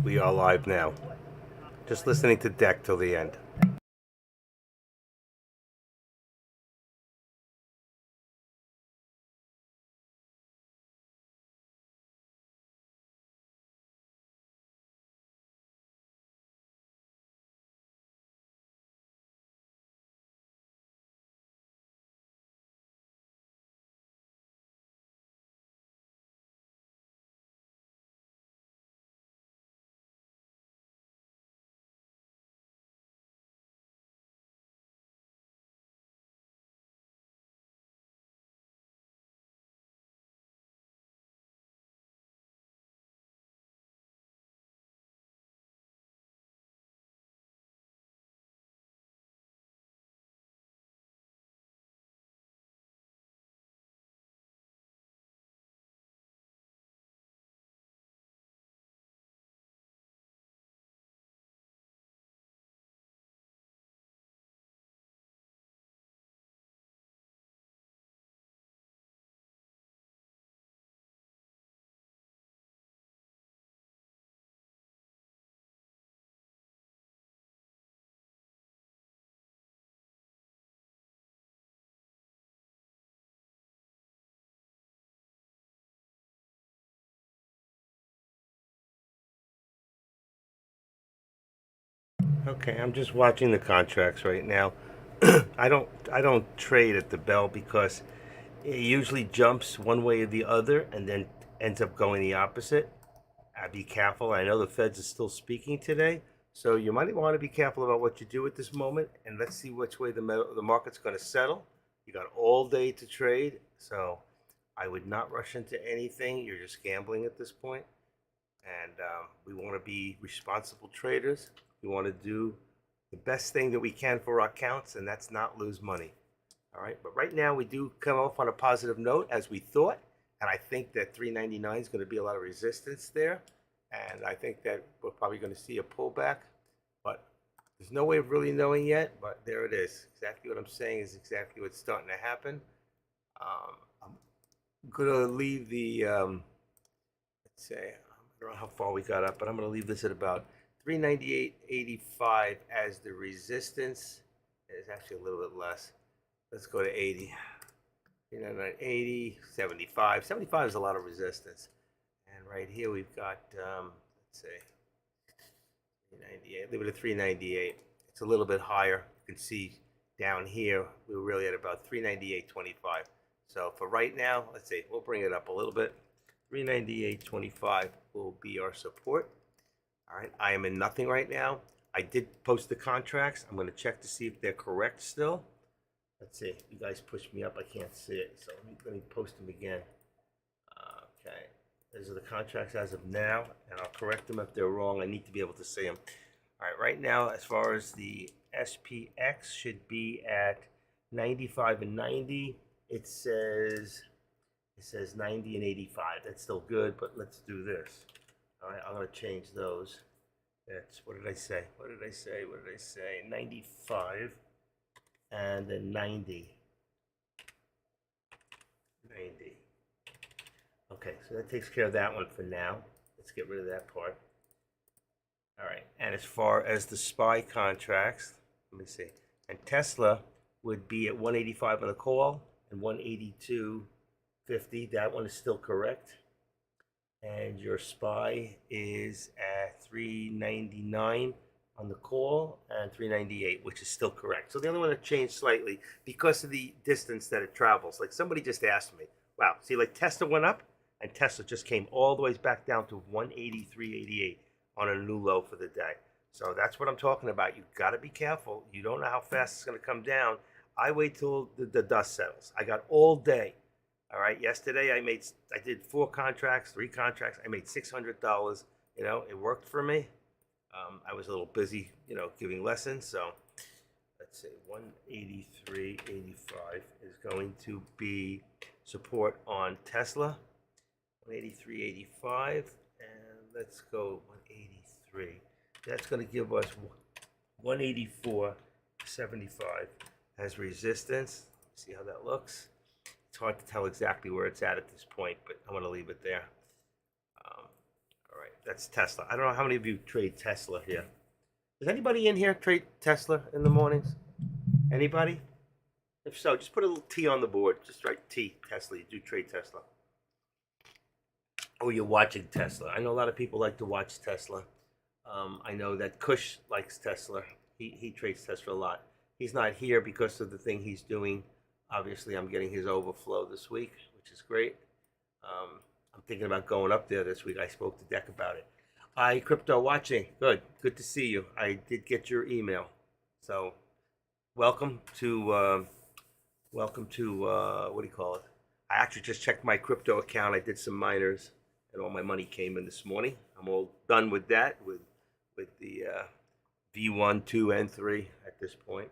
We are live now. Just listening to Deck till the end. Okay, I'm just watching the contracts right now. I don't trade at the bell because it usually jumps one way or the other and then ends up going the opposite. Be careful. I know the Feds are still speaking today, so you might want to be careful about what you do at this moment. And let's see which way the market's going to settle. You got all day to trade, so I would not rush into anything. You're just gambling at this point, and we want to be responsible traders. We want to do the best thing that we can for our accounts, and that's not lose money. All right, but right now we do come off on a positive note as we thought, and I think that 399 is going to be a lot of resistance there, and I think that we're probably going to see a pullback, but there's no way of really knowing yet. But there it is. Exactly what I'm saying is exactly what's starting to happen. I'm going to leave the let's say I don't know how far we got up, but I'm going to leave this at about 398.85 as the resistance. It's actually a little bit less. Let's go to 80. 80, 75. 75 is a lot of resistance. And right here we've got, let's say, 398. Leave it at 398. It's a little bit higher. You can see down here, we were really at about 398.25. So for right now, let's see, we'll bring it up a little bit. 398.25 will be our support. All right, I am in nothing right now. I did post the contracts. I'm going to check to see if they're correct still. Let's see. You guys pushed me up. I can't see it. So let me post them again. Okay. These are the contracts as of now, and I'll correct them if they're wrong. I need to be able to see them. All right. Right now, as far as the SPX should be at 95 and 90. It says 90 and 85. That's still good, but let's do this. All right. I'm going to change those. That's, what did I say? What did I say? What did I say? 95 and then 90. 90. Okay, so that takes care of that one for now. Let's get rid of that part. All right, and as far as the SPY contracts, let me see. And Tesla would be at 185 on the call and 182.50. That one is still correct. And your SPY is at 399 on the call and 398, which is still correct. So the only one that changed slightly because of the distance that it travels. Like somebody just asked me, wow, see, like Tesla went up and Tesla just came all the way back down to 183.88 on a new low for the day. So that's what I'm talking about. You've got to be careful. You don't know how fast it's going to come down. I wait till the dust settles. I got all day. All right. Yesterday I did 4 contracts, 3 contracts. I made $600. It worked for me. I was a little busy, giving lessons. So let's see, 183.85 is going to be support on Tesla. 183.85, and let's go 183. That's going to give us 184.75 as resistance. See how that looks. It's hard to tell exactly where it's at this point, but I'm going to leave it there. All right, That's Tesla. I don't know how many of you trade Tesla here. Does anybody in here trade Tesla in the mornings? Anybody? If so, just put a little T on the board. Just write T, Tesla. You do trade Tesla. Oh, you're watching Tesla. I know a lot of people like to watch Tesla. I know that Kush likes Tesla. He trades Tesla a lot. He's not here because of the thing he's doing. Obviously, I'm getting his overflow this week, which is great. I'm thinking about going up there this week. I spoke to Deck about it. Hi, Crypto Watching. Good to see you. I did get your email. So, welcome to what do you call it? I actually just checked my crypto account. I did some miners, and all my money came in this morning. I'm all done with that, with the V1, 2, and 3 at this point.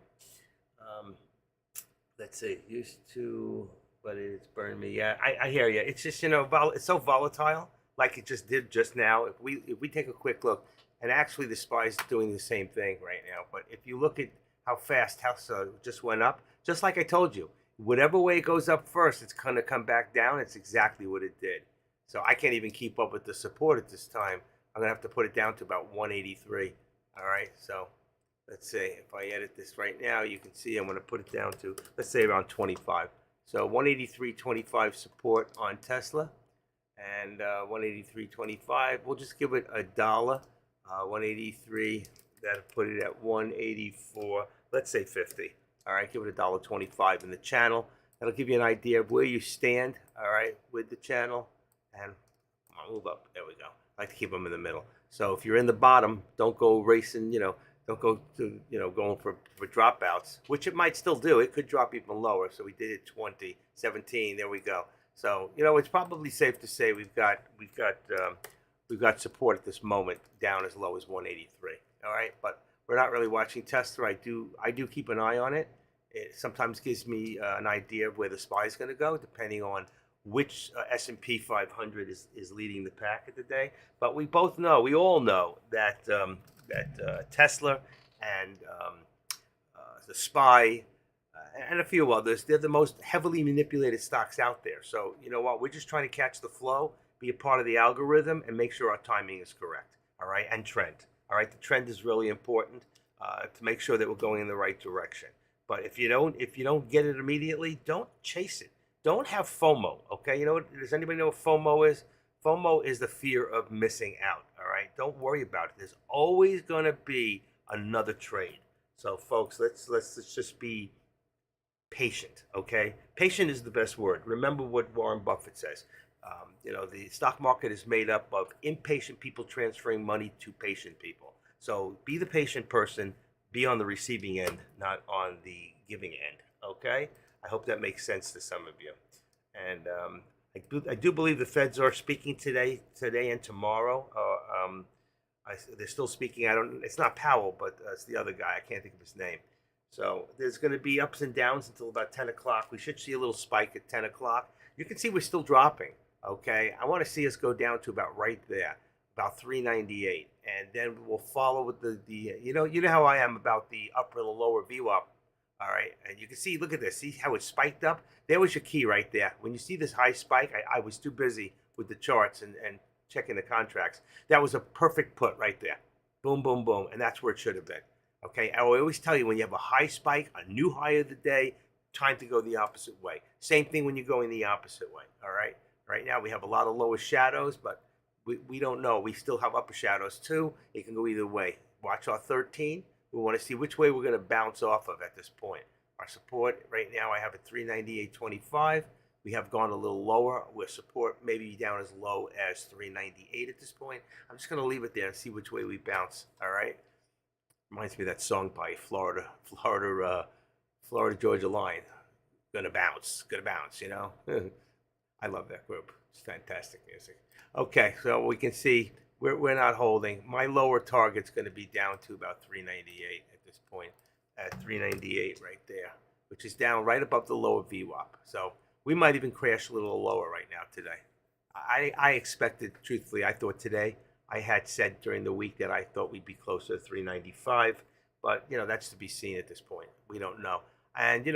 Let's see. Used to, but it's burned me. Yeah, I hear you. It's just it's so volatile, like it just did just now. If we take a quick look, and actually the SPY's doing the same thing right now. But if you look at how fast Tesla just went up, just like I told you, whatever way it goes up first, it's gonna come back down. It's exactly what it did. So I can't even keep up with the support at this time. I'm gonna have to put it down to about 183. All right, so let's see. If I edit this right now, you can see I'm gonna put it down to, let's say, around 25. So 183.25 support on Tesla, and 183.25. We'll just give it $1. 183. That'll put it at 184. Let's say 50. All right, give it $1.25 in the channel. That'll give you an idea of where you stand. All right, with the channel, and I'll move up. There we go. I like to keep them in the middle. So if you're in the bottom, don't go racing. Don't go to going for dropouts, which it might still do. It could drop even lower. So we did it 20, 17. There we go. So it's probably safe to say we've got support at this moment down as low as 183. All right, but we're not really watching Tesla. I do keep an eye on it. It sometimes gives me an idea of where the SPY is going to go, depending on which S&P 500 is leading the pack of the day. But we all know that Tesla and the SPY and a few others, they're the most heavily manipulated stocks out there. So you know what? We're just trying to catch the flow, be a part of the algorithm, and make sure our timing is correct. All right, and trend. All right, the trend is really important to make sure that we're going in the right direction. But if you don't get it immediately, don't chase it. Don't have FOMO. Okay, does anybody know what FOMO is? FOMO is the fear of missing out. All right, don't worry about it. There's always going to be another trade. So, folks, let's just be patient. Okay, patient is the best word. Remember what Warren Buffett says. The stock market is made up of impatient people transferring money to patient people. So be the patient person, be on the receiving end, not on the giving end. Okay? I hope that makes sense to some of you. And I do believe the Feds are speaking today and tomorrow. They're still speaking. It's not Powell, but it's the other guy. I can't think of his name. So there's going to be ups and downs until about 10 o'clock. We should see a little spike at 10 o'clock. You can see we're still dropping. Okay, I want to see us go down to about right there, about 398, and then we'll follow with the you know how I am about the upper and the lower VWAP. All right, and you can see, look at this, see how it spiked up? There was your key right there. When you see this high spike, I was too busy with the charts and checking the contracts. That was a perfect put right there. Boom, boom, boom, and that's where it should have been. Okay, I always tell you, when you have a high spike, a new high of the day, time to go the opposite way. Same thing when you're going the opposite way. All right. Right now we have a lot of lower shadows, but we don't know. We still have upper shadows too. It can go either way. Watch our 13. We want to see which way we're going to bounce off of at this point. Our support right now, I have at 398.25. We have gone a little lower. With support maybe down as low as 398 at this point. I'm just going to leave it there and see which way we bounce. All right. Reminds me of that song by Florida Georgia Line. Gonna bounce. I love that group. It's fantastic music. Okay, so we can see we're not holding. My lower target's going to be down to about 398 at this point. At 398 right there, which is down right above the lower VWAP. So we might even crash a little lower right now today. I expected, truthfully, I thought today, I had said during the week that I thought we'd be closer to 395, but that's to be seen at this point. We don't know. And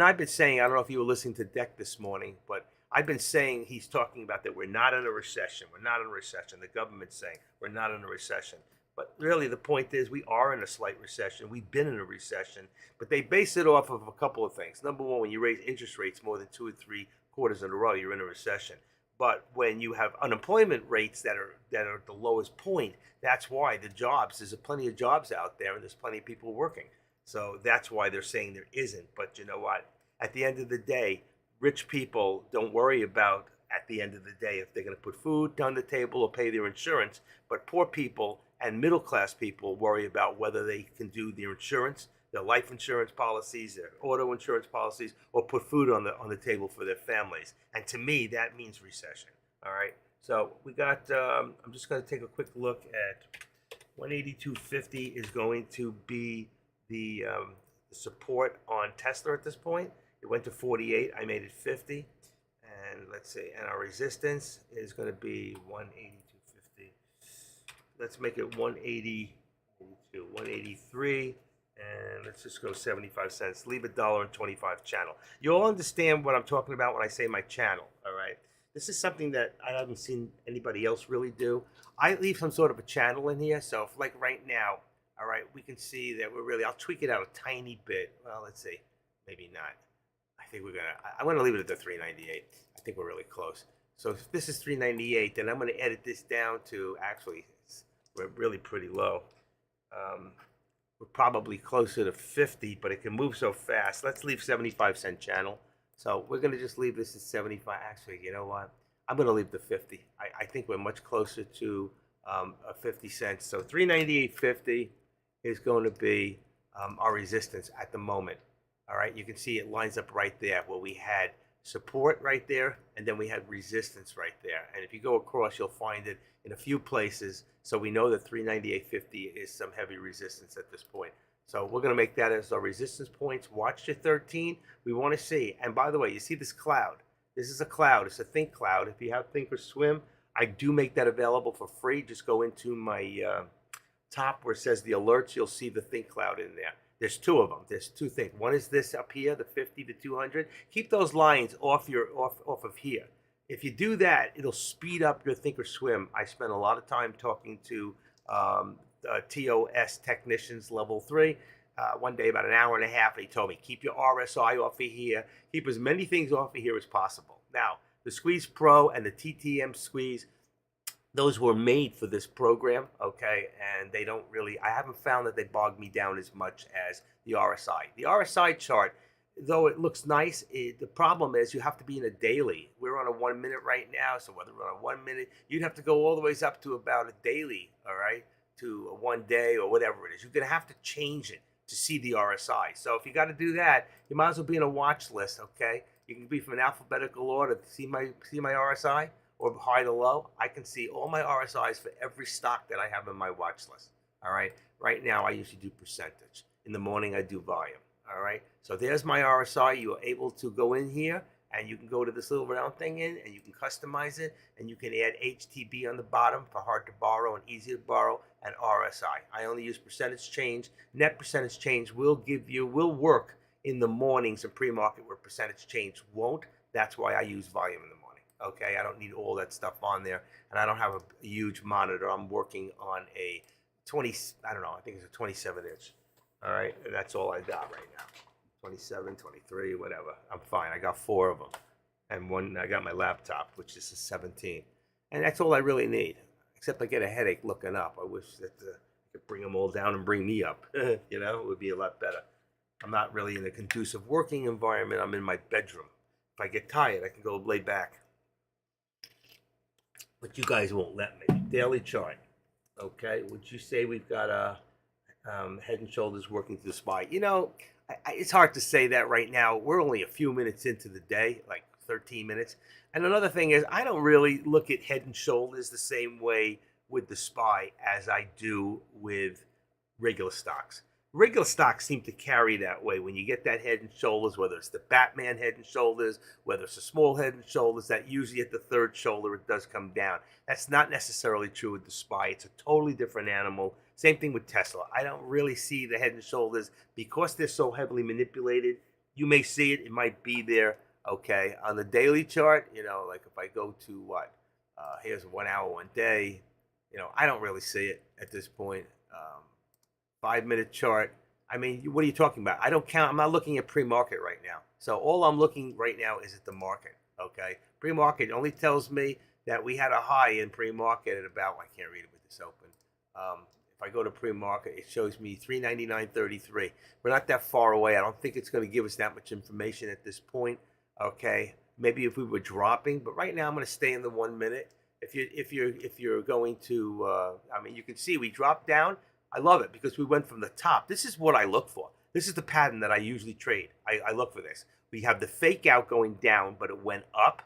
I've been saying, I don't know if you were listening to Deck this morning, but I've been saying he's talking about that we're not in a recession. We're not in a recession. The government's saying we're not in a recession. But really, the point is we are in a slight recession. We've been in a recession, but they base it off of a couple of things. Number one, when you raise interest rates more than 2 or 3 quarters in a row, you're in a recession. But when you have unemployment rates that are at the lowest point, that's why the jobs. There's plenty of jobs out there, and there's plenty of people working. So that's why they're saying there isn't. But you know what? At the end of the day, rich people don't worry about at the end of the day if they're going to put food on the table or pay their insurance. But poor people and middle class people worry about whether they can do their insurance, their life insurance policies, their auto insurance policies, or put food on the table for their families. And to me, that means recession. All right. So we got. I'm just going to take a quick look at 182.50 is going to be the support on Tesla at this point. It went to 48. I made it 50. And let's see. And our resistance is going to be 182.50. Let's make it 180, 183. And let's just go 75 cents. Leave $1.25 channel. You'll understand what I'm talking about when I say my channel. All right. This is something that I haven't seen anybody else really do. I leave some sort of a channel in here. So if like right now, all right, we can see that we're really, I'll tweak it out a tiny bit. Well, let's see. Maybe not. I think I'm going to leave it at the 398. I think we're really close. So if this is 398, then I'm going to edit this down to, actually, we're really pretty low. We're probably closer to 50, but it can move so fast. Let's leave 75-cent channel. So we're going to just leave this at 75. Actually, you know what? I'm going to leave the 50. I think we're much closer to a 50 cents. So 398.50 is going to be our resistance at the moment. All right, you can see it lines up right there where we had support right there, and then we had resistance right there. And if you go across, you'll find it in a few places. So we know that 398.50 is some heavy resistance at this point. So we're going to make that as our resistance points. Watch your 13. We want to see. And by the way, you see this cloud. This is a cloud. It's a Think cloud. If you have Thinkorswim, I do make that available for free. Just go into my top where it says the alerts. You'll see the Think cloud in there. There's two of them. There's two things. One is this up here, the 50 to 200. Keep those lines off of here. If you do that, it'll speed up your Thinkorswim. I spent a lot of time talking to TOS technicians level 3. One day, about an hour and a half, and he told me, keep your RSI off of here. Keep as many things off of here as possible. Now, the Squeeze Pro and the TTM Squeeze, those were made for this program, okay? And they don't really, I haven't found that they bog me down as much as the RSI. The RSI chart, though it looks nice, the problem is you have to be in a daily. We're on a 1 minute right now, so whether we're on a 1 minute, you'd have to go all the ways up to about a daily, all right, to a 1 day or whatever it is. You're going to have to change it to see the RSI. So if you got to do that, you might as well be in a watch list, okay? You can be from an alphabetical order to see my RSI. Or high to low, I can see all my RSIs for every stock that I have in my watch list. All right. Right now, I usually do percentage. In the morning, I do volume. All right. So there's my RSI. You are able to go in here and you can go to this little round thing and you can customize it and you can add HTB on the bottom for hard to borrow and easy to borrow and RSI. I only use percentage change. Net percentage change will work in the mornings and pre-market where percentage change won't. That's why I use volume in the morning. Okay, I don't need all that stuff on there, and I don't have a huge monitor. I'm working on a 20, I don't know, I think it's a 27 inch. All right, and that's all I got right now. 27, 23, whatever. I'm fine. I got 4 of them, and one I got my laptop, which is a 17, and that's all I really need. Except I get a headache looking up. I wish that I could bring them all down and bring me up. You know, it would be a lot better. I'm not really in a conducive working environment. I'm in my bedroom. If I get tired, I can go lay back. But you guys won't let me. Daily chart. Okay, would you say we've got a Head and Shoulders working to the SPY? You know, it's hard to say that right now. We're only a few minutes into the day, like 13 minutes. And another thing is, I don't really look at Head and Shoulders the same way with the SPY as I do with regular stocks. Regular stocks seem to carry that way. When you get that Head and Shoulders, whether it's the Batman Head and Shoulders, whether it's a small Head and Shoulders, that usually at the third shoulder it does come down. That's not necessarily true with the SPY. It's a totally different animal. Same thing with Tesla. I don't really see the Head and Shoulders because they're so heavily manipulated. You may see it. It might be there. Okay, on the daily chart, like if I go to what, here's 1 hour, 1 day, I don't really see it at this point. 5 minute chart. I mean, what are you talking about? I don't count. I'm not looking at pre-market right now. So all I'm looking right now is at the market. Okay, pre-market only tells me that we had a high in pre-market at about. I can't read it with this open. If I go to pre-market, it shows me 399.33. We're not that far away. I don't think it's going to give us that much information at this point. Okay, maybe if we were dropping, but right now I'm going to stay in the 1 minute. If you're going to, I mean, you can see we dropped down. I love it because we went from the top. This is what I look for. This is the pattern that I usually trade. I look for this. We have the fake out going down, but it went up,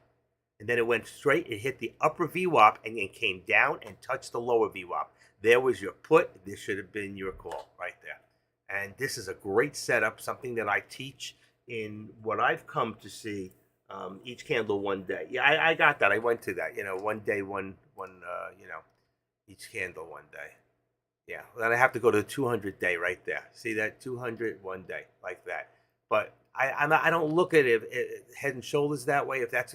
and then it went straight. It hit the upper VWAP and then came down and touched the lower VWAP. There was your put. This should have been your call right there. And this is a great setup, something that I teach in what I've come to see, each candle 1 day. Yeah, I got that. I went to that. 1 day, each candle 1 day. Yeah, then I have to go to the 200 day right there. See that 200 1 day like that. But I don't look at it head and shoulders that way if that's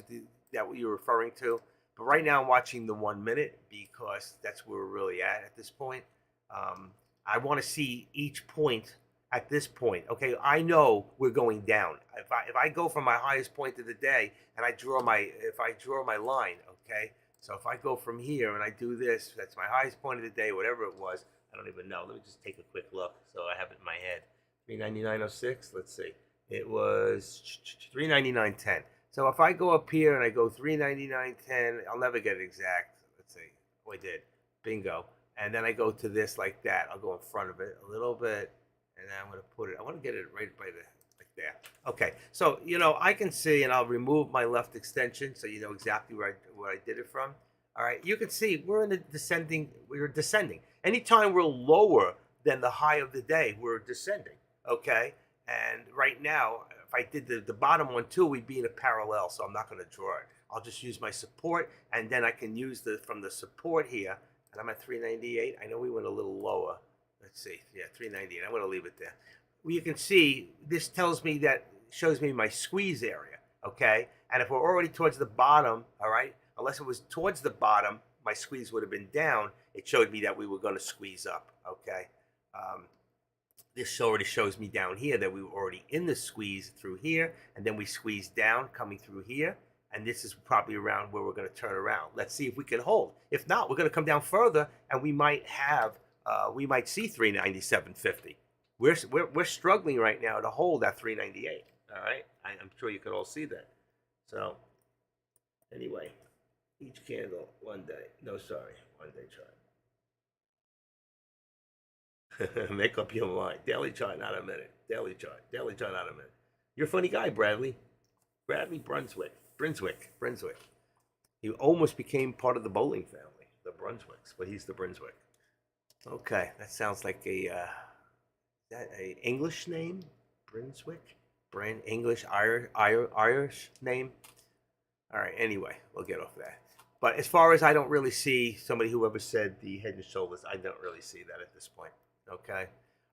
what you're referring to. But right now I'm watching the 1 minute because that's where we're really at this point. I want to see each point at this point. Okay, I know we're going down. If I go from my highest point of the day and I draw my line, okay. So if I go from here and I do this, that's my highest point of the day, whatever it was. I don't even know. Let me just take a quick look so I have it in my head. 399.06. Let's see. It was 399.10. So if I go up here and I go 399.10, I'll never get it exact. Let's see. Oh, I did. Bingo. And then I go to this like that. I'll go in front of it a little bit, and then I'm going to put it. I want to get it right by like there. Okay. So I can see, and I'll remove my left extension so you know exactly where I did it from. All right. You can see we're in the descending. We're descending. Anytime we're lower than the high of the day, we're descending. Okay. And right now, if I did the bottom one too, we'd be in a parallel. So I'm not going to draw it. I'll just use my support, and then I can use from the support here. And I'm at 398. I know we went a little lower. Let's see. Yeah, 398. I'm going to leave it there. Well, you can see this shows me my squeeze area. Okay. And if we're already towards the bottom, all right, unless it was towards the bottom, my squeeze would have been down. It showed me that we were going to squeeze up. Okay. This already shows me down here that we were already in the squeeze through here, and then we squeezed down coming through here, and this is probably around where we're going to turn around. Let's see if we can hold. If not, we're going to come down further, and we might see 397.50. We're struggling right now to hold at 398. All right, I'm sure you can all see that. So anyway, each candle 1 day. No, sorry, 1 day chart. Make up your mind. Daily chart, not a minute. Daily chart, not a minute. You're a funny guy, Bradley. Bradley Brunswick. He almost became part of the bowling family, the Brunswicks, but he's the Brunswick. Okay, that sounds like a English name, Brunswick, English Irish name. All right. Anyway, we'll get off that. But as far as I don't really see somebody who ever said the head and shoulders, I don't really see that at this point. Okay.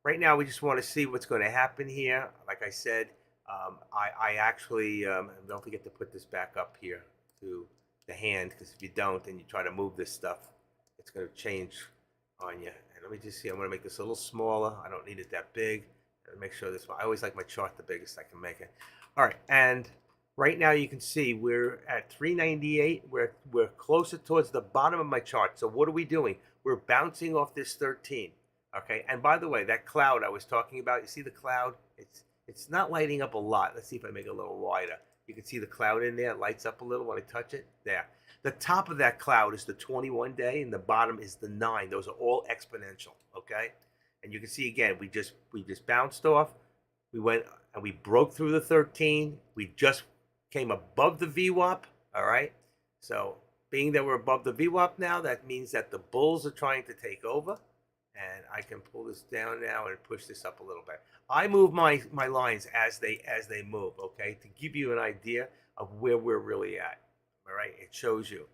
Right now, we just want to see what's going to happen here. Like I said, I actually don't forget to put this back up here to the hand, because if you don't and you try to move this stuff, it's going to change on you. And let me just see. I'm going to make this a little smaller. I don't need it that big. And make sure this one. I always like my chart the biggest I can make it. All right, and right now you can see we're at 398. We're closer towards the bottom of my chart. So what are we doing? We're bouncing off this 13. Okay, and by the way, that cloud I was talking about, you see the cloud? It's not lighting up a lot. Let's see if I make it a little wider. You can see the cloud in there. It lights up a little when I touch it. There. The top of that cloud is the 21 day, and the bottom is the 9. Those are all exponential. Okay, and you can see again, we just bounced off. We went and we broke through the 13. We just came above the VWAP. All right. So being that we're above the VWAP now, that means that the bulls are trying to take over. And I can pull this down now and push this up a little bit. I move my lines as they move, okay, to give you an idea of where we're really at. All right, it shows you.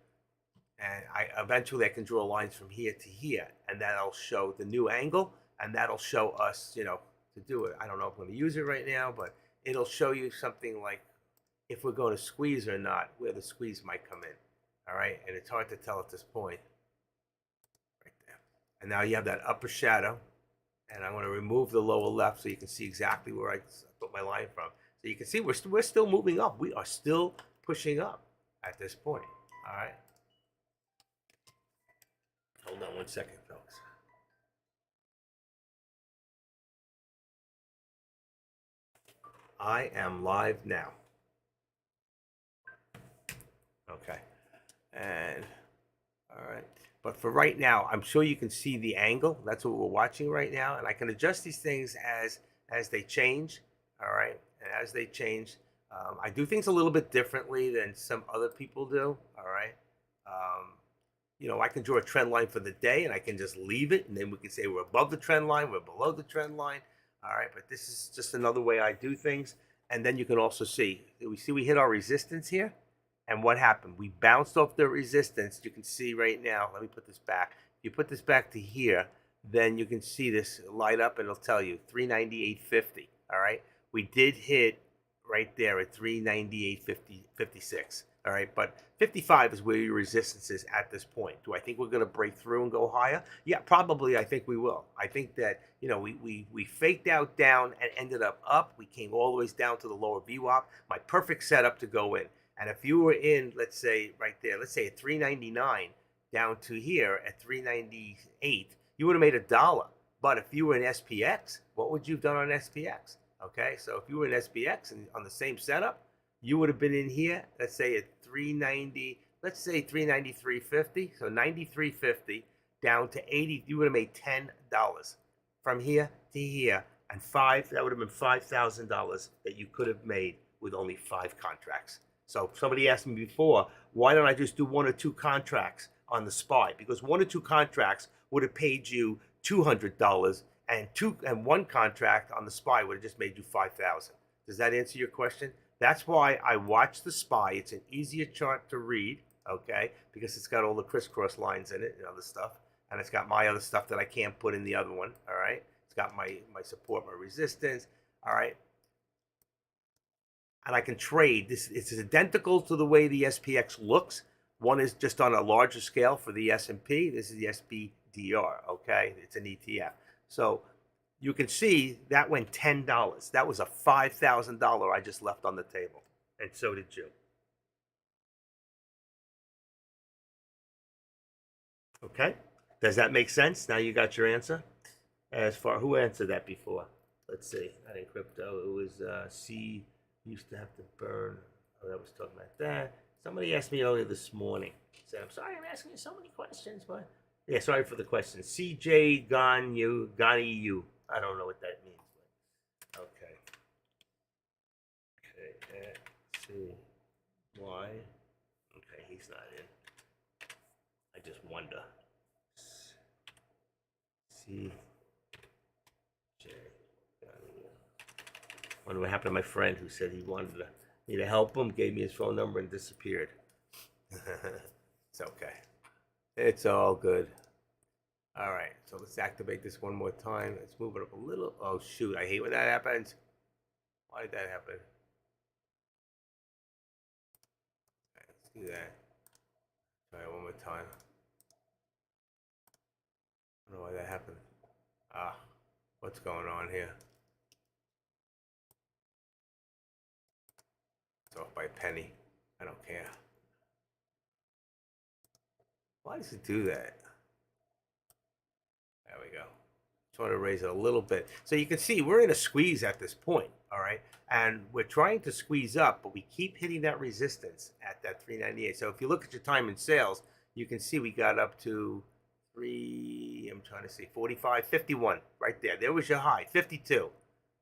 And eventually I can draw lines from here to here, and that'll show the new angle, and that'll show us, to do it. I don't know if I'm going to use it right now, but it'll show you something like if we're going to squeeze or not, where the squeeze might come in. All right, and it's hard to tell at this point. Right there. And now you have that upper shadow, and I'm going to remove the lower left so you can see exactly where I put my line from. So you can see we're still moving up. We are still pushing up at this point. All right. Hold on 1 second, folks. I am live now. Okay. And all right. But for right now, I'm sure you can see the angle. That's what we're watching right now. And I can adjust these things as they change. All right. And as they change, I do things a little bit differently than some other people do. All right. You know, I can draw a trend line for the day and I can just leave it. And then we can say we're above the trend line, we're below the trend line. All right. But this is just another way I do things. And then you can also see, we hit our resistance here. And what happened? We bounced off the resistance. You can see right now. Let me put this back. If you put this back to here, then you can see this light up and it'll tell you 398.50. All right. We did hit right there at 398.56. All right. But 55 is where your resistance is at this point. Do I think we're going to break through and go higher? Yeah, probably. I think we will. I think that, you know, we faked out down and ended up. We came all the way down to the lower VWAP. My perfect setup to go in. And if you were in, let's say right there, let's say at 399 down to here at 398, you would have made $1. But if you were in SPX, what would you have done on SPX? Okay, so if you were in SPX and on the same setup, you would have been in here, let's say at 390, let's say 393.50, so 93.50 down to 80, you would have made $10 from here to here, and that would have been $5,000 that you could have made with only 5 contracts. So somebody asked me before, why don't I just do 1 or 2 contracts on the SPY? Because 1 or 2 contracts would have paid you $200, and 1 contract on the SPY would have just made you $5,000. Does that answer your question? That's why I watch the SPY. It's an easier chart to read, okay, because it's got all the crisscross lines in it and other stuff, and it's got my other stuff that I can't put in the other one. All right, it's got my support, my resistance. All right. And I can trade. It's identical to the way the SPX looks. One is just on a larger scale for the S&P. This is the SPDR, okay? It's an ETF. So you can see that went $10. That was a $5,000 I just left on the table. And so did you. Okay? Does that make sense? Now you got your answer? As far, who answered that before? Let's see. Not in crypto. It was C. Used to have to burn. Oh, that was talking about that. Somebody asked me earlier this morning. Said, I'm sorry I'm asking you so many questions, but yeah, sorry for the question. CJ Ganyu. I don't know what that means, but okay. Okay, let's see. Why? Okay, he's not in. I just wonder. CJ. Wonder what happened to my friend who said he wanted me to help him, gave me his phone number, and disappeared. It's okay. It's all good. All right, so let's activate this one more time. Let's move it up a little. Oh, shoot, I hate when that happens. Why did that happen? Okay, let's do that. Try it one more time. I don't know why that happened. What's going on here? Off by a penny. I don't care. Why does it do that? There we go. Just want to raise it a little bit. So you can see we're in a squeeze at this point, all right? And we're trying to squeeze up, but we keep hitting that resistance at that 398. So if you look at your time in sales, you can see we got up to 45, 51, right there. There was your high, 52.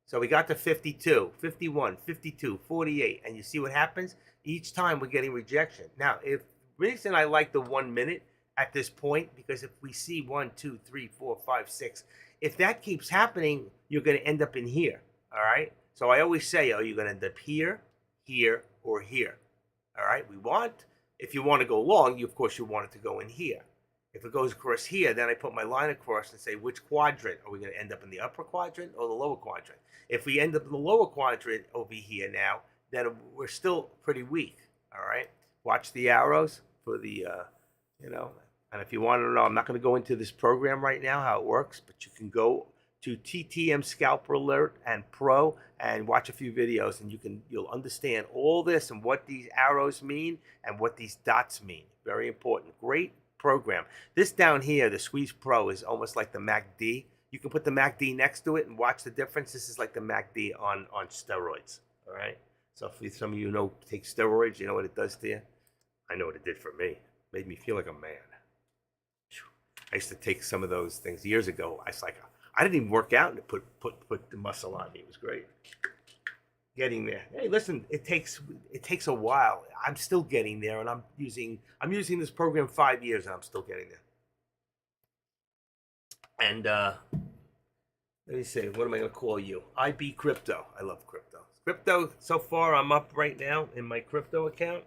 So we got to 52, 51, 52, 48, and you see what happens? Each time we're getting rejection. Now, if reason I like the 1 minute at this point, because if we see 1, 2, 3, 4, 5, 6, if that keeps happening, you're going to end up in here, all right? So I always say, you're going to end up here, here, or here, all right? If you want to go long, of course, you want it to go in here. If it goes across here, then I put my line across and say, which quadrant? Are we going to end up in the upper quadrant or the lower quadrant? If we end up in the lower quadrant over here now, then we're still pretty weak. All right. Watch the arrows for the, you know, and if you want to know, I'm not going to go into this program right now, how it works, but you can go to TTM Scalper Alert and Pro and watch a few videos, and you'll understand all this and what these arrows mean and what these dots mean. Very important. Great program. This down here, the Squeeze Pro, is almost like the MACD. You can put the MACD next to it and watch the difference. This is like the MACD on steroids. All right. So if some of you know take steroids, you know what it does to you. I know what it did for me. It made me feel like a man. I used to take some of those things years ago. I was like, I didn't even work out and put the muscle on me. It was great. Getting there. Hey, listen, it takes a while. I'm still getting there, and I'm using this program 5 years, and I'm still getting there. And let me see, what am I going to call you? IB Crypto. I love crypto. Crypto. So far, I'm up right now in my crypto account.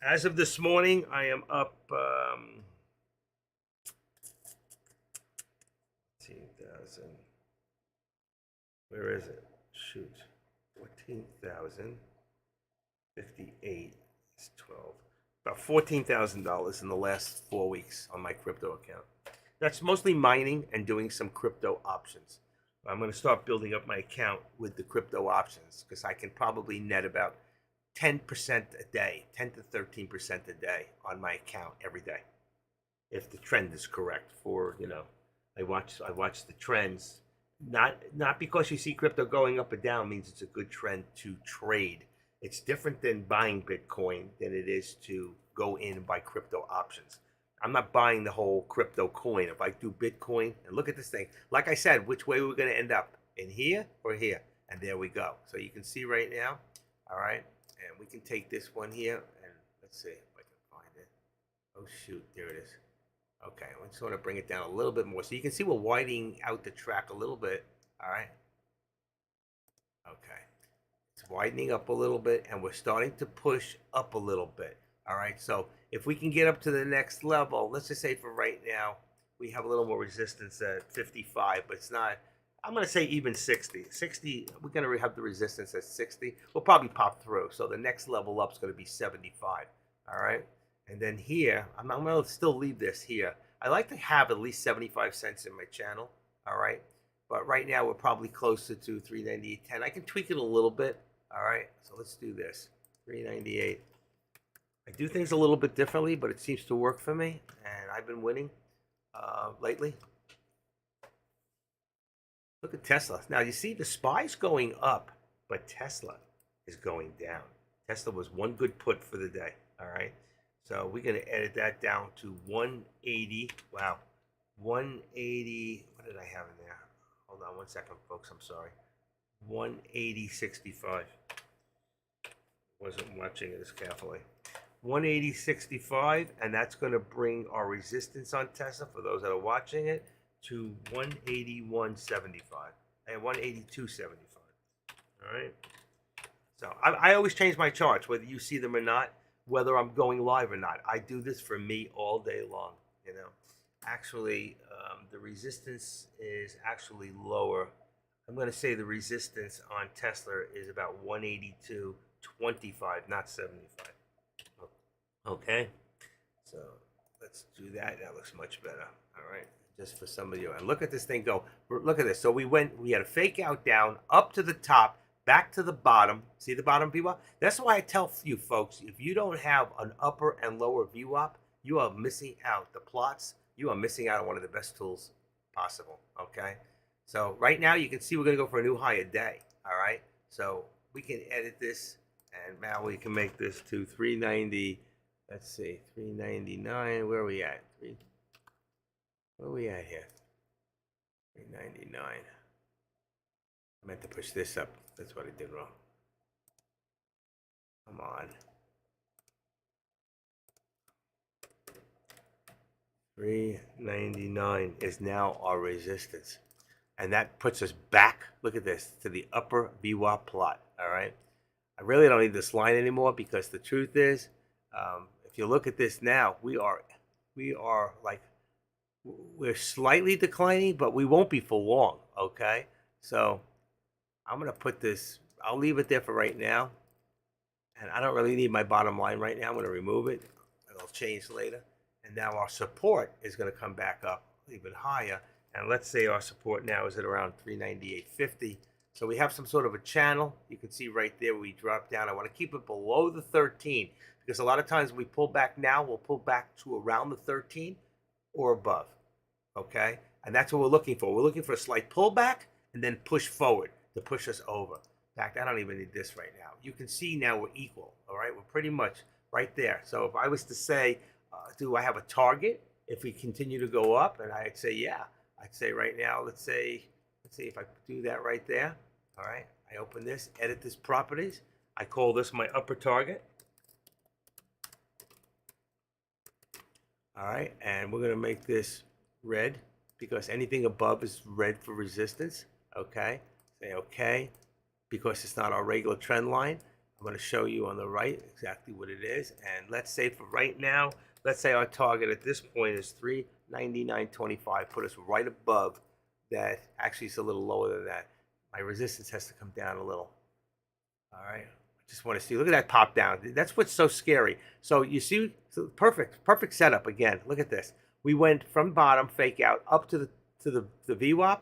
As of this morning, I am up 14,000. Where is it? Shoot. 14,058 is 12. About $14,000 in the last 4 weeks on my crypto account. That's mostly mining and doing some crypto options. I'm going to start building up my account with the crypto options because I can probably net about 10% a day, 10 to 13% a day on my account every day, if the trend is correct. For I watch the trends. Not because you see crypto going up or down means it's a good trend to trade. It's different than buying Bitcoin than it is to go in and buy crypto options. I'm not buying the whole crypto coin. If I do Bitcoin, and look at this thing, like I said, which way we're going to end up, in here or here, and there we go. So you can see right now, all right, and we can take this one here, and let's see if I can find it. Oh shoot, there it is. Okay, I just want to bring it down a little bit more, so you can see we're widening out the track a little bit. All right. Okay, it's widening up a little bit, and we're starting to push up a little bit. All right, so if we can get up to the next level, let's just say for right now, we have a little more resistance at 55, but it's not, I'm going to say even 60. 60, we're going to have the resistance at 60. We'll probably pop through. So the next level up is going to be 75. All right, and then here, I'm going to still leave this here. I like to have at least 75 cents in my channel. All right, but right now we're probably closer to 398.10. I can tweak it a little bit. All right, so let's do this. 398. I do things a little bit differently, but it seems to work for me, and I've been winning lately. Look at Tesla. Now, you see the SPY's going up, but Tesla is going down. Tesla was one good put for the day, all right? So we're going to edit that down to 180. Wow, 180. What did I have in there? Hold on one second, folks. I'm sorry. 180.65. Wasn't watching it as carefully. 180.65, and that's going to bring our resistance on Tesla, for those that are watching it, to 181.75 and 182.75. All right. So I always change my charts, whether you see them or not, whether I'm going live or not. I do this for me all day long. Actually, the resistance is actually lower. I'm going to say the resistance on Tesla is about 182.25, not 75. Okay, so let's do that. That looks much better. All right, just for some of you. And look at this thing go. Look at this. So we had a fake out down, up to the top, back to the bottom. See the bottom VWAP? That's why I tell you folks, if you don't have an upper and lower VWAP, you are missing out. The plots, you are missing out on one of the best tools possible. Okay, so right now you can see we're going to go for a new high a day. All right, so we can edit this, and now we can make this to 390. Let's see, 399. Where are we at? Where are we at here? 399. I meant to push this up. That's what I did wrong. Come on. 399 is now our resistance. And that puts us back, look at this, to the upper VWAP plot. All right. I really don't need this line anymore, because the truth is, if you look at this now, we're slightly declining, but we won't be for long. Okay, so I'm gonna put this. I'll leave it there for right now. And I don't really need my bottom line right now. I'm going to remove it. It'll change later. And now our support is going to come back up even higher. And let's say our support now is at around 398.50. So we have some sort of a channel. You can see right there where we drop down. I want to keep it below the 13 because a lot of times when we pull back now, we'll pull back to around the 13 or above. Okay? And that's what we're looking for. We're looking for a slight pullback and then push forward to push us over. In fact, I don't even need this right now. You can see now we're equal. All right? We're pretty much right there. So if I was to say, do I have a target if we continue to go up? And I'd say, yeah. I'd say right now, let's see if I do that right there. All right. I open this, edit this properties. I call this my upper target. All right. And we're going to make this red because anything above is red for resistance. Okay. Say okay. Because it's not our regular trend line, I'm going to show you on the right exactly what it is. And let's say for right now, let's say our target at this point is 399.25. Put us right above that. Actually, it's a little lower than that. My resistance has to come down a little. All right. I just want to see. Look at that pop down. That's what's so scary. So you see, so perfect setup again. Look at this. We went from bottom fake out up to the VWAP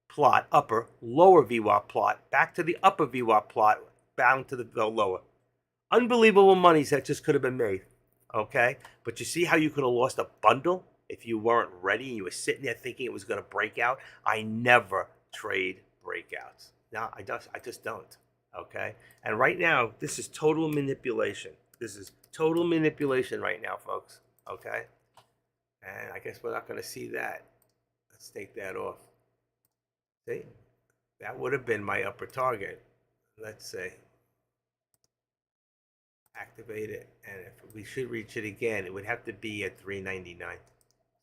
plot, upper, lower VWAP plot, back to the upper VWAP plot, down to the lower. Unbelievable monies that just could have been made, okay? But you see how you could have lost a bundle if you weren't ready and you were sitting there thinking it was going to break out? I never trade breakouts. No, I just don't, okay? And right now, this is total manipulation. This is total manipulation right now, folks, okay? And I guess we're not going to see that. Let's take that off. See, that would have been my upper target. Let's say activate it, and if we should reach it again, it would have to be at 399.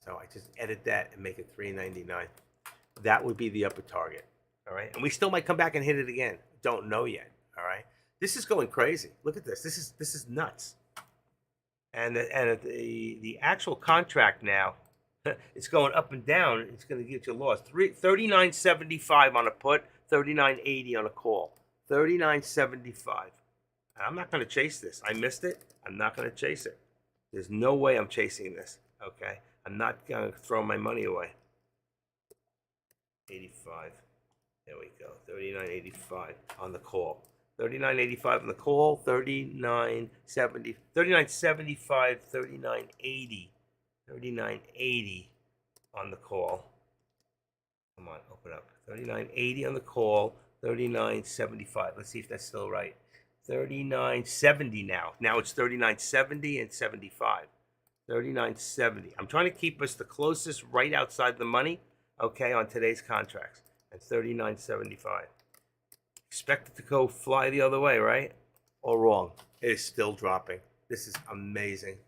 So I just edit that and make it 399. That would be the upper target. All right, and we still might come back and hit it again. Don't know yet. All right, this is going crazy. Look at this. This is nuts. And the actual contract now. It's going up and down. It's going to get you lost. 39.75 on a put, 39.80 on a call. 39.75. I'm not going to chase this. I missed it. I'm not going to chase it. There's no way I'm chasing this. Okay? I'm not going to throw my money away. 85. There we go. 39.85 on the call. 39.85 on the call. 39.70. 39.75. 39.80. 39.80 on the call. Come on, open up. 39.80 on the call. 39.75. Let's see if that's still right. 39.70 now. Now it's 39.70 and 75. 39.70. I'm trying to keep us the closest right outside the money, okay, on today's contracts. And 39.75. Expect it to go fly the other way, right? Or wrong. It is still dropping. This is amazing.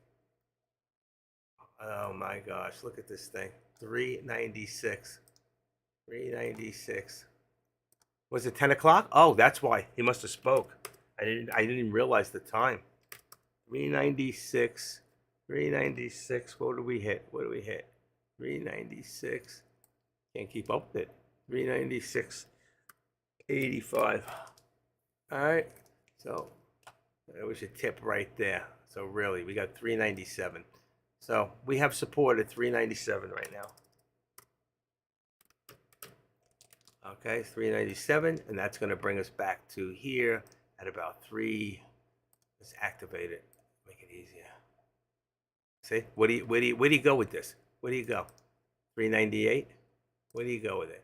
Oh my gosh, look at this thing. 396. 396. Was it 10 o'clock? Oh, that's why. He must have spoke. I didn't realize the time. 396. 396. What did we hit? 396. Can't keep up with it. 396.85. All right. So that was your tip right there. So really, we got 397. So we have support at 397 right now. Okay, 397, and that's going to bring us back to here at about 3. Let's activate it, make it easier. See, where do you go with this? Where do you go? 398. Where do you go with it?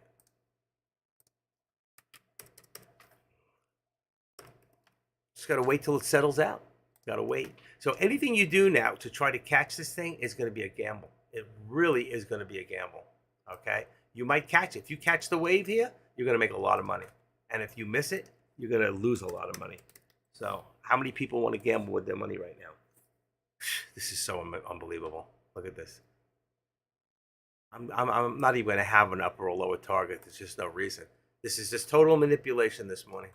Just got to wait till it settles out. Got to wait. So anything you do now to try to catch this thing is going to be a gamble. It really is going to be a gamble. Okay? You might catch it. If you catch the wave here, you're going to make a lot of money. And if you miss it, you're going to lose a lot of money. So how many people want to gamble with their money right now? This is so unbelievable. Look at this. I'm not even going to have an upper or lower target. There's just no reason. This is just total manipulation this morning.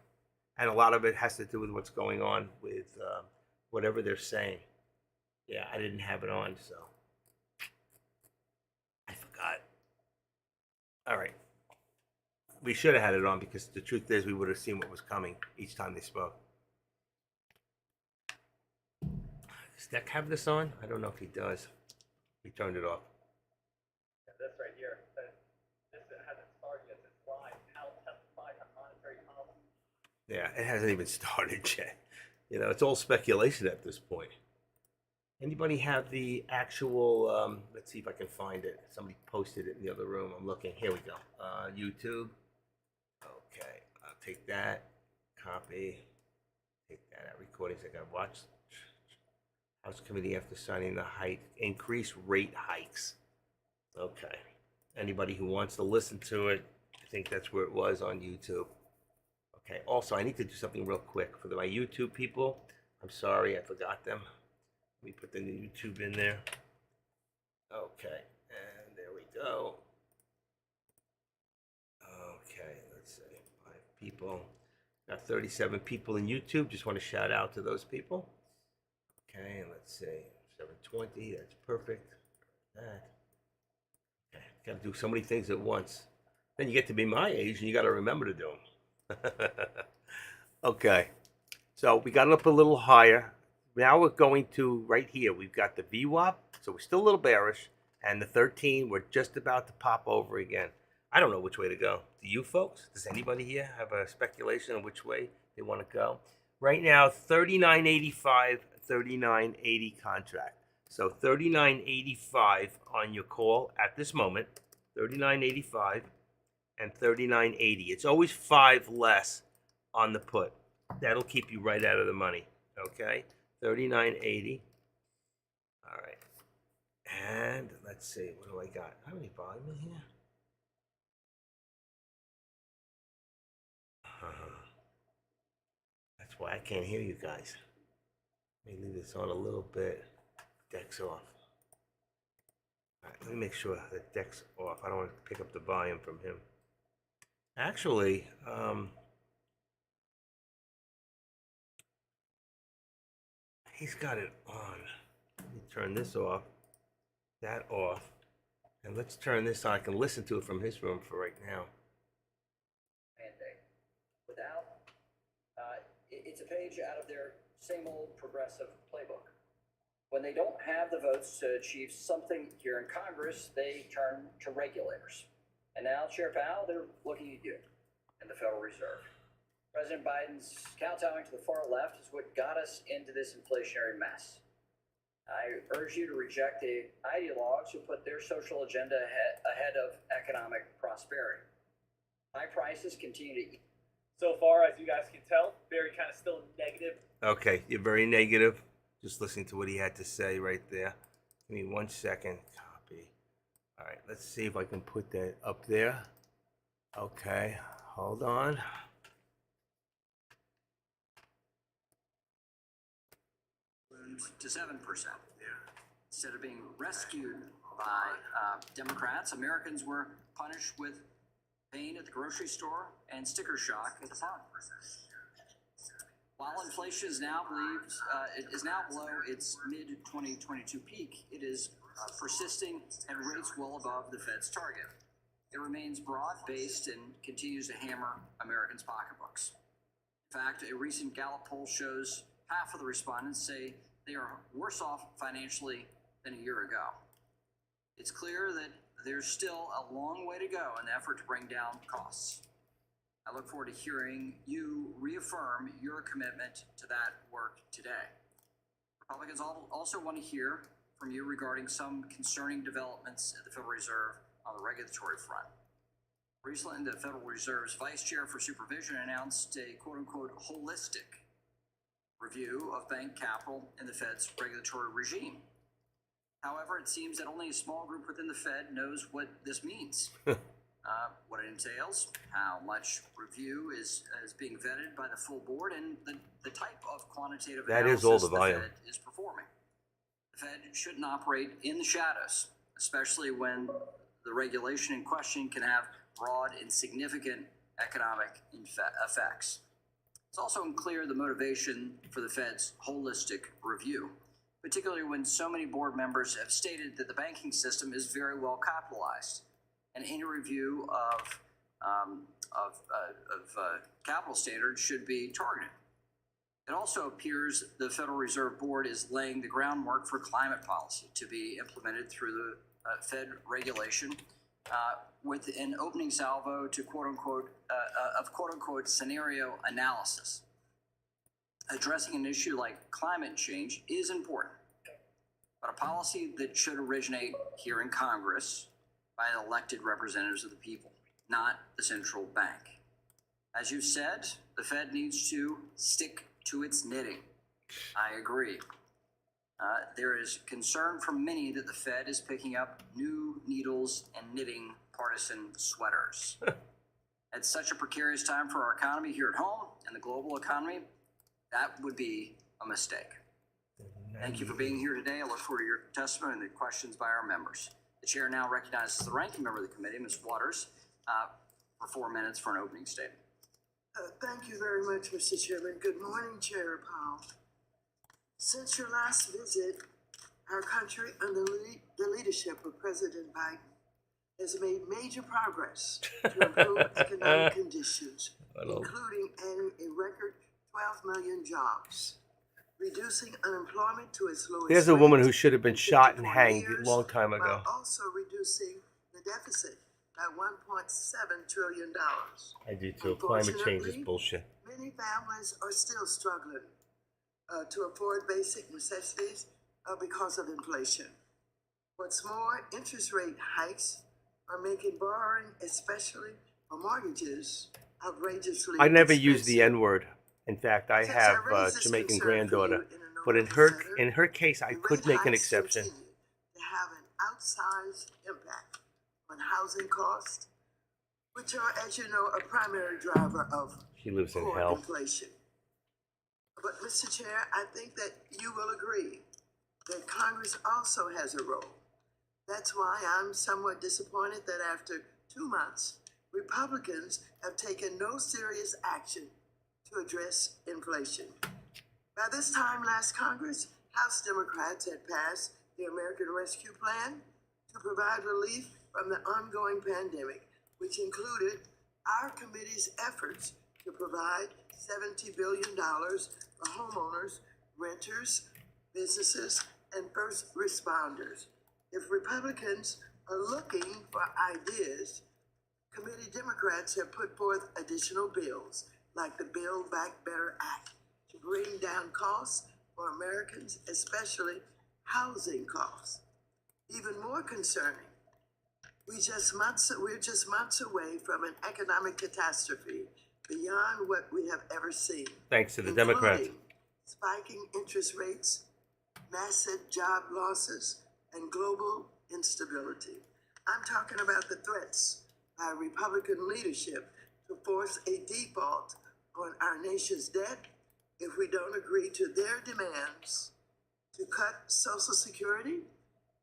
And a lot of it has to do with what's going on with whatever they're saying. Yeah, I didn't have it on, so I forgot. All right. We should have had it on because the truth is we would have seen what was coming each time they spoke. Does Deck have this on? I don't know if he does. He turned it off. Yeah, this right here says this hasn't started yet. It's live. How testifies on monetary policy. Yeah, it hasn't even started yet. You know, it's all speculation at this point. Anybody have the actual? Let's see if I can find it. Somebody posted it in the other room. I'm looking. Here we go. YouTube. Okay, I'll take that. Copy. Take that out. Recordings. I got to watch. House committee after signing the increased rate hikes. Okay. Anybody who wants to listen to it, I think that's where it was on YouTube. Okay. Also, I need to do something real quick for my YouTube people. I'm sorry, I forgot them. Let me put the YouTube in there. Okay, and there we go. Okay, let's see. 5 people. Got 37 people in YouTube. Just want to shout out to those people. Okay, and let's see. 720. That's perfect. That. Okay, got to do so many things at once. Then you get to be my age, and you got to remember to do them. Okay, so we got it up a little higher. Now we're going to right here. We've got the VWAP, so we're still a little bearish, and the 13. We're just about to pop over again. I don't know which way to go. Do you folks? Does anybody here have a speculation on which way they want to go? Right now, 39.85, 39.80 contract. So 39.85 on your call at this moment. 39.85 and 39.80. It's always 5 less on the put. That'll keep you right out of the money. Okay? 39.80. All right. And let's see. What do I got? How many volume in here? That's why I can't hear you guys. Let me leave this on a little bit. Deck's off. All right, let me make sure the deck's off. I don't want to pick up the volume from him. Actually, he's got it on. Let me turn this off, that off, and let's turn this on. I can listen to it from his room for right now. Mandate. Without, it's a page out of their same old progressive playbook. When they don't have the votes to achieve something here in Congress, they turn to regulators. And now, Chair Powell, they're looking at you and the Federal Reserve. President Biden's kowtowing to the far left is what got us into this inflationary mess. I urge you to reject the ideologues who put their social agenda ahead of economic prosperity. High prices continue to eat. So far, as you guys can tell, very kind of still negative. Okay, you're very negative. Just listening to what he had to say right there. Give me 1 second. Copy. All right, let's see if I can put that up there. Okay, hold on. To 7%. Yeah. Instead of being rescued by Democrats, Americans were punished with pain at the grocery store and sticker shock at the farm. While inflation is now below its mid-2022 peak, it is persisting at rates well above the Fed's target. It remains broad-based and continues to hammer Americans' pocketbooks. In fact, a recent Gallup poll shows half of the respondents say they are worse off financially than a year ago. It's clear that there's still a long way to go in the effort to bring down costs. I look forward to hearing you reaffirm your commitment to that work today. Republicans also want to hear from you regarding some concerning developments at the Federal Reserve on the regulatory front. Recently, the Federal Reserve's Vice Chair for Supervision announced a quote-unquote holistic review of bank capital in the Fed's regulatory regime. However, it seems that only a small group within the Fed knows what this means, what it entails, how much review is being vetted by the full board, and the type of quantitative analysis the Fed is performing. The Fed shouldn't operate in the shadows, especially when the regulation in question can have broad and significant economic effects. It's also unclear the motivation for the Fed's holistic review, particularly when so many board members have stated that the banking system is very well capitalized, and any review of capital standards should be targeted. It also appears the Federal Reserve Board is laying the groundwork for climate policy to be implemented through the Fed regulation with an opening salvo to quote unquote scenario analysis. Addressing an issue like climate change is important, but a policy that should originate here in Congress by elected representatives of the people, not the central bank. As you said, the Fed needs to stick to its knitting. I agree. There is concern from many that the Fed is picking up new needles and knitting partisan sweaters. At such a precarious time for our economy here at home and the global economy, that would be a mistake. Thank you for being here today. I look forward to your testimony and the questions by our members. The chair now recognizes the ranking member of the committee, Ms. Waters, for 4 minutes for an opening statement. Thank you very much, Mr. Chairman. Good morning, Chair Powell. Since your last visit, our country, under the leadership of President Biden, has made major progress to improve economic conditions, including adding a record 12 million jobs, reducing unemployment to its lowest Here's a woman rate who should have been in shot and 54 hanged a years, long time ago. while also reducing the deficit by $1.7 trillion. I do too. Climate change is bullshit. Many families are still struggling to afford basic necessities because of inflation. What's more, interest rate hikes are making borrowing, especially for mortgages, outrageously I never use expensive. the N-word. In fact, I Since have I a raised this Jamaican concern for granddaughter, you in a but in November her letter, case, I the could rate make an hikes exception. continue to have an outsized impact on housing costs, which are, as you know, a primary driver of She lives in core hell. inflation. But, Mr. Chair, I think that you will agree that Congress also has a role. That's why I'm somewhat disappointed that after 2 months, Republicans have taken no serious action to address inflation. By this time last Congress, House Democrats had passed the American Rescue Plan to provide relief from the ongoing pandemic, which included our committee's efforts to provide $70 billion for homeowners, renters, businesses, and first responders. If Republicans are looking for ideas, committee Democrats have put forth additional bills, like the Build Back Better Act, to bring down costs for Americans, especially housing costs. Even more concerning, we're just months away from an economic catastrophe beyond what we have ever seen. Thanks to the Democrats. Including spiking interest rates, massive job losses, and global instability. I'm talking about the threats by Republican leadership to force a default on our nation's debt if we don't agree to their demands to cut Social Security,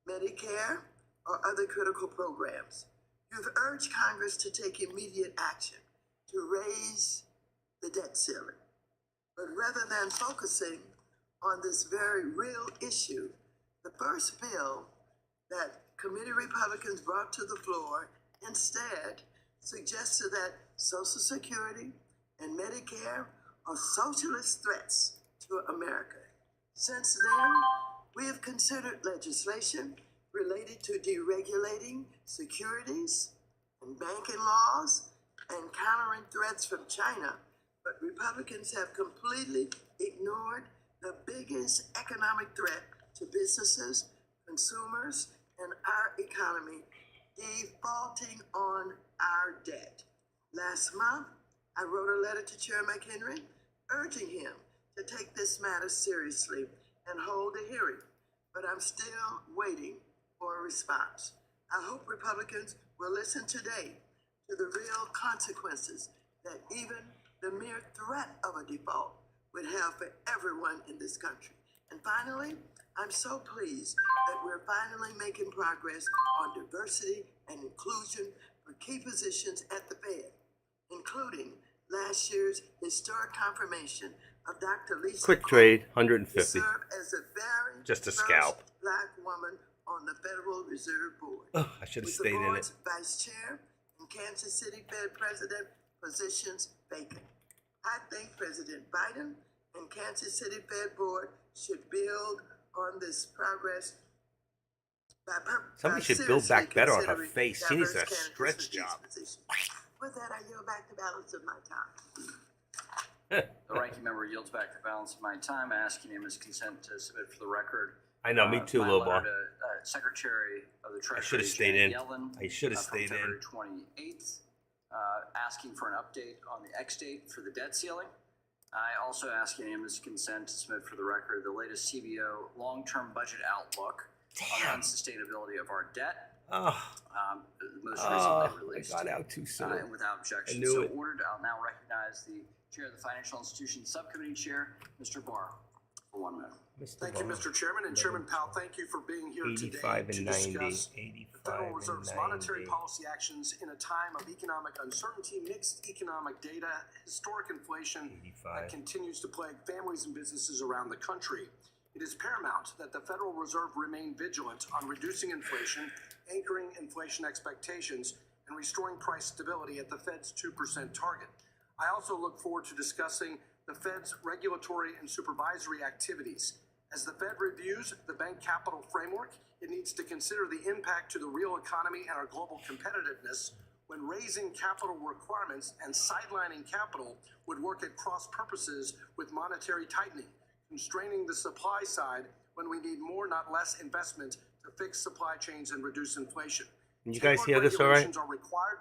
Medicare, or other critical programs. You've urged Congress to take immediate action to raise the debt ceiling. But rather than focusing on this very real issue, the first bill that committee Republicans brought to the floor instead suggested that Social Security and Medicare are socialist threats to America. Since then, we have considered legislation related to deregulating securities and banking laws and countering threats from China, but Republicans have completely ignored the biggest economic threat to businesses, consumers, and our economy, defaulting on our debt. Last month, I wrote a letter to Chair McHenry urging him to take this matter seriously and hold a hearing, but I'm still waiting for a response. I hope Republicans will listen today to the real consequences that even the mere threat of a default would have for everyone in this country. And finally, I'm so pleased that we're finally making progress on diversity and inclusion for key positions at the Fed, including last year's historic confirmation of Dr. Lisa Quick Cook trade, to 150. serve as the very Just a first scalp. Black woman on the Federal Reserve Board. Ugh, I should have With stayed the in it. board's vice chair and Kansas City Fed president positions vacant. I think President Biden And Kansas City Fed Board should build on this progress Somebody should build back better on her considering face. She needs a diverse candidates stretch for these job. positions. With that, I yield back the balance of my time. The ranking member yields back the balance of my time, asking him his consent to submit for the record. I know, me too, my Lobo. letter to, Secretary of the Treasury. should have stayed Janet in. Yellen, I should have from stayed in. February 28th, asking for an update on the X date for the debt ceiling. I also asking him his consent to submit for the record the latest CBO long-term budget outlook on the unsustainability of our debt. Oh, Most I recently released. got out too soon. And without objection. I knew So it. ordered, I'll now recognize the Chair of the Financial Institutions Subcommittee Chair, Mr. Barr, for 1 minute. Thank you, Mr. Chairman, and Chairman Powell, thank you for being here today 85 to and 90. discuss the 85 Federal and Reserve's 90. monetary policy actions in a time of economic uncertainty, mixed economic data, historic inflation 85. that continues to plague families and businesses around the country. It is paramount that the Federal Reserve remain vigilant on reducing inflation, anchoring inflation expectations, and restoring price stability at the Fed's 2% target. I also look forward to discussing the Fed's regulatory and supervisory activities. As the Fed reviews the bank capital framework, it needs to consider the impact to the real economy and our global competitiveness when raising capital requirements and sidelining capital would work at cross purposes with monetary tightening, constraining the supply side when we need more, not less, investment to fix supply chains and reduce inflation. Can you guys Tailored hear this all right? regulations are required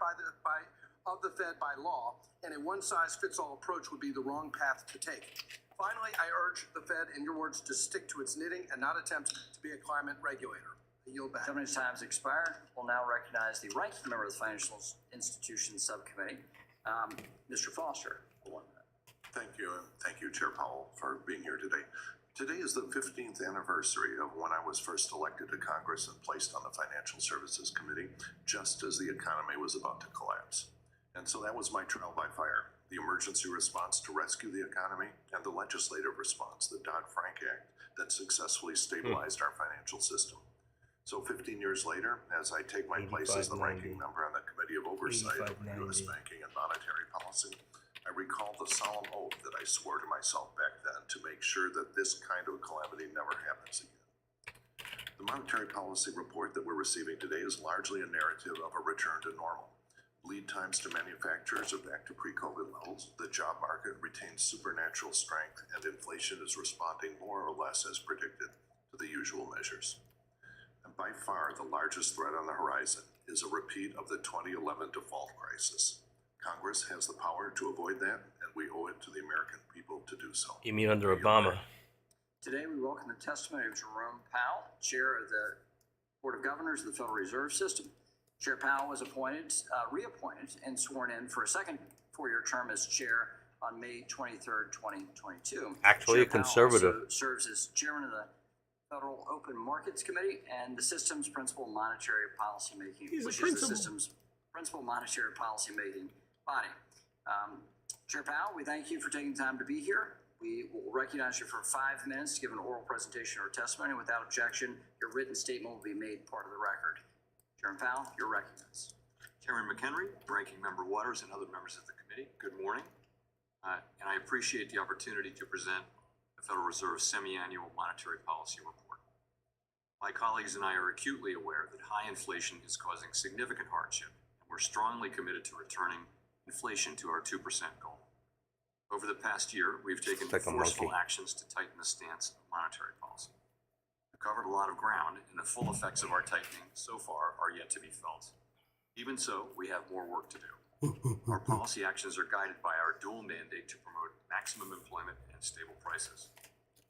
of the Fed by law, and a one-size-fits-all approach would be the wrong path to take. Finally, I urge the Fed, in your words, to stick to its knitting and not attempt to be a climate regulator. I yield back. Gentleman's time has expired. We'll now recognize the ranking member of the Financial Institutions Subcommittee, Mr. Foster, for 1 minute. Thank you, and thank you, Chair Powell, for being here today. Today is the 15th anniversary of when I was first elected to Congress and placed on the Financial Services Committee, just as the economy was about to collapse. And so that was my trial by fire, the emergency response to rescue the economy and the legislative response, the Dodd-Frank Act, that successfully stabilized our financial system. So 15 years later, as I take my place as the 85-90. ranking member on the Committee of Oversight of 85-90. U.S. Banking and Monetary Policy, I recall the solemn oath that I swore to myself back then to make sure that this kind of calamity never happens again. The monetary policy report that we're receiving today is largely a narrative of a return to normal. Lead times to manufacturers are back to pre-COVID levels, the job market retains supernatural strength, and inflation is responding more or less as predicted to the usual measures. And by far, the largest threat on the horizon is a repeat of the 2011 default crisis. Congress has the power to avoid that, and we owe it to the American people to do so. You mean under Obama? Today, we welcome the testimony of Jerome Powell, Chair of the Board of Governors of the Federal Reserve System. Chair Powell was reappointed and sworn in for a second four-year term as chair on May 23rd, 2022. Actually, Chair a conservative. Powell also serves as chairman of the Federal Open Markets Committee and the system's principal monetary policy making, He's a which is principal. the system's principal monetary policy making body. Chair Powell, we thank you for taking time to be here. We will recognize you for 5 minutes to give an oral presentation or testimony. Without objection, your written statement will be made part of the record. Chairman Powell, you're recognized. Chairman McHenry, Ranking Member Waters, and other members of the committee, good morning. And I appreciate the opportunity to present the Federal Reserve's semi-annual monetary policy report. My colleagues and I are acutely aware that high inflation is causing significant hardship, and we're strongly committed to returning inflation to our 2% goal. Over the past year, we've taken Like a forceful monkey. actions to tighten the stance of monetary policy. We've covered a lot of ground, and the full effects of our tightening so far are yet to be felt. Even so, we have more work to do. Our policy actions are guided by our dual mandate to promote maximum employment and stable prices.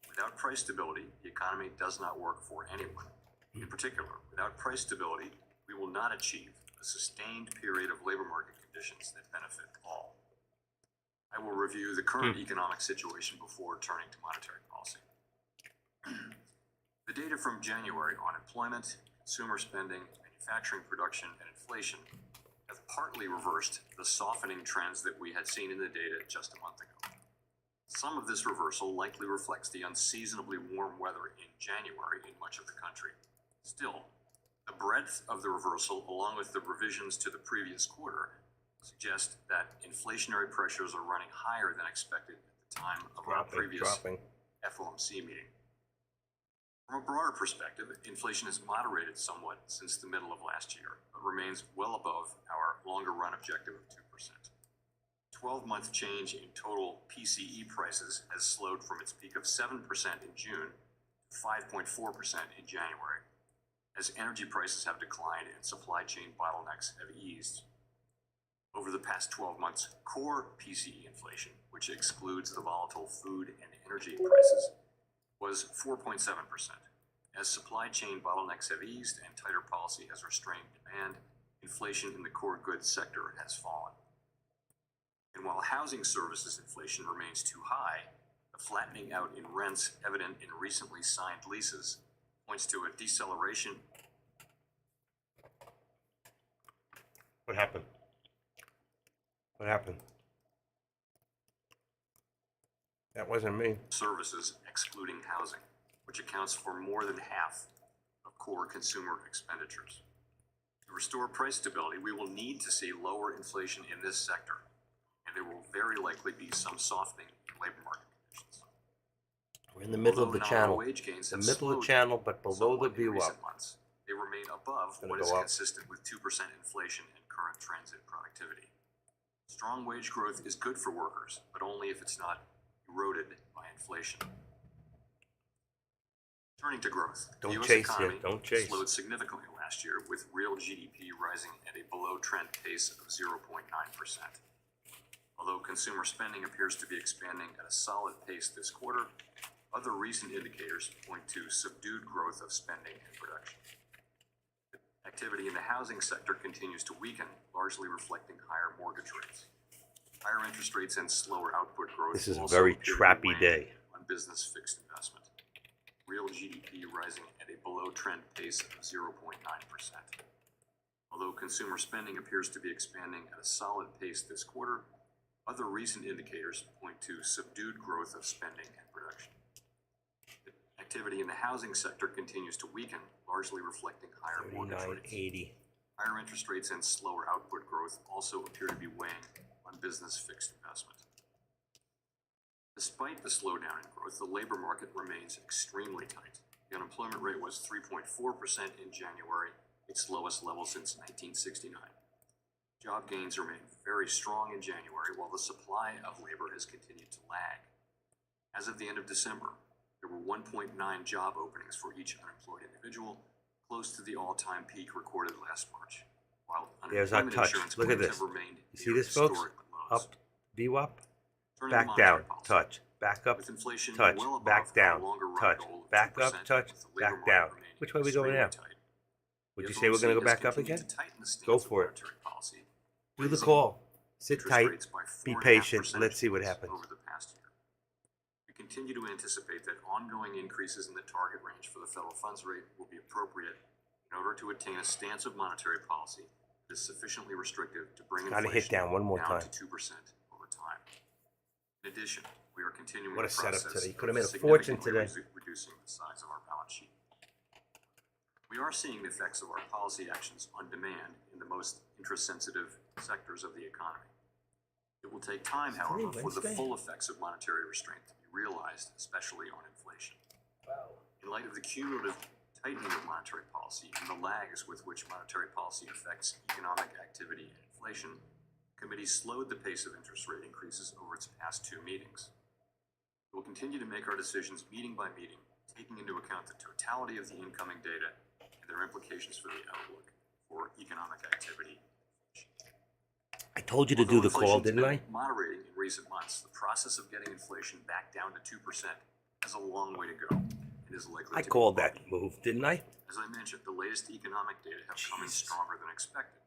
Without price stability, the economy does not work for anyone. In particular, without price stability, we will not achieve a sustained period of labor market conditions that benefit all. I will review the current economic situation before turning to monetary policy. The data from January on employment, consumer spending, manufacturing production, and inflation have partly reversed the softening trends that we had seen in the data just a month ago. Some of this reversal likely reflects the unseasonably warm weather in January in much of the country. Still, the breadth of the reversal, along with the revisions to the previous quarter, suggest that inflationary pressures are running higher than expected at the the time of our previous dropping. FOMC meeting. From a broader perspective, inflation has moderated somewhat since the middle of last year, but remains well above our longer run objective of 2%. 12-month change in total PCE prices has slowed from its peak of 7% in June to 5.4% in January, as energy prices have declined and supply chain bottlenecks have eased. Over the past 12 months, core PCE inflation, which excludes the volatile food and energy prices, was 4.7%. As supply chain bottlenecks have eased and tighter policy has restrained demand, inflation in the core goods sector has fallen. And while housing services inflation remains too high, the flattening out in rents evident in recently signed leases points to a deceleration. What happened? What happened? That wasn't me. Services excluding housing, which accounts for more than half of core consumer expenditures. To restore price stability, we will need to see lower inflation in this sector, and there will very likely be some softening in labor market conditions. We're in the middle of Although the nominal channel. wage gains The have middle of the slowed channel, but below the somewhat in view recent up. months, they remain above Gonna what is go up. consistent with 2% inflation and current trends in productivity. Strong wage growth is good for workers, but only if it's not eroded by inflation. Turning to growth, Don't the US chase economy it, don't chase. slowed significantly last year, with real GDP rising at a below-trend pace of 0.9%. Although consumer spending appears to be expanding at a solid pace this quarter, other recent indicators point to subdued growth of spending and production. Activity in the housing sector continues to weaken, largely reflecting higher mortgage rates. Higher interest rates and slower output growth This is a also very appear to be trappy weighing day. on business fixed investment. Real GDP rising at a below-trend pace of 0.9%. Although consumer spending appears to be expanding at a solid pace this quarter, other recent indicators point to subdued growth of spending and production. Activity in the housing sector continues to weaken, largely reflecting higher mortgage rates. 39.80. Higher interest rates and slower output growth also appear to be weighing on business fixed investment. Despite the slowdown in growth, the labor market remains extremely tight. The unemployment rate was 3.4% in January, its lowest level since 1969. Job gains remain very strong in January, while the supply of labor has continued to lag. As of the end of December, there were 1.9 job openings for each unemployed individual, close to the all-time peak recorded last March. While There's our unemployment touch. insurance Look at claims this. have remained You see near this, folks? historic lows. Up, view up, Turning to back monetary down, policy. touch, back up, With inflation touch, well above back our down, longer run touch, goal of back 2%, up, touch, with the labor back market down. remaining Which way are we going now? extremely tight. Would you The say we're going to FOMC go back has up continued again? to tighten the stance Go of for it. monetary policy, Do the raising call. Sit interest tight. rates by Be 4.5 patient. percentage Let's see what points happens. over the past year. We continue to anticipate that ongoing increases in the target range for the federal funds rate will be appropriate in order to attain a stance of monetary policy that is sufficiently restrictive to bring Gotta inflation hit down one more down time. to 2% over time. In addition, we are continuing What a the setup process today. You of could have made a fortune significantly today. reducing the size of our balance sheet. We are seeing the effects of our policy actions on demand in the most interest-sensitive sectors of the economy. It will take time, however, for the Wednesday. full effects of monetary restraint to be realized, especially on inflation. In light of the cumulative tightening of monetary policy and the lags with which monetary policy affects economic activity and inflation, the committee slowed the pace of interest rate increases over its past two meetings. We will continue to make our decisions meeting by meeting, taking into account the totality of the incoming data and their implications for the outlook for economic activity. I told you to do Although the call, inflation's didn't I? been moderating in recent months, the process of getting inflation back down to 2% has a long way to go and is likely I to be called that bumpy. move, didn't I? As I mentioned, the latest economic data have come in Jesus. stronger than expected,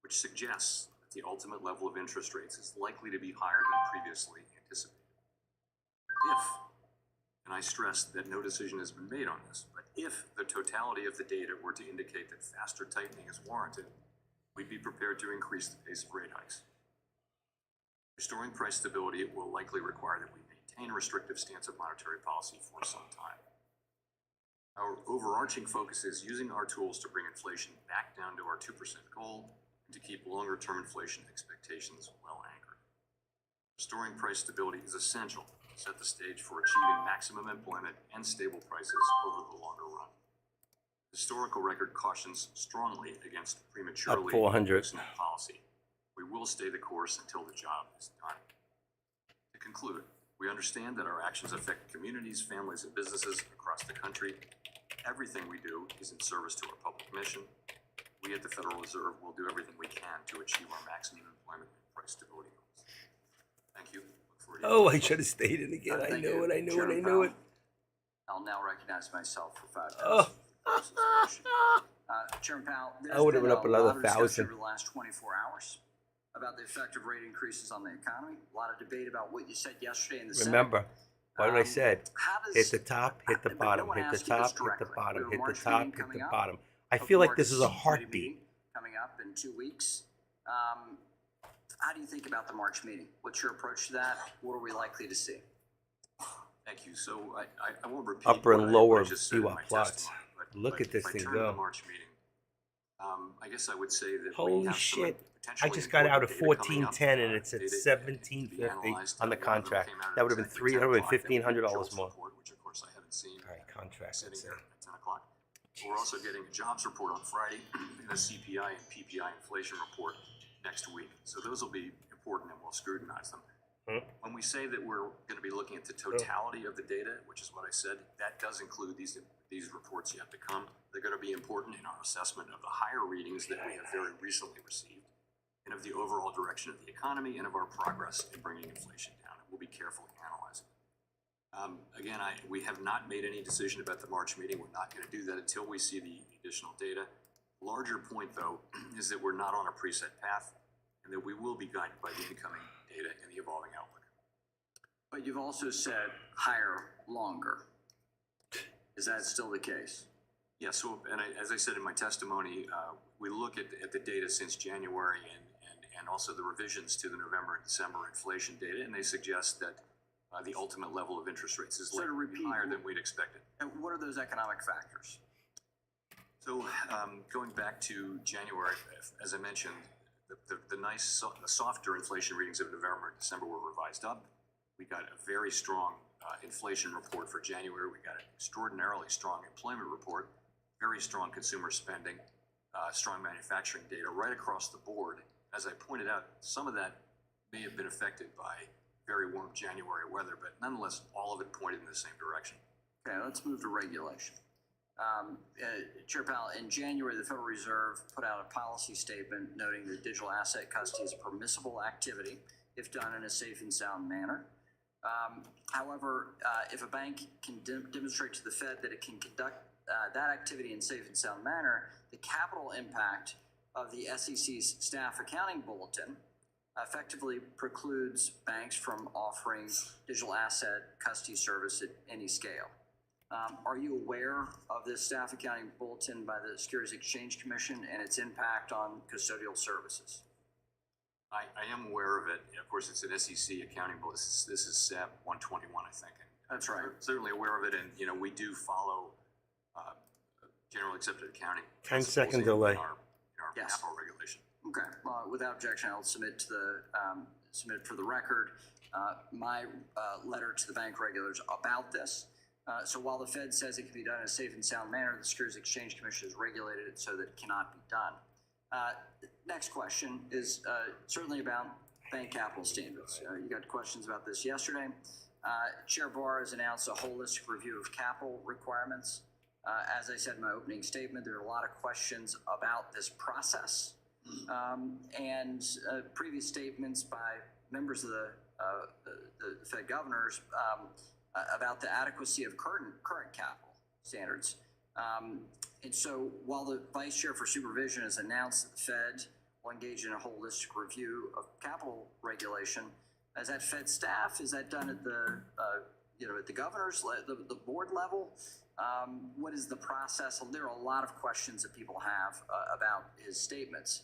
which suggests that the ultimate level of interest rates is likely to be higher than previously anticipated. If, and I stress that no decision has been made on this, but if the totality of the data were to indicate that faster tightening is warranted, we'd be prepared to increase the pace of rate hikes. Restoring price stability will likely require that we maintain a restrictive stance of monetary policy for some time. Our overarching focus is using our tools to bring inflation back down to our 2% goal and to keep longer-term inflation expectations well anchored. Restoring price stability is essential to set the stage for achieving maximum employment and stable prices over the longer run. Historical record cautions strongly against prematurely Up 400. loosening policy. We will stay the course until the job is done. To conclude, we understand that our actions affect communities, families, and businesses across the country. Everything we do is in service to our public mission. We at the Federal Reserve will do everything we can to achieve our maximum employment and price stability goals. Thank you. Look forward to Oh, I should have stayed in again. I Thank knew you, it. I knew it. I Chairman knew it. Powell. I'll now recognize myself for 5 Oh. minutes. Chairman Powell, I there's would've been went up a another lot of discussion 1,000. over the last 24 hours about the effect of rate increases on the economy. A lot of debate about what you said yesterday in the Senate. Remember what I said? How does, Hit the top, hit the no bottom, one hit the asked you this top, hit the directly. bottom, We have a hit the March top, meeting hit coming the up. bottom. I feel like this is a March committee heartbeat. meeting coming up in 2 weeks. How do you think about the March meeting? What's your approach to that? What are we likely to see? Thank you. So I won't repeat Upper and what lower I just said in VWAP my plots. testimony, Look but at this if I thing turn to go. the March meeting, I guess I would say that we Holy have some shit. I potentially just got out important of data coming up, 1410 and it's at data to be 1750 analyzed. on the One of them contract. came out That would have been exactly 10 o'clock. That would be $300 Jolt's more. report, which of course I haven't seen. All right, contract. Sitting That's it. here at 10 o'clock. We're also getting a jobs report on Friday and a CPI and PPI inflation report next week. So those will be important and we'll scrutinize them. When we say that we're going to be looking at the totality of the data, which is what I said, that does include these reports yet to come. They're going to be important in our assessment of the higher readings that we have very recently received and of the overall direction of the economy and of our progress in bringing inflation down. And we'll be carefully analyzing. Again, we have not made any decision about the March meeting. We're not going to do that until we see the additional data. Larger point, though, is that we're not on a preset path and that we will be guided by the incoming data and the evolving outlook. But you've also said higher, longer. Is that still the case? Yeah, so, as I said in my testimony, we look at the data since January and also the revisions to the November and December inflation data, and they suggest that the ultimate level of interest rates is So to likely repeat, higher than we'd expected. And what are those economic factors? So, going back to January, as I mentioned, the softer inflation readings of November and December were revised up. We got a very strong inflation report for January. We got an extraordinarily strong employment report, very strong consumer spending, strong manufacturing data right across the board. As I pointed out, some of that may have been affected by very warm January weather, but nonetheless, all of it pointed in the same direction. Okay, let's move to regulation. Chair Powell, in January, the Federal Reserve put out a policy statement noting that digital asset custody is a permissible activity if done in a safe and sound manner. However, if a bank can demonstrate to the Fed that it can conduct that activity in safe and sound manner, the capital impact of the SEC's staff accounting bulletin effectively precludes banks from offering digital asset custody service at any scale. Are you aware of this staff accounting bulletin by the Securities Exchange Commission and its impact on custodial services? I am aware of it. Of course, it's an SEC accounting bill. This is SAB 121, I think. That's right. Certainly aware of it, and we do follow general accepted accounting. 10-second principles delay. in our Yes. capital regulation. Okay. Without objection, I'll submit to the submit for the record my letter to the bank regulators about this. So while the Fed says it can be done in a safe and sound manner, the Securities Exchange Commission has regulated it so that it cannot be done. Next question is certainly about bank capital standards. You got questions about this yesterday. Chair Barr has announced a holistic review of capital requirements. As I said in my opening statement, there are a lot of questions about this process. And previous statements by members of the Fed governors about the adequacy of current capital standards. And so while the Vice Chair for Supervision has announced that the Fed will engage in a holistic review of capital regulation, is that Fed staff? Is that done at the at the governor's the board level? What is the process? There are a lot of questions that people have about his statements.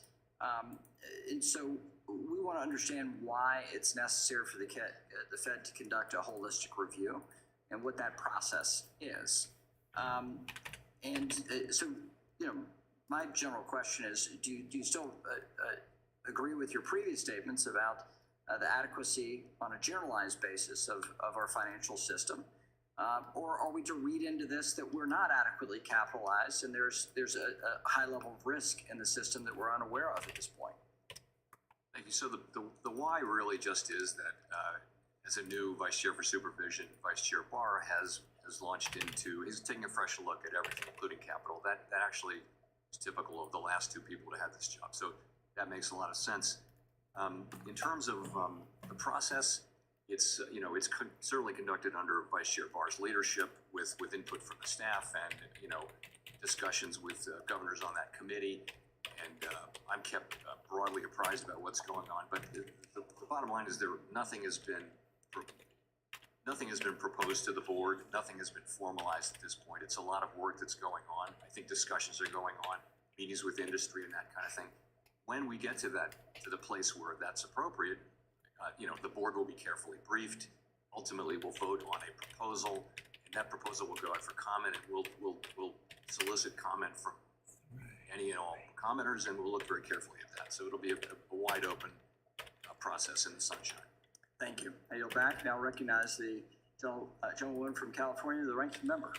And so we want to understand why it's necessary for the Fed to conduct a holistic review and what that process is. So, my general question is, do you still agree with your previous statements about the adequacy on a generalized basis of our financial system? Or are we to read into this that we're not adequately capitalized and there's a high level of risk in the system that we're unaware of at this point? Thank you. So the why really just is that as a new Vice Chair for Supervision, Vice Chair Barr has launched into, he's taking a fresh look at everything, including capital. That actually is typical of the last two people to have this job. So that makes a lot of sense. In terms of the process, it's certainly conducted under Vice Chair Barr's leadership with input from the staff and discussions with governors on that committee. And I'm kept broadly apprised about what's going on. But the bottom line is nothing has been proposed to the board. Nothing has been formalized at this point. It's a lot of work that's going on. I think discussions are going on, meetings with industry and that kind of thing. When we get to the place where that's appropriate, the board will be carefully briefed. Ultimately, we'll vote on a proposal, and that proposal will go out for comment, and we'll solicit comment from any and all commenters, and we'll look very carefully at that. So it'll be a wide open process in the sunshine. Thank you. I yield back. Now recognize the gentlewoman from California, the ranking member,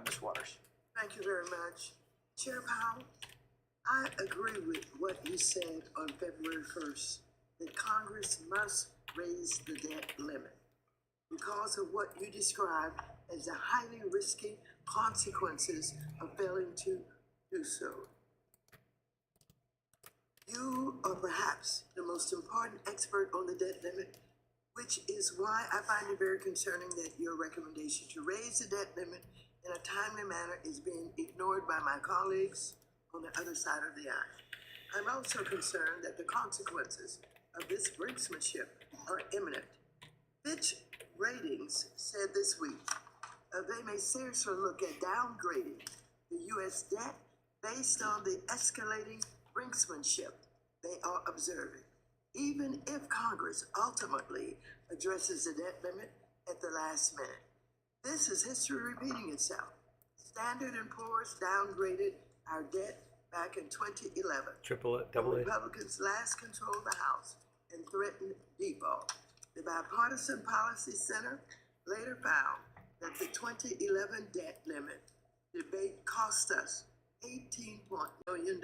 Ms. Waters. Thank you very much. Chair Powell, I agree with what you said on February 1st, that Congress must raise the debt limit because of what you described as the highly risky consequences of failing to do so. You are perhaps the most important expert on the debt limit, which is why I find it very concerning that your recommendation to raise the debt limit in a timely manner is being ignored by my colleagues on the other side of the aisle. I'm also concerned that the consequences of this brinksmanship are imminent. Fitch Ratings said this week they may seriously look at downgrading the U.S. debt based on the escalating brinksmanship they are observing, even if Congress ultimately addresses the debt limit at the last minute. This is history repeating itself. Standard & Poor's downgraded our debt back in 2011. Double A. Republicans last controlled the House and threatened default. The Bipartisan Policy Center later found that the 2011 debt limit debate cost us $18 billion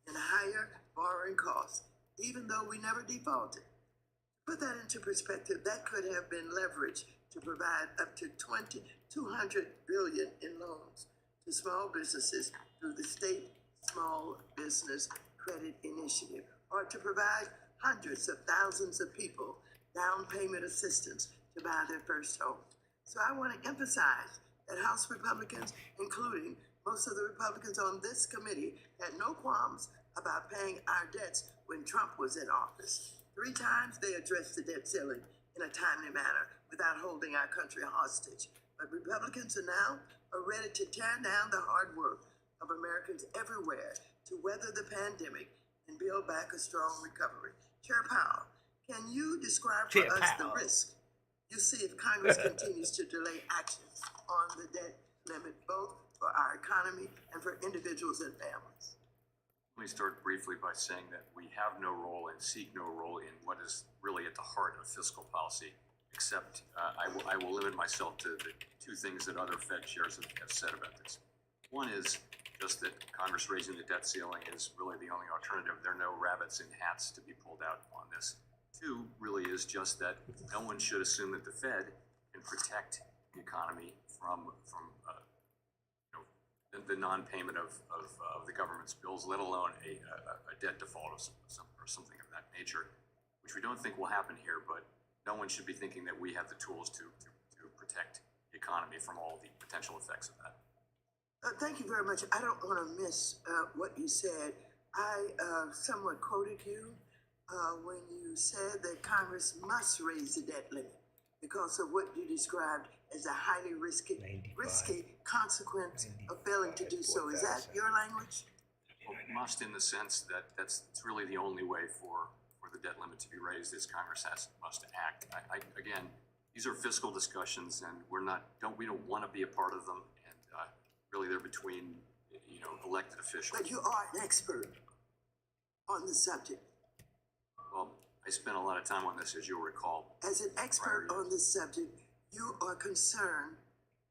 in higher borrowing costs, even though we never defaulted. To put that into perspective, that could have been leveraged to provide up to $200 billion in loans to small businesses through the state Small Business Credit Initiative, or to provide hundreds of thousands of people down payment assistance to buy their first home. So I want to emphasize that House Republicans, including most of the Republicans on this committee, had no qualms about paying our debts when Trump was in office. 3 times they addressed the debt ceiling in a timely manner without holding our country hostage. But Republicans are ready to tear down the hard work of Americans everywhere to weather the pandemic and build back a strong recovery. Chair Powell, can you describe for us the risk you see if Congress continues to delay action on the debt limit, both for our economy and for individuals and families? Let me start briefly by saying that we have no role and seek no role in what is really at the heart of fiscal policy, except I will limit myself to the 2 things that other Fed chairs have said about this. One is just that Congress raising the debt ceiling is really the only alternative. There are no rabbits in hats to be pulled out on this. 2 really is just that no one should assume that the Fed can protect the economy from the non-payment of the government's bills, let alone a debt default or something of that nature, which we don't think will happen here, but no one should be thinking that we have the tools to protect the economy from all the potential effects of that. Thank you very much. I don't want to miss what you said. I somewhat quoted you when you said that Congress must raise the debt limit because of what you described as a highly risky consequence of failing to do so. Is that your language? Well, must in the sense that it's really the only way for the debt limit to be raised is Congress must act. Again, these are fiscal discussions, and we don't want to be a part of them. And really, they're between elected officials. But you are an expert on the subject. Well, I spent a lot of time on this, as you'll recall. As an expert on this subject, you are concerned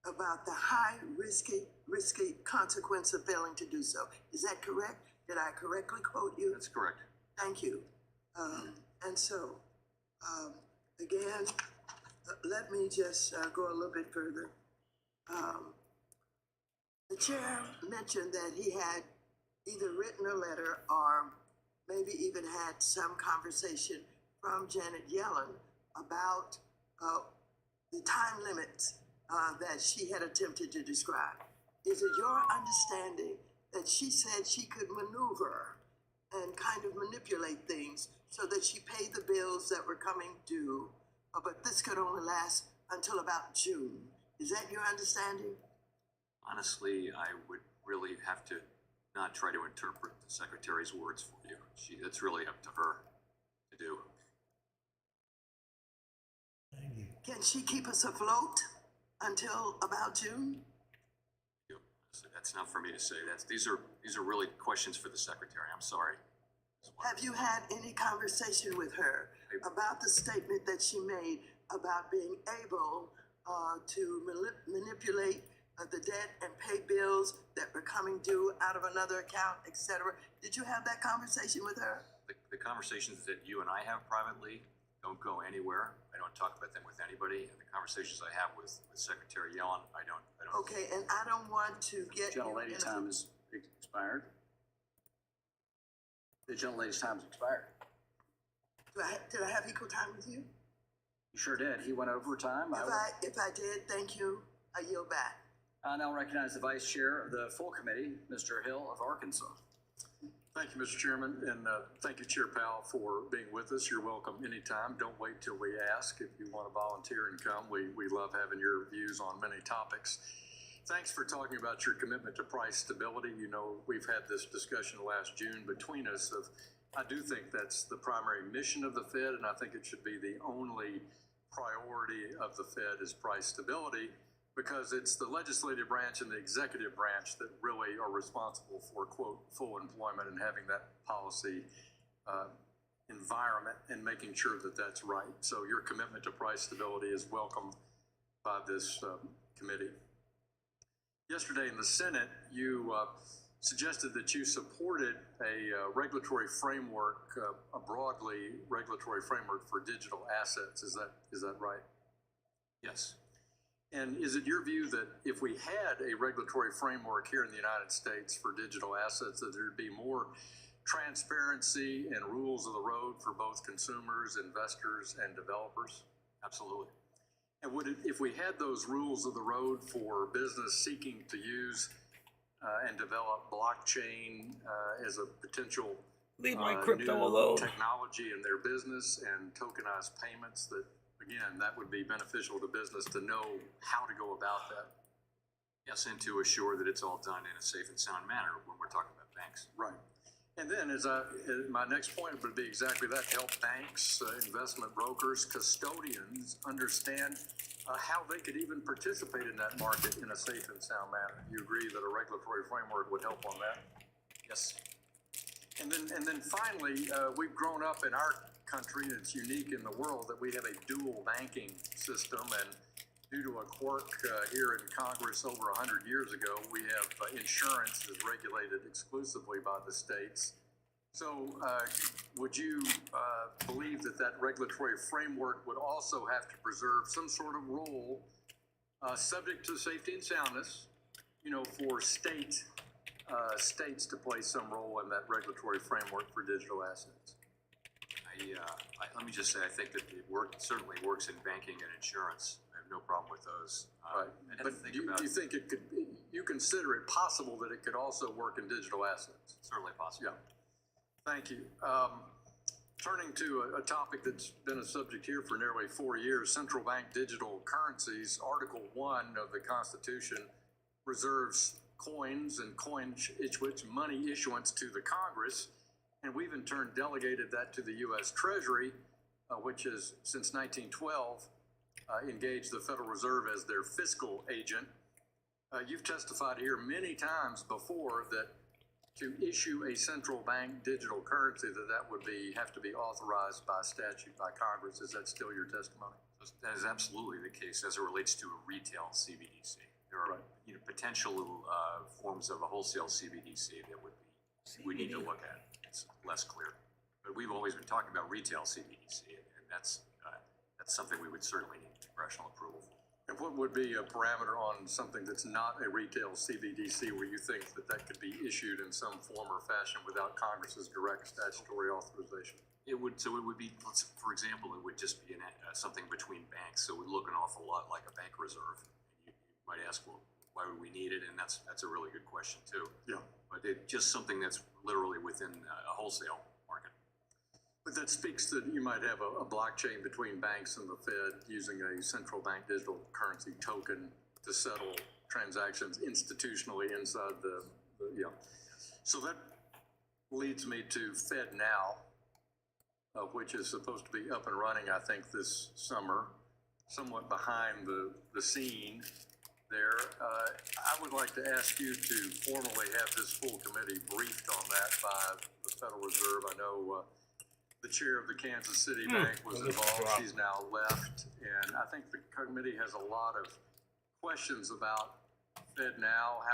about the high risky consequence of failing to do so. Is that correct? Did I correctly quote you? That's correct. Thank you. And so, again, let me just go a little bit further. The chair mentioned that he had either written a letter or maybe even had some conversation from Janet Yellen about the time limits that she had attempted to describe. Is it your understanding that she said she could maneuver and kind of manipulate things so that she paid the bills that were coming due, but this could only last until about June? Is that your understanding? Honestly, I would really have to not try to interpret the secretary's words for you. It's really up to her to do. Can she keep us afloat until about June? So that's not for me to say. These are really questions for the secretary. I'm sorry. Have you had any conversation with her about the statement that she made about being able to manipulate the debt and pay bills that were coming due out of another account, etc.? Did you have that conversation with her? The conversations that you and I have privately don't go anywhere. I don't talk about them with anybody. And the conversations I have with Secretary Yellen, I don't. Okay, and I don't want to get Gentlelady's time is expired. The gentlelady's time is expired. Did I have equal time with you? You sure did. He went over time. If I did, thank you. I yield back. I now recognize the Vice Chair of the full committee, Mr. Hill of Arkansas. Thank you, Mr. Chairman, and thank you, Chair Powell, for being with us. You're welcome anytime. Don't wait till we ask. If you want to volunteer and come, we love having your views on many topics. Thanks for talking about your commitment to price stability. You know, we've had this discussion last June between us of, I do think that's the primary mission of the Fed, and I think it should be the only priority of the Fed is price stability, because it's the legislative branch and the executive branch that really are responsible for, quote, full employment and having that policy environment and making sure that that's right. So your commitment to price stability is welcomed by this committee. Yesterday in the Senate, you suggested that you supported a regulatory framework, a broadly regulatory framework for digital assets. Is that right? Yes. And is it your view that if we had a regulatory framework here in the United States for digital assets, that there'd be more transparency and rules of the road for both consumers, investors, and developers? Absolutely. And if we had those rules of the road for business seeking to use and develop blockchain as a potential Leave my new crypto alone. technology in their business and tokenized payments, that again, that would be beneficial to business to know how to go about that. Yes, and to assure that it's all done in a safe and sound manner when we're talking about banks. Right. And then my next point would be exactly that, help banks, investment brokers, custodians understand how they could even participate in that market in a safe and sound manner. You agree that a regulatory framework would help on that? Yes. And then finally, we've grown up in our country, and it's unique in the world, that we have a dual banking system, and due to a quirk here in Congress over 100 years ago, we have insurance is regulated exclusively by the states. So would you believe that that regulatory framework would also have to preserve some sort of role subject to safety and soundness, you know, for states to play some role in that regulatory framework for digital assets? Let me just say, I think that it certainly works in banking and insurance. I have no problem with those. Right. But do you think it could, you consider it possible that it could also work in digital assets? Certainly possible. Yeah. Thank you. Turning to a topic that's been a subject here for nearly 4 years, central bank digital currencies. Article 1 of the Constitution reserves coins and coin issuance, money issuance to the Congress. And we've in turn delegated that to the U.S. Treasury, which has, since 1912, engaged the Federal Reserve as their fiscal agent. You've testified here many times before that to issue a central bank digital currency, that would have to be authorized by statute by Congress. Is that still your testimony? That is absolutely the case as it relates to a retail CBDC. There are, potential forms of a wholesale CBDC that we need to look at. It's less clear. But we've always been talking about retail CBDC, and that's something we would certainly need congressional approval for. And what would be a parameter on something that's not a retail CBDC where you think that could be issued in some form or fashion without Congress's direct statutory authorization? It would be, for example, it would just be something between banks. So it would look an awful lot like a bank reserve. You might ask, well, why would we need it? And that's a really good question too. Yeah. But it's just something that's literally within a wholesale market. But that speaks that you might have a blockchain between banks and the Fed using a central bank digital currency token to settle transactions institutionally inside the. So that leads me to FedNow, which is supposed to be up and running, I think, this summer, somewhat behind the scene there. I would like to ask you to formally have this full committee briefed on that by the Federal Reserve. I know the chair of the Kansas City Bank was involved. She's now left. And I think the committee has a lot of questions about FedNow,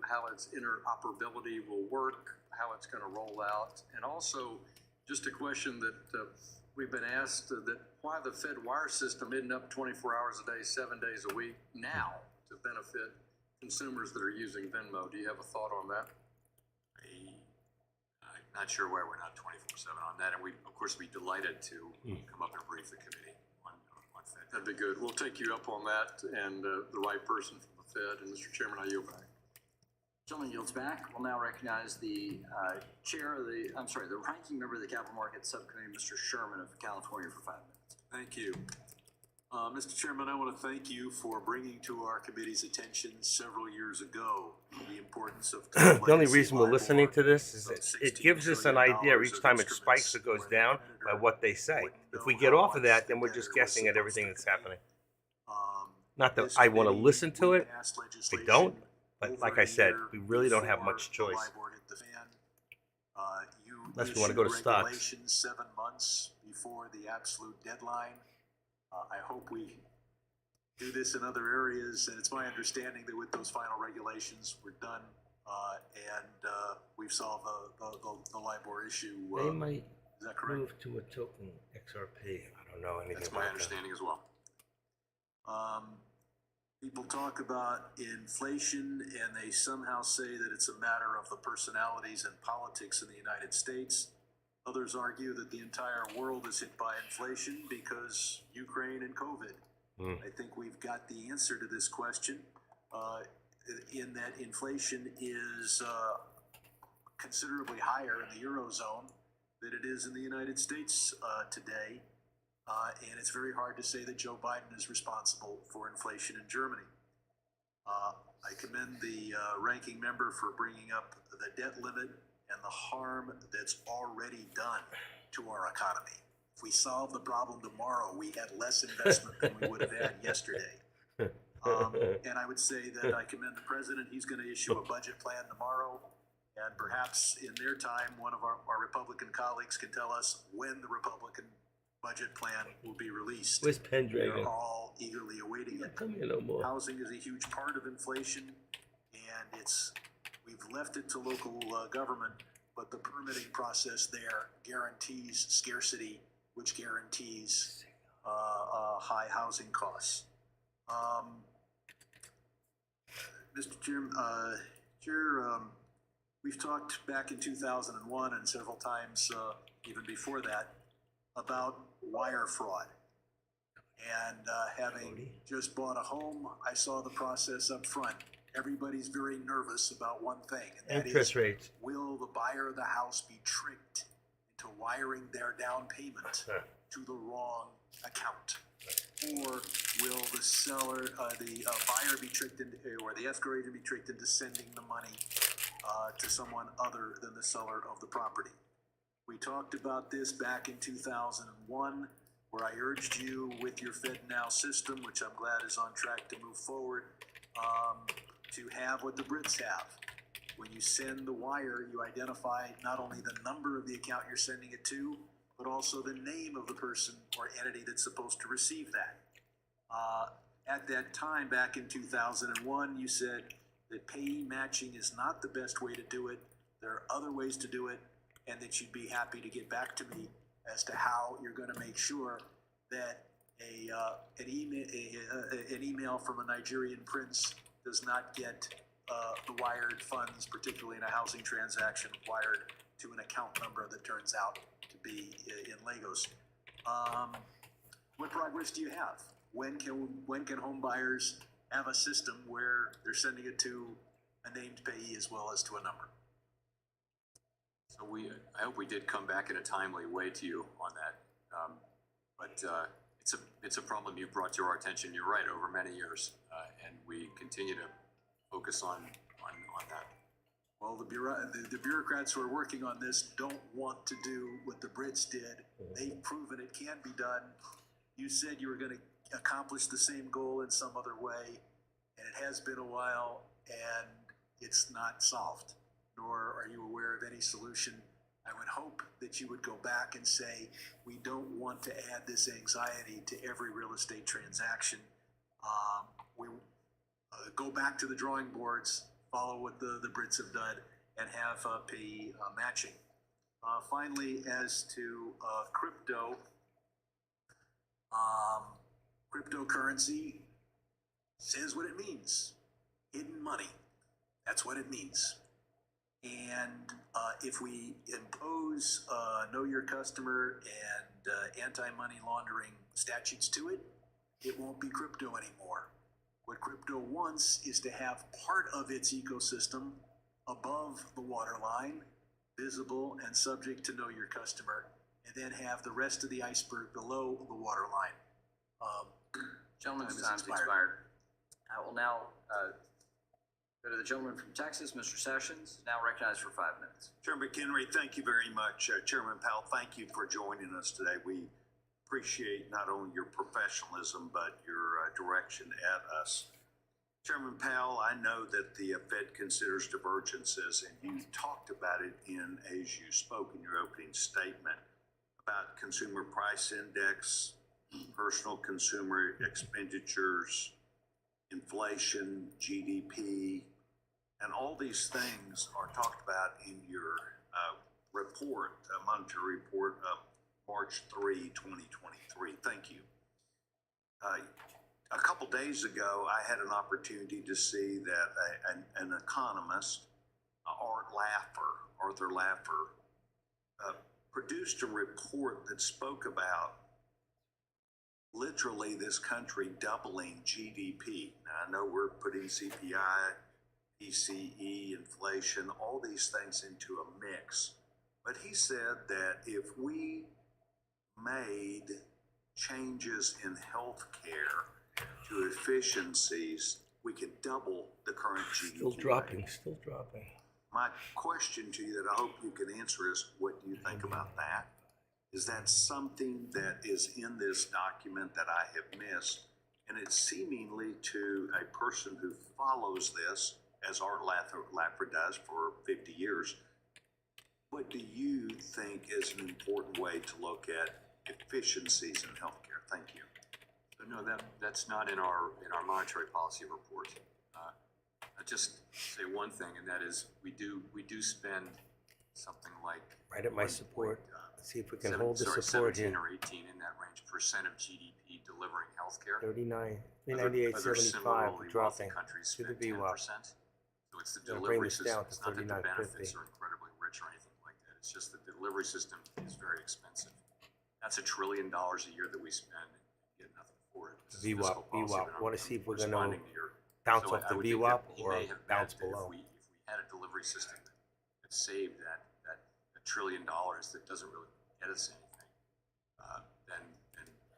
how its interoperability will work, how it's going to roll out, and also just a question that we've been asked that why the Fed wire system isn't up 24 hours a day, 7 days a week now to benefit consumers that are using Venmo. Do you have a thought on that? I'm not sure why we're not 24/7 on that, and we, of course, be delighted to come up and brief the committee on Fed. That'd be good. We'll take you up on that and the right person from the Fed. And Mr. Chairman, I yield back. Gentleman yields back. We'll now recognize the the ranking member of the Capital Markets Subcommittee, Mr. Sherman of California, for 5 minutes. Thank you. Mr. Chairman, I want to thank you for bringing to our committee's attention several years ago the importance of The only reason we're listening to this is that it gives us an idea each time it spikes or goes down by what they say. If we get off of that, then we're just guessing at everything that's happening. Not that I want to listen to it. I don't. But like I said, we really don't have much choice. Unless we want to go to stocks. 7 months before the absolute deadline. I hope we do this in other areas, and it's my understanding that with those final regulations, we're done, and we've solved the LIBOR issue. They might Is that correct? move to a token XRP. I don't know anything That's about my that. understanding as well. People talk about inflation, and they somehow say that it's a matter of the personalities and politics in the United States. Others argue that the entire world is hit by inflation because Ukraine and COVID. I think we've got the answer to this question in that inflation is considerably higher in the Eurozone than it is in the United States today. And it's very hard to say that Joe Biden is responsible for inflation in Germany. I commend the ranking member for bringing up the debt limit and the harm that's already done to our economy. If we solve the problem tomorrow, we had less investment than we would have had yesterday. And I would say that I commend the president. He's going to issue a budget plan tomorrow. And perhaps in their time, one of our Republican colleagues can tell us when the Republican budget plan will be released. Where's Pendragon? We're all eagerly awaiting it. Come here no more. Housing is a huge part of inflation, and we've left it to local government, but the permitting process there guarantees scarcity, which guarantees high housing costs. Mr. Chair, we've talked back in 2001 and several times even before that about wire fraud. And having just bought a home, I saw the process up front. Everybody's very nervous about one thing, and that Interest is, rates. will the buyer of the house be tricked into wiring their down payment to the wrong account? Or will the seller, the buyer be tricked into, or the escrow agent be tricked into sending the money to someone other than the seller of the property? We talked about this back in 2001, where I urged you with your FedNow system, which I'm glad is on track to move forward, to have what the Brits have, when you send the wire, you identify not only the number of the account you're sending it to, but also the name of the person or entity that's supposed to receive that. At that time, back in 2001, you said that payee matching is not the best way to do it. There are other ways to do it, and that you'd be happy to get back to me as to how you're going to make sure that an email from a Nigerian prince does not get the wired funds, particularly in a housing transaction, wired to an account number that turns out to be in Lagos. What progress do you have? When can home buyers have a system where they're sending it to a named payee as well as to a number? So I hope we did come back in a timely way to you on that. But it's a problem you brought to our attention, you're right, over many years. And we continue to focus on that. Well, the bureaucrats who are working on this don't want to do what the Brits did. They've proven it can be done. You said you were going to accomplish the same goal in some other way, and it has been a while, and it's not solved, nor are you aware of any solution. I would hope that you would go back and say, we don't want to add this anxiety to every real estate transaction. We go back to the drawing boards, follow what the Brits have done, and have payee matching. Finally, as to crypto, cryptocurrency says what it means. Hidden money. That's what it means. And if we impose know your customer and anti-money laundering statutes to it, it won't be crypto anymore. What crypto wants is to have part of its ecosystem above the waterline, visible and subject to know your customer, and then have the rest of the iceberg below the waterline. Gentleman's Time is time's expired. I will now go to the gentleman from Texas, Mr. Sessions, now recognized for 5 minutes. Chairman McHenry, thank you very much. Chairman Powell, thank you for joining us today. We appreciate not only your professionalism, but your direction at us. Chairman Powell, I know that the Fed considers divergences, and you talked about it as you spoke in your opening statement about consumer price index, personal consumer expenditures, inflation, GDP, and all these things are talked about in your report, monetary report of March 3, 2023. Thank you. A couple days ago, I had an opportunity to see that an economist, Arthur Laffer, produced a report that spoke about literally this country doubling GDP. Now, I know we're putting CPI, PCE, inflation, all these things into a mix. But he said that if we made changes in healthcare to efficiencies, we could double the current GDP. Still dropping, rate. still dropping. My question to you that I hope you can answer is, what do you think about that? Is that something that is in this document that I have missed? And it's seemingly to a person who follows this, as Art Laffer does for 50 years, what do you think is an important way to look at efficiencies in healthcare? Thank you. No, that's not in our monetary policy report. I'll just say one thing, and that is we do spend something like Right at my support. Let's see if we can hold the support 17 here. or 18 in that range percent of GDP delivering healthcare. 39, Other 398.75 similarly dropping wealthy countries to the spend VWAP. 10%. So it's the Gonna bring delivery this system. down to It's not that the 39.50. benefits are incredibly rich or anything like that. It's just that the delivery system is very expensive. That's $1 trillion a year that we spend and get nothing for it. This is fiscal policy, VWAP. but Want to I'm see if we're going to responding to your- bounce so off I the would think VWAP that he or may have bounce meant that below. If we had a delivery system that saved that $1 trillion that doesn't really get us anything, then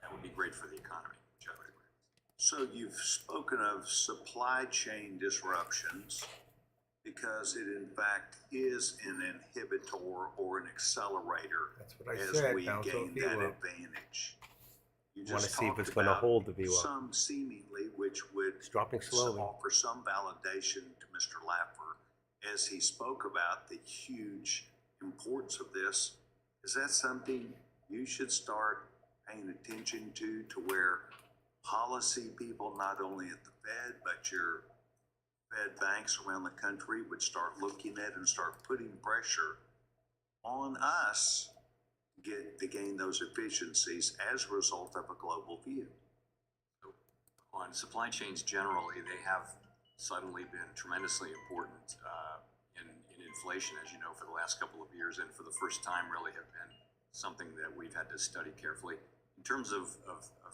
that would be great for the economy, which I would agree with. So you've spoken of supply chain disruptions because it in fact is an inhibitor or an accelerator That's what I as said, we bounce gain off that VWAP. advantage. You Want to just see if talked it's going to about hold the VWAP. some seemingly which would It's dropping slowly. offer some validation to Mr. Laffer as he spoke about the huge importance of this, is that something you should start paying attention to where policy people, not only at the Fed, but your Fed banks around the country would start looking at and start putting pressure on us to gain those efficiencies as a result of a global view? On supply chains generally, they have suddenly been tremendously important in inflation, as you know, for the last couple of years, and for the first time really have been something that we've had to study carefully. In terms of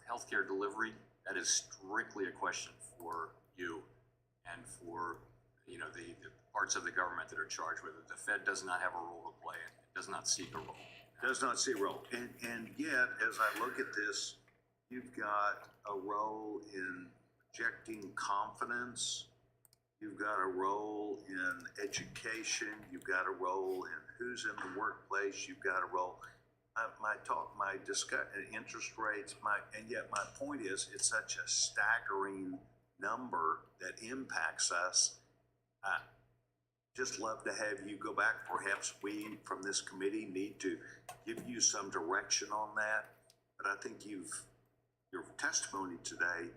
healthcare delivery, that is strictly a question for you and for, you know, the parts of the government that are charged with it. The Fed does not have a role to play. It does not seek a role. Does not see a role. And yet, as I look at this, you've got a role in projecting confidence. You've got a role in education. You've got a role in who's in the workplace. You've got a role. My interest rates, and yet my point is, it's such a staggering number that impacts us. Just love to have you go back. Perhaps we from this committee need to give you some direction on that. But I think your testimony today,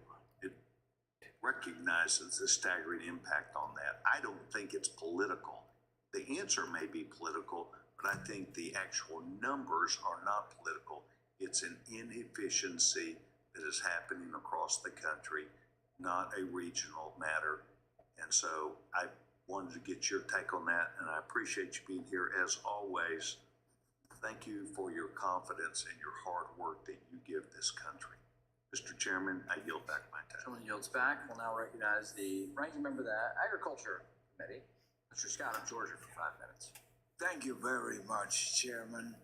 it recognizes the staggering impact on that. I don't think it's political. The answer may be political, but I think the actual numbers are not political. It's an inefficiency that is happening across the country, not a regional matter. And so I wanted to get your take on that, and I appreciate you being here as always. Thank you for your confidence and your hard work that you give this country. Mr. Chairman, I yield back my time. Chairman yields back. We'll now recognize the ranking member of the Agriculture Committee, Mr. Scott of Georgia, for 5 minutes. Thank you very much, Chairman,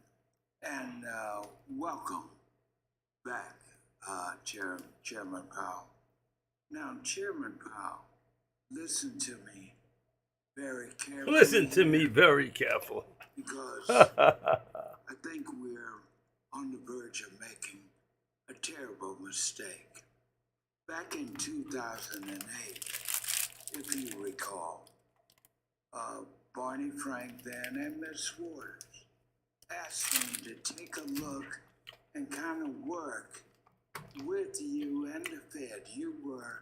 and welcome back, Chairman Powell. Now, Chairman Powell, listen to me very carefully. Listen to me very careful. Because I think we're on the verge of making a terrible mistake. Back in 2008, if you recall, Barney Frank then and Miss Waters asked me to take a look and kind of work with you and the Fed. You were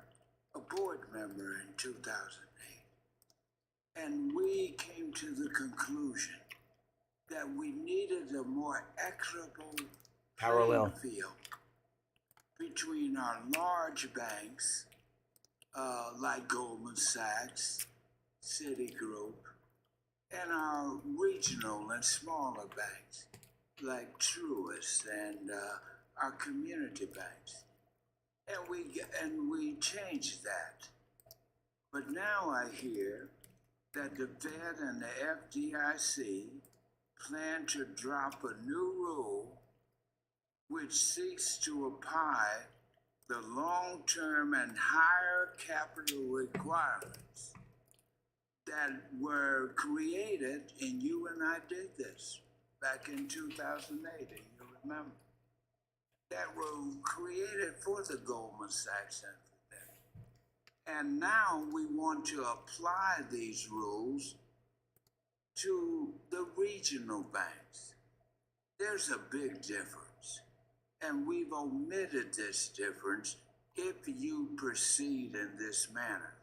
a board member in 2008. And we came to the conclusion that we needed a more equitable Parallel playing field between our large banks, like Goldman Sachs, Citigroup, and our regional and smaller banks, like Truist and our community banks. And we changed that. But now I hear that the Fed and the FDIC plan to drop a new rule which seeks to apply the long-term and higher capital requirements that were created, and you and I did this back in 2008, and you remember, that were created for the Goldman Sachs and for them. And now we want to apply these rules to the regional banks. There's a big difference, and we've omitted this difference if you proceed in this manner.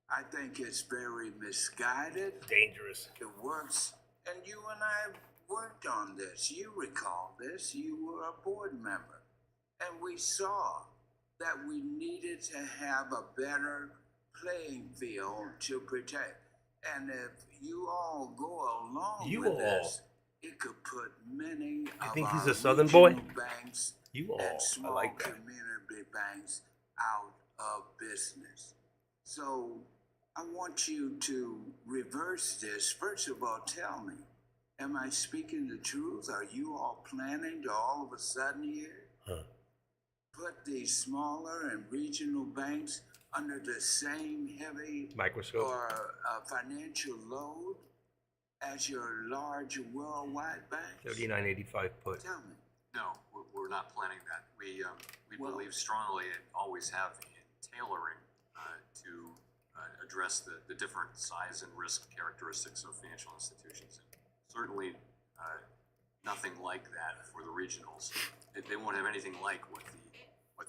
I think it's very misguided. Dangerous. It works, and you and I worked on this. You recall this. You were a board member. And we saw that we needed to have a better playing field to protect. And if you all go along with this, it could put many of think he's our a Southern boy? regional banks You all. and I small like that. community banks out of business. So I want you to reverse this. First of all, tell me, am I speaking the truth? Are you all planning to all of a sudden here put these smaller and regional banks under the same heavy Microscope. or financial load as your large worldwide banks? 39.85 put. Tell me. No, we're not planning that. We believe strongly and always have in tailoring to address the different size and risk characteristics of financial institutions. Certainly, nothing like that for the regionals. They won't have anything like what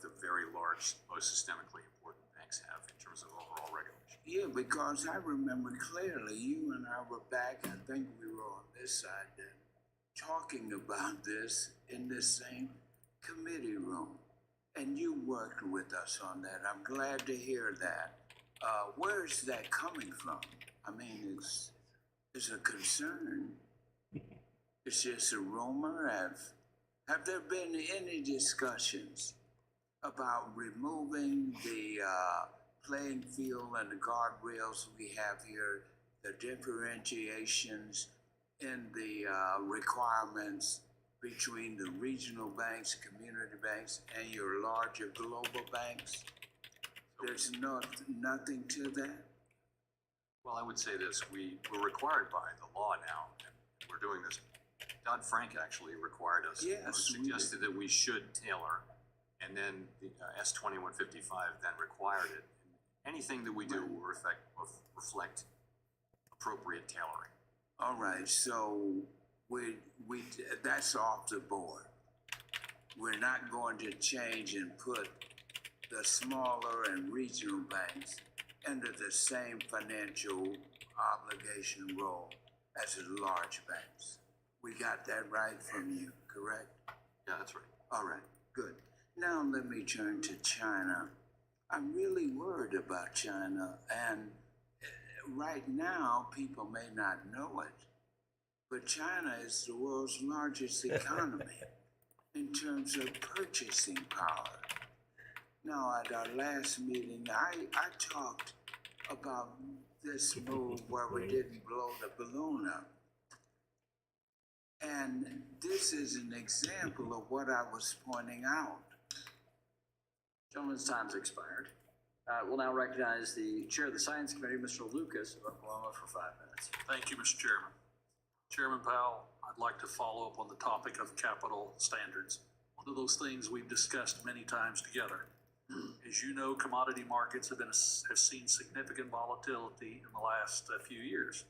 the very large, most systemically important banks have in terms of overall regulation. Yeah, because I remember clearly you and I were back, I think we were on this side then, talking about this in this same committee room. And you worked with us on that. I'm glad to hear that. Where is that coming from? I mean, it's a concern. It's just a rumor. Have there been any discussions about removing the playing field and the guardrails we have here, the differentiations in the requirements between the regional banks, community banks, and your larger global banks? There's nothing to that? Well, I would say this, we're required by the law now, and we're doing this. Dodd-Frank actually required us, suggested that we should tailor, and then the S2155 then required it. Anything that we do will reflect appropriate tailoring. All right, so we that's off the board. We're not going to change and put the smaller and regional banks under the same financial obligation role as the large banks. We got that right from you, correct? Yeah, that's right. All right, good. Now let me turn to China. I'm really worried about China, and right now people may not know it, but China is the world's largest economy in terms of purchasing power. Now, at our last meeting, I talked about this move where we didn't blow the balloon up. And this is an example of what I was pointing out. Gentleman's time's expired. We'll now recognize the Chair of the Science Committee, Mr. Lucas of Oklahoma, for 5 minutes. Thank you, Mr. Chairman. Chairman Powell, I'd like to follow up on the topic of capital standards. One of those things we've discussed many times together. As you know, commodity markets have seen significant volatility in the last few years.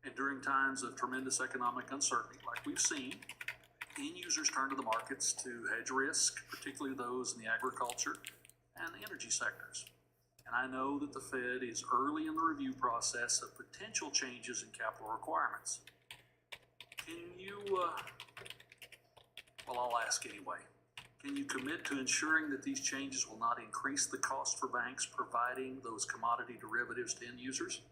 And during times of tremendous economic uncertainty, like we've seen, end users turn to the markets to hedge risk, particularly those in the agriculture and the energy sectors. And I know that the Fed is early in the review process of potential changes in capital requirements. Can you, I'll ask anyway. Can you commit to ensuring that these changes will not increase the cost for banks providing those commodity derivatives to end users?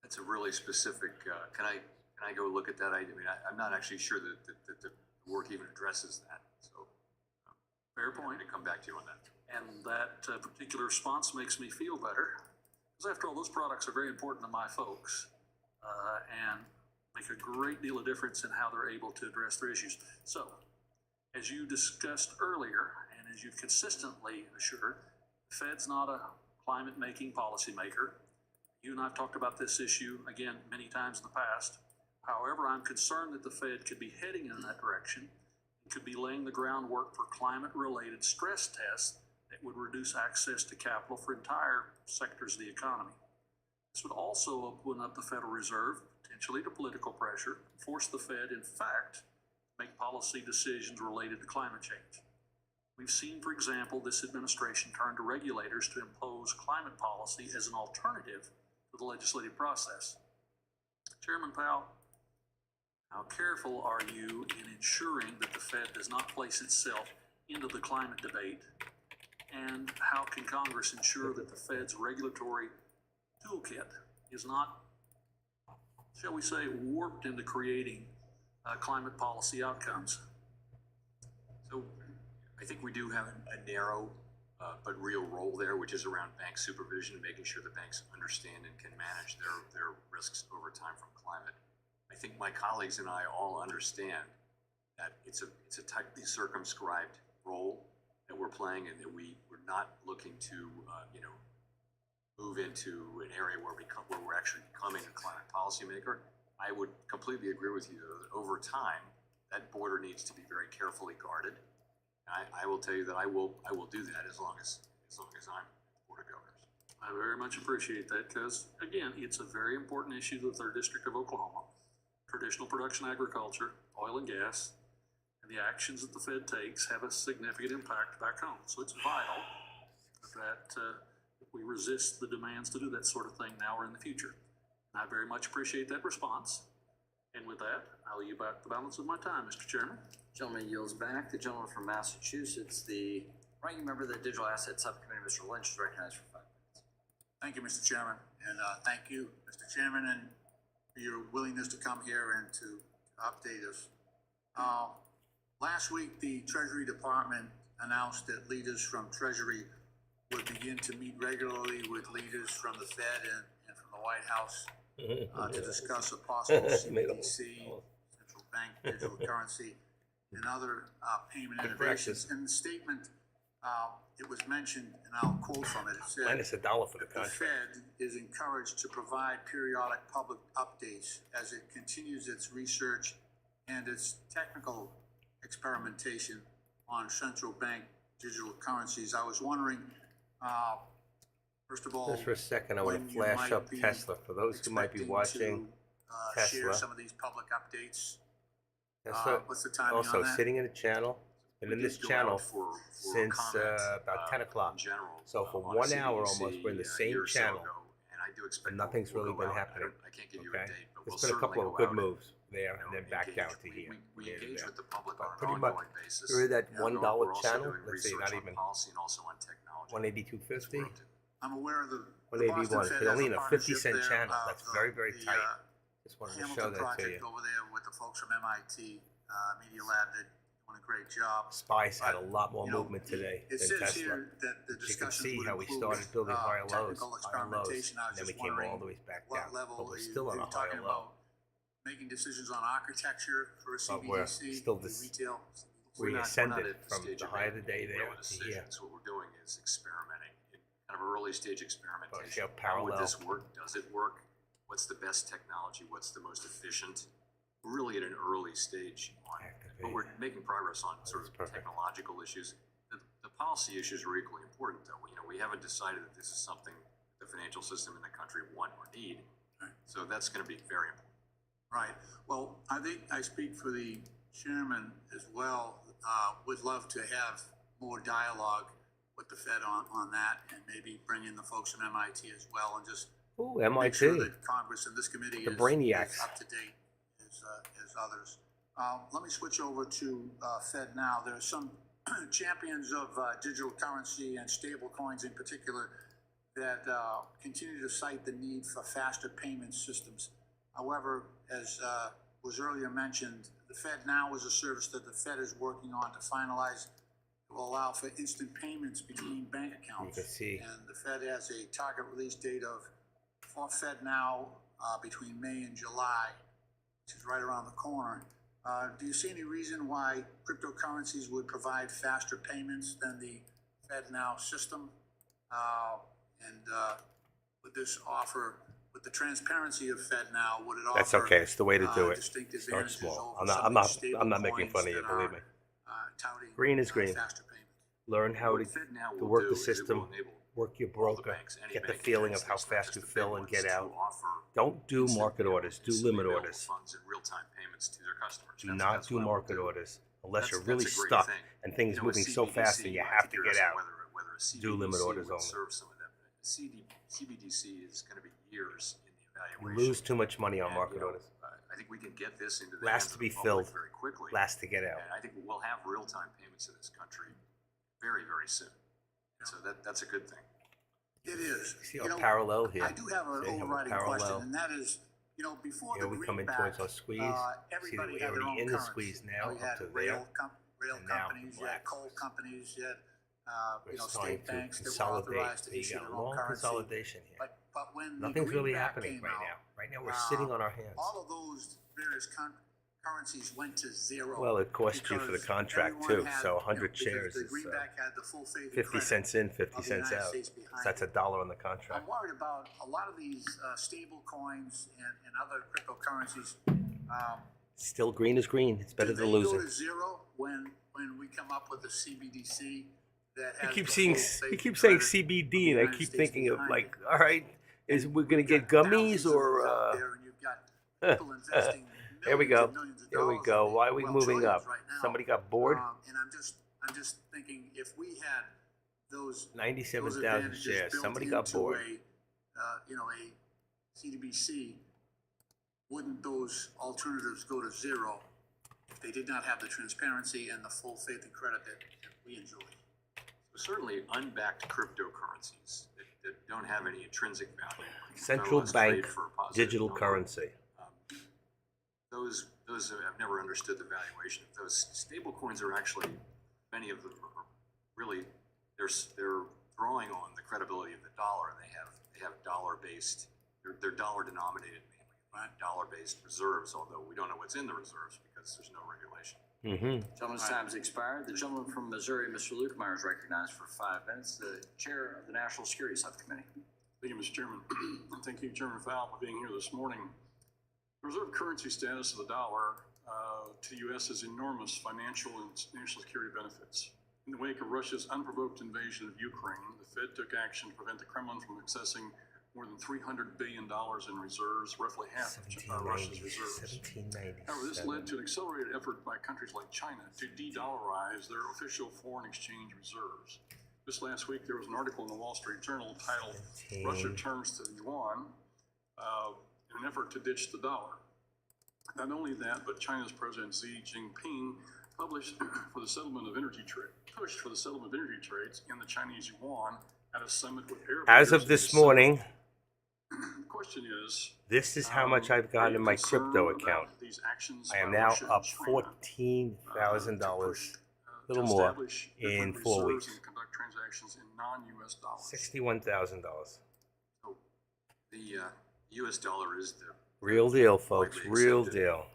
That's a really specific, can I go look at that? I'm not actually sure that the work even addresses that. So, fair point. To come back to you on that. And that particular response makes me feel better, because after all, those products are very important to my folks, and make a great deal of difference in how they're able to address their issues. So, as you discussed earlier, and as you've consistently assured, the Fed's not a climate-making policymaker. You and I have talked about this issue, again, many times in the past. However, I'm concerned that the Fed could be heading in that direction and could be laying the groundwork for climate-related stress tests that would reduce access to capital for entire sectors of the economy. This would also open up the Federal Reserve, potentially to political pressure, and force the Fed, in fact, to make policy decisions related to climate change. We've seen, for example, this administration turn to regulators to impose climate policy as an alternative to the legislative process. Chairman Powell, how careful are you in ensuring that the Fed does not place itself into the climate debate? And how can Congress ensure that the Fed's regulatory toolkit is not, shall we say, warped into creating climate policy outcomes? So I think we do have a narrow but real role there, which is around bank supervision, making sure the banks understand and can manage their risks over time from climate. I think my colleagues and I all understand that it's a tightly circumscribed role that we're playing, and that we're not looking to move into an area where we're actually becoming a climate policymaker. I would completely agree with you, though, that over time that border needs to be very carefully guarded. I will tell you that I will do that as long as as long as I'm Board of Governors. I very much appreciate that because, again, it's a very important issue with our District of Oklahoma. Traditional production agriculture, oil and gas, and the actions that the Fed takes have a significant impact back home. So it's vital that we resist the demands to do that sort of thing now or in the future. And I very much appreciate that response. And with that, I'll yield back the balance of my time, Mr. Chairman. Gentleman yields back. The gentleman from Massachusetts, the ranking member of the Digital Asset Subcommittee, Mr. Lynch, is recognized for 5 minutes. Thank you, Mr. Chairman, and thank you, Mr. Chairman, and for your willingness to come here and to update us. Last week, the Treasury Department announced that leaders from Treasury would begin to meet regularly with leaders from the Fed and from the White House to discuss a possible CBDC, central bank digital currency, and other payment innovations. In the statement, it was mentioned, and I'll quote from it, it said, Minus $1 for the the contract. Fed is encouraged to provide periodic public updates as it continues its research and its technical experimentation on central bank digital currencies. I was wondering, first of all, Just for a second, I want when to you flash might up be Tesla. For those who might be expecting watching to share Tesla. some of these public updates. Tesla What's the timing also on that? sitting in a channel, been in We this did go channel out for since comment, about 10 o'clock. in general, So for on a 1 hour CBDC, almost, we're in the a same year or so channel, ago, and I do expect and nothing's we'll really go been out. happening. I can't give you Okay, a date, but there's we'll been a couple certainly of go good out moves there, and, and then engage. back down to here. We here to engage there. with the public But on an pretty much, ongoing basis. through that And $1 we're also channel, doing let's see, research not on even policy and also on technology. 182.50, I'm aware of the 181. Boston Fed But only has in a partnership 50-cent there, channel. That's very, very the, tight. Just wanted to show Hamilton that to project you. over there with the folks from MIT Media Lab that doing a great job. Spice had a But, lot more you know, movement today It than says Tesla. here that the You can discussions see would how we include, started building higher lows, technical higher lows, experimentation. I and was then we just came wondering all the way back what down. level But we're are you, still on are a you talking higher low. about making decisions on architecture for a But we're CBDC, still the this- retail? We We're not ascended at the from stage the of high of the making day there real to here. decisions. What we're doing is experimenting, kind of early stage But experimentation. see how How would parallel. this work? Does it work? What's the best technology? What's the most efficient? We're really at an early stage on it, but we're making progress on sort That's of perfect. technological issues. The policy issues are equally important, though. You know, we haven't decided that this is something the financial system in the country want or need. So that's going to be very important. Right. Well, I think I speak for the chairman as well. Would love to have more dialogue with the Fed on that, and maybe bring in the folks from MIT as well, and just Ooh, make sure MIT. that Congress and this committee The is brainiacs. up to date as others. Let me switch over to Fed now. There are some champions of digital currency and stable coins in particular that continue to cite the need for faster payment systems. However, as was earlier mentioned, the Fed Now is a service that the Fed is working on to finalize to allow for instant payments between bank accounts. You can see. And the Fed has a target release date for Fed Now between May and July, which is right around the corner. Do you see any reason why cryptocurrencies would provide faster payments than the Fed Now system? Would this offer, with the transparency of Fed Now, would it offer? That's okay. It's the way to do it. Distinct Start advantages small. over I'm some not. of these I'm not stable making coins fun of you. that Believe are, me. touting, Green is green. faster payments? Learn how What to Fed Now to will work do the is it will system. enable Work your all the broker. banks, any Get the bank in feeling the of how United States, not fast you just the big fill and ones, get to out. offer Don't do instant market payments, orders. Do instantly limit available orders. funds and real-time payments to their customers. Do not do what we'll market do. orders unless you're That's really a great stuck thing. and things You know, moving a so fast CBDC, and you I have think to you're get asking out. Whether a Do limit CBDC orders would only. serve some of them. CBDC is going to be years in the You evaluation. lose too much money on And, market you know, orders. I think we can get this into the Last hands to of be the public filled, very quickly. last to get out. And I think we'll have real-time payments in this country very, very soon. So that's a good thing. It is. See our parallel here. I do have an See how we're overriding parallel. question, and that is, before Here the we come in greenback, towards our squeeze. everybody we're had their already own in the currency. squeeze now, You up had to rail there, and now companies, you had black. coal companies, you had, We're starting state to banks that were consolidate. authorized to You issue got their a own long currency. consolidation here. But when the Nothing's really greenback happening came right out, now. Right now, we're sitting on our hands. all of those various currencies went to zero. Well, it cost you for the because contract everyone too. had, So 100 because shares the is greenback had the full faith and 50 credit cents in, 50 of the cents United out. States So behind that's it. $1 on the I'm contract. worried about a lot of these stable coins and other cryptocurrencies. Still green is green. It's better Do than they go losing. to zero when we come up with a CBDC that You has keep the seeing, full faith you and keep saying credit CBD, of the and I United keep States thinking of behind like, it. all right, we're gonna You've get got gummies thousands of or those out there, and you've got people investing There we millions go. and millions of There we dollars go. in Why are we well, moving trillions up? right now. Somebody got bored. And I'm just thinking if we had those 97,000 advantages shares. built Somebody got into bored. a CDBC, wouldn't those alternatives go to zero if they did not have the transparency and the full faith and credit that we enjoy? Certainly unbacked cryptocurrencies that don't have any intrinsic value. Central none trade bank for a positive digital number. currency. Those have never understood the valuation of those. Stable coins are actually, many of them are really, they're drawing on the credibility of the dollar, and they have dollar-based, they're dollar denominated mainly, not dollar-based reserves, although we don't know what's in the reserves because there's no regulation. Gentleman's time's expired. The gentleman from Missouri, Mr. Lukemeyer, is recognized for 5 minutes. The chair of the National Security Subcommittee. Thank you, Mr. Chairman. And thank you, Chairman Powell, for being here this morning. The reserve currency status of the dollar to the U.S. has enormous financial and national security benefits. In the wake of Russia's unprovoked invasion of Ukraine, the Fed took action to prevent the Kremlin from accessing more than $300 billion in reserves, roughly half of Russia's reserves. 1797. However, this led to an accelerated effort by countries like China to de-dollarize their official foreign exchange reserves. Just last week, there was an article in the Wall Street Journal titled, "Russia Turns to the Yuan in an Effort to Ditch the Dollar." Not only that, but China's President Xi Jinping pushed for the settlement of energy trades in the Chinese yuan at a summit with Arab As leaders of in this December. morning, The question is, this is how much I've are got you in my concerned crypto about account. these actions I am by now Russia and up China, $14,000, a little to more, establish in different 4 reserves weeks. and conduct transactions in non-US dollars? $61,000. The U.S. dollar is the Real deal, folks. widely Real accepted, deal.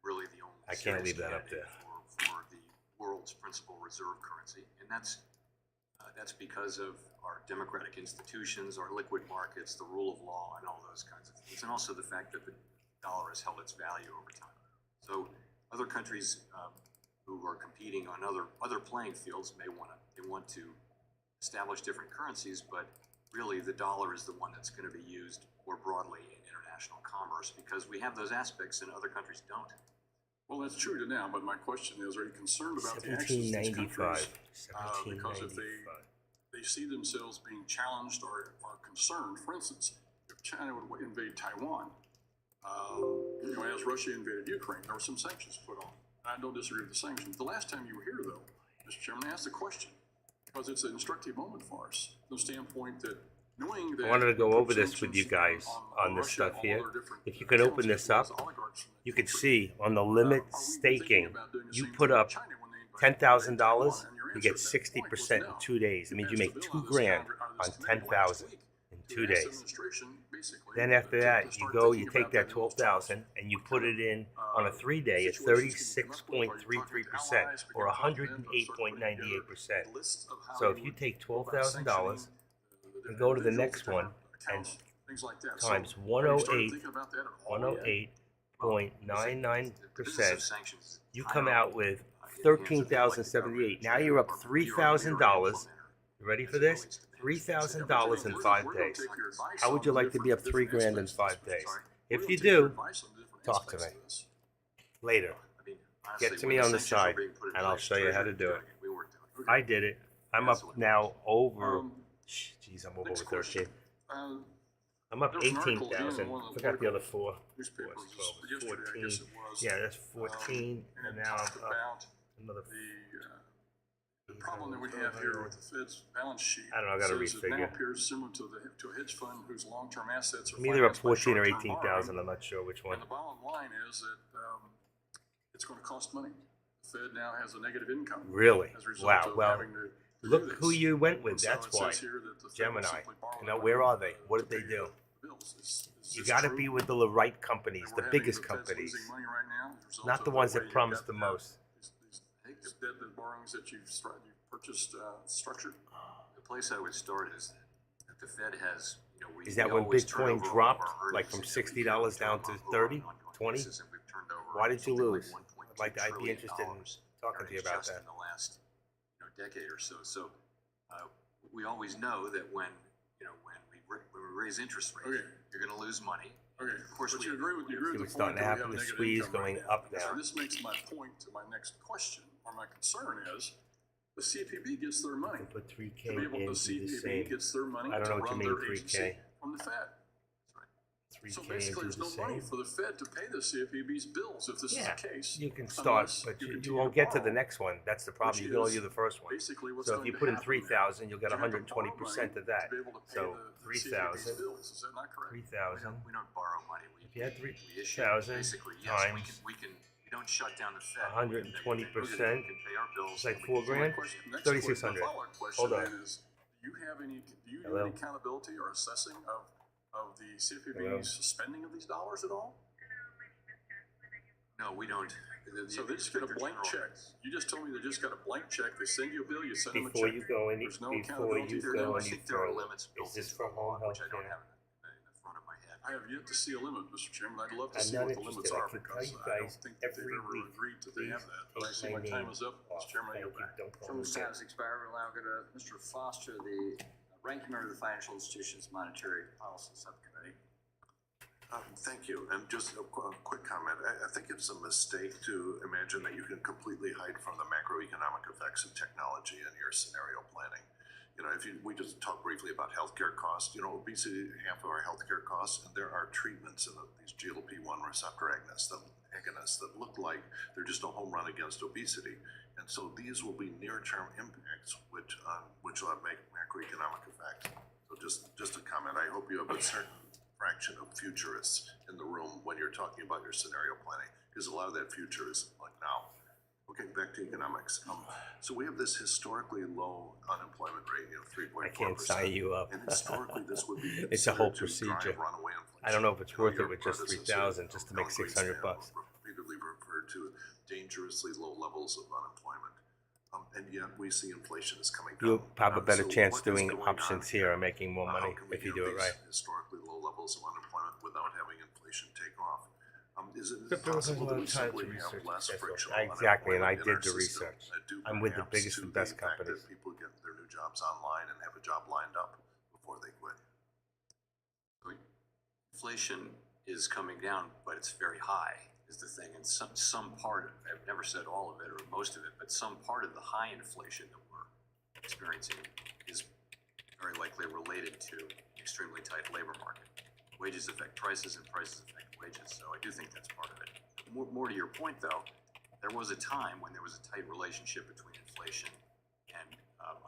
really the only I can't serious leave that up candidate there. for the world's principal reserve currency, and that's because of our democratic institutions, our liquid markets, the rule of law, and all those kinds of things, and also the fact that the dollar has held its value over time. So other countries who are competing on other playing fields may want to establish different currencies, but really the dollar is the one that's going to be used more broadly in international commerce because we have those aspects and other countries don't. Well, that's true to now, but my question is, are you concerned about the actions of these countries? 1795. Because if they see themselves being challenged or are concerned, for instance, if China would invade Taiwan, as Russia invaded Ukraine, there were some sanctions put on. I don't disagree with the sanctions. The last time you were here, though, Mr. Chairman, I asked the question because it's an instructive moment for us from the standpoint that knowing that I wanted to go we put over this with you sanctions guys on this Russia, stuff all here. their different If you can open this up, oligarchs from the you could country, see on the limit are we staking, thinking about doing the you same put thing with up China when they invade $10,000, Taiwan? And your you answer get at that point was 60% in no. 2 days. It means you make Passed a bill $2 on this grand calendar- on this committee last 10,000 week in to 2 ask the days. administration, basically, Then after to that, you start go, thinking you take about that getting those jobs. 12,000 and you put it in on a 3-day at situations can you come up with? Are you talking to 36.33% allies? or Begin talking to them to start putting together 108.98%. lists of how So if you you would take go about sanctioning $12,000 the and go to the different next one individuals, and accounts, things like that. So, times have you started 108, thinking about that at all yet? 108.99%, you come out with $13,078. Now you're up $3,000. You ready for this? $3,000 in 5 days. How would you like to be up $3 grand in 5 days? If you do, talk to me later. Get to me on the side, and I'll show you how to do it. I did it. I'm up now over. Geez, I'm over Next 13. question. I'm up There was an article again in 18,000. one of the Forgot the other political 4. newspapers Was 12, yesterday, I guess it 14. was. Yeah, that's 14, And and it now I'm talked up about another. the problem that we have here with the Fed's balance sheet. I don't know, I gotta says it now refigure. appears similar to a hedge fund whose long-term assets are I'm either up financed by 14 or short-term 18,000. borrowing. I'm not sure which one. And the bottom line is that it's going to cost money. The Fed now has a negative income. Really? As a result Wow. of Well, having to do look this. who you went with. And so That's it why. says here that the Fed will Gemini. simply borrow You the know, money where are they? What to did they pay do? the bills. Is You this got to true? be with the right companies, And the we're having biggest the Fed's companies, losing money right now as a result not of the ones way that you've promise got the most. these debt and borrowings that you've purchased structured. The place I would start is that the Fed has, we Is that we when always turn Bitcoin over all of dropped, our like earnings from and $60 we down turn to over 30, on an ongoing 20? basis, and we've turned over Why did you something like lose? $1.2 I'd be trillion interested in talking to you earnings about just that. in the last decade or so. So We always know that when we raise interest rates, Okay. you're gonna lose money. Okay, Of course, but we you agree with See the what's point starting to that we have happen, a the negative squeeze income going right now. up So now. this makes my point to my next question, or my concern is, the CFPB gets their money. And put 3K To be able, in, the do the CFPB same. gets their money I don't to know what you run mean, their 3K. agency from the Fed. 3K So and basically, do there's the no money same. for the Fed to pay the CFPB's bills if this Yeah, is the case. you can start, unless but you continue won't get to the borrow, next one. That's the problem. which You can only is do the first one. Basically, what's So if going you to put in happen 3,000, you'll get is you have to borrow 120% money of that. to be able to pay So the CFPB's 3,000, bills. Is that not correct? 3,000. we don't borrow money. If you had We issue 3,000 basically, yes, times we don't shut down the Fed. 120%, We can pay our bills. it's like and we can- $4 grand. Next 3,600. follow-up question Hold on. then is, do you have any, do you do Hello? any accountability or assessing of the Hello? CFPB's spending of these dollars at all? No, we don't. So they just get a blank check. You just told me they just got a blank check. They send you a bill, you send them a check. Before you go any, There's no before accountability you there. go I any think there are further, limits built is this into for the law, home health which I don't care? have in the front of my head. I have yet to see a limit, Mr. Chairman. I'd love to I'm see not what the limits interested. I are can tell because you I don't guys think that they've every ever week, agreed that they have please that. But I take see my my time name is up, off. Mr. Chairman. I Thank yield you. back. Don't call Chairman's me time again. has expired. We'll now go to Mr. Foster, the ranking member of the Financial Institutions Monetary Policy Subcommittee. Thank you. And just a quick comment. I think it's a mistake to imagine that you can completely hide from the macroeconomic effects of technology in your scenario planning. You know, we just talked briefly about healthcare costs. You know, obesity, half of our healthcare costs, and there are treatments in these GLP-1 receptor agonists that look like they're just a home run against obesity. And so these will be near-term impacts, which will have macroeconomic effects. So just a comment. I hope you have a certain fraction of futurists in the room when you're talking about your scenario planning, because a lot of that future is like now. Okay, back to economics. So we have this historically low unemployment rate, 3.4%. I can't sign you up. And historically, this would be It's a whole considered to drive procedure. runaway inflation. I don't know if it's You worth it your with just predecessor, 3,000 just to make Alan 600 Greenspan, bucks. repeatedly referred to dangerously low levels of unemployment. And yet we see inflation is coming down. You'll have a better So chance what is doing going options on here and making more How money can we if you have do it these right. historically low levels of unemployment without having inflation take off? Is it Crypto has a possible lot that we of time to simply have research less this. frictional Exactly, and I unemployment in did our the system, research. due I'm with the perhaps biggest to and best the fact companies. that people get their new jobs online and have a job lined up before they quit? Inflation is coming down, but it's very high, is the thing. And some part of it, I've never said all of it or most of it, but some part of the high inflation that we're experiencing is very likely related to an extremely tight labor market. Wages affect prices and prices affect wages, so I do think that's part of it. More to your point, though, there was a time when there was a tight relationship between inflation and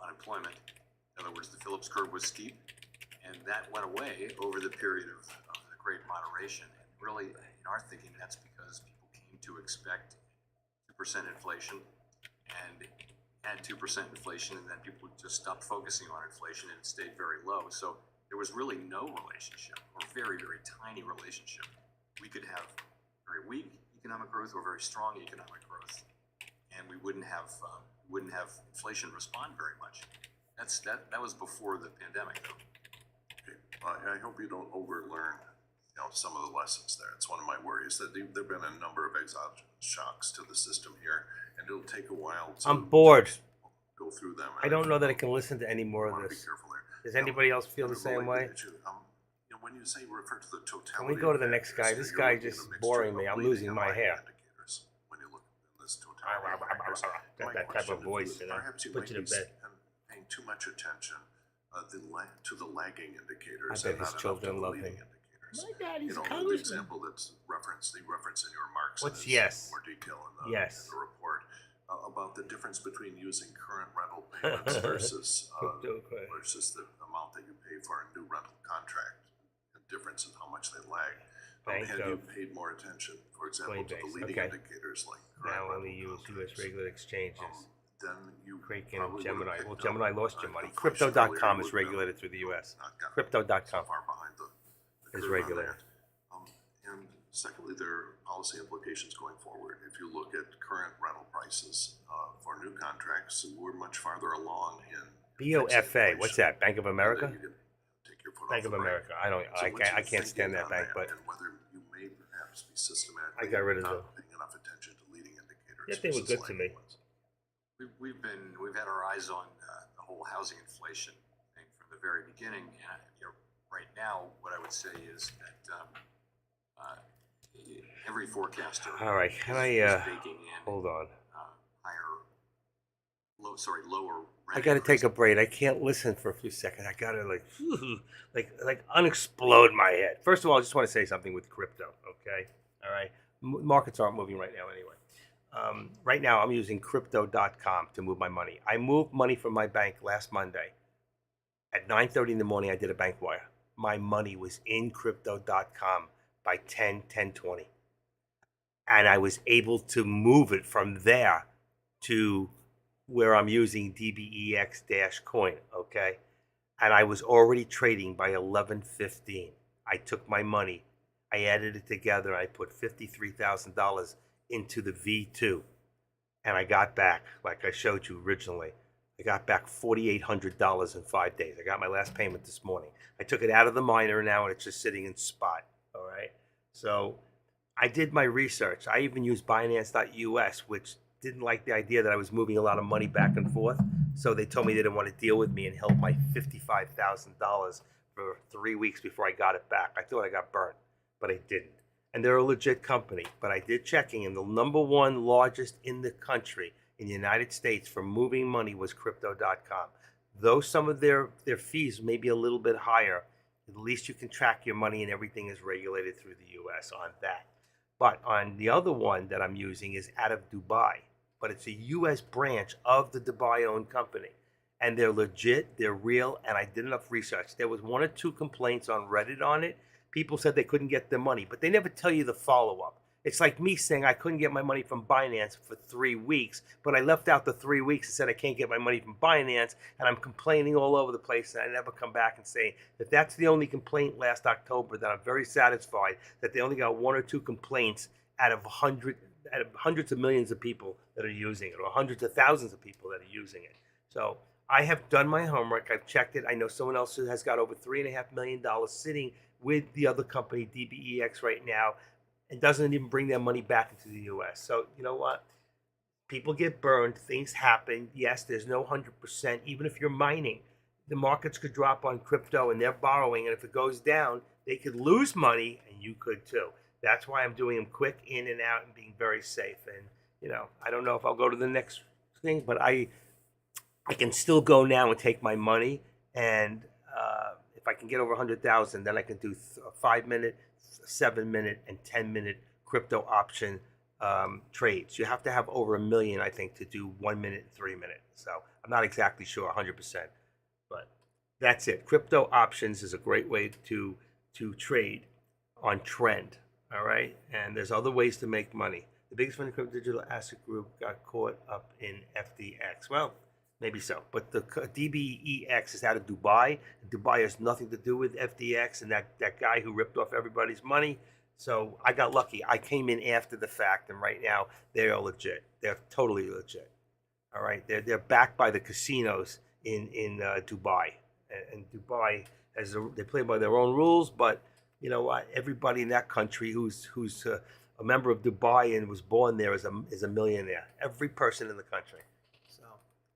unemployment. In other words, the Phillips curve was steep, and that went away over the period of the Great Moderation. And really, in our thinking, that's because people came to expect 2% inflation and had 2% inflation, and then people just stopped focusing on inflation and it stayed very low. So there was really no relationship, or very, very tiny relationship. We could have very weak economic growth or very strong economic growth, and we wouldn't have inflation respond very much. That was before the pandemic, though. Okay. I hope you don't overlearn, some of the lessons there. It's one of my worries that there've been a number of exogenous shocks to the system here, and it'll take a while to I'm bored. go through them. I don't know that I can listen to any more I of want to be this. careful there. Does anybody else feel the same way? When you say refer to the totality. Can we go to the next guy? of This factors, guy you're just looking at a boring mixture me. of I'm leading losing and my lagging hair. indicators when you look at this totality of factors. Got My that type of question voice, is, you know. perhaps you Put might you to be bed. paying too much attention to the lagging indicators. I bet and his not enough children to the love leading him. indicators. My daddy's a The congressman. example that's referenced in your remarks. What's and yes? in more detail in Yes. the report about the difference between using current rental payments versus the amount that you pay for a new rental contract. The difference in how much they lag. Had you paid more attention, for example, to the Coinbase, leading okay. indicators like Now current only rental use contracts, U.S. regulated exchanges. then you Kraken probably and would have Gemini. picked Well, up, Gemini lost your money. inflation Crypto.com earlier, is you would have regulated through the U.S. not gotten Crypto.com so far behind the is curve on regulated. that. And secondly, there are policy implications going forward. If you look at current rental prices for new contracts, we're much farther along in BOFA. What's that? Bank of America? You can take your foot Bank off of the brake. America. I don't. So what's I your can't stand thinking that on bank, but and whether you may perhaps be systematically I got rid of not them. paying enough attention to leading indicators. Yeah, they were versus good to lagging me. ones. We've had our eyes on the whole housing inflation thing from the very beginning. And right now, what I would say is that every forecaster All right, can I is baking in hold on? lower rent I gotta take a break. I can't listen for a few seconds. I gotta like unexplode my head. First of all, I just want to say something with crypto. Okay, all right. Markets aren't moving right now anyway. Right now, I'm using Crypto.com to move my money. I moved money from my bank last Monday at 9:30 in the morning. I did a bank wire. My money was in Crypto.com by 10:20, and I was able to move it from there to where I'm using DBEX-coin, okay? And I was already trading by 11:15. I took my money, I added it together, I put $53,000 into the V2, and I got back, like I showed you originally, I got back $4,800 in 5 days. I got my last payment this morning. I took it out of the miner now, and it's just sitting in spot, all right? So I did my research. I even used Binance.us, which didn't like the idea that I was moving a lot of money back and forth. So they told me they didn't want to deal with me and held my $55,000 for 3 weeks before I got it back. I thought I got burnt, but I didn't. And they're a legit company. But I did checking, and the number one largest in the country, in the United States, for moving money was Crypto.com. Though some of their fees may be a little bit higher, at least you can track your money and everything is regulated through the US on that. But on the other one that I'm using is out of Dubai, but it's a US branch of the Dubai-owned company. And they're legit, they're real, and I did enough research. There was 1 or 2 complaints on Reddit on it. People said they couldn't get their money, but they never tell you the follow-up. It's like me saying I couldn't get my money from Binance for 3 weeks, but I left out the 3 weeks and said I can't get my money from Binance, and I'm complaining all over the place, and I never come back and say that that's the only complaint last October, that I'm very satisfied that they only got 1 or 2 complaints out of hundreds of millions of people that are using it, or hundreds of thousands of people that are using it. So I have done my homework. I've checked it. I know someone else who has got over $3.5 million sitting with the other company, DBEX, right now, and doesn't even bring their money back into the US. So you know what? People get burned. Things happen. Yes, there's no 100%. Even if you're mining, the markets could drop on crypto and they're borrowing. And if it goes down, they could lose money and you could too. That's why I'm doing them quick in and out and being very safe. And, I don't know if I'll go to the next thing, but I can still go now and take my money. And if I can get over 100,000, then I can do a 5-minute, 7-minute, and 10-minute crypto option trades. You have to have over 1 million, I think, to do 1 minute and 3 minutes. So I'm not exactly sure 100%, but that's it. Crypto options is a great way to trade on trend. All right, and there's other ways to make money. The biggest one, Crypto Digital Asset Group, got caught up in FTX. Well, maybe so, but the DBEX is out of Dubai. Dubai has nothing to do with FTX and that guy who ripped off everybody's money. So I got lucky. I came in after the fact, and right now they are legit. They're totally legit. All right, they're backed by the casinos in Dubai, and Dubai they play by their own rules, but you know what? Everybody in that country who's a member of Dubai and was born there is a millionaire. Every person in the country. So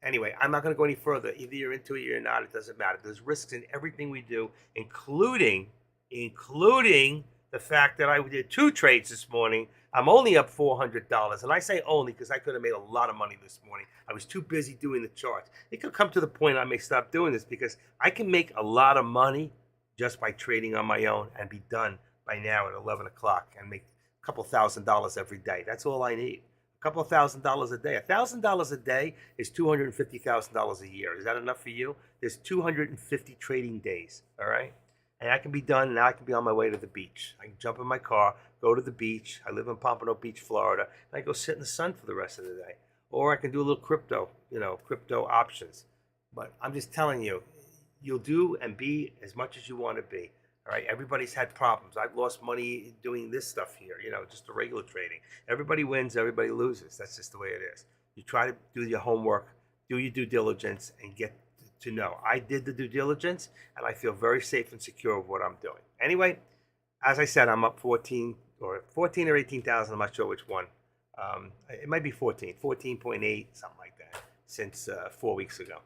anyway, I'm not going to go any further. Either you're into it or you're not. It doesn't matter. There's risks in everything we do, including the fact that I did 2 trades this morning. I'm only up $400, and I say only because I could have made a lot of money this morning. I was too busy doing the charts. It could come to the point I may stop doing this because I can make a lot of money just by trading on my own and be done by now at 11 o'clock and make a couple $1,000 every day. That's all I need. A couple of $1,000 a day. $1,000 a day is $250,000 a year. Is that enough for you? There's 250 trading days, all right? And I can be done, and now I can be on my way to the beach. I can jump in my car, go to the beach. I live in Pompano Beach, Florida, and I go sit in the sun for the rest of the day. Or I can do a little crypto options. But I'm just telling you, you'll do and be as much as you want to be. All right, everybody's had problems. I've lost money doing this stuff here, just the regular trading. Everybody wins, everybody loses. That's just the way it is. You try to do your homework, do your due diligence, and get to know. I did the due diligence, and I feel very safe and secure with what I'm doing. Anyway, as I said, I'm up 14 or 18,000. I'm not sure which one. It might be 14.8, something like that, since 4 weeks ago.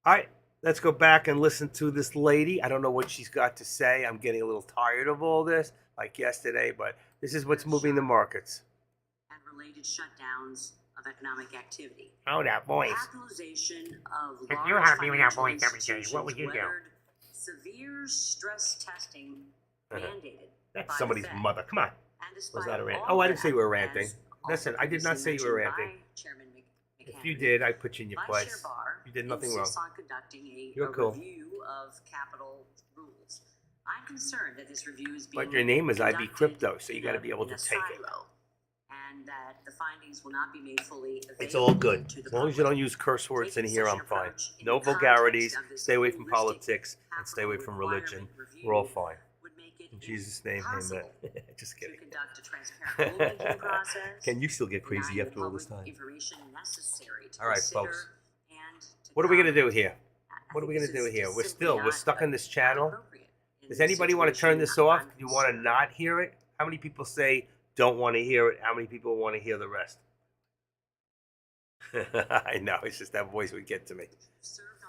All right, let's go back and listen to this lady. I don't know what she's got to say. I'm getting a little tired of all this, like yesterday, but this is what's moving the markets. And related shutdowns of economic activity. Oh, that voice. Capitalization of If large you had me with that financial voice every day, what would you do? weathered severe stress testing mandated That's by somebody's the Fed. move. Come on. And Was despite that a rant? all Oh, I didn't say we were that, ranting. as Listen, also I did not say you were previously ranting. mentioned by Chairman If McHenry, you did, I put you in your Vice place. Chair Barr You did nothing wrong. insists on conducting You're a cool. review of capital rules. I'm concerned that this review is being But your name is IB conducted Crypto, so you in got to a- be able in to a take it. silo, and that the findings will not be made fully available It's all good. to the As long as you public. don't use curse words in Taking here, such I'm an fine. approach in No the context vulgarities. of this Stay away from holistic politics and stay away from capital religion. requirement review We're all fine. would make it In Jesus' name, amen. impossible Just to kidding. conduct a transparent rulemaking process. Can you still get crazy denying the after all this public time? information necessary to All right, consider folks. and to What are we going to do comment. here? I What are we think going to this do is here? just We're simply stuck not on this channel. appropriate in Does this anybody want to turn situation. this off? I'm Do you want to concerned. not hear it? How many people say don't want to hear it? How many people want to hear the rest? I know, it's just that voice would get to me.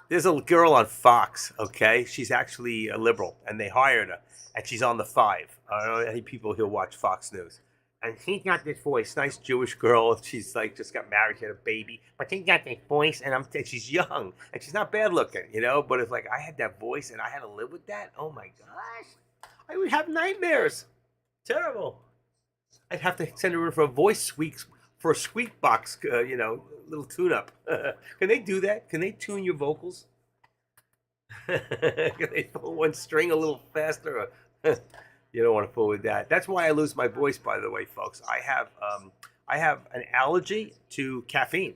There's a girl on Fox, okay? She's actually a liberal, and they hired her, and she's on the 5. I don't know any people who'll watch Fox News. And she's got this voice, nice Jewish girl. She's like just got married, she had a baby, but she's got this voice, and she's young, and she's not bad looking, you know. But it's like I had that voice, and I had to live with that. Oh my gosh, I would have nightmares. Terrible. I'd have to send her in for a voice squeaks for a squeak box, little tune-up. Can they do that? Can they tune your vocals? Can they pull one string a little faster? You don't want to fool with that. That's why I lose my voice, by the way, folks. I have an allergy to caffeine,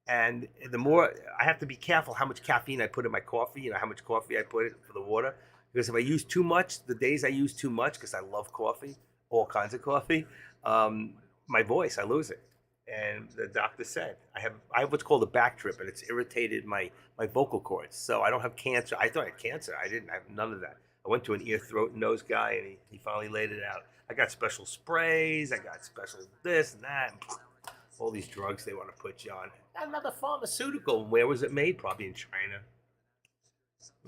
and the more I have to be careful how much caffeine I put in my coffee. You know how much coffee I put in for the water, because if I use too much, the days I use too much, because I love coffee, all kinds of coffee, my voice, I lose it. And the doctor said I have what's called a back trip, and it's irritated my vocal cords. So I don't have cancer. I thought I had cancer. I didn't. I have none of that. I went to an ear, throat, and nose guy, and he finally laid it out. I got special sprays. I got special this and that. And all these drugs they want to put you on. Another pharmaceutical. Where was it made? Probably in China.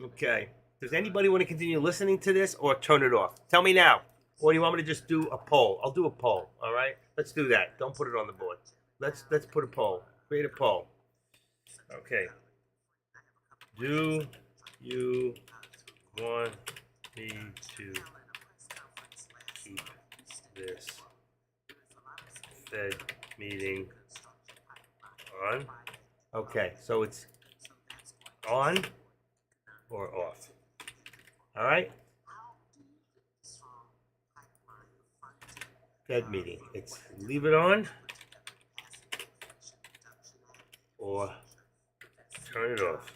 Okay. Does anybody want to continue listening to this or turn it off? Tell me now. Or do you want me to just do a poll? I'll do a poll. All right. Let's do that. Don't put it on the board. Let's put a poll. Create a poll. Okay. Do you want me to keep this Fed meeting on? Okay, so it's on or off. All right? Fed meeting. It's leave it on or turn it off.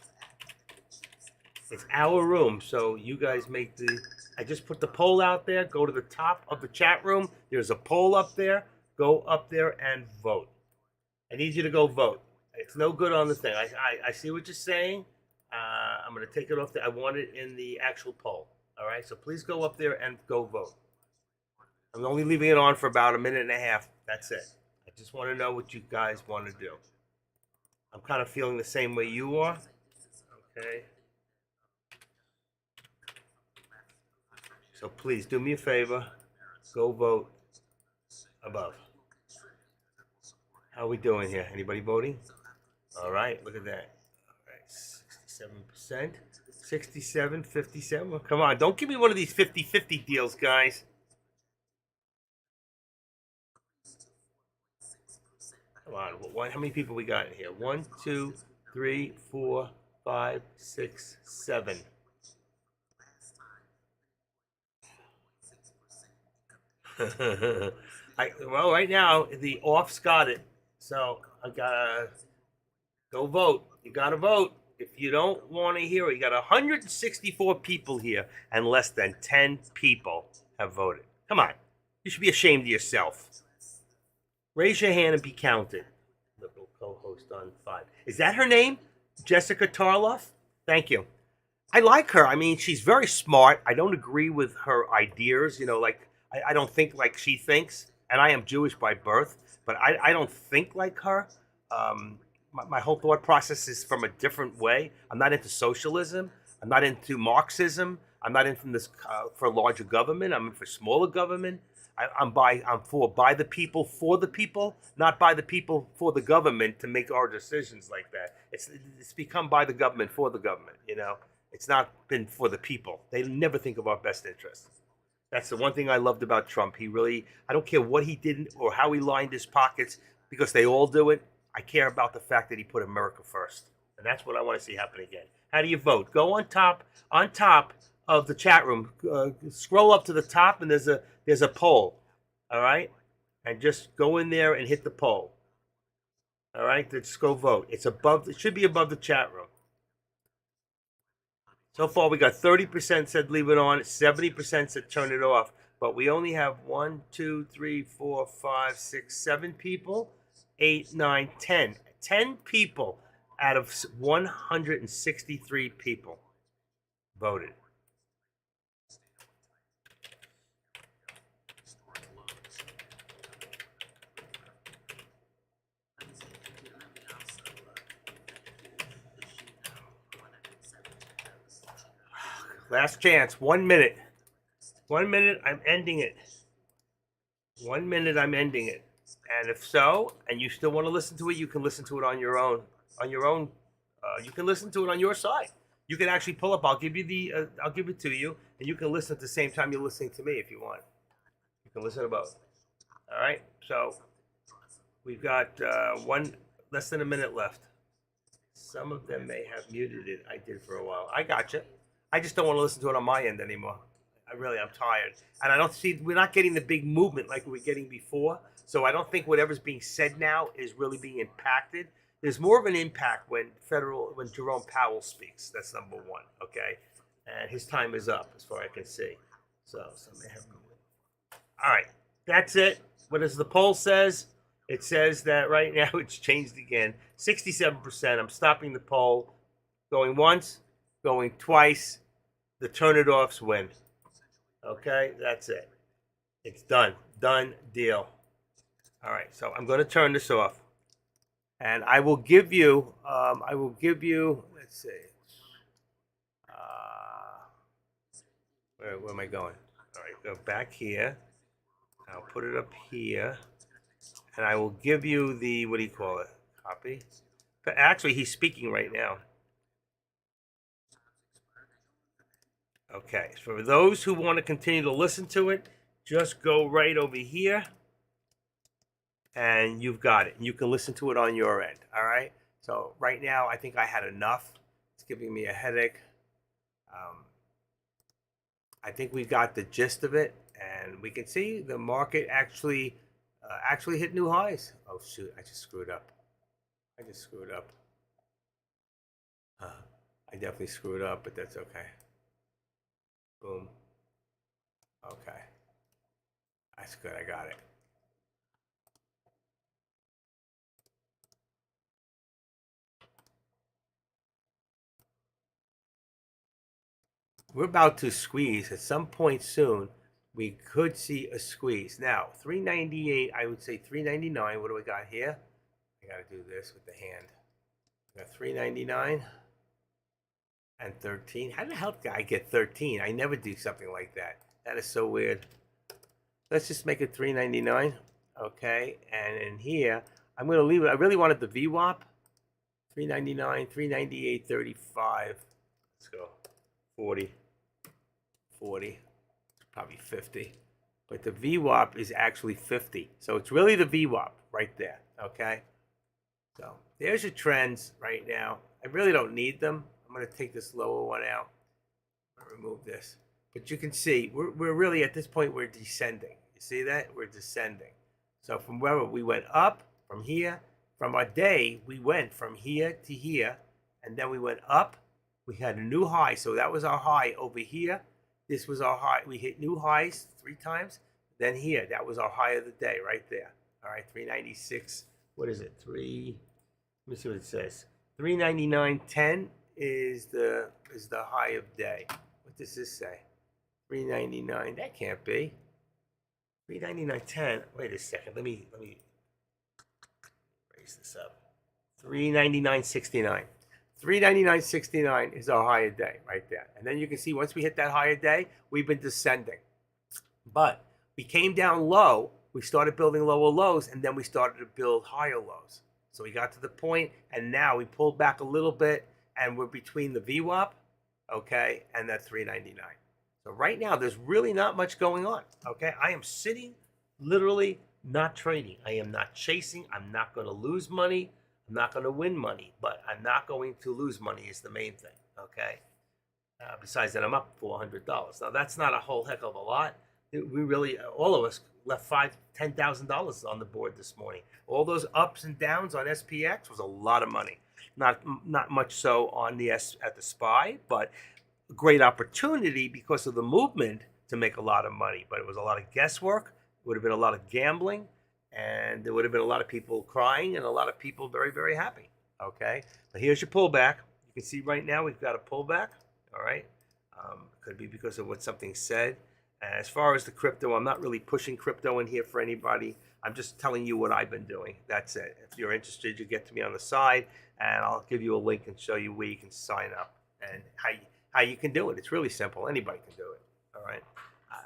It's our room, so you guys make the... I just put the poll out there. Go to the top of the chat room. There's a poll up there. Go up there and vote. I need you to go vote. It's no good on the thing. I see what you're saying. I'm going to take it off there. I want it in the actual poll. All right? So please go up there and go vote. I'm only leaving it on for about a minute and a half. That's it. I just want to know what you guys want to do. I'm kind of feeling the same way you are. Okay. So please do me a favor. Go vote above. How are we doing here? Anybody voting? All right. Look at that. All right. 67%. 67, 57. Well, come on. Don't give me one of these 50-50 deals, guys. Come on. How many people we got in here? 1, 2, 3, 4, 5, 6, 7. Well, right now the off's got it, so I gotta go vote. You gotta vote. If you don't want to hear it, you got 164 people here, and less than 10 people have voted. Come on, you should be ashamed of yourself. Raise your hand and be counted. Liberal co-host on 5. Is that her name? Jessica Tarloff? Thank you. I like her. I mean, she's very smart. I don't agree with her ideas. You know, like I don't think like she thinks, and I am Jewish by birth, but I don't think like her. my whole thought process is from a different way. I'm not into socialism. I'm not into Marxism. I'm not into this for larger government. I'm in for smaller government. I'm for by the people for the people, not by the people for the government to make our decisions like that. It's become by the government for the government. You know, it's not been for the people. They never think of our best interests. That's the one thing I loved about Trump. He really, I don't care what he did or how he lined his pockets, because they all do it. I care about the fact that he put America first. And that's what I want to see happen again. How do you vote? Go on top of the chat room. Scroll up to the top, and there's a poll. All right? And just go in there and hit the poll. All right? Just go vote. It should be above the chat room. So far, we got 30% said leave it on, 70% said turn it off. But we only have 1, 2, 3, 4, 5, 6, 7 people, 8, 9, 10. 10 people out of 163 people voted. Last chance, 1 minute. 1 minute, I'm ending it. 1 minute, I'm ending it. And if so, and you still want to listen to it, you can listen to it on your own. You can listen to it on your side. You can actually pull up. I'll give it to you, and you can listen at the same time you're listening to me if you want. You can listen to both. All right. So we've got less than a minute left. Some of them may have muted it. I did for a while. I got you. I just don't want to listen to it on my end anymore. I'm tired. And I don't see, we're not getting the big movement like we were getting before. So I don't think whatever's being said now is really being impacted. There's more of an impact when Jerome Powell speaks. That's number one, okay? And his time is up, as far as I can see. So may have. All right, that's it. What does the poll says? It says that right now it's changed again. 67%. I'm stopping the poll. Going once, going twice. The turn it offs win. Okay, that's it. It's done. Done deal. All right, so I'm going to turn this off. And I will give you, let's see. Where am I going? All right, go back here. I'll put it up here. And I will give you the, what do you call it? Copy. But actually, he's speaking right now. Okay, so for those who want to continue to listen to it, just go right over here. And you've got it. You can listen to it on your end. All right. So right now, I think I had enough. It's giving me a headache. I think we got the gist of it, and we can see the market actually hit new highs. Oh shoot! I just screwed up. I definitely screwed up, but that's okay. Boom. Okay. That's good. I got it. We're about to squeeze at some point soon. We could see a squeeze. Now, 398, I would say 399. What do we got here? I got to do this with the hand. We got 399 and 13. How the hell did I get 13? I never do something like that. That is so weird. Let's just make it 399. Okay, and in here, I'm going to leave it. I really wanted the VWAP. 399, 398, 35. Let's go. 40, probably 50. But the VWAP is actually 50. So it's really the VWAP right there, okay? So there's your trends right now. I really don't need them. I'm going to take this lower one out. Remove this. But you can see, we're really, at this point, we're descending. You see that? We're descending. So from wherever we went up, from here, from our day, we went from here to here, and then we went up. We had a new high, so that was our high over here. This was our high. We hit new highs 3 times. Then here, that was our high of the day right there. All right, 396. What is it? Let me see what it says. 399.10 is the high of day. What does this say? 399. That can't be. 399.10. Wait a second. Let me raise this up. 399.69. 399.69 is our higher day right there. And then you can see once we hit that higher day, we've been descending. But we came down low, we started building lower lows, and then we started to build higher lows. So we got to the point, and now we pulled back a little bit, and we're between the VWAP, okay, and that 399. So right now, there's really not much going on, okay? I am sitting, literally not trading. I am not chasing. I'm not going to lose money. I'm not going to win money, but I'm not going to lose money is the main thing, okay? Besides that, I'm up $400. Now, that's not a whole heck of a lot. We really, all of us left $10,000 on the board this morning. All those ups and downs on SPX was a lot of money. Not much so on the at the SPY, but a great opportunity because of the movement to make a lot of money. But it was a lot of guesswork. It would have been a lot of gambling, and there would have been a lot of people crying and a lot of people very, very happy. Okay, but here's your pullback. You can see right now we've got a pullback. All right, could be because of what something said. As far as the crypto, I'm not really pushing crypto in here for anybody. I'm just telling you what I've been doing. That's it. If you're interested, you get to me on the side, and I'll give you a link and show you where you can sign up and how you can do it. It's really simple. Anybody can do it. All right.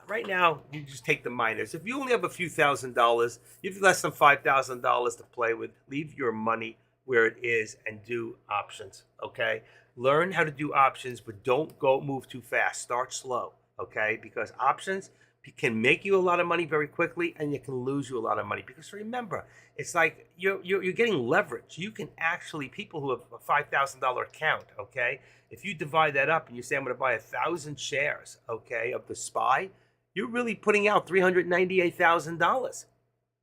Right now, you just take the minors. If you only have a few $1,000s, you have less than $5,000 to play with, leave your money where it is and do options. Okay. Learn how to do options, but don't move too fast. Start slow. Okay, because options can make you a lot of money very quickly, and it can lose you a lot of money. Because remember, it's like you're getting leverage. You can actually, people who have a $5,000 account, okay, if you divide that up and you say I'm going to buy 1,000 shares, okay, of the SPY, you're really putting out $398,000.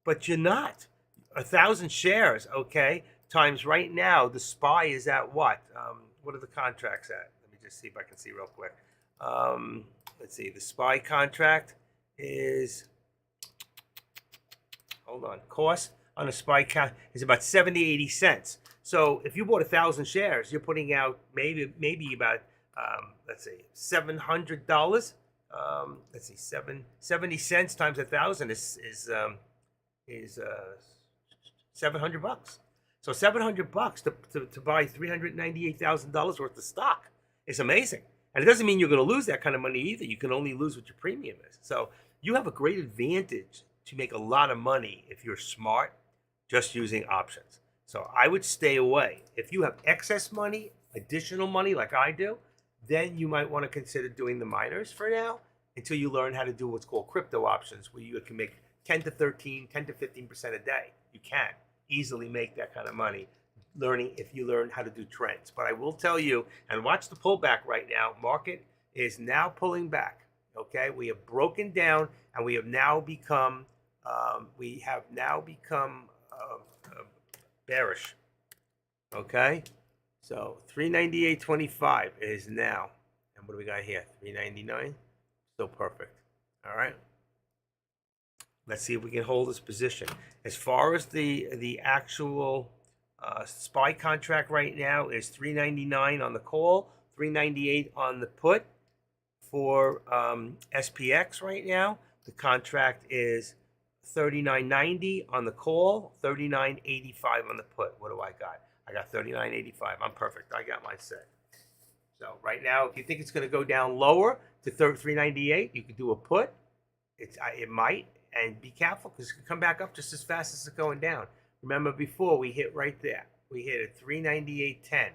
But you're not. 1,000 shares, okay, times right now the SPY is at what? What are the contracts at? Let me just see if I can see real quick. Let's see, the SPY contract is, hold on, cost on a SPY count is about 80 cents. So if you bought 1,000 shares, you're putting out maybe about, let's see, $700. Let's see, 70 cents times 1,000 is $700. So $700 to buy $398,000 worth of stock is amazing. And it doesn't mean you're going to lose that kind of money either. You can only lose what your premium is. So you have a great advantage to make a lot of money if you're smart, just using options. So I would stay away. If you have excess money, additional money like I do, then you might want to consider doing the minors for now until you learn how to do what's called crypto options, where you can make 10 to 15% a day. You can easily make that kind of money if you learn how to do trends. But I will tell you, and watch the pullback right now, market is now pulling back. Okay, we have broken down and we have now become bearish. Okay, so 398.25 is now, and what do we got here? 399, still perfect. All right, let's see if we can hold this position. As far as the actual SPY contract right now is 399 on the call, 398 on the put. For SPX right now, the contract is 39.90 on the call, 39.85 on the put. What do I got? I got 39.85. I'm perfect. I got mine set. So right now, if you think it's going to go down lower to 398, you could do a put. It might, and be careful because it could come back up just as fast as it's going down. Remember before we hit right there. We hit at 398.10.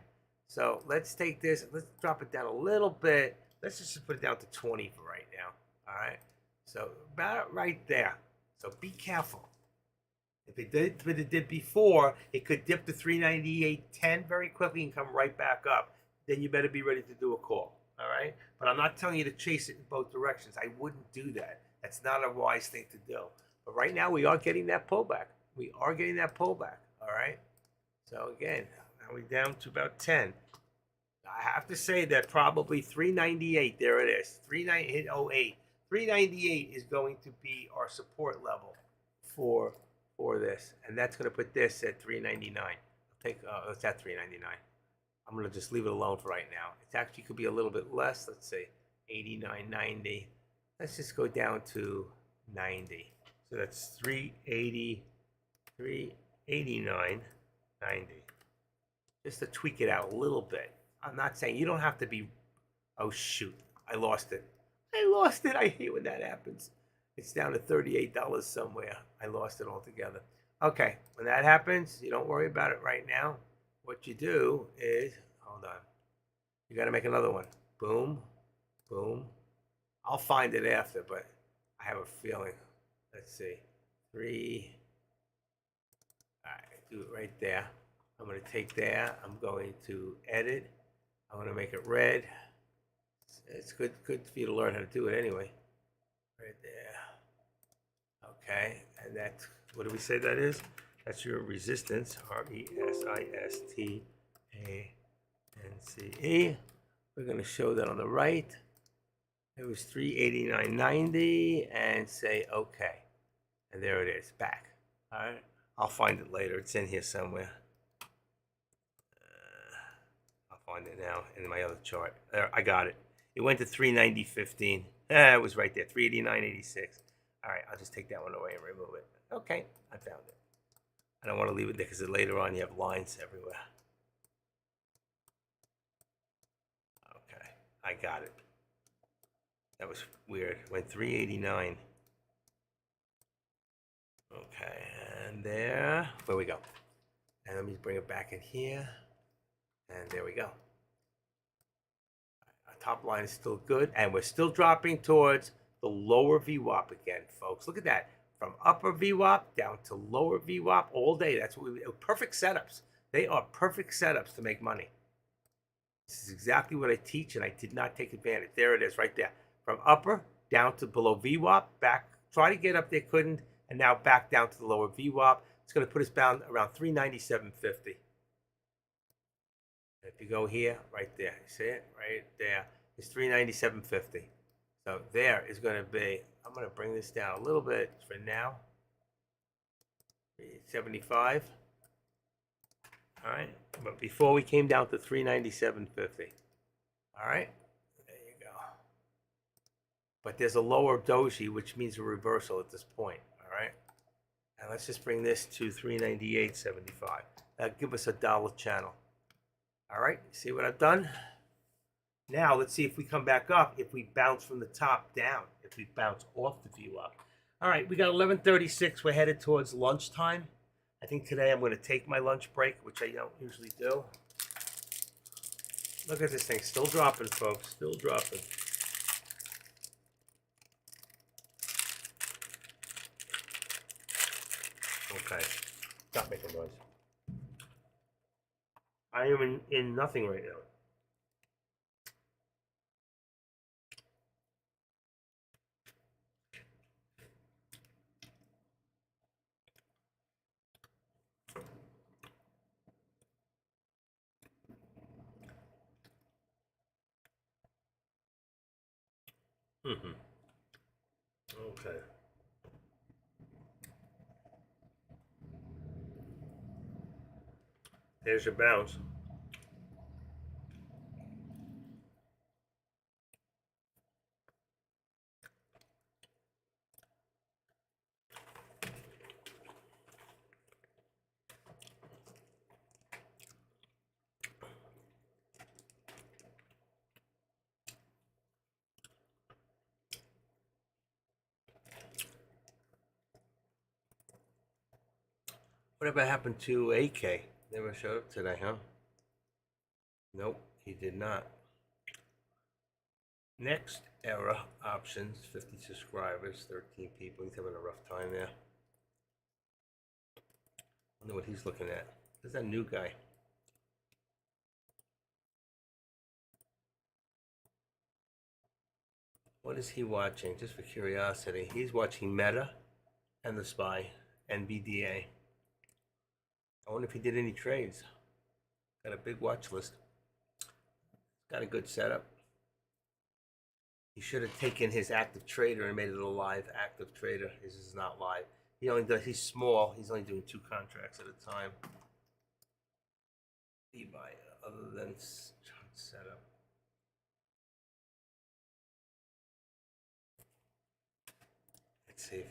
So let's take this. Let's drop it down a little bit. Let's just put it down to 20 for right now. All right. So about right there. So be careful. If it did what it did before, it could dip to 398.10 very quickly and come right back up. Then you better be ready to do a call. All right. But I'm not telling you to chase it in both directions. I wouldn't do that. That's not a wise thing to do. But right now we are getting that pullback. We are getting that pullback. All right. So again, now we're down to about 10. I have to say that probably 398, there it is, 398.08. 398 is going to be our support level for this, and that's going to put this at 399. It's at 399. I'm going to just leave it alone for right now. It actually could be a little bit less. Let's say 89.90. Let's just go down to 90. So that's 380, 389.90. just to tweak it out a little bit. I'm not saying you don't have to be, oh shoot, I lost it. I hate when that happens. It's down to $38 somewhere. I lost it altogether. Okay, when that happens, you don't worry about it right now. What you do is, hold on, you got to make another one. Boom, boom. I'll find it after, but I have a feeling. Let's see, 3. All right, do it right there. I'm going to take that. I'm going to edit. I'm going to make it red. It's good for you to learn how to do it anyway. Right there. Okay, and that's, what do we say that is? That's your resistance, RESISTANCE. We're going to show that on the right. It was 389.90 and say okay. And there it is, back. All right, I'll find it later. It's in here somewhere. I'll find it now in my other chart. There, I got it. It went to 390.15. It was right there, 389.86. All right, I'll just take that one away and remove it. Okay, I found it. I don't want to leave it there because later on you have lines everywhere. Okay, I got it. That was weird. It went 389. Okay, and there we go. And let me bring it back in here. And there we go. Our top line is still good, and we're still dropping towards the lower VWAP again, folks. Look at that. From upper VWAP down to lower VWAP all day. That's what perfect setups. They are perfect setups to make money. This is exactly what I teach, and I did not take advantage. There it is, right there. From upper down to below VWAP, back. Try to get up there, couldn't, and now back down to the lower VWAP. It's going to put us down around 397.50. If you go here, right there, you see it? Right there. It's 397.50. So there is going to be, I'm going to bring this down a little bit for now. 375. All right. But before we came down to 397.50. All right. There you go. But there's a lower doji, which means a reversal at this point. All right. And let's just bring this to 398.75. That'll give us a dollar channel. All right. See what I've done? Now, let's see if we come back up, if we bounce from the top down, if we bounce off the VWAP. All right, we got 11:36. We're headed towards lunchtime. I think today I'm going to take my lunch break, which I don't usually do. Look at this thing. Still dropping, folks. Still dropping. Okay. Stop making noise. I am in nothing right now. Okay. There's your bounce. Whatever happened to AK? Never showed up today, huh? Nope, he did not. Next era options, 50 subscribers, 13 people. He's having a rough time there. Wonder what he's looking at. There's that new guy. What is he watching? Just for curiosity. He's watching Meta and The Spy, NVDA. I wonder if he did any trades. Got a big watch list. Got a good setup. He should have taken his active trader and made it a live active trader. His is not live. He only does, he's small. He's only doing 2 contracts at a time. Buy other than setup. Let's see.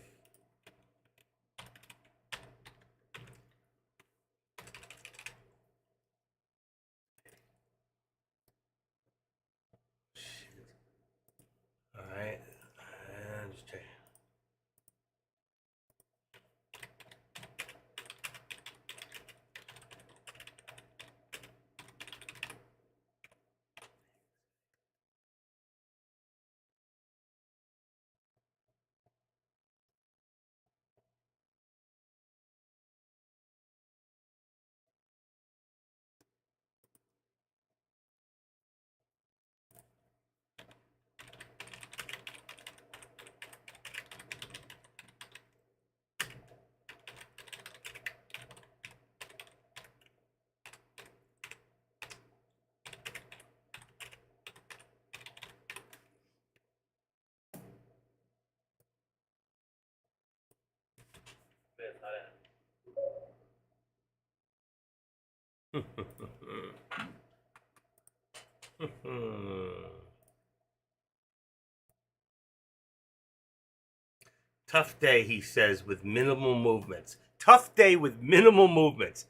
Tough day, he says, with minimal movements. Tough day with minimal movements.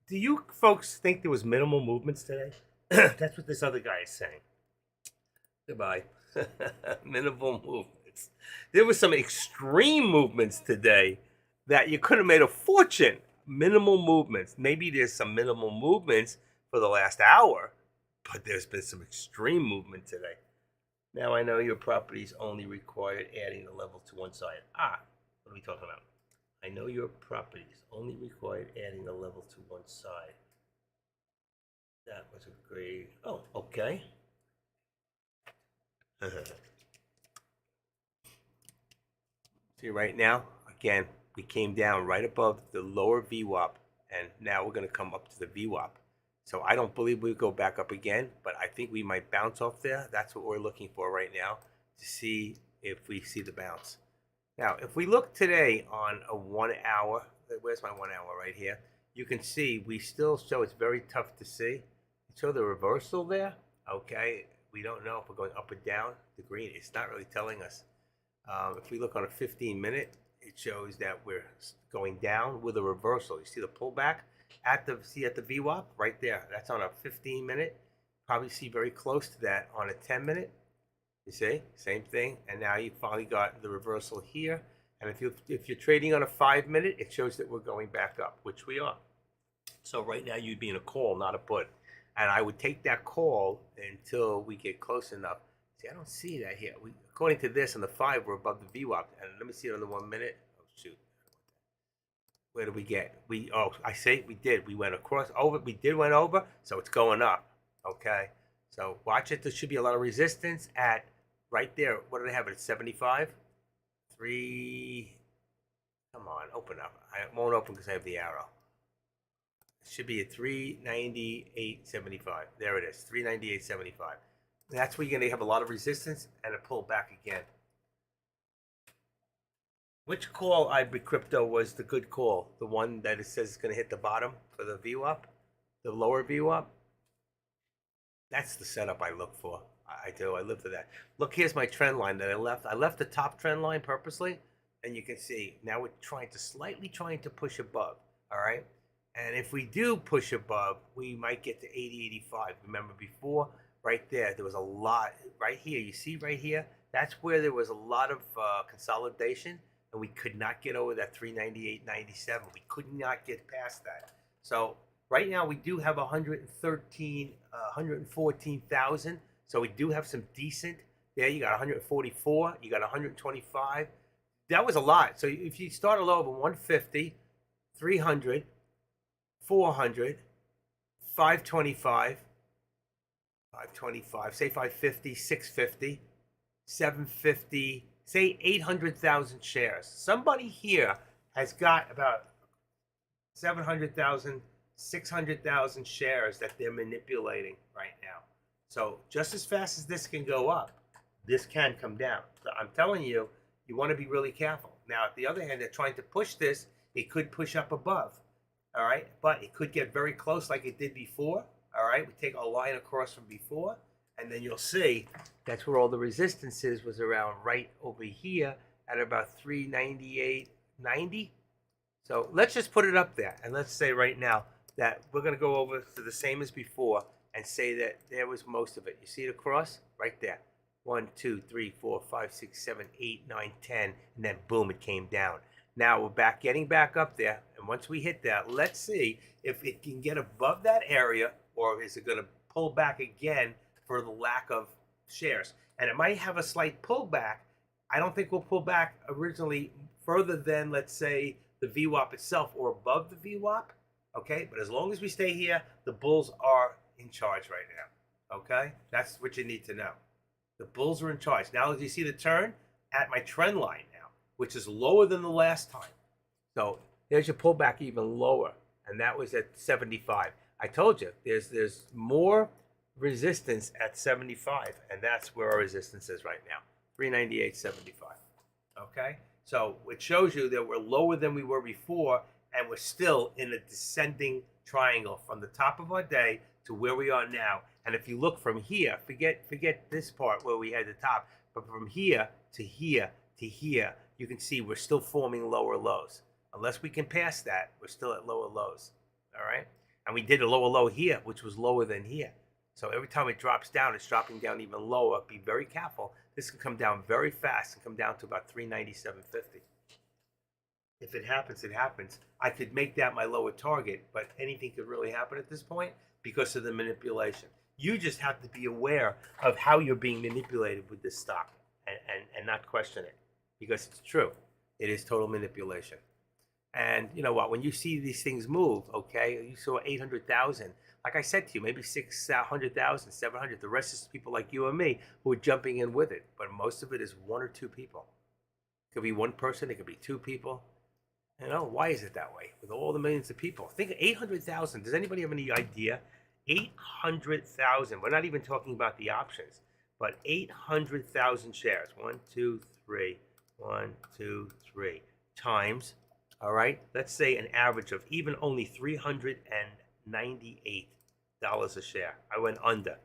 Do you folks think there was minimal movements today? That's what this other guy is saying. Goodbye. Minimal movements. There was some extreme movements today that you could have made a fortune. Minimal movements. Maybe there's some minimal movements for the last hour, but there's been some extreme movement today. Now I know your properties only required adding the level to one side. What are we talking about? I know your properties only required adding the level to one side. That was a great. Oh, okay. See, right now, again, we came down right above the lower VWAP, and now we're going to come up to the VWAP. So I don't believe we'll go back up again, but I think we might bounce off there. That's what we're looking for right now, to see if we see the bounce. Now, if we look today on a 1 hour, where's my 1 hour right here? You can see we still show it's very tough to see. Show the reversal there, okay? We don't know if we're going up or down. The green, it's not really telling us. If we look on a 15-minute, it shows that we're going down with a reversal. You see the pullback at the VWAP right there. That's on a 15-minute. Probably see very close to that on a 10-minute. You see, same thing. And now you finally got the reversal here. And if you're trading on a 5-minute, it shows that we're going back up, which we are. So right now you'd be in a call, not a put. And I would take that call until we get close enough. See, I don't see that here. According to this, on the 5, we're above the VWAP. And let me see it on the 1 minute. Oh, shoot. Where did we get? I see, we did. We went across, over. We did went over, so it's going up. Okay? So watch it. There should be a lot of resistance at right there. What did I have it at 75? 3. Come on, open up. I won't open because I have the arrow. Should be at 398.75. There it is, 398.75. That's where you're going to have a lot of resistance and a pull back again. Which call, IB Crypto, was the good call? The one that it says is going to hit the bottom for the VWAP? The lower VWAP? That's the setup I look for. I do. I live for that. Look, here's my trend line that I left. I left the top trend line purposely, and you can see now we're slightly trying to push above. All right. And if we do push above, we might get to 80.85. Remember before, right there was a lot. Right here, you see right here, that's where there was a lot of consolidation, and we could not get over that 398.97. We could not get past that. So right now we do have 114,000. So we do have some decent. There you got 144. You got 125. That was a lot. So if you start a low of 150, 300. 400, 525, say 550, 650, 750, say 800,000 shares. Somebody here has got about 700,000, 600,000 shares that they're manipulating right now. So just as fast as this can go up, this can come down. So I'm telling you, you want to be really careful. Now, at the other hand, they're trying to push this. It could push up above. All right, but it could get very close like it did before. All right, we take a line across from before, and then you'll see that's where all the resistances was around right over here at about 398.90. So let's just put it up there, and let's say right now that we're going to go over to the same as before and say that there was most of it. You see it across right there. 1, 2, 3, 4, 5, 6, 7, 8, 9, 10, and then boom, it came down. Now we're getting back up there, and once we hit that, let's see if it can get above that area, or is it going to pull back again for the lack of shares. And it might have a slight pullback. I don't think we'll pull back originally further than, let's say, the VWAP itself or above the VWAP, okay? But as long as we stay here, the bulls are in charge right now, okay? That's what you need to know. The bulls are in charge. Now, as you see the turn at my trend line now, which is lower than the last time. So there's your pullback even lower, and that was at 75. I told you there's more resistance at 75, and that's where our resistance is right now, 398.75. Okay, so it shows you that we're lower than we were before, and we're still in a descending triangle from the top of our day to where we are now. And if you look from here, forget this part where we had the top, but from here to here to here, you can see we're still forming lower lows. Unless we can pass that, we're still at lower lows. All right? And we did a lower low here, which was lower than here. So every time it drops down, it's dropping down even lower. Be very careful. This can come down very fast and come down to about 397.50. If it happens, it happens. I could make that my lower target, but anything could really happen at this point because of the manipulation. You just have to be aware of how you're being manipulated with this stock and not question it, because it's true. It is total manipulation. And you know what? When you see these things move, okay, you saw 800,000. Like I said to you, maybe 600,000, 700. The rest is people like you and me who are jumping in with it. But most of it is one or two people. It could be one person. It could be two people. You know, why is it that way? With all the millions of people. Think of 800,000. Does anybody have any idea? 800,000. We're not even talking about the options. But 800,000 shares. 1, 2, 3. 1, 2, 3. Times, all right, let's say an average of even only $398 a share. I went under.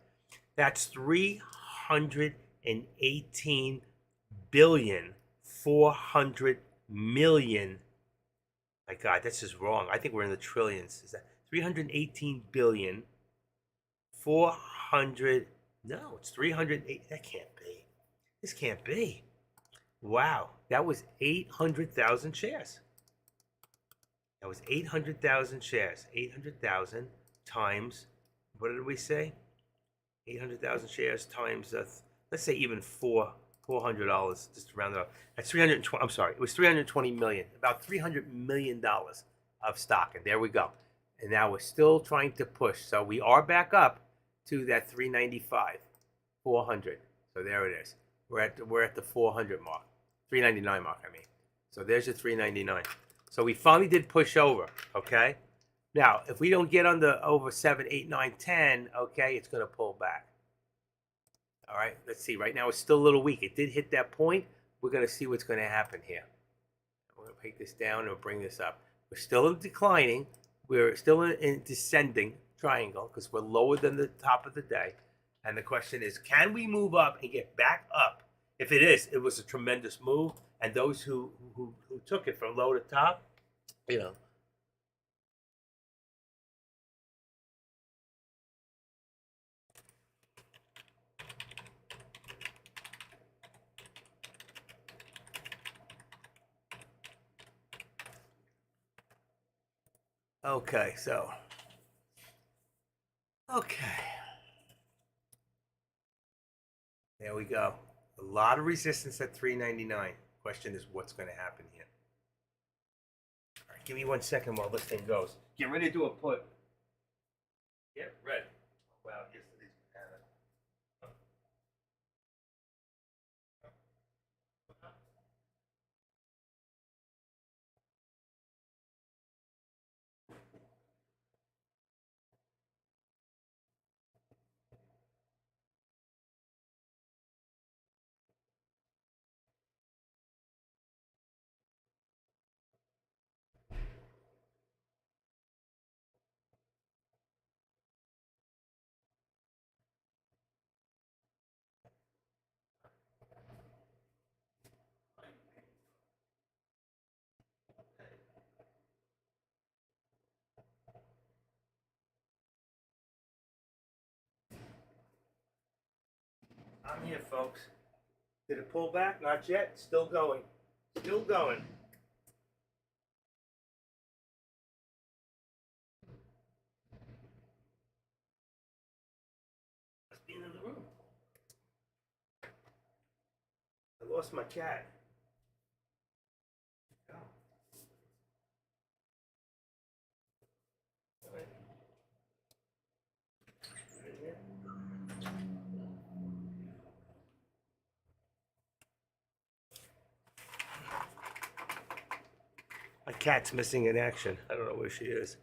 That's 318 billion 400 million. My God, this is wrong. I think we're in the trillions. Is that 318 billion 400? No, it's 308. That can't be. This can't be. Wow, that was 800,000 shares. That was 800,000 shares. 800,000 times, what did we say? 800,000 shares times, let's say even $400, just to round it up. That's 320, I'm sorry, it was 320 million, about $300 million of stock. And there we go. And now we're still trying to push. So we are back up to that 395, 400. So there it is. We're at the 400 mark, 399 mark, I mean. So there's your 399. So we finally did push over, okay? Now, if we don't get over 7, 8, 9, 10, okay, it's going to pull back. All right, let's see. Right now, it's still a little weak. It did hit that point. We're going to see what's going to happen here. We're going to take this down and bring this up. We're still in declining. We're still in descending triangle because we're lower than the top of the day. And the question is, can we move up and get back up? If it is, it was a tremendous move. And those who took it from low to top, you know. Okay, so. Okay. There we go. A lot of resistance at 399. Question is, what's going to happen here? All right, give me 1 second while this thing goes. Get ready to do a put. Get ready. Wow, yesterday's banana. I'm here, folks. Did it pull back? Not yet. Still going. Still going. Must be in the room. I lost my cat. Oh. All right. Right here. My cat's missing in action. I don't know where she is.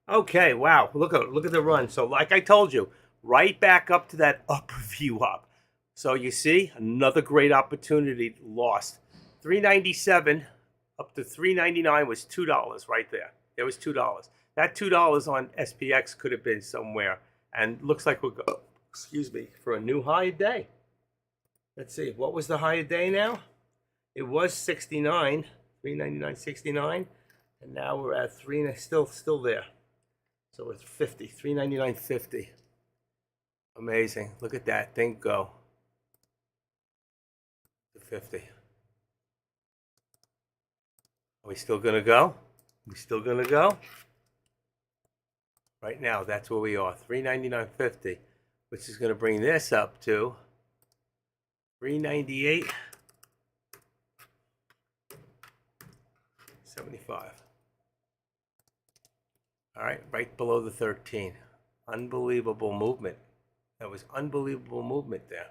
Okay, wow. Look at the run. So like I told you, right back up to that upper view up. So you see, another great opportunity lost. 397 up to 399 was $2 right there. There was $2. That $2 on SPX could have been somewhere, and looks like we're go. Excuse me, for a new high day. Let's see, what was the high day now? It was 69, 399.69, and now we're at still there. So it's 50, 399.50. Amazing. Look at that thing go. To 50. Are we still gonna go? We still gonna go? Right now, that's where we are, 399.50, which is gonna bring this up to 398.75. All right, right below the 13. Unbelievable movement. That was unbelievable movement there.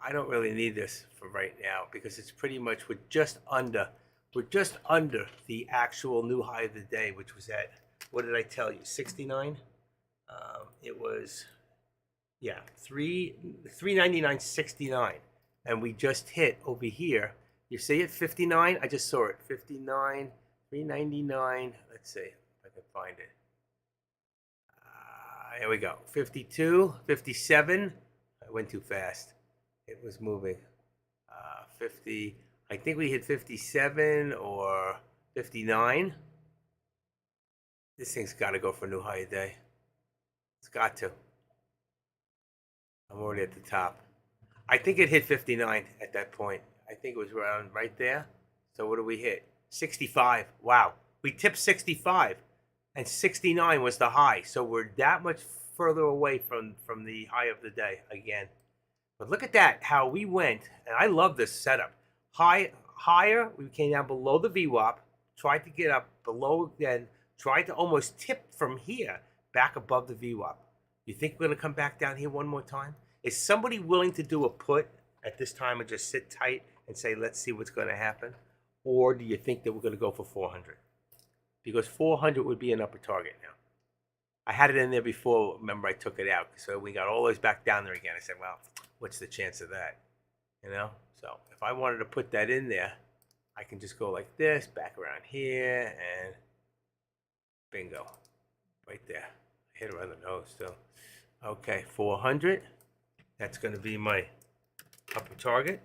I don't really need this for right now because it's pretty much we're just under the actual new high of the day, which was at, what did I tell you, 69? It was, yeah, 399.69, and we just hit over here. You see it, 59? I just saw it, 59, 399. Let's see if I can find it. Here we go, 52, 57. I went too fast. It was moving. 50. I think we hit 57 or 59. This thing's got to go for a new high a day. It's got to. I'm already at the top. I think it hit 59 at that point. I think it was around right there. So what did we hit? 65. Wow. We tipped 65. And 69 was the high. So we're that much further away from the high of the day again. But look at that, how we went. And I love this setup. Higher, we came down below the VWAP, tried to get up below, then tried to almost tip from here back above the VWAP. You think we're going to come back down here one more time? Is somebody willing to do a put at this time and just sit tight and say, let's see what's going to happen? Or do you think that we're going to go for 400? Because 400 would be an upper target now. I had it in there before. Remember, I took it out. So we got all those back down there again. I said, well, what's the chance of that? You know? So if I wanted to put that in there, I can just go like this, back around here, and bingo. Right there. I hit it around the nose, so. Okay, 400. That's going to be my upper target.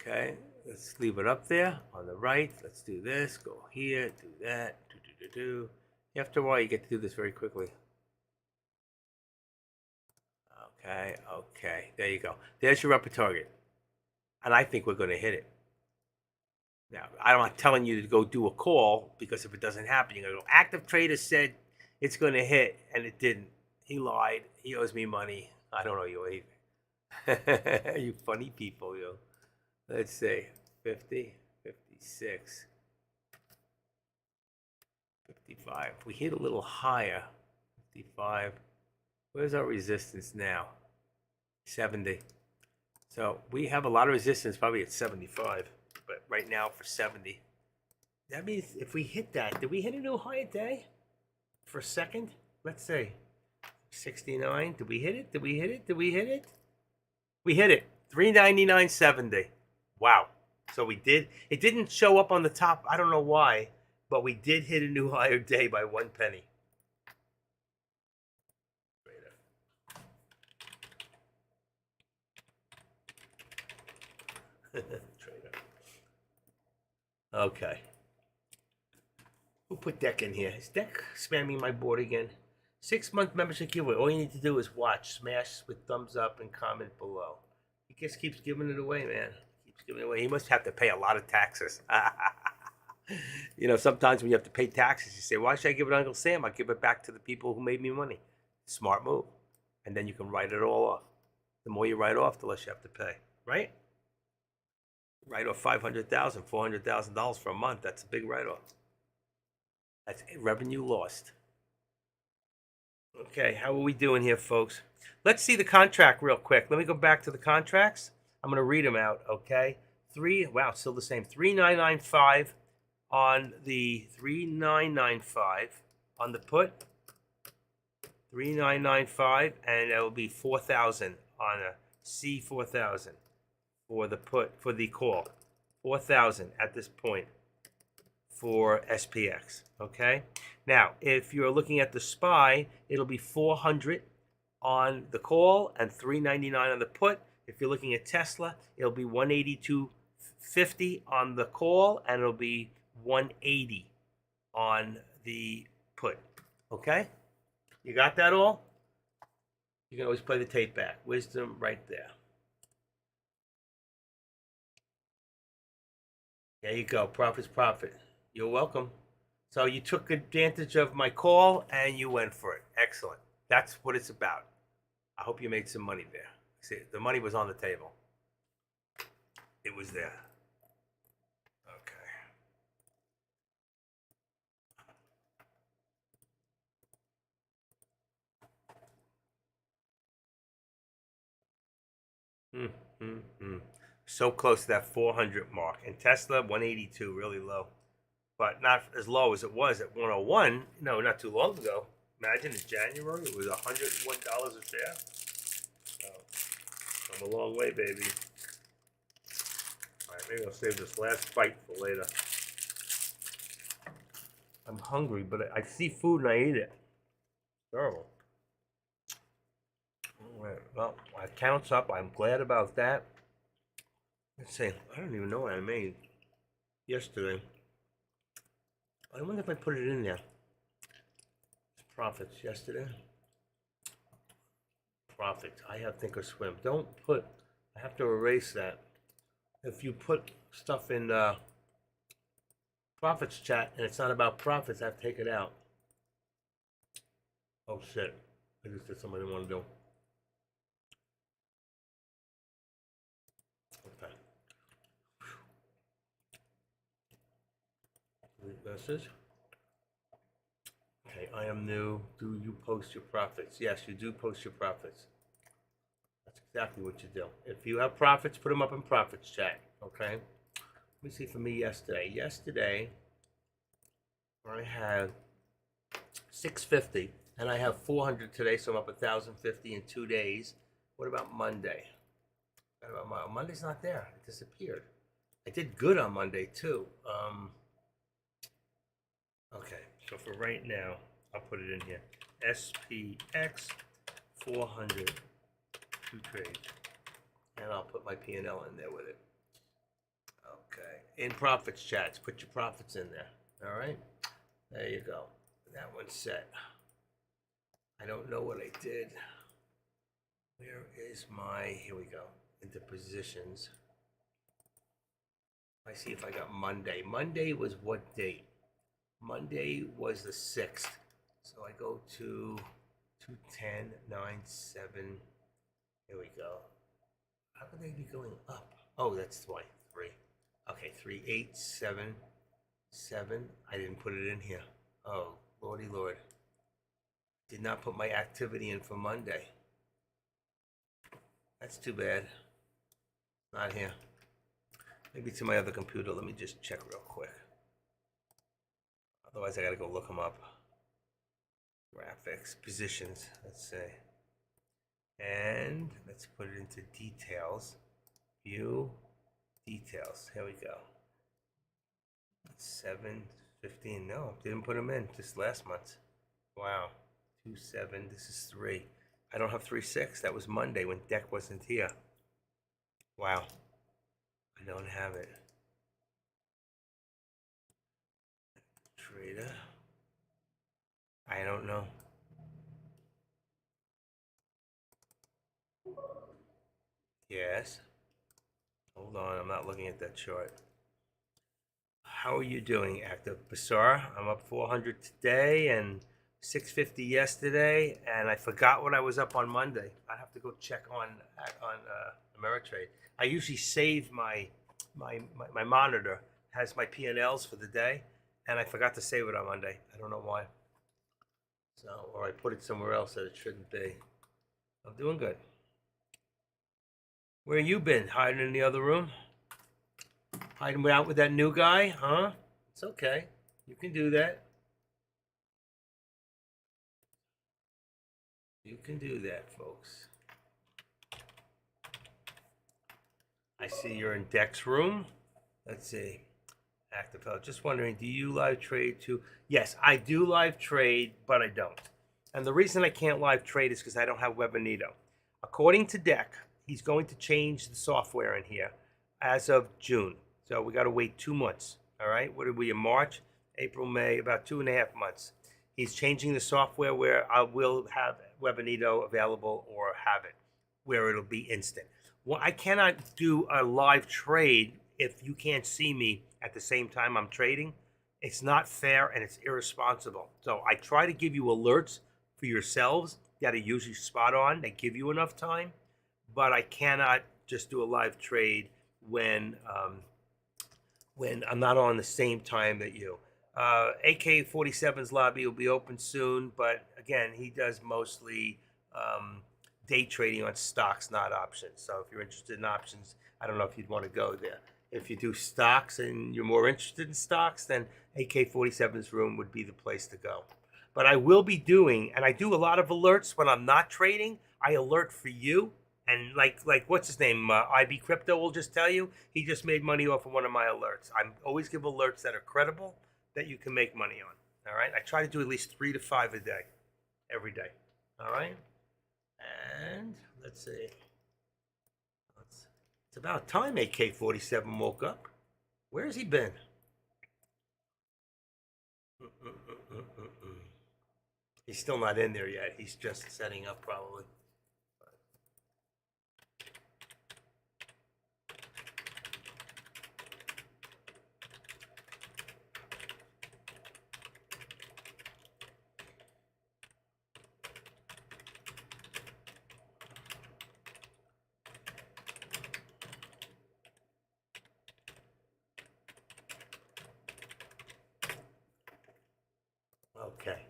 Okay, let's leave it up there on the right. Let's do this, go here, do that, do. After a while, you get to do this very quickly. Okay, there you go. There's your upper target. And I think we're going to hit it. Now, I'm not telling you to go do a call, because if it doesn't happen, you're going to go, active trader said it's going to hit, and it didn't. He lied. He owes me money. I don't owe you anything. You funny people, yo. Let's see, 50, 56, 55. If we hit a little higher, 55. Where's our resistance now? 70. So we have a lot of resistance probably at 75, but right now for 70. That means if we hit that, did we hit a new high a day? For a second? Let's see. 69. Did we hit it? Did we hit it? Did we hit it? We hit it. 399.70. Wow. So we did. It didn't show up on the top. I don't know why, but we did hit a new higher day by 1 penny. Trader. Okay. Who put Deck in here? Is Deck spamming my board again? 6-month membership giveaway. All you need to do is watch, smash with thumbs up, and comment below. He just keeps giving it away, man. Keeps giving it away. He must have to pay a lot of taxes. You know, sometimes when you have to pay taxes, you say, why should I give it to Uncle Sam? I'll give it back to the people who made me money. Smart move. And then you can write it all off. The more you write off, the less you have to pay. Right? Write off $500,000, $400,000 for a month. That's a big write-off. That's revenue lost. Okay, how are we doing here, folks? Let's see the contract real quick. Let me go back to the contracts. I'm going to read them out, okay? Wow, still the same. 3995 on the 3995 on the put. 3995, and it will be 4,000 on a C4000 for the put, for the call. 4,000 at this point. for SPX. Okay. Now, if you're looking at the SPY, it'll be 400 on the call and 399 on the put. If you're looking at Tesla, it'll be 182.50 on the call and it'll be 180 on the put. Okay? You got that all? You can always play the tape back. Wisdom right there. There you go. Profit's profit. You're welcome. So you took advantage of my call and you went for it. Excellent. That's what it's about. I hope you made some money there. See, the money was on the table. It was there. Okay. So close to that 400 mark. And Tesla, 182, really low. But not as low as it was at 101. No, not too long ago. Imagine in January, it was $101 a share. So, come a long way, baby. All right, maybe I'll save this last bite for later. I'm hungry, but I see food and I eat it. Terrible. All right, well, my count's up. I'm glad about that. Let's see. I don't even know what I made yesterday. I wonder if I put it in there. Profits yesterday. Profits. I have Thinkorswim. Don't put. I have to erase that. If you put stuff in profits chat and it's not about profits, I have to take it out. Oh shit! I just did something I didn't want to do. Okay. Message. Okay, I am new. Do you post your profits? Yes, you do post your profits. That's exactly what you do. If you have profits, put them up in profits chat. Okay. Let me see for me yesterday. Yesterday, I had 650, and I have 400 today, so I'm up 1,050 in 2 days. What about Monday? Monday's not there. It disappeared. I did good on Monday too. Okay, so for right now, I'll put it in here. SPX 400 2 trades, and I'll put my P&L in there with it. Okay, in profits chats, put your profits in there. All right, there you go. That one's set. I don't know what I did. Where is my? Here we go. Into positions. I see if I got Monday. Monday was what date? Monday was the 6th. So I go to 210, 9, 7. Here we go. How could they be going up? Oh, that's why. 3. Okay, 3, 8, 7, 7. I didn't put it in here. Oh, lordy lord. Did not put my activity in for Monday. That's too bad. Not here. Maybe it's in my other computer. Let me just check real quick. Otherwise, I gotta go look them up. Graphics, positions, let's say. And let's put it into details. View, details. Here we go. 7:15. No, didn't put them in. Just last month. Wow. 2/7. This is 3. I don't have 3/6. That was Monday when Deck wasn't here. Wow. I don't have it. Trader. I don't know. Yes. Hold on, I'm not looking at that chart. How are you doing, Active Basar? I'm up 400 today and 650 yesterday, and I forgot what I was up on Monday. I have to go check on Ameritrade. I usually save my monitor has my P&Ls for the day, and I forgot to save it on Monday. I don't know why. So, or I put it somewhere else that it shouldn't be. I'm doing good. Where you been? Hiding in the other room? Hiding out with that new guy? Huh? It's okay. You can do that. You can do that, folks. I see you're in Deck's room. Let's see. Active Health. Just wondering, do you live trade too? Yes, I do live trade, but I don't. And the reason I can't live trade is because I don't have Webonito. According to Deck, he's going to change the software in here as of June. So we got to wait 2 months. All right. What are we in March, April, May? About 2.5 months. He's changing the software where I will have Webonito available or have it where it'll be instant. Well, I cannot do a live trade if you can't see me at the same time I'm trading. It's not fair and it's irresponsible. So I try to give you alerts for yourselves that are usually spot on. They give you enough time, but I cannot just do a live trade when I'm not on the same time that you. AK-47's lobby will be open soon, but again, he does mostly day trading on stocks, not options. So if you're interested in options, I don't know if you'd want to go there. If you do stocks and you're more interested in stocks, then AK-47's room would be the place to go. But I will be doing, and I do a lot of alerts when I'm not trading. I alert for you. And like what's his name? IB Crypto will just tell you he just made money off of one of my alerts. I always give alerts that are credible that you can make money on. All right. I try to do at least 3 to 5 a day, every day. All right. And let's see. It's about time AK-47 woke up. Where has he been? He's still not in there yet. He's just setting up probably. Okay,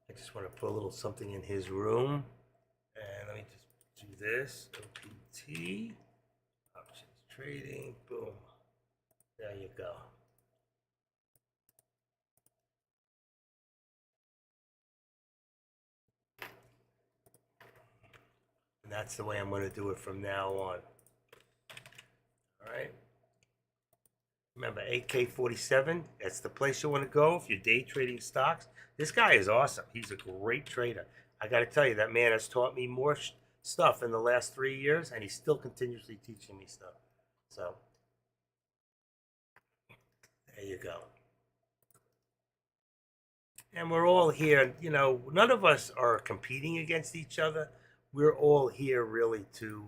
I just want to put a little something in his room. And let me just do this. OPT, options trading, boom. There you go. And that's the way I'm going to do it from now on. All right. Remember, AK-47, that's the place you want to go if you're day trading stocks. This guy is awesome. He's a great trader. I got to tell you, that man has taught me more stuff in the last 3 years, and he's still continuously teaching me stuff. So, there you go. And we're all here, you know, none of us are competing against each other. We're all here really to,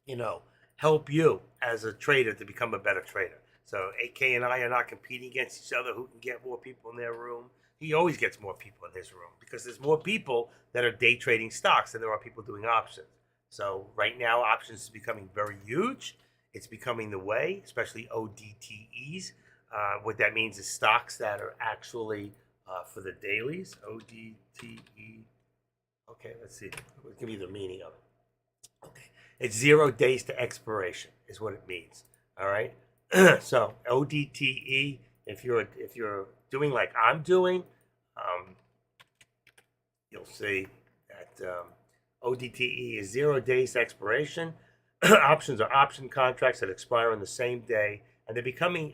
you know, help you as a trader to become a better trader. So AK and I are not competing against each other who can get more people in their room. He always gets more people in his room because there's more people that are day trading stocks than there are people doing options. So right now, options is becoming very huge. It's becoming the way, especially ODTEs. What that means is stocks that are actually for the dailies. ODTE. Okay, let's see. Give me the meaning of it. Okay. It's 0 days to expiration is what it means. All right. So ODTE, if you're doing like I'm doing, you'll see that ODTE is 0 days to expiration. Options are option contracts that expire on the same day, and they're becoming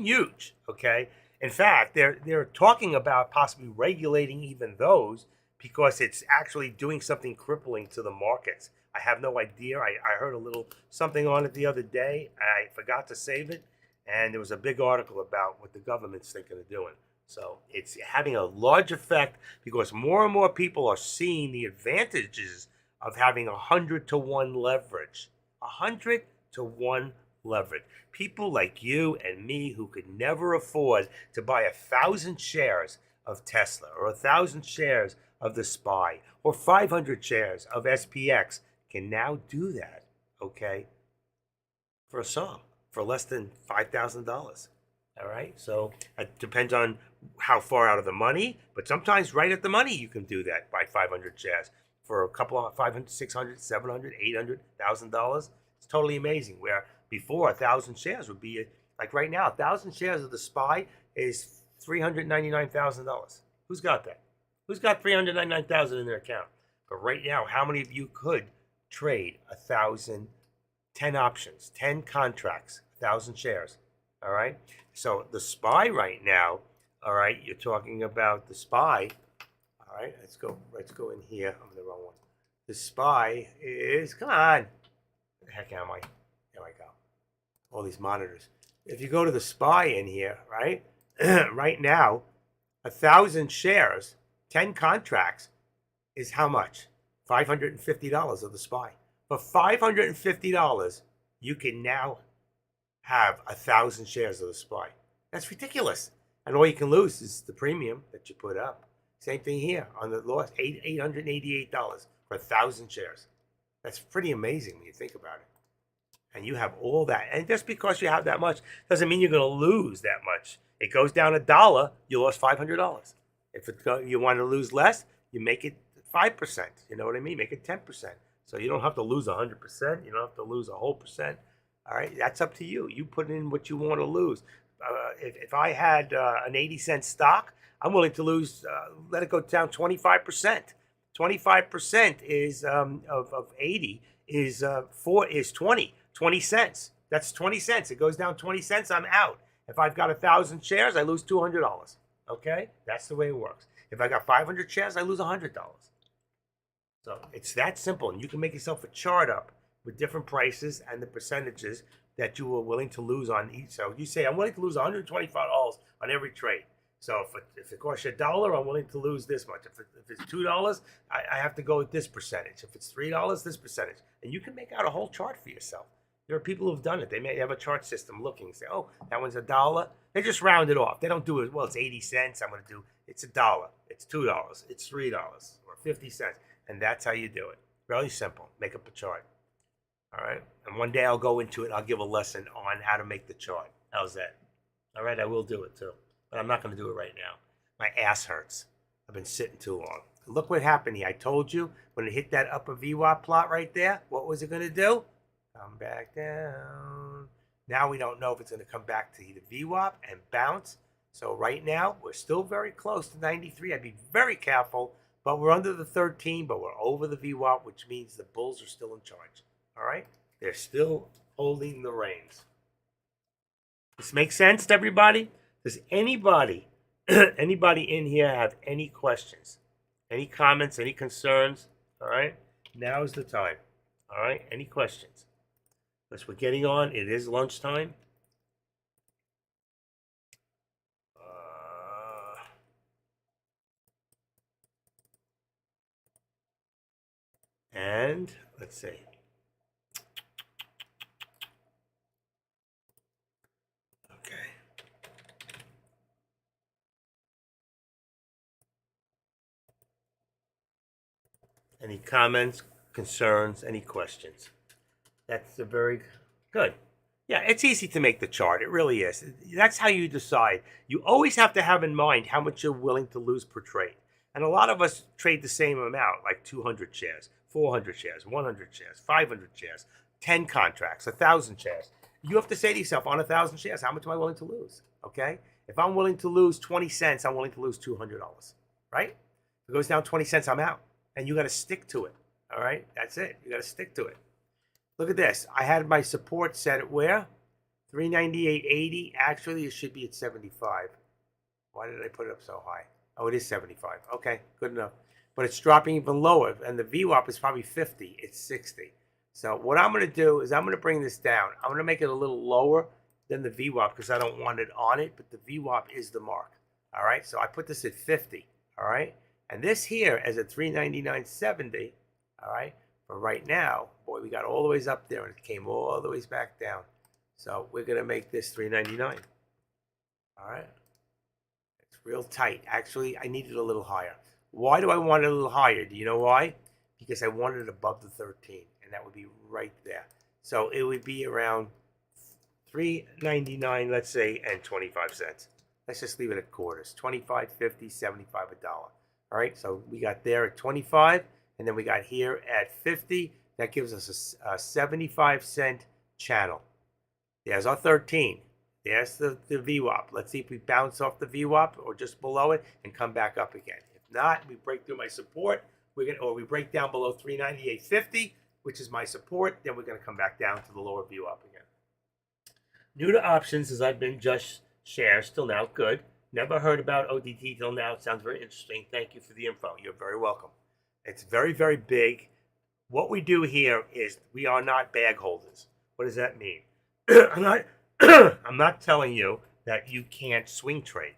huge. Okay. In fact, they're talking about possibly regulating even those because it's actually doing something crippling to the markets. I have no idea. I heard a little something on it the other day. I forgot to save it. And there was a big article about what the government's thinking of doing. So it's having a large effect because more and more people are seeing the advantages of having 100-to-1 leverage. 100-to-1 leverage. People like you and me who could never afford to buy 1,000 shares of Tesla or 1,000 shares of the SPY or 500 shares of SPX can now do that, okay, for a song, for less than $5,000. All right, so it depends on how far out of the money, but sometimes right at the money you can do that, buy 500 shares for a couple of $500, $600, $700, $800,000. It's totally amazing. Where before 1,000 shares would be like right now, 1,000 shares of the SPY is $399,000. Who's got that? Who's got $399,000 in their account? But right now, how many of you could trade 1,000, 10 options, 10 contracts, 1,000 shares All right. So the SPY right now, all right, you're talking about the SPY. All right, let's go in here. I'm the wrong one. The SPY is, come on. Where the heck am I? There I go. All these monitors. If you go to the SPY in here, right, right now, 1,000 shares, 10 contracts is how much? $550 of the SPY. For $550, you can now have 1,000 shares of the SPY. That's ridiculous. And all you can lose is the premium that you put up. Same thing here on the loss, $888 for 1,000 shares. That's pretty amazing when you think about it. And you have all that. And just because you have that much doesn't mean you're going to lose that much. It goes down $1, you lost $500. If you want to lose less, you make it 5%. You know what I mean? Make it 10%. So you don't have to lose 100%. You don't have to lose a whole percent. All right, that's up to you. You put in what you want to lose. If I had an 80-cent stock, I'm willing to lose, let it go down 25%. 25% is of 80 is 20 cents. That's 20 cents. It goes down 20 cents. I'm out. If I've got 1,000 shares, I lose $200. Okay, that's the way it works. If I got 500 shares, I lose $100. So it's that simple, and you can make yourself a chart up with different prices and the percentages that you are willing to lose on each. So you say, I'm willing to lose $125 on every trade. So if it costs you $1, I'm willing to lose this much. If it's $2, I have to go with this percentage. If it's $3, this percentage. And you can make out a whole chart for yourself. There are people who've done it. They may have a chart system looking, say, oh, that one's $1. They just round it off. They don't do it, well, it's 80 cents. I'm going to do, it's $1. It's $2. It's $3 or 50 cents. And that's how you do it. Really simple. Make up a chart. All right. And one day I'll go into it. I'll give a lesson on how to make the chart. How's that? All right. I will do it too. But I'm not going to do it right now. My ass hurts. I've been sitting too long. Look what happened here. I told you when it hit that upper VWAP plot right there, what was it going to do? Come back down. Now we don't know if it's going to come back to the VWAP and bounce. So right now, we're still very close to 93. I'd be very careful. But we're under the 13, but we're over the VWAP, which means the bulls are still in charge. All right? They're still holding the reins. This makes sense to everybody? Does anybody in here have any questions? Any comments? Any concerns? All right? Now is the time. All right? Any questions? Because we're getting on. It is lunchtime. And let's see. Okay. Any comments, concerns, any questions? That's a very good. Yeah, it's easy to make the chart. It really is. That's how you decide. You always have to have in mind how much you're willing to lose per trade. And a lot of us trade the same amount, like 200 shares, 400 shares, 100 shares, 500 shares, 10 contracts, 1,000 shares. You have to say to yourself, on 1,000 shares, how much am I willing to lose? Okay? If I'm willing to lose 20 cents, I'm willing to lose $200, right? If it goes down 20 cents, I'm out. And you got to stick to it, all right? That's it. You got to stick to it. Look at this. I had my support set at where? 398.80. Actually, it should be at 75. Why did I put it up so high? Oh, it is 75. Okay, good enough. But it's dropping even lower, and the VWAP is probably 50. It's 60. So what I'm going to do is I'm going to bring this down. I'm going to make it a little lower than the VWAP because I don't want it on it, but the VWAP is the mark. All right, so I put this at 50. All right, and this here is at 399.70. All right, but right now, boy, we got all the ways up there, and it came all the ways back down. So we're going to make this 399. All right. Real tight. Actually, I need it a little higher. Why do I want it a little higher? Do you know why? Because I want it above the 13, and that would be right there. So it would be around $3.99, let's say, and 25 cents. Let's just leave it at quarters. 25, 50, 75, $1. All right, so we got there at 25, and then we got here at 50. That gives us a 75-cent channel. There's our 13. There's the VWAP. Let's see if we bounce off the VWAP or just below it and come back up again. If not, we break through my support. Or we break down below 398.50, which is my support. Then we're going to come back down to the lower VWAP again. New to options as I've been just shares till now. Good. Never heard about ODT till now. It sounds very interesting. Thank you for the info. You're very welcome. It's very, very big. What we do here is we are not bag holders. What does that mean? I'm not telling you that you can't swing trade,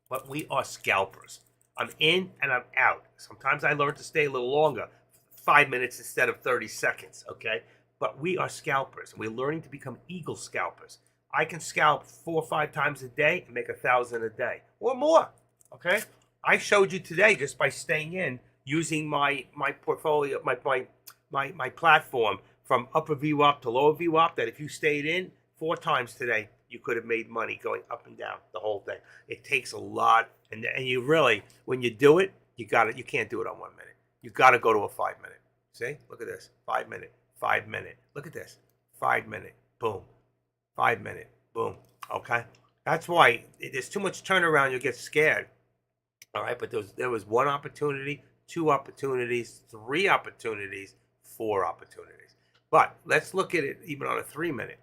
but we are scalpers. I'm in and I'm out. Sometimes I learn to stay a little longer, 5 minutes instead of 30 seconds, okay? But we are scalpers, and we're learning to become eagle scalpers. I can scalp 4 or 5 times a day and make 1,000 a day or more, okay? I showed you today just by staying in, using my portfolio, my platform from upper VWAP to lower VWAP, that if you stayed in 4 times today, you could have made money going up and down the whole thing. It takes a lot, and you really, when you do it, you can't do it on 1 minute. You got to go to a 5 minute. See, look at this, 5 minute, 5 minute. Look at this, 5 minute, boom, 5 minute, boom. Okay, that's why there's too much turnaround. You get scared. All right, but there was 1 opportunity, 2 opportunities, 3 opportunities, 4 opportunities. But let's look at it even on a 3 minute.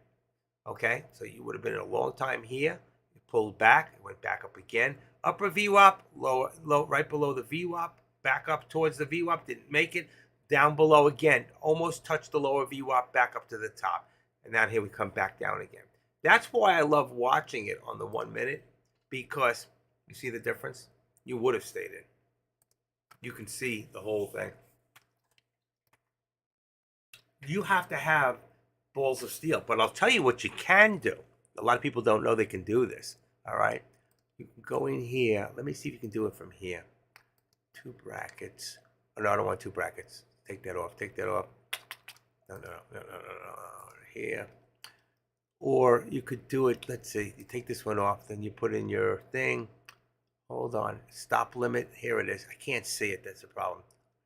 Okay, so you would have been in a long time here. You pulled back, it went back up again. Upper VWAP, low, right below the VWAP, back up towards the VWAP, didn't make it. Down below again, almost touched the lower VWAP, back up to the top. And now here we come back down again. That's why I love watching it on the 1 minute, because you see the difference? You would have stayed in. You can see the whole thing. You have to have balls of steel. But I'll tell you what you can do. A lot of people don't know they can do this. All right? You can go in here. Let me see if you can do it from here. 2 brackets. Oh, no, I don't want 2 brackets. Take that off. Take that off. No. Here. Or you could do it, let's see. You take this one off. Then you put in your thing. Hold on. Stop limit. Here it is. I can't see it. That's the problem.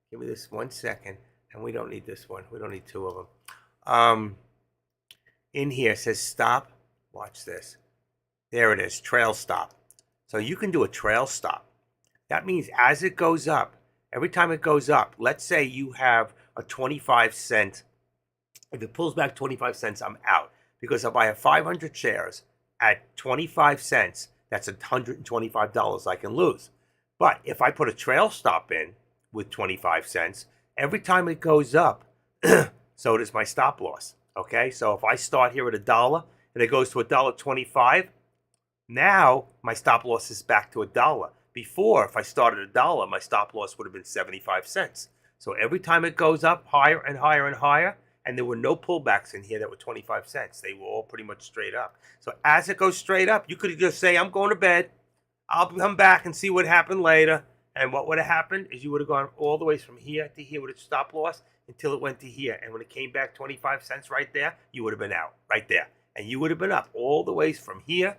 Give me this 1 second. And we don't need this one. We don't need 2 of them. In here it says stop. Watch this. There it is. Trail stop. So you can do a trail stop. That means as it goes up, every time it goes up, let's say you have a 25 cent. If it pulls back 25 cents, I'm out. Because if I have 500 shares at 25 cents, that's $125 I can lose. But if I put a trail stop in with 25 cents, every time it goes up, so does my stop loss. Okay, so if I start here at $1 and it goes to $1.25, now my stop loss is back to $1. Before, if I started at $1, my stop loss would have been 75 cents. So every time it goes up higher and higher and higher, and there were no pullbacks in here that were 25 cents. They were all pretty much straight up. So as it goes straight up, you could just say, I'm going to bed. I'll come back and see what happened later. And what would have happened is you would have gone all the way from here to here with a stop loss until it went to here. And when it came back 25 cents right there, you would have been out right there. And you would have been up all the ways from here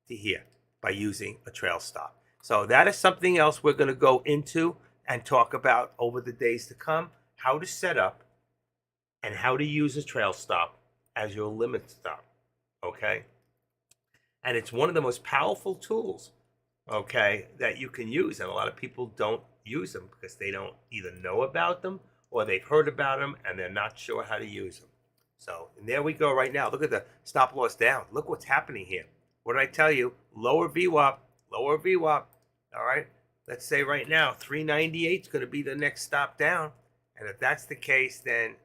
to here by using a trail stop. So that is something else we're going to go into and talk about over the days to come, how to set up and how to use a trail stop as your limit stop, okay? And it's one of the most powerful tools, okay, that you can use. And a lot of people don't use them because they don't either know about them or they've heard about them and they're not sure how to use them. So, and there we go right now. Look at the stop loss down. Look what's happening here. What did I tell you? Lower VWAP, lower VWAP. All right, let's say right now 398 is going to be the next stop down. And if that's the case, then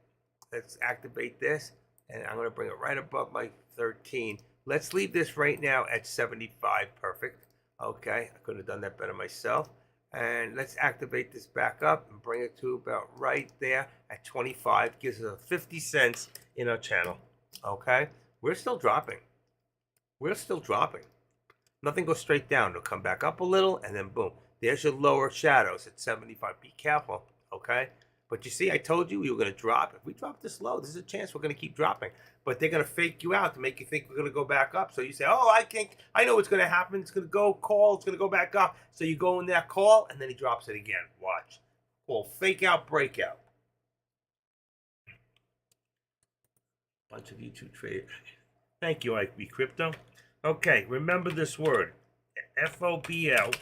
let's activate this. And I'm going to bring it right above my 13. Let's leave this right now at 75. Perfect. Okay, I could have done that better myself. And let's activate this back up and bring it to about right there at 25. Gives us 50 cents in our channel. Okay, we're still dropping. We're still dropping. Nothing goes straight down. It'll come back up a little and then boom. There's your lower shadows at 75. Be careful, okay? But you see, I told you we were going to drop. If we drop this low, there's a chance we're going to keep dropping. But they're going to fake you out to make you think we're going to go back up. So you say, oh, I know what's going to happen. It's going to go call. It's going to go back up. So you go in that call, and then he drops it again. Watch. Called fake out, breakout. Bunch of YouTube traders. Thank you, IB Crypto. Okay, remember this word. FOBL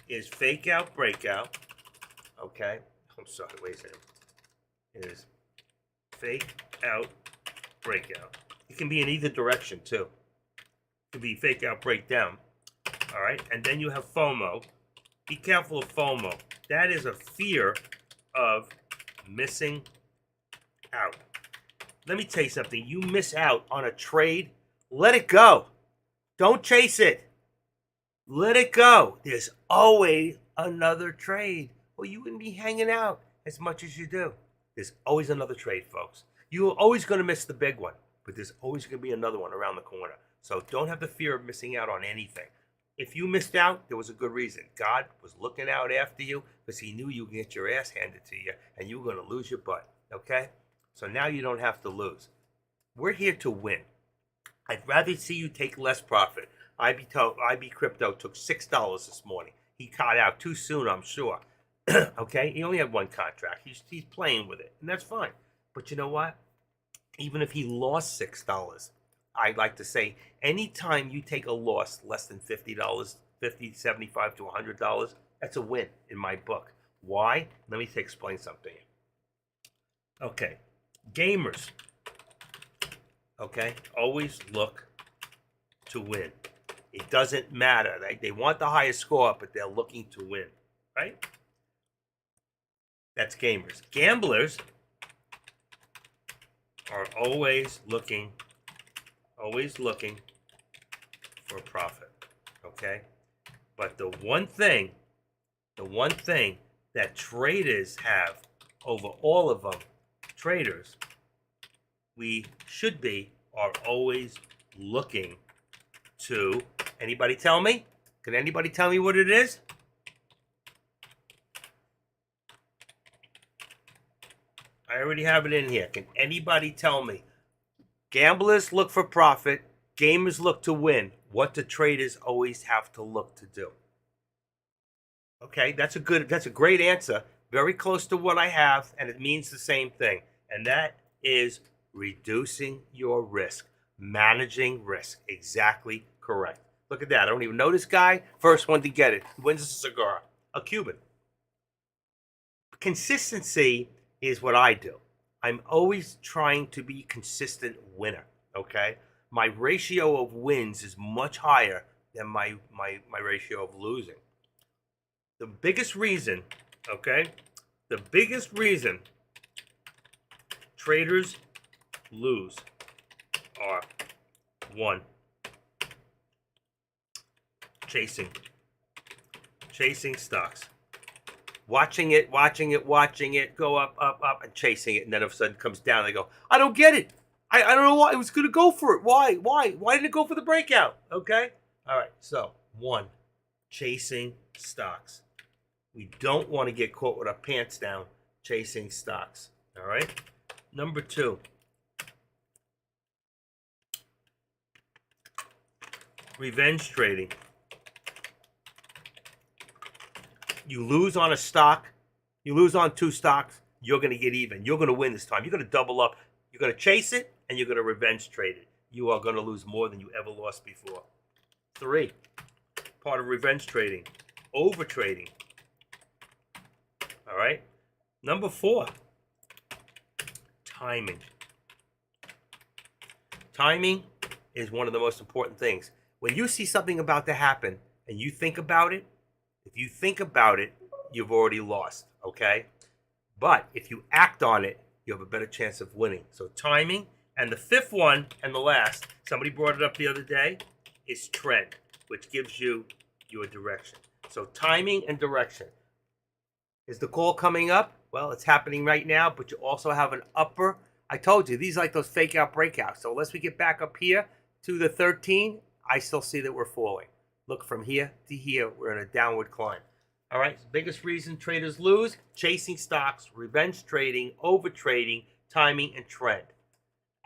is fake out, breakout. Okay. I'm sorry, wait a second. It is fake out, breakout. It can be in either direction too. to be fake out breakdown. All right, and then you have FOMO. Be careful of FOMO. That is a fear of missing out. Let me tell you something. You miss out on a trade, let it go. Don't chase it. Let it go. There's always another trade, or you wouldn't be hanging out as much as you do. There's always another trade, folks. You're always going to miss the big one, but there's always going to be another one around the corner. So don't have the fear of missing out on anything. If you missed out, there was a good reason. God was looking out after you because he knew you would get your ass handed to you and you were going to lose your butt, okay? So now you don't have to lose. We're here to win. I'd rather see you take less profit. IB Crypto took $6 this morning. He caught out too soon, I'm sure. Okay? He only had one contract. He's playing with it, and that's fine. But you know what? Even if he lost $6, I'd like to say anytime you take a loss less than $50, $50, $75 to $100, that's a win in my book. Why? Let me explain something. Okay. Gamers. Okay? Always look to win. It doesn't matter. They want the highest score, but they're looking to win. Right? That's gamers. Gamblers are always looking for a profit. Okay? But the one thing that traders have over all of them, traders, we should be, are always looking to, anybody tell me? Can anybody tell me what it is? I already have it in here. Can anybody tell me? Gamblers look for profit. Gamers look to win. What do traders always have to look to do? Okay, that's a great answer. Very close to what I have, and it means the same thing. And that is reducing your risk. Managing risk. Exactly correct. Look at that. I don't even know this guy. First one to get it. He wins a cigar. A Cuban. Consistency is what I do. I'm always trying to be a consistent winner, okay? My ratio of wins is much higher than my ratio of losing. The biggest reason, okay? The biggest reason traders lose are, one, chasing stocks. Watching it, go up, and chasing it, and then all of a sudden it comes down, and they go, I don't get it. I don't know why. It was going to go for it. Why? Why didn't it go for the breakout? Okay? All right, so, one, chasing stocks. We don't want to get caught with our pants down chasing stocks. All right? Number two, revenge trading. You lose on a stock, you lose on two stocks, you're going to get even. You're going to win this time. You're going to double up. You're going to chase it, and you're going to revenge trade it. You are going to lose more than you ever lost before. Three, part of revenge trading, over trading. All right? Number four, timing. Timing is one of the most important things. When you see something about to happen and you think about it, if you think about it, you've already lost, okay? But if you act on it, you have a better chance of winning. So timing. And the fifth one, and the last, somebody brought it up the other day, is trend, which gives you your direction. So timing and direction. Is the call coming up? Well, it's happening right now, but you also have an upper. I told you, these are like those fake out breakouts. So unless we get back up here to the 13, I still see that we're falling. Look, from here to here, we're in a downward climb. All right, biggest reason traders lose, chasing stocks, revenge trading, over trading, timing, and trend.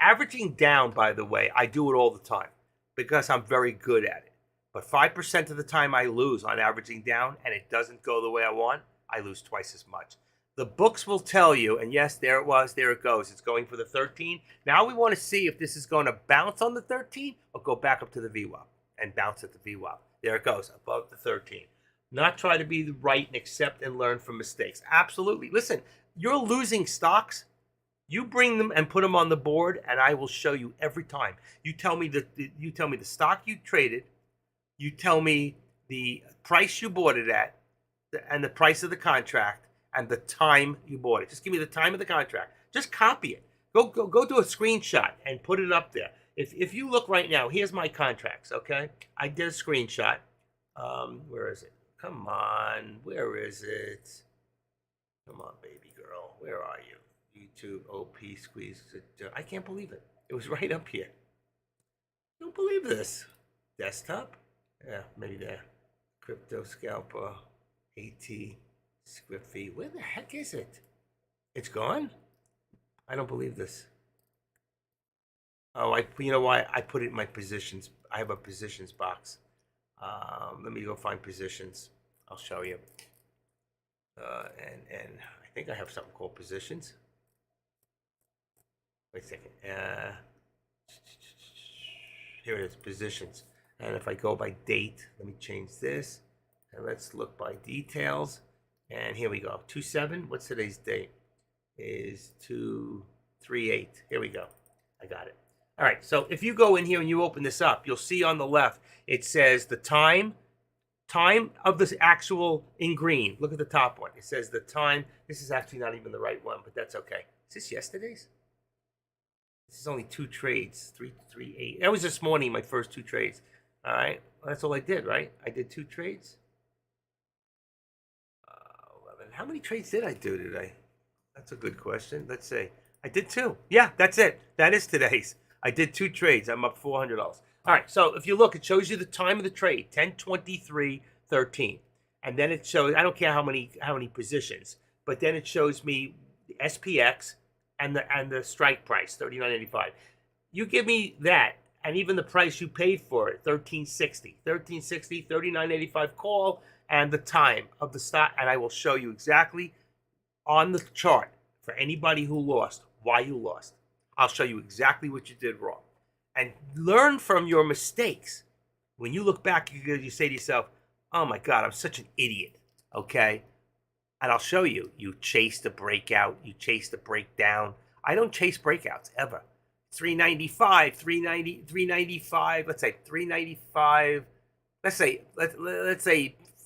Averaging down, by the way, I do it all the time because I'm very good at it. But 5% of the time I lose on averaging down and it doesn't go the way I want, I lose twice as much. The books will tell you, and yes, there it was, there it goes. It's going for the 13. Now we want to see if this is going to bounce on the 13 or go back up to the VWAP and bounce at the VWAP. There it goes, above the 13. Not try to be right and accept and learn from mistakes. Absolutely. Listen, you're losing stocks. You bring them and put them on the board, and I will show you every time. You tell me the stock you traded. You tell me the price you bought it at, and the price of the contract, and the time you bought it. Just give me the time of the contract. Just copy it. Go do a screenshot and put it up there. If you look right now, here's my contracts. Okay, I did a screenshot. Where is it? Come on, where is it? Come on, baby girl, where are you? YouTube OP squeeze. I can't believe it. It was right up here. Don't believe this. Desktop? Yeah, maybe there. Crypto Scalper, AT, script fee. Where the heck is it? It's gone? I don't believe this. Oh, you know why? I put it in my positions. I have a positions box. Let me go find positions. I'll show you. And I think I have something called positions. Wait a second. Here it is, positions. And if I go by date, let me change this. And let's look by details. And here we go. 2/7. What's today's date? Is 2/3/8. Here we go. I got it. All right. So if you go in here and you open this up, you'll see on the left it says the time of this actual in green. Look at the top one. It says the time. This is actually not even the right one, but that's okay. Is this yesterday's? This is only 2 trades. 3/3/8. That was this morning, my first 2 trades. All right. Well, that's all I did, right? I did 2 trades. 11. How many trades did I do today? That's a good question. Let's see. I did 2. Yeah, that's it. That is today's. I did 2 trades. I'm up $400. All right. So if you look, it shows you the time of the trade, 10:23:13, and then it shows. I don't care how many positions, but then it shows me the SPX and the strike price, $39.85. You give me that, and even the price you paid for it, $13.60, $39.85 call, and the time of the stock, and I will show you exactly on the chart for anybody who lost why you lost. I'll show you exactly what you did wrong, and learn from your mistakes. When you look back, you say to yourself, "Oh my God, I'm such an idiot." Okay. And I'll show you. You chase the breakout. You chase the breakdown. I don't chase breakouts ever. 395, 390, 395. Let's say 395. Let's say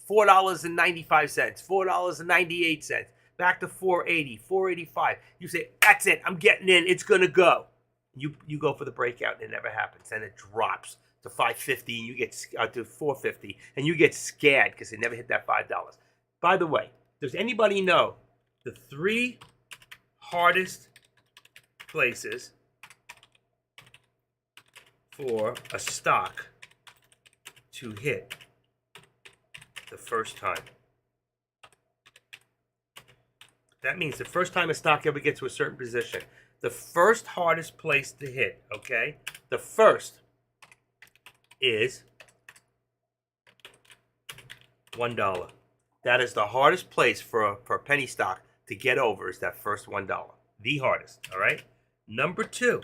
$4.95, $4.98. Back to 480, 485. You say, "That's it. I'm getting in. It's gonna go." You go for the breakout, and it never happens. And it drops to 550, and you get to 450, and you get scared because it never hit that $5. By the way, does anybody know the 3 hardest places for a stock to hit the first time? That means the first time a stock ever gets to a certain position. The first hardest place to hit, okay? The first is $1. That is the hardest place for a penny stock to get over, is that first $1. The hardest, all right? Number 2,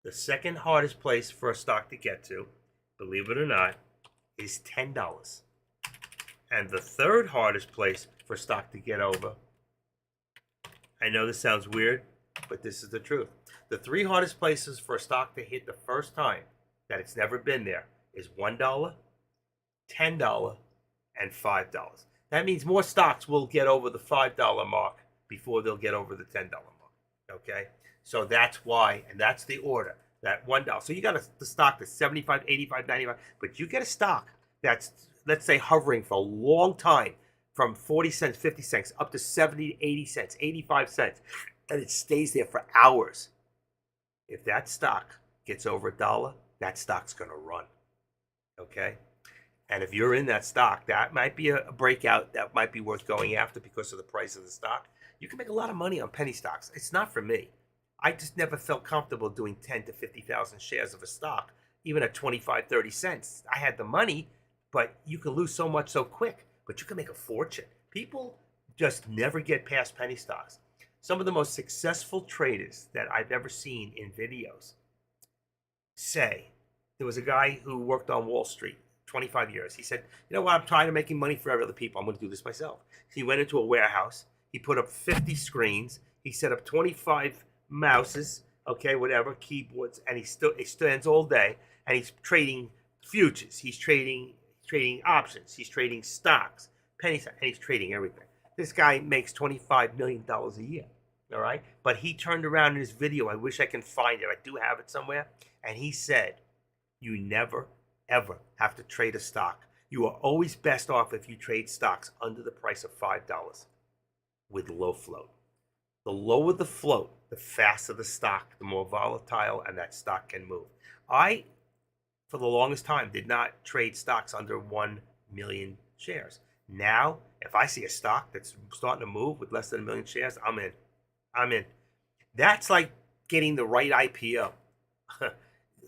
the second hardest place for a stock to get to, believe it or not, is $10. And the third hardest place for a stock to get over, I know this sounds weird, but this is the truth. The 3 hardest places for a stock to hit the first time that it's never been there is $1, $10, and $5. That means more stocks will get over the $5 mark before they'll get over the $10 mark. Okay? So that's why, and that's the order. That $1. So you got the stock that's 75, 85, 95, but you get a stock that's, let's say, hovering for a long time from 40 cents, 50 cents, up to 70, 80 cents, 85 cents, and it stays there for hours. If that stock gets over $1, that stock's going to run. Okay? And if you're in that stock, that might be a breakout that might be worth going after because of the price of the stock. You can make a lot of money on penny stocks. It's not for me. I just never felt comfortable doing 10 to 50,000 shares of a stock, even at 25, 30 cents. I had the money, but you can lose so much so quick, but you can make a fortune. People just never get past penny stocks. Some of the most successful traders that I've ever seen in videos say, there was a guy who worked on Wall Street 25 years. He said, "You know what? I'm tired of making money for other people. I'm going to do this myself." He went into a warehouse. He put up 50 screens. He set up 25 mouses, okay, whatever, keyboards, and he stands all day, and he's trading futures. He's trading options. He's trading stocks, penny stocks, and he's trading everything. This guy makes $25 million a year, all right? But he turned around in his video. I wish I can find it. I do have it somewhere. And he said, you never, ever have to trade a stock. You are always best off if you trade stocks under the price of $5 with low float. The lower the float, the faster the stock, the more volatile, and that stock can move. I, for the longest time, did not trade stocks under 1 million shares. Now, if I see a stock that's starting to move with less than 1 million shares, I'm in. I'm in. That's like getting the right IPO. A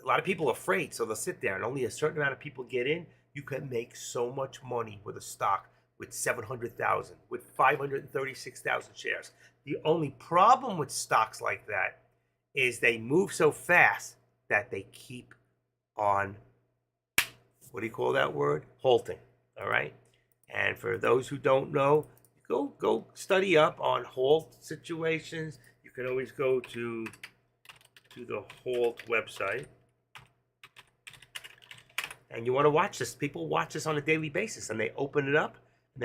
lot of people are afraid, so they'll sit there, and only a certain amount of people get in. You can make so much money with a stock with 700,000, with 536,000 shares. The only problem with stocks like that is they move so fast that they keep on, what do you call that word? Halting, all right? And for those who don't know, go study up on halt situations. You can always go to the halt website. And you want to watch this. People watch this on a daily basis, and they open it up, and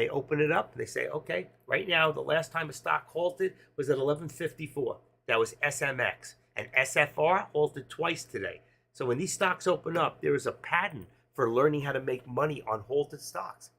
they say, okay, right now, the last time a stock halted was at 1154. That was SMX. And SFR halted twice today. So when these stocks open up, there is a pattern for learning how to make money on halted stocks.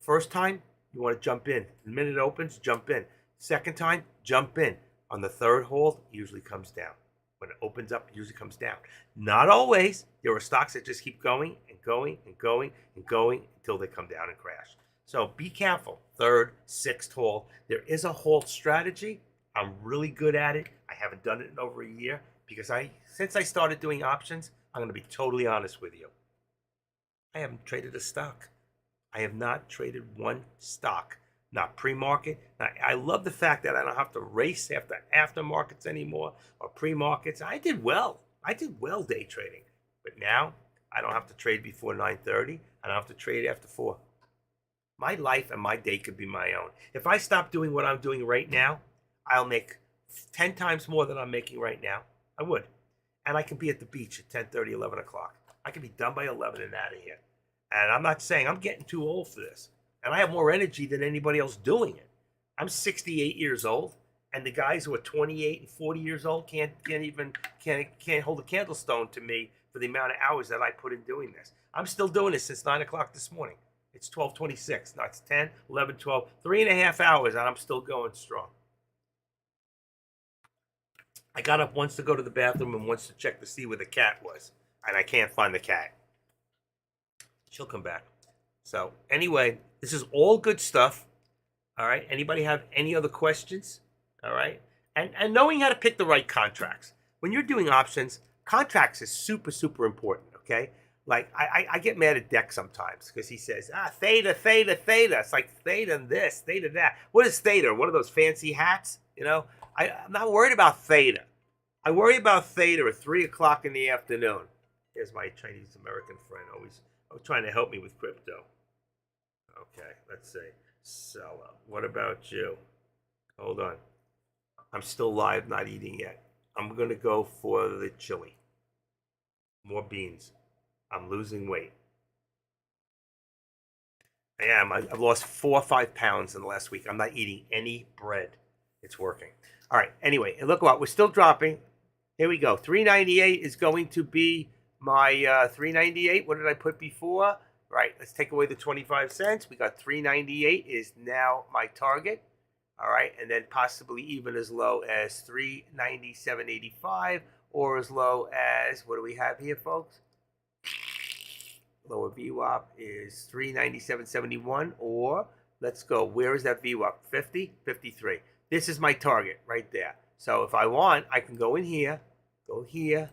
First time, you want to jump in. The minute it opens, jump in. Second time, jump in. On the third hold, it usually comes down. When it opens up, it usually comes down. Not always. There are stocks that just keep going and going and going and going until they come down and crash. So be careful. Third, sixth hold. There is a hold strategy. I'm really good at it. I haven't done it in over a year because since I started doing options, I'm going to be totally honest with you. I haven't traded a stock. I have not traded one stock. Not pre-market. Now, I love the fact that I don't have to race after markets anymore or pre-markets. I did well. I did well day trading. But now I don't have to trade before 9:30. I don't have to trade after 4. My life and my day could be my own. If I stop doing what I'm doing right now, I'll make 10 times more than I'm making right now. I would. And I can be at the beach at 10:30, 11 o'clock. I can be done by 11 and out of here. And I'm not saying I'm getting too old for this. And I have more energy than anybody else doing it. I'm 68 years old, and the guys who are 28 and 40 years old can't hold a candlestone to me for the amount of hours that I put in doing this. I'm still doing this since 9 o'clock this morning. It's 12:26. Now it's 10, 11, 12, 3.5 hours, and I'm still going strong. I got up once to go to the bathroom and once to check to see where the cat was, and I can't find the cat. She'll come back. So anyway, this is all good stuff. All right. Anybody have any other questions? All right. And knowing how to pick the right contracts. When you're doing options, contracts is super, super important. Okay. Like I get mad at Deck sometimes because he says, theta, theta, theta. It's like theta this, theta that. What is theta? One of those fancy hats? You know, I'm not worried about theta. I worry about theta at 3 o'clock in the afternoon. Here's my Chinese American friend always trying to help me with crypto. Okay, let's see. Sella, what about you? Hold on. I'm still live, not eating yet. I'm going to go for the chili. More beans. I'm losing weight. I am. I've lost 4 or 5 pounds in the last week. I'm not eating any bread. It's working. All right, anyway, and look what, we're still dropping. Here we go. 398 is going to be my 398. What did I put before? Right, let's take away the 25 cents. We got 398 is now my target. All right, and then possibly even as low as 397.85 or as low as, what do we have here, folks? Lower VWAP is 397.71, or let's go. Where is that VWAP? 50, 53. This is my target right there. So if I want, I can go in here, go here.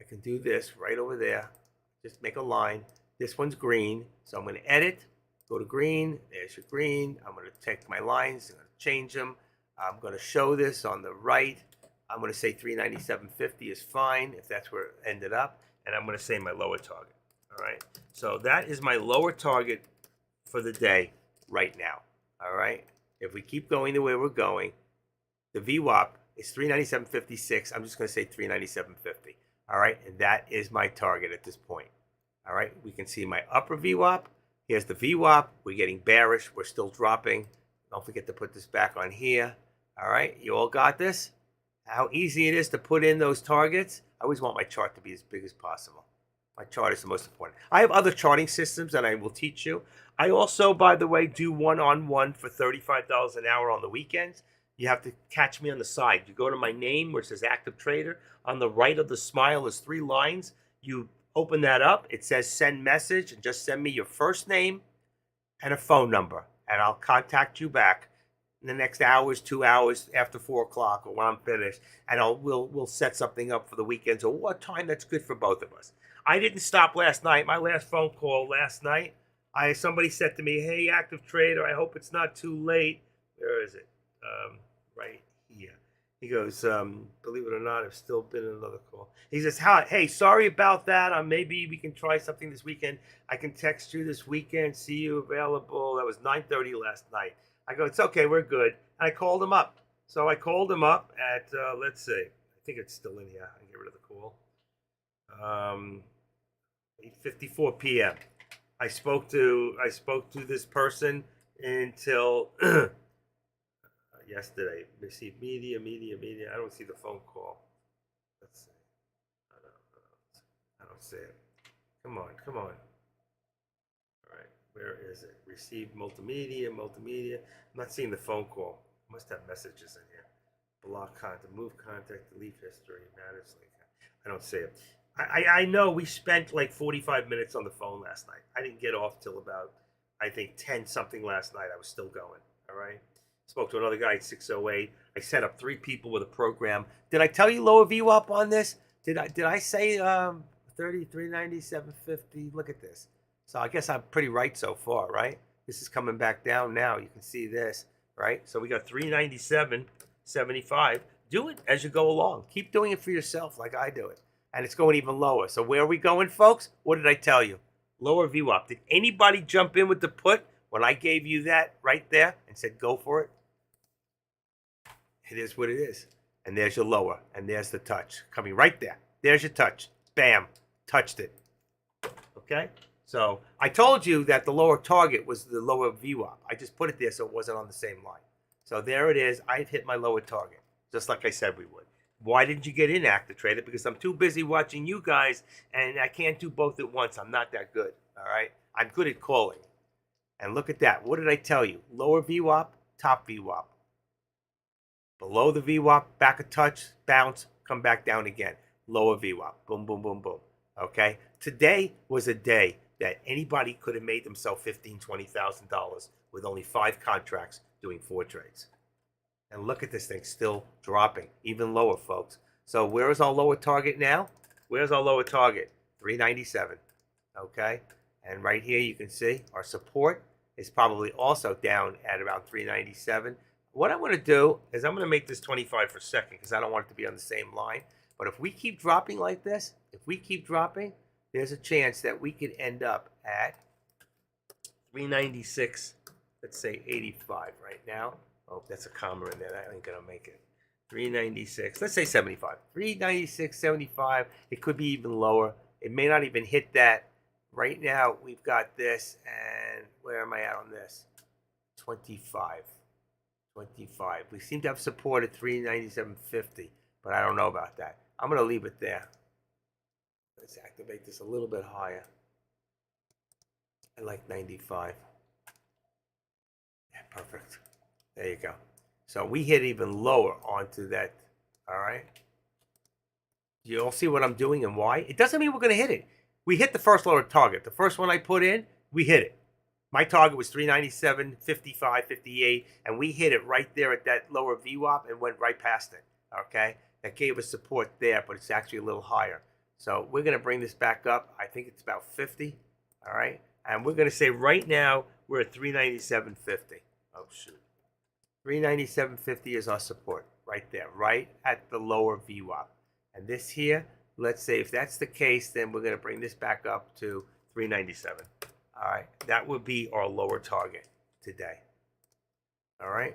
I can do this right over there. Just make a line. This one's green, so I'm going to edit, go to green. There's your green. I'm going to take my lines, I'm going to change them. I'm going to show this on the right. I'm going to say 397.50 is fine if that's where it ended up, and I'm going to say my lower target. All right, so that is my lower target for the day right now. All right, if we keep going the way we're going, The VWAP is 397.56. I'm just going to say 397.50. All right, and that is my target at this point. All right, we can see my upper VWAP. Here's the VWAP. We're getting bearish. We're still dropping. Don't forget to put this back on here. All right, you all got this? How easy it is to put in those targets. I always want my chart to be as big as possible. My chart is the most important. I have other charting systems that I will teach you. I also, by the way, do one-on-one for $35 an hour on the weekends. You have to catch me on the side. You go to my name where it says Active Trader. On the right of the smile is 3 lines. You open that up. It says send message, and just send me your first name and a phone number, and I'll contact you back in the next hours, 2 hours after 4 o'clock or when I'm finished, and we'll set something up for the weekends or what time that's good for both of us. I didn't stop last night. My last phone call last night, somebody said to me, "Hey, Active Trader, I hope it's not too late." Where is it? Right here. He goes, believe it or not, I've still been in another call. He says, "Hey, sorry about that. Maybe we can try something this weekend. I can text you this weekend. See you available." That was 9:30 last night. I go, "It's okay. We're good." And I called him up. So I called him up at, let's see. I think it's still in here. I can get rid of the call. 8:54 p.m. I spoke to this person until yesterday. Received media. I don't see the phone call. Let's see. I don't see it. Come on. All right, where is it? Received multimedia. I'm not seeing the phone call. Must have messages in here. Block contact, move contact, delete history, manage link. I don't see it. I know we spent like 45 minutes on the phone last night. I didn't get off till about, I think, 10 something last night. I was still going. All right. Spoke to another guy at 6:08. I set up 3 people with a program. Did I tell you lower VWAP on this? Did I say 397.50? Look at this. So I guess I'm pretty right so far, right? This is coming back down now. You can see this, right? So we got 397.75. Do it as you go along. Keep doing it for yourself like I do it. And it's going even lower. So where are we going, folks? What did I tell you? Lower VWAP. Did anybody jump in with the put when I gave you that right there and said go for it? It is what it is. And there's your lower. And there's the touch. Coming right there. There's your touch. Bam. Touched it. Okay? So I told you that the lower target was the lower VWAP. I just put it there so it wasn't on the same line. So there it is. I've hit my lower target. Just like I said we would. Why didn't you get in, Active Trader? Because I'm too busy watching you guys, and I can't do both at once. I'm not that good, all right? I'm good at calling. And look at that. What did I tell you? Lower VWAP, top VWAP. Below the VWAP, back a touch, bounce, come back down again. Lower VWAP. Boom, boom, boom, boom. Okay? Today was a day that anybody could have made themselves $15,000, $20,000 with only 5 contracts doing 4 trades. And look at this thing still dropping, even lower, folks. So where is our lower target now? Where's our lower target? 397. Okay? And right here you can see our support is probably also down at about 397. What I'm going to do is I'm going to make this 25 for a second because I don't want it to be on the same line. But if we keep dropping like this, there's a chance that we could end up at 396, let's say 85 right now. Oh, that's a comma in there. That ain't going to make it. 396. Let's say 75. 396, 75. It could be even lower. It may not even hit that. Right now, we've got this. And where am I at on this? 25. 25. We seem to have support at 397.50. But I don't know about that. I'm going to leave it there. Let's activate this a little bit higher. I like 95. Yeah, perfect. There you go. So we hit even lower onto that. All right. You all see what I'm doing and why? It doesn't mean we're going to hit it. We hit the first lower target. The first one I put in, we hit it. My target was 397.55, 58, and we hit it right there at that lower VWAP and went right past it. Okay. That gave us support there, but it's actually a little higher. So we're going to bring this back up. I think it's about 50. All right. And we're going to say right now we're at 397.50. Oh, shoot. 397.50 is our support right there, right at the lower VWAP. And this here, let's say if that's the case, then we're going to bring this back up to 397. All right. That would be our lower target today. All right.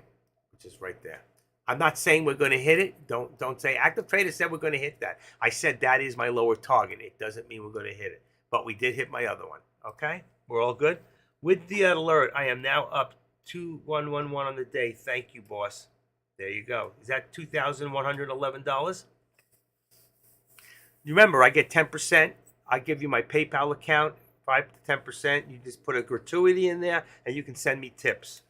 Which is right there. I'm not saying we're going to hit it. Don't say active trader said we're going to hit that. I said that is my lower target. It doesn't mean we're going to hit it, but we did hit my other one. Okay, we're all good. With the alert, I am now up 2111 on the day. Thank you, boss. There you go. Is that $2,111? You remember, I get 10%. I give you my PayPal account, 5 to 10%. You just put a gratuity in there, and you can send me tips.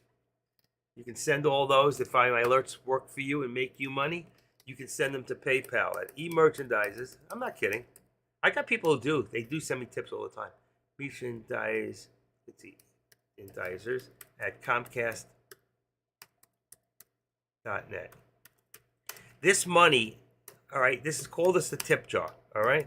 You can send all those. If my alerts work for you and make you money, you can send them to PayPal at eMerchandisers. I'm not kidding. I got people who do. They do send me tips all the time. Merchandise, let's see, Merchandisers at Comcast.net. This money, all right, this is called us the tip jar, all right,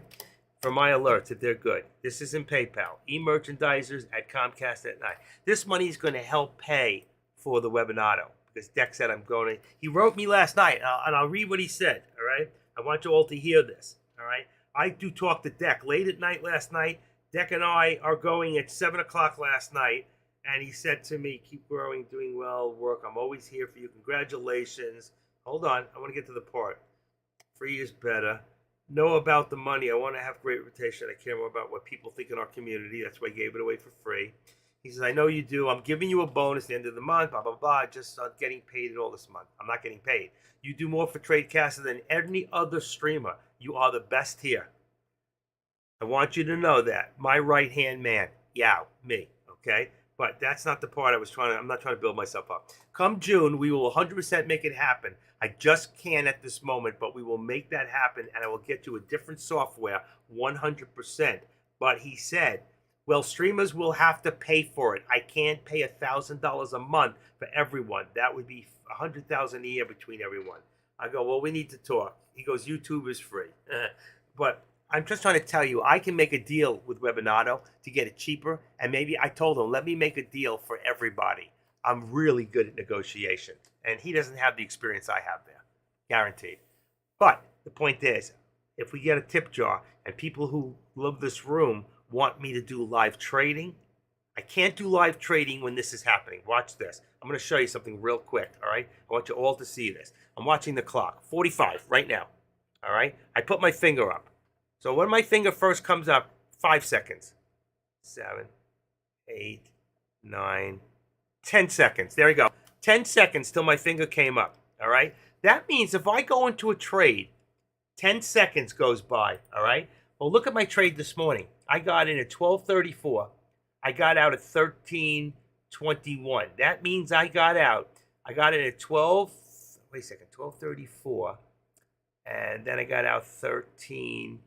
for my alerts if they're good. This is in PayPal, eMerchandisers at Comcast.net. This money is going to help pay for the webinato because Deck said I'm going to. He wrote me last night, and I'll read what he said, all right? I want you all to hear this, all right? I do talk to Deck late at night last night. Deck and I are going at 7 o'clock last night, and he said to me, keep growing, doing well, work. I'm always here for you. Congratulations. Hold on. I want to get to the part. Free is better. Know about the money. I want to have great reputation. I care more about what people think in our community. That's why I gave it away for free. He says, I know you do. I'm giving you a bonus at the end of the month, blah, blah, blah. Just getting paid all this month. I'm not getting paid. You do more for Tradecaster than any other streamer. You are the best here. I want you to know that. My right-hand man. Yow, me, okay? But that's not the part I'm not trying to build myself up. Come June, we will 100% make it happen. I just can't at this moment, but we will make that happen, and I will get you a different software 100%. But he said, well, streamers will have to pay for it. I can't pay $1,000 a month for everyone. That would be $100,000 a year between everyone. I go, well, we need to talk. He goes, YouTube is free. But I'm just trying to tell you, I can make a deal with Webinato to get it cheaper. And maybe I told him, let me make a deal for everybody. I'm really good at negotiation. And he doesn't have the experience I have there. Guaranteed. But the point is, if we get a tip jar and people who love this room want me to do live trading, I can't do live trading when this is happening. Watch this. I'm going to show you something real quick, all right? I want you all to see this. I'm watching the clock. 45 right now, all right? I put my finger up. So when my finger first comes up, 5 seconds. 7, 8, 9, 10 seconds. There you go. 10 seconds till my finger came up, all right? That means if I go into a trade, 10 seconds goes by, all right? Well, look at my trade this morning. I got in at 12:34. I got out at 13:21. That means I got in at 12:34. And then I got out 13.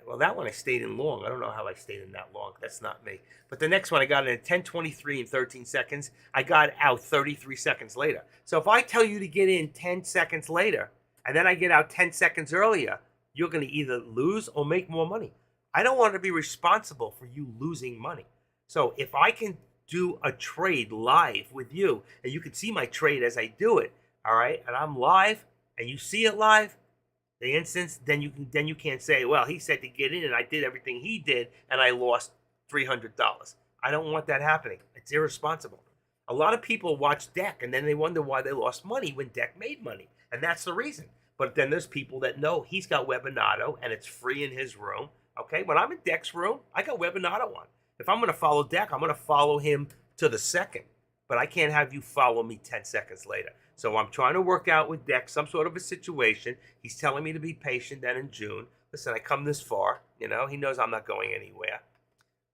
Well, that one I stayed in long. I don't know how I stayed in that long. That's not me. But the next one I got in at 10:23 and 13 seconds. I got out 33 seconds later. So if I tell you to get in 10 seconds later, and then I get out 10 seconds earlier, you're going to either lose or make more money. I don't want to be responsible for you losing money. So if I can do a trade live with you, and you can see my trade as I do it, all right, and I'm live, and you see it live, the instance, then you can't say, well, he said to get in, and I did everything he did, and I lost $300. I don't want that happening. It's irresponsible. A lot of people watch Deck, and then they wonder why they lost money when Deck made money, and that's the reason. But then there's people that know he's got Webinato, and it's free in his room. Okay, when I'm in Deck's room, I got Webinato on. If I'm going to follow Deck, I'm going to follow him to the second. But I can't have you follow me 10 seconds later. So I'm trying to work out with Deck some sort of a situation. He's telling me to be patient then in June. Listen, I come this far. You know, he knows I'm not going anywhere.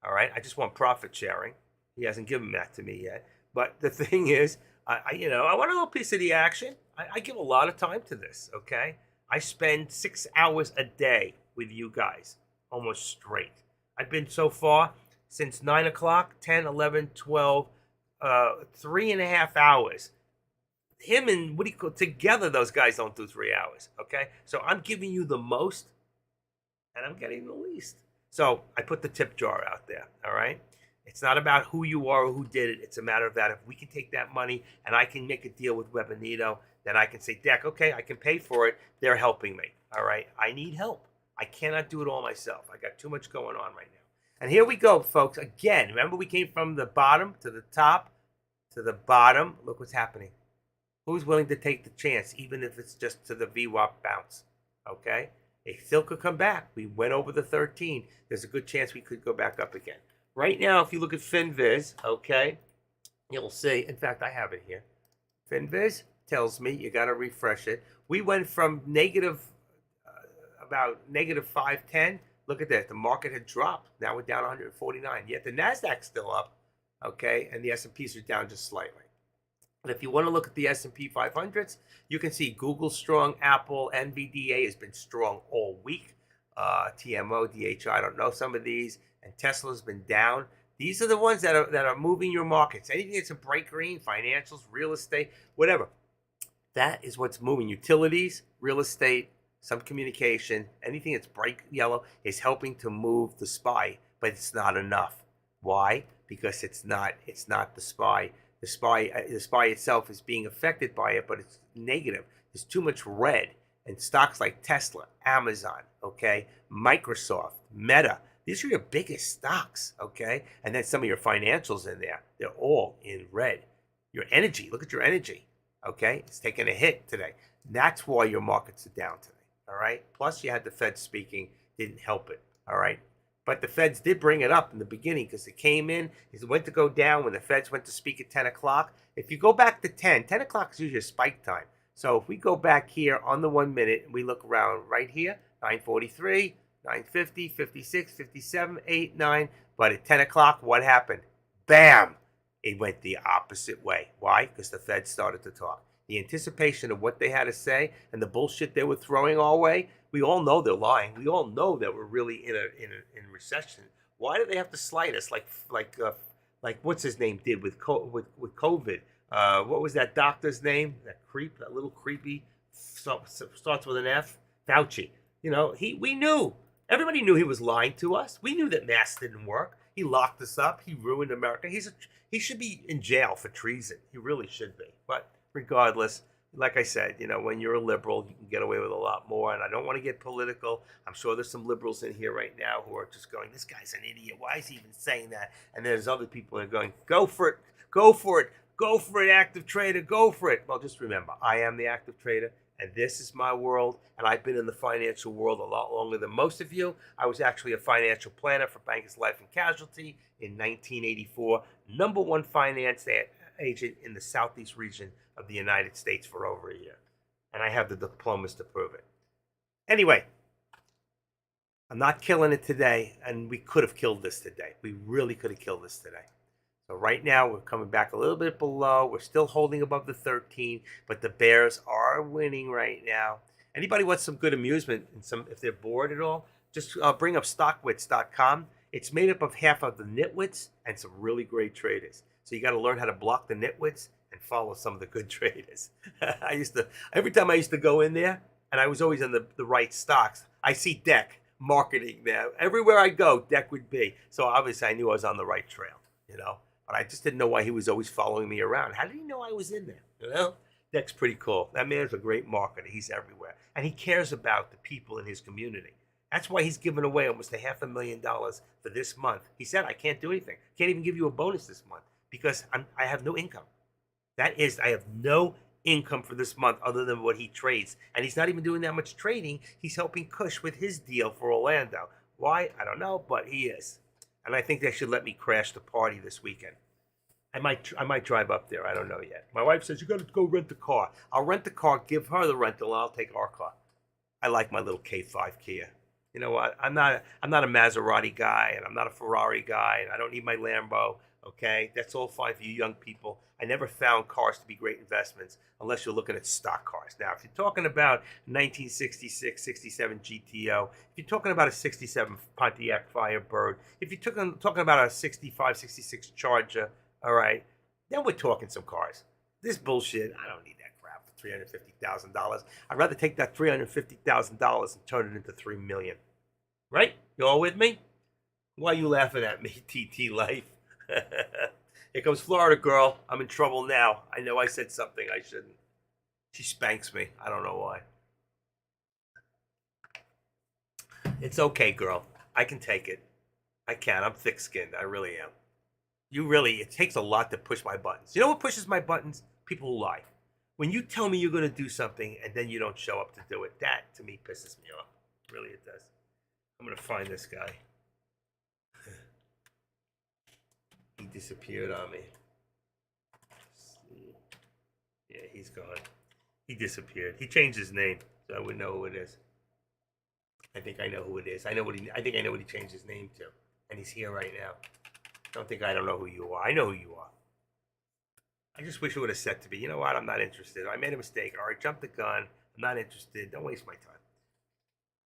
All right, I just want profit sharing. He hasn't given that to me yet. But the thing is, I want a little piece of the action. I give a lot of time to this, okay? I spend 6 hours a day with you guys, almost straight. I've been so far since 9 o'clock, 10, 11, 12, 3.5 hours. Him and together, those guys don't do 3 hours, okay? So I'm giving you the most, and I'm getting the least. So I put the tip jar out there, all right? It's not about who you are or who did it. It's a matter of that if we can take that money and I can make a deal with Webinato, then I can say, Deck, okay, I can pay for it. They're helping me, all right? I need help. I cannot do it all myself. I got too much going on right now. And here we go, folks. Again, remember we came from the bottom to the top to the bottom. Look what's happening. Who's willing to take the chance, even if it's just to the VWAP bounce? Okay? It still could come back. We went over the 13. There's a good chance we could go back up again. Right now, if you look at FinViz, okay, you'll see, in fact, I have it here. FinViz tells me you got to refresh it. We went from about negative 510. Look at that. The market had dropped. Now we're down 149. Yet the NASDAQ's still up, okay, and the S&Ps are down just slightly. And if you want to look at the S&P 500s, you can see Google strong, Apple, NVDA has been strong all week. TMO, DHI, I don't know some of these, and Tesla's been down. These are the ones that are moving your markets. Anything that's a bright green, financials, real estate, whatever. That is what's moving. Utilities, real estate, some communication, anything that's bright yellow is helping to move the SPY, but it's not enough. Why? Because it's not the SPY. The SPY itself is being affected by it, but it's negative. There's too much red. And stocks like Tesla, Amazon, okay, Microsoft, Meta, these are your biggest stocks, okay? And then some of your financials in there, they're all in red. Your energy, look at your energy, okay? It's taking a hit today. That's why your markets are down today, all right? Plus, you had the Fed speaking, didn't help it, all right? But the Feds did bring it up in the beginning because it came in, it went to go down when the Feds went to speak at 10 o'clock. If you go back to 10 o'clock is usually a spike time. So if we go back here on the 1 minute and we look around right here, 9:43, 9:50, 56, 57, 8, 9. But at 10 o'clock, what happened? Bam! It went the opposite way. Why? Because the Fed started to talk. The anticipation of what they had to say and the bullshit they were throwing our way, we all know they're lying. We all know that we're really in recession. Why do they have to slight us like what's his name did with COVID? What was that doctor's name? That little creepy, starts with an F. Fauci. You know, we knew. Everybody knew he was lying to us. We knew that masks didn't work. He locked us up. He ruined America. He should be in jail for treason. He really should be. But regardless, like I said, you know, when you're a liberal, you can get away with a lot more. And I don't want to get political. I'm sure there's some liberals in here right now who are just going, this guy's an idiot. Why is he even saying that? And there's other people that are going, go for it. Go for it. Go for it, active trader. Go for it. Well, just remember, I am the active trader, and this is my world, and I've been in the financial world a lot longer than most of you. I was actually a financial planner for Bankers Life and Casualty in 1984, #1 finance agent in the southeast region of the United States for over a year. And I have the diplomas to prove it. Anyway, I'm not killing it today, and we could have killed this today. We really could have killed this today. So right now, we're coming back a little bit below. We're still holding above the 13, but the Bears are winning right now. Anybody wants some good amusement, and if they're bored at all, just bring up stockwits.com. It's made up of half of the nitwits and some really great traders. So you got to learn how to block the nitwits and follow some of the good traders. Every time I used to go in there, and I was always in the right stocks, I see Deck marketing there. Everywhere I go, Deck would be. So obviously I knew I was on the right trail, you know. But I just didn't know why he was always following me around. How did he know I was in there? You know, Deck's pretty cool. That man's a great marketer. He's everywhere, and he cares about the people in his community. That's why he's given away almost $500,000 for this month. He said, "I can't do anything. Can't even give you a bonus this month because I have no income. I have no income for this month other than what he trades, and he's not even doing that much trading. He's helping Kush with his deal for Orlando. Why? I don't know, but he is." And I think they should let me crash the party this weekend. I might drive up there. I don't know yet. My wife says, you got to go rent the car. I'll rent the car, give her the rental, and I'll take our car. I like my little K5 Kia. You know what? I'm not a Maserati guy, and I'm not a Ferrari guy, and I don't need my Lambo. Okay, that's all fine for you young people. I never found cars to be great investments unless you're looking at stock cars. Now, if you're talking about 1966, 67 GTO, if you're talking about a 67 Pontiac Firebird, if you're talking about a 65, 66 Charger, all right, then we're talking some cars. This bullshit, I don't need that crap for $350,000. I'd rather take that $350,000 and turn it into $3 million. Right? You all with me? Why are you laughing at me, TT Life? Here comes Florida girl. I'm in trouble now. I know I said something I shouldn't. She spanks me. I don't know why. It's okay, girl. I can take it. I can. I'm thick-skinned. I really am. It takes a lot to push my buttons. You know what pushes my buttons? People who lie. When you tell me you're going to do something and then you don't show up to do it, that to me pisses me off. Really, it does. I'm going to find this guy. He disappeared on me. Yeah, he's gone. He disappeared. He changed his name, so I would know who it is. I think I know who it is. I think I know what he changed his name to, and he's here right now. Don't think I don't know who you are. I know who you are. I just wish it would have said to me, you know what? I'm not interested. I made a mistake. All right, jumped the gun. I'm not interested. Don't waste my time.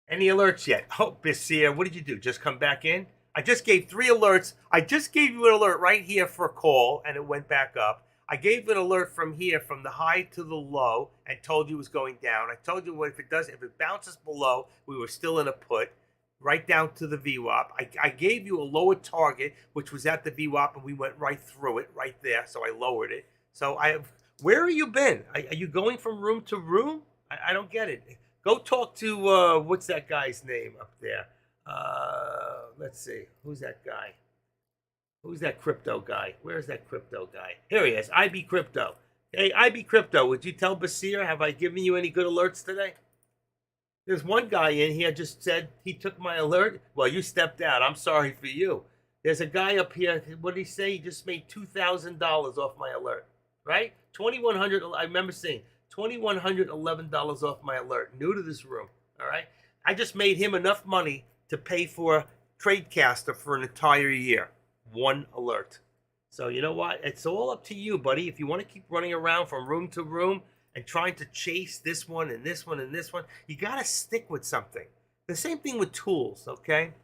Any alerts yet? Oh, Basir, what did you do? Just come back in? I just gave 3 alerts. I just gave you an alert right here for a call, and it went back up. I gave an alert from here, from the high to the low, and told you it was going down. I told you if it bounces below, we were still in a put, right down to the VWAP. I gave you a lower target, which was at the VWAP, and we went right through it, right there. So I lowered it. So where have you been? Are you going from room to room? I don't get it. Go talk to what's that guy's name up there? Let's see. Who's that guy? Who's that crypto guy? Where's that crypto guy? Here he is, IB Crypto. Hey, IB Crypto, would you tell Basir, have I given you any good alerts today? There's one guy in here just said he took my alert. Well, you stepped out. I'm sorry for you. There's a guy up here. What did he say? He just made $2,000 off my alert, right? $2,100. I remember saying $2,111 off my alert. New to this room, all right? I just made him enough money to pay for Tradecaster for an entire year. One alert. So you know what? It's all up to you, buddy. If you want to keep running around from room to room and trying to chase this one and this one and this one, you got to stick with something. The same thing with tools, okay?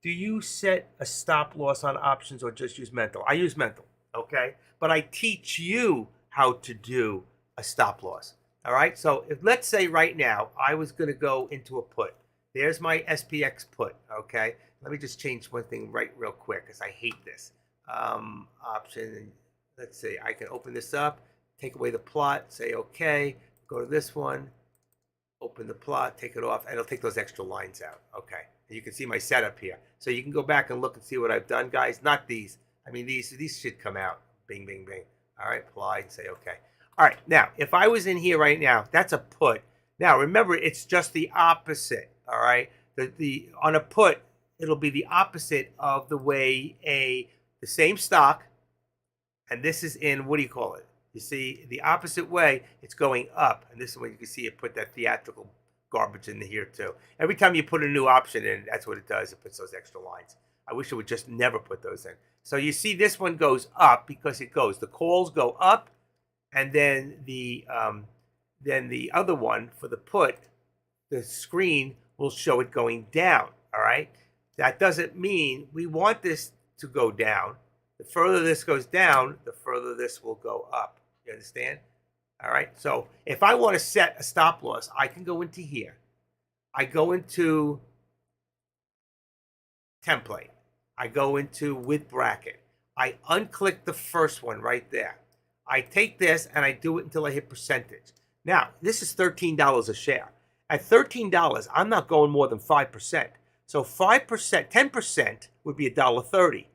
Do you set a stop loss on options or just use mental? I use mental, okay? But I teach you how to do a stop loss, all right? So let's say right now I was going to go into a put. There's my SPX put, okay? Let me just change one thing real quick because I hate this. Option, let's see, I can open this up, take away the plot, say okay, go to this one, open the plot, take it off, and it'll take those extra lines out, okay? And you can see my setup here. So you can go back and look and see what I've done, guys. Not these. I mean, these should come out. Bing, bing, bing. All right, apply and say okay. All right, now, if I was in here right now, that's a put. Now, remember, it's just the opposite, all right? On a put, it'll be the opposite of the way the same stock, and this is in, what do you call it? You see, the opposite way, it's going up. And this is when you can see it put that theatrical garbage in here too. Every time you put a new option in, that's what it does. It puts those extra lines. I wish it would just never put those in. So you see this one goes up because it goes. The calls go up, and then the other one for the put, the screen will show it going down, all right? That doesn't mean we want this to go down. The further this goes down, the further this will go up. You understand? All right. So if I want to set a stop loss, I can go into here. I go into template. I go into with bracket. I unclick the first one right there. I take this and I do it until I hit percentage. Now, this is $13 a share. At $13, I'm not going more than 5%. So 5%, 10% would be $1.30.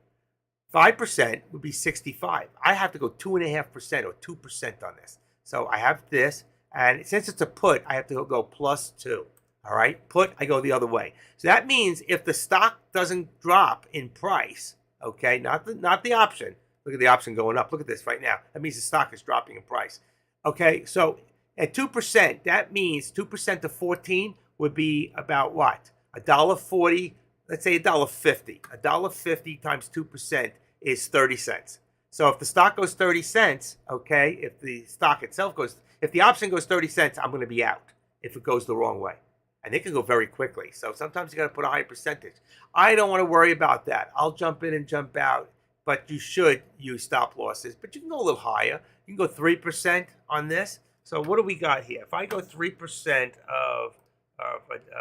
5% would be 65. I have to go 2.5% or 2% on this. So I have this, and since it's a put, I have to go +2. All right, put, I go the other way. So that means if the stock doesn't drop in price, okay, not the option. Look at the option going up. Look at this right now. That means the stock is dropping in price. Okay, so at 2%, that means 2% of 14 would be about what? $1.40. Let's say $1.50. $1.50 times 2% is 30 cents. So if the stock goes 30 cents, okay, if the stock itself if the option goes 30 cents, I'm going to be out if it goes the wrong way. And it can go very quickly. So sometimes you got to put a high percentage. I don't want to worry about that. I'll jump in and jump out, but you should use stop losses. But you can go a little higher. You can go 3% on this. So what do we got here? If I go 3% of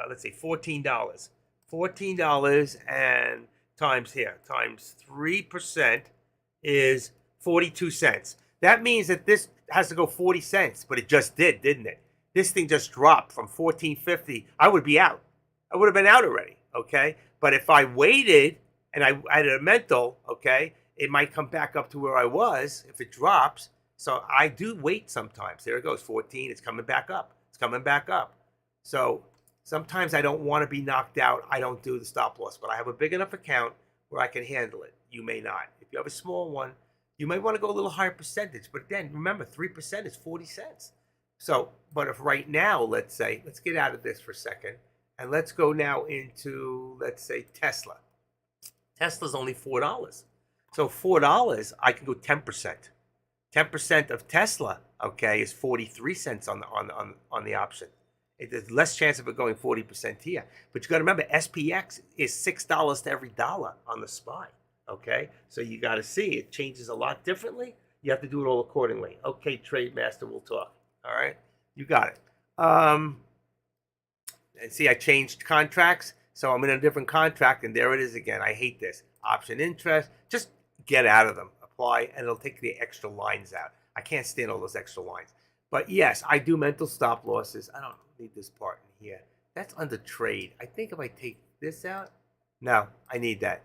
let's say $14. $14 and times 3% is 42 cents. That means that this has to go 40 cents, but it just did, didn't it? This thing just dropped from $14.50. I would be out. I would have been out already, okay? But if I waited and I had a mental, okay, it might come back up to where I was if it drops. So I do wait sometimes. There it goes, 14. It's coming back up. It's coming back up. So sometimes I don't want to be knocked out. I don't do the stop loss, but I have a big enough account where I can handle it. You may not. If you have a small one, you might want to go a little higher percentage. But then remember, 3% is 40 cents. So, but if right now, let's say, let's get out of this for a second, and let's go now into, let's say, Tesla. Tesla's only $4. So $4, I can go 10%. 10% of Tesla, okay, is 43 cents on the option. There's less chance of it going 40% here. But you got to remember, SPX is $6 to every dollar on the SPY, okay? So you got to see it changes a lot differently. You have to do it all accordingly. Okay, Trade Master, we'll talk. All right, you got it. And see, I changed contracts, so I'm in a different contract, and there it is again. I hate this. Option interest, just get out of them. Apply, and it'll take the extra lines out. I can't stand all those extra lines. But yes, I do mental stop losses. I don't need this part in here. That's under trade. I think if I take this out, no, I need that.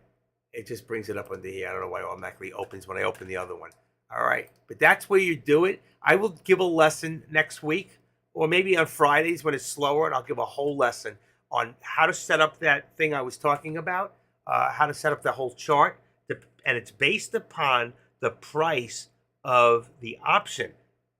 It just brings it up under here. I don't know why it automatically opens when I open the other one. All right, but that's where you do it. I will give a lesson next week, or maybe on Fridays when it's slower, and I'll give a whole lesson on how to set up that thing I was talking about, how to set up the whole chart, and it's based upon the price of the option.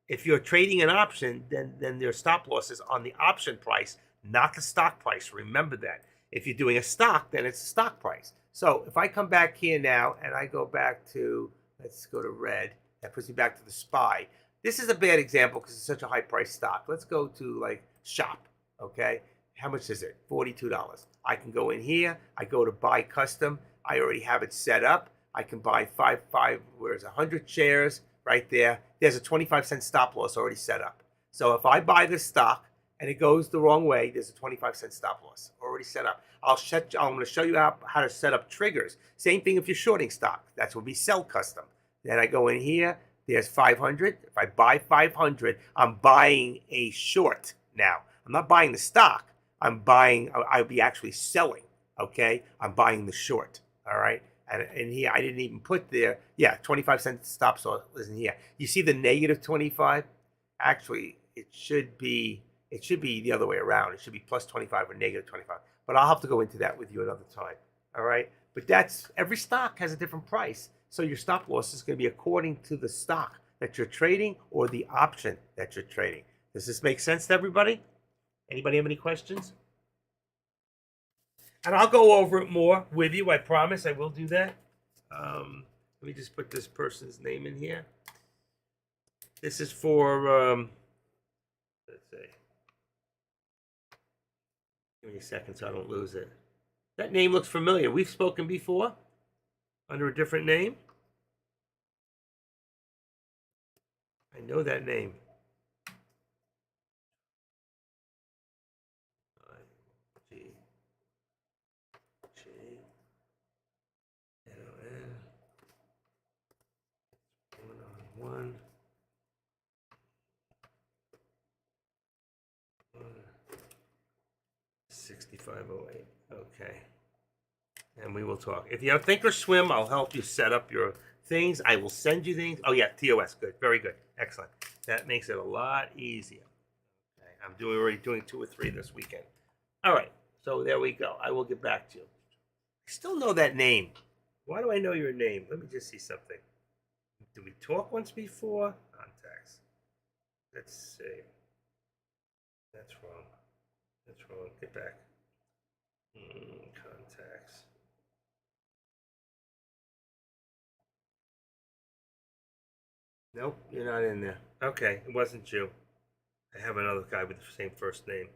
If you're trading an option, then there's stop losses on the option price, not the stock price. Remember that. If you're doing a stock, then it's a stock price. So if I come back here now and I go back to, let's go to red, that puts me back to the SPY. This is a bad example because it's such a high price stock. Let's go to like shop, okay? How much is it? $42. I can go in here. I go to buy custom. I already have it set up. I can buy 100 shares right there. There's a 25-cent stop loss already set up. So if I buy this stock and it goes the wrong way, there's a 25-cent stop loss already set up. I'm going to show you how to set up triggers. Same thing if you're shorting stock. That's what we sell custom. Then I go in here. There's 500. If I buy 500, I'm buying a short now. I'm not buying the stock. I'll be actually selling, okay? I'm buying the short, all right? And in here, I didn't even put there, 25-cent stop loss is in here. You see the negative 25? Actually, it should be the other way around. It should be plus 25 or negative 25. But I'll have to go into that with you another time, all right? But every stock has a different price. So your stop loss is going to be according to the stock that you're trading or the option that you're trading. Does this make sense to everybody? Anybody have any questions? And I'll go over it more with you. I promise I will do that. Let me just put this person's name in here. This is for, let's see. Give me a second so I don't lose it. That name looks familiar. We've spoken before under a different name. I know that name. One. 6508. Okay. And we will talk. If you have Thinkorswim, I'll help you set up your things. I will send you things. Oh yeah, TOS. Good. Very good. Excellent. That makes it a lot easier. Okay. I'm already doing 2 or 3 this weekend. All right. So there we go. I will get back to you. I still know that name. Why do I know your name? Let me just see something. Did we talk once before? Contacts. Let's see. That's wrong. That's wrong. Get back. Contacts. Nope, you're not in there. Okay, it wasn't you. I have another guy with the same first name.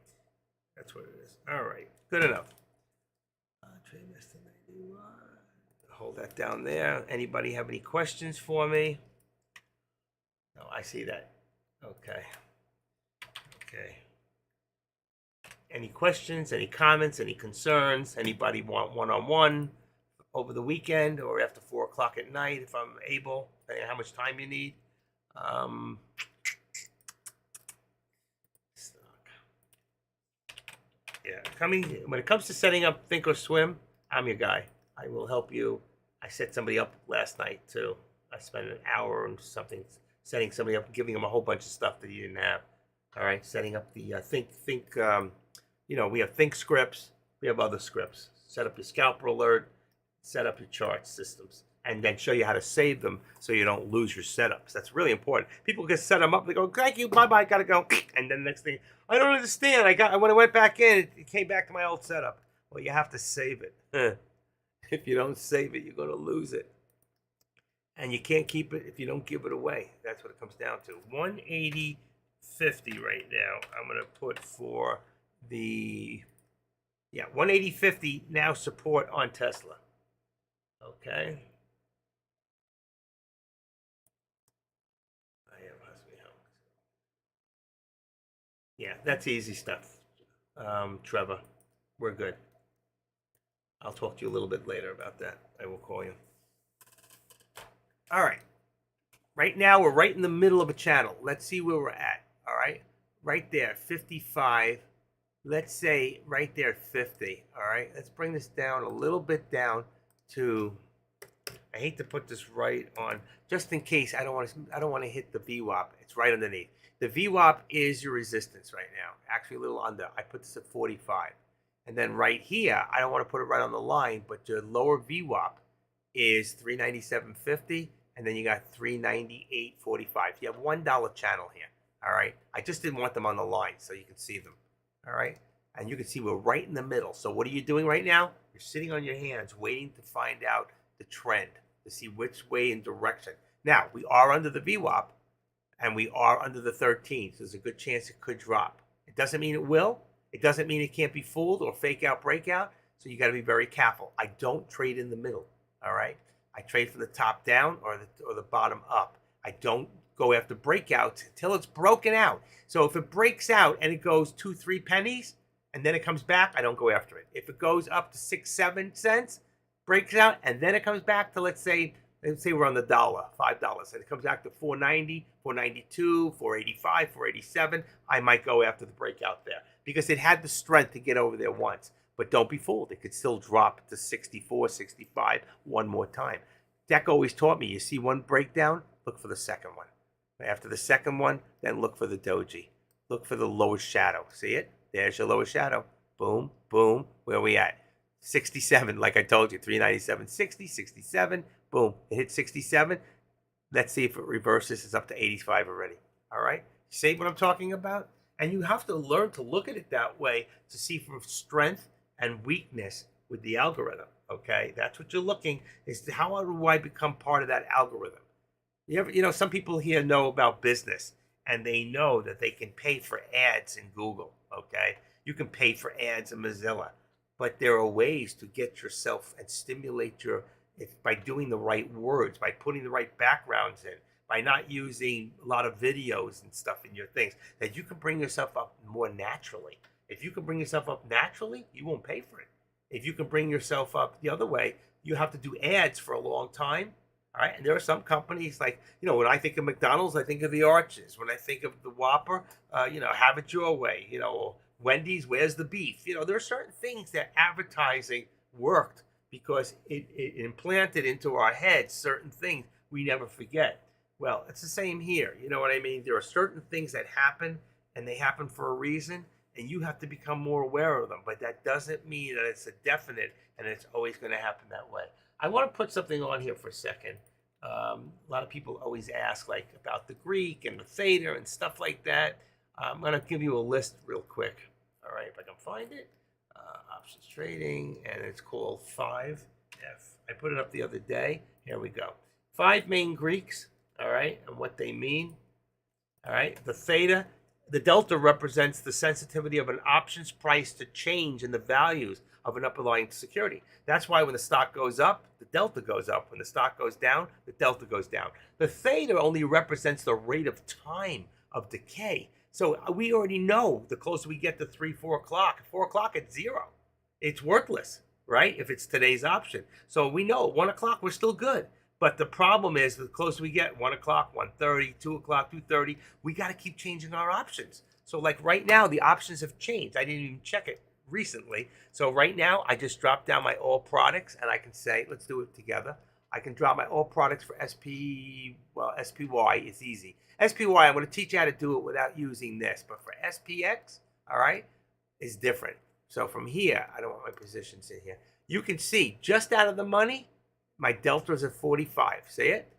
That's what it is. All right, good enough. Trade Master 91. Hold that down there. Anybody have any questions for me? No, I see that. Okay. Okay. Any questions, any comments, any concerns? Anybody want one-on-one over the weekend or after 4 o'clock at night if I'm able, depending on how much time you need? Yeah, when it comes to setting up Thinkorswim, I'm your guy. I will help you. I set somebody up last night too. I spent an hour and something setting somebody up, giving them a whole bunch of stuff that you didn't have. All right, setting up the we have Think scripts, we have other scripts. Set up your scalper alert, set up your chart systems, and then show you how to save them so you don't lose your setups. That's really important. People can set them up, they go, thank you, bye-bye, gotta go. And then the next thing, I don't understand. When I went back in, it came back to my old setup. Well, you have to save it. If you don't save it, you're gonna lose it. And you can't keep it if you don't give it away. That's what it comes down to. 180.50 right now. I'm gonna put for the 180.50 now support on Tesla. Okay. Yeah, that's easy stuff. Trevor, we're good. I'll talk to you a little bit later about that. I will call you. All right. Right now, we're right in the middle of a channel. Let's see where we're at. All right. Right there, 55. Let's say right there, 50. All right. Let's bring this down a little bit down to, I hate to put this right on, just in case I don't want to hit the VWAP. It's right underneath. The VWAP is your resistance right now. Actually, a little under. I put this at 45. And then right here, I don't want to put it right on the line, but your lower VWAP is 397.50, and then you got 398.45. You have $1 channel here. All right. I just didn't want them on the line so you can see them. All right. And you can see we're right in the middle. So what are you doing right now? You're sitting on your hands waiting to find out the trend, to see which way in direction. Now, we are under the VWAP, and we are under the 13. So there's a good chance it could drop. It doesn't mean it will. It doesn't mean it can't be fooled or fake out, breakout. So you got to be very careful. I don't trade in the middle. All right. I trade from the top down or the bottom up. I don't go after breakouts until it's broken out. So if it breaks out and it goes 2-3 pennies and then it comes back, I don't go after it. If it goes up to 6-7 cents, breaks out, and then it comes back to, let's say we're on the dollar, $5, and it comes back to 4.90, 4.92, 4.85, 4.87, I might go after the breakout there because it had the strength to get over there once. But don't be fooled. It could still drop to 64, 65 one more time. Deck always taught me, you see one breakdown, look for the second one. After the second one, then look for the doji. Look for the lowest shadow. See it? There's your lowest shadow. Boom, boom. Where are we at? 67, like I told you, 397, 60, 67. Boom, it hit 67. Let's see if it reverses. It's up to 85 already. All right? See what I'm talking about? And you have to learn to look at it that way to see from strength and weakness with the algorithm. Okay? That's what you're looking, is how do I become part of that algorithm? Some people here know about business, and they know that they can pay for ads in Google. Okay? You can pay for ads in Mozilla. But there are ways to get yourself and stimulate by doing the right words, by putting the right backgrounds in, by not using a lot of videos and stuff in your things, that you can bring yourself up more naturally. If you can bring yourself up naturally, you won't pay for it. If you can bring yourself up the other way, you have to do ads for a long time. All right. And there are some companies like, when I think of McDonald's, I think of the Arches. When I think of the Whopper, have it your way, or Wendy's, where's the beef? There are certain things that advertising worked because it implanted into our heads certain things we never forget. Well, it's the same here. You know what I mean? There are certain things that happen, and they happen for a reason, and you have to become more aware of them. But that doesn't mean that it's a definite and it's always going to happen that way. I want to put something on here for a second. A lot of people always ask about the Greek and the theta and stuff like that. I'm going to give you a list real quick. All right, if I can find it. Options trading, and it's called 5F. I put it up the other day. Here we go. 5 main Greeks, all right, and what they mean. All right, the theta, the delta represents the sensitivity of an options price to change in the values of an underlying security. That's why when the stock goes up, the delta goes up. When the stock goes down, the delta goes down. The theta only represents the rate of time of decay. So we already know the closer we get to 3, 4 o'clock, 4 o'clock it's 0. It's worthless, right? If it's today's option. So we know 1 o'clock, we're still good. But the problem is the closer we get, 1 o'clock, 1:30, 2 o'clock, 2:30, we got to keep changing our options. So right now, the options have changed. I didn't even check it recently. So right now, I just dropped down my all products and I can say, let's do it together. I can drop my all products for SPY is easy. SPY, I'm going to teach you how to do it without using this. But for SPX, all right, is different. So from here, I don't want my positions in here. You can see just out of the money, my delta is at 45. See it?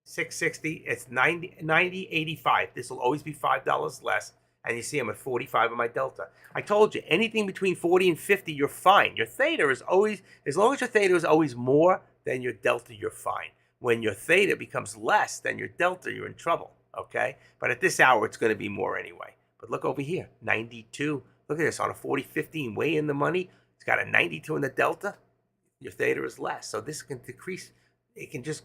660. It's 90.85. This will always be $5 less. And you see I'm at 45 on my delta. I told you, anything between 40 and 50, you're fine. Your theta is always, as long as your theta is always more than your delta, you're fine. When your theta becomes less than your delta, you're in trouble, okay? But at this hour, it's going to be more anyway. But look over here, 92. Look at this, on a 40-15, way in the money. It's got a 92 in the delta. Your theta is less. So this can decrease. It can just,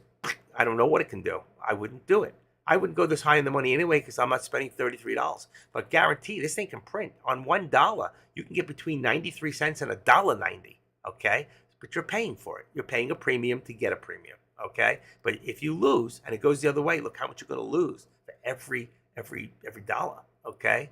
I don't know what it can do. I wouldn't do it. I wouldn't go this high in the money anyway because I'm not spending $33. But guarantee, this thing can print. On $1, you can get between 93 cents and $1.90, okay? But you're paying for it. You're paying a premium to get a premium, okay? But if you lose and it goes the other way, look how much you're going to lose for every dollar, okay?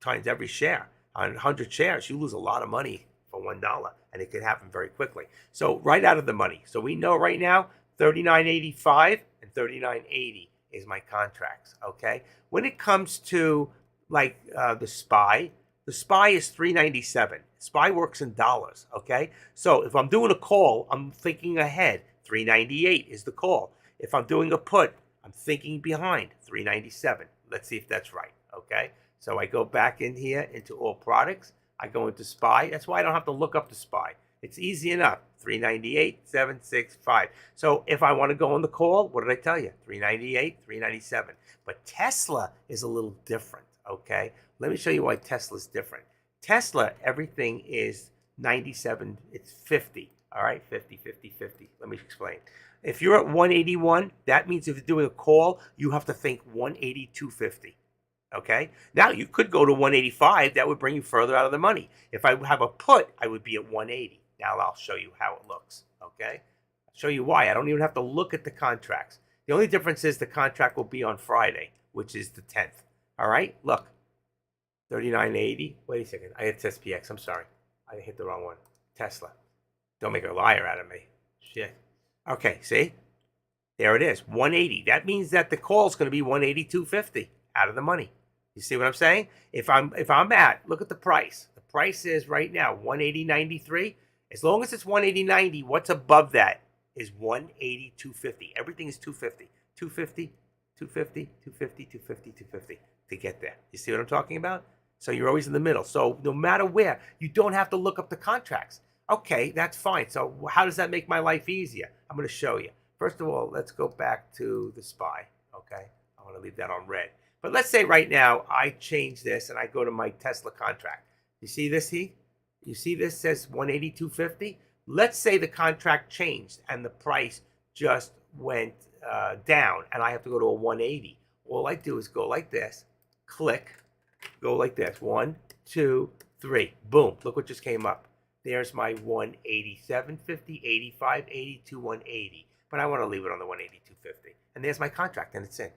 Times every share. On 100 shares, you lose a lot of money for $1, and it can happen very quickly. So right out of the money. So we know right now, $39.85 and $39.80 is my contracts, okay? When it comes to like the SPY is $3.97. SPY works in dollars, okay? So if I'm doing a call, I'm thinking ahead. $3.98 is the call. If I'm doing a put, I'm thinking behind. $3.97. Let's see if that's right, okay? So I go back in here into all products. I go into SPY. That's why I don't have to look up the SPY. It's easy enough. 398, 765. So if I want to go on the call, what did I tell you? 398, 397. But Tesla is a little different, okay? Let me show you why Tesla is different. Tesla, everything is 97, it's 50, all right? 50, 50, 50. Let me explain. If you're at 181, that means if you're doing a call, you have to think 182.50. Okay. Now you could go to 185. That would bring you further out of the money. If I have a put, I would be at 180. Now I'll show you how it looks. Okay. I'll show you why. I don't even have to look at the contracts. The only difference is the contract will be on Friday, which is the 10th. All right. Look. 39.80. Wait a second. I hit SPX. I'm sorry. I hit the wrong one. Tesla. Don't make a liar out of me. Shit. Okay. See? There it is. 180. That means that the call is going to be 182.50 out of the money. You see what I'm saying? If I'm at, look at the price. The price is right now 180.93. As long as it's 180.90, what's above that is 182.50. Everything is 250. 250, 250, 250, 250, 250 to get there. You see what I'm talking about? So you're always in the middle. So no matter where, you don't have to look up the contracts. Okay, that's fine. So how does that make my life easier? I'm going to show you. First of all, let's go back to the SPY. Okay, I want to leave that on red. But let's say right now I change this and I go to my Tesla contract. You see this here? You see this says 182.50? Let's say the contract changed and the price just went down and I have to go to a 180. All I do is go like this, click, go like this. 1, 2, 3. Boom. Look what just came up. There's my 187.50, 85, 82, 180. But I want to leave it on the 182.50. And there's my contract and it's in.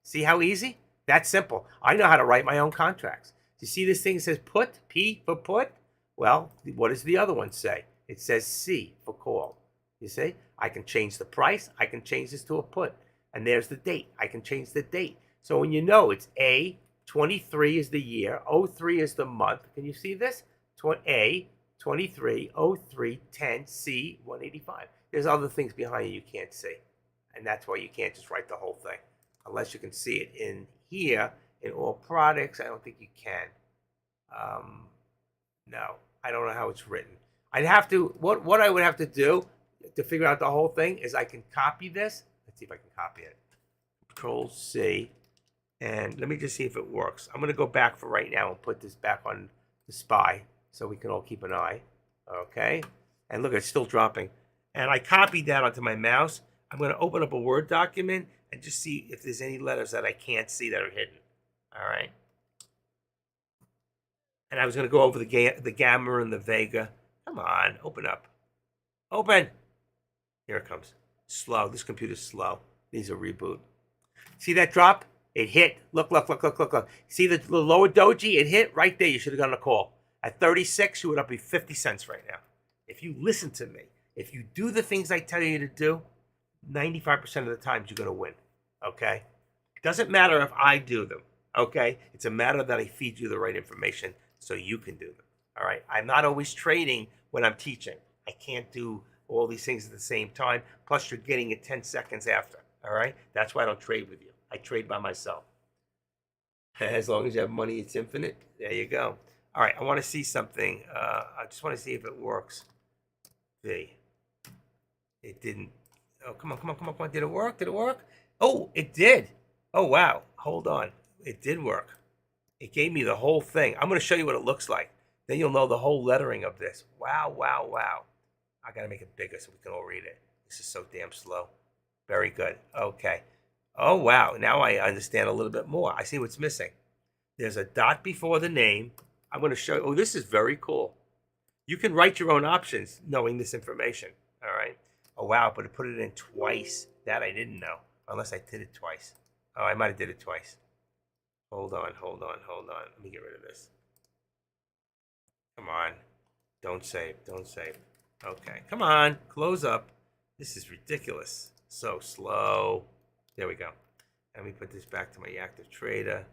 See how easy? That's simple. I know how to write my own contracts. You see this thing says put, P for put? Well, what does the other one say? It says C for call. You see? I can change the price. I can change this to a put. And there's the date. I can change the date. So when you know it's A, 23 is the year, 03 is the month. Can you see this? A, 23, 03, 10, C, 185. There's other things behind you can't see. And that's why you can't just write the whole thing. Unless you can see it in here, in all products, I don't think you can. No, I don't know how it's written. I'd have to, what I would have to do to figure out the whole thing is I can copy this. Let's see if I can copy it. Control C. And let me just see if it works. I'm going to go back for right now and put this back on the SPY so we can all keep an eye. Okay. And look, it's still dropping. And I copied that onto my mouse. I'm going to open up a Word document and just see if there's any letters that I can't see that are hidden. All right. And I was going to go over the Gamma and the Vega. Come on, open up. Open. Here it comes. Slow. This computer's slow. Needs a reboot. See that drop? It hit. Look. See the lower doji? It hit right there. You should have gotten a call. At 36, you would be 50 cents right now. If you listen to me, if you do the things I tell you to do, 95% of the times you're going to win. Okay? Doesn't matter if I do them. Okay? It's a matter that I feed you the right information so you can do them. All right? I'm not always trading when I'm teaching. I can't do all these things at the same time. Plus, you're getting it 10 seconds after. All right? That's why I don't trade with you. I trade by myself. As long as you have money, it's infinite. There you go. All right, I want to see something. I just want to see if it works. V. It didn't. Oh, come on. Did it work? Did it work? Oh, it did. Oh, wow. Hold on. It did work. It gave me the whole thing. I'm going to show you what it looks like. Then you'll know the whole lettering of this. Wow. I got to make it bigger so we can all read it. This is so damn slow. Very good. Okay. Oh, wow. Now I understand a little bit more. I see what's missing. There's a dot before the name. I'm going to show you. Oh, this is very cool. You can write your own options knowing this information. All right. Oh, wow. But it put it in twice. That I didn't know. Unless I did it twice. Oh, I might have did it twice. Hold on. Let me get rid of this. Come on. Don't save. Okay. Come on. Close up. This is ridiculous. So slow. There we go. Let me put this back to my active trader.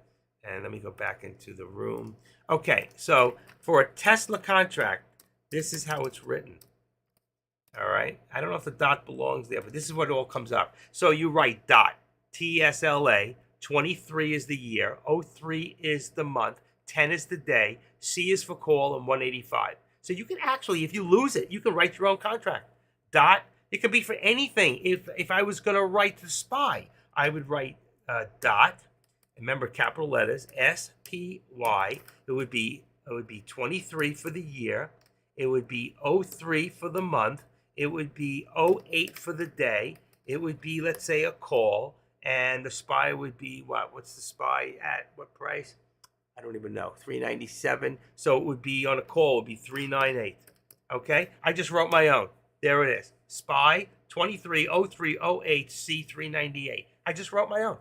And let me go back into the room. Okay, so for a Tesla contract, this is how it's written. All right? I don't know if the dot belongs there, but this is what all comes up. So you write dot, TSLA, 23 is the year, 03 is the month, 10 is the day, C is for call, and 185. So you can actually, if you lose it, you can write your own contract. Dot, it could be for anything. If I was going to write the SPY, I would write dot, remember capital letters, SPY. It would be 23 for the year. It would be 03 for the month. It would be 08 for the day. It would be, let's say, a call. And the SPY would be what? What's the SPY at? What price? I don't even know. 397. So it would be on a call. It would be 398. Okay? I just wrote my own. There it is. SPY 23 03 08 C398. I just wrote my own.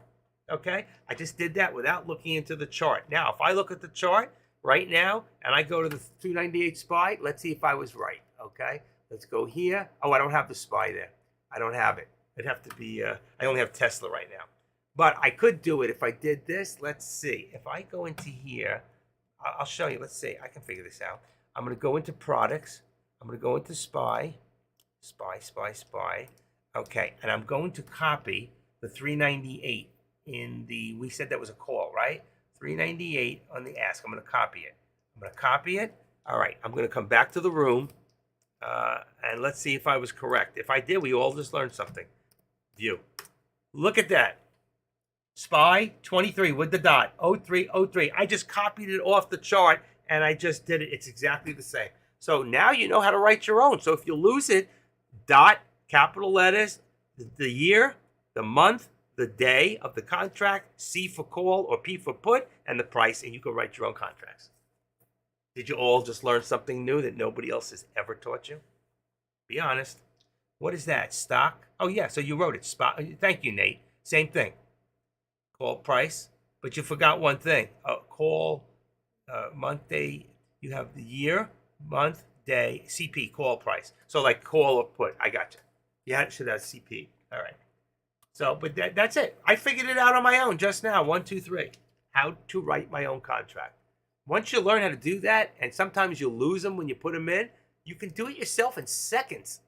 Okay? I just did that without looking into the chart. Now, if I look at the chart right now and I go to the 298 SPY, let's see if I was right. Okay? Let's go here. Oh, I don't have the SPY there. I don't have it. It'd have to be, I only have Tesla right now. But I could do it if I did this. Let's see. If I go into here, I'll show you. Let's see. I can figure this out. I'm going to go into products. I'm going to go into SPY. SPY. Okay. And I'm going to copy the 398 in the, we said that was a call, right? 398 on the ask. I'm going to copy it. All right. I'm going to come back to the room. And let's see if I was correct. If I did, we all just learned something. View. Look at that. SPY 23 with the dot. 03. I just copied it off the chart and I just did it. It's exactly the same. So now you know how to write your own. So if you lose it, dot, capital letters, the year, the month, the day of the contract, C for call or P for put, and the price, and you can write your own contracts. Did you all just learn something new that nobody else has ever taught you? Be honest. What is that? Stock? Oh, yeah, so you wrote it. Spot. Thank you, Nate. Same thing. Call price. But you forgot one thing. Call, month, day. You have the year, month, day, CP, call price. So like call or put. I got you. You should have CP. All right. So, but that's it. I figured it out on my own just now. 1, 2, 3. How to write my own contract. Once you learn how to do that, and sometimes you lose them when you put them in, you can do it yourself in seconds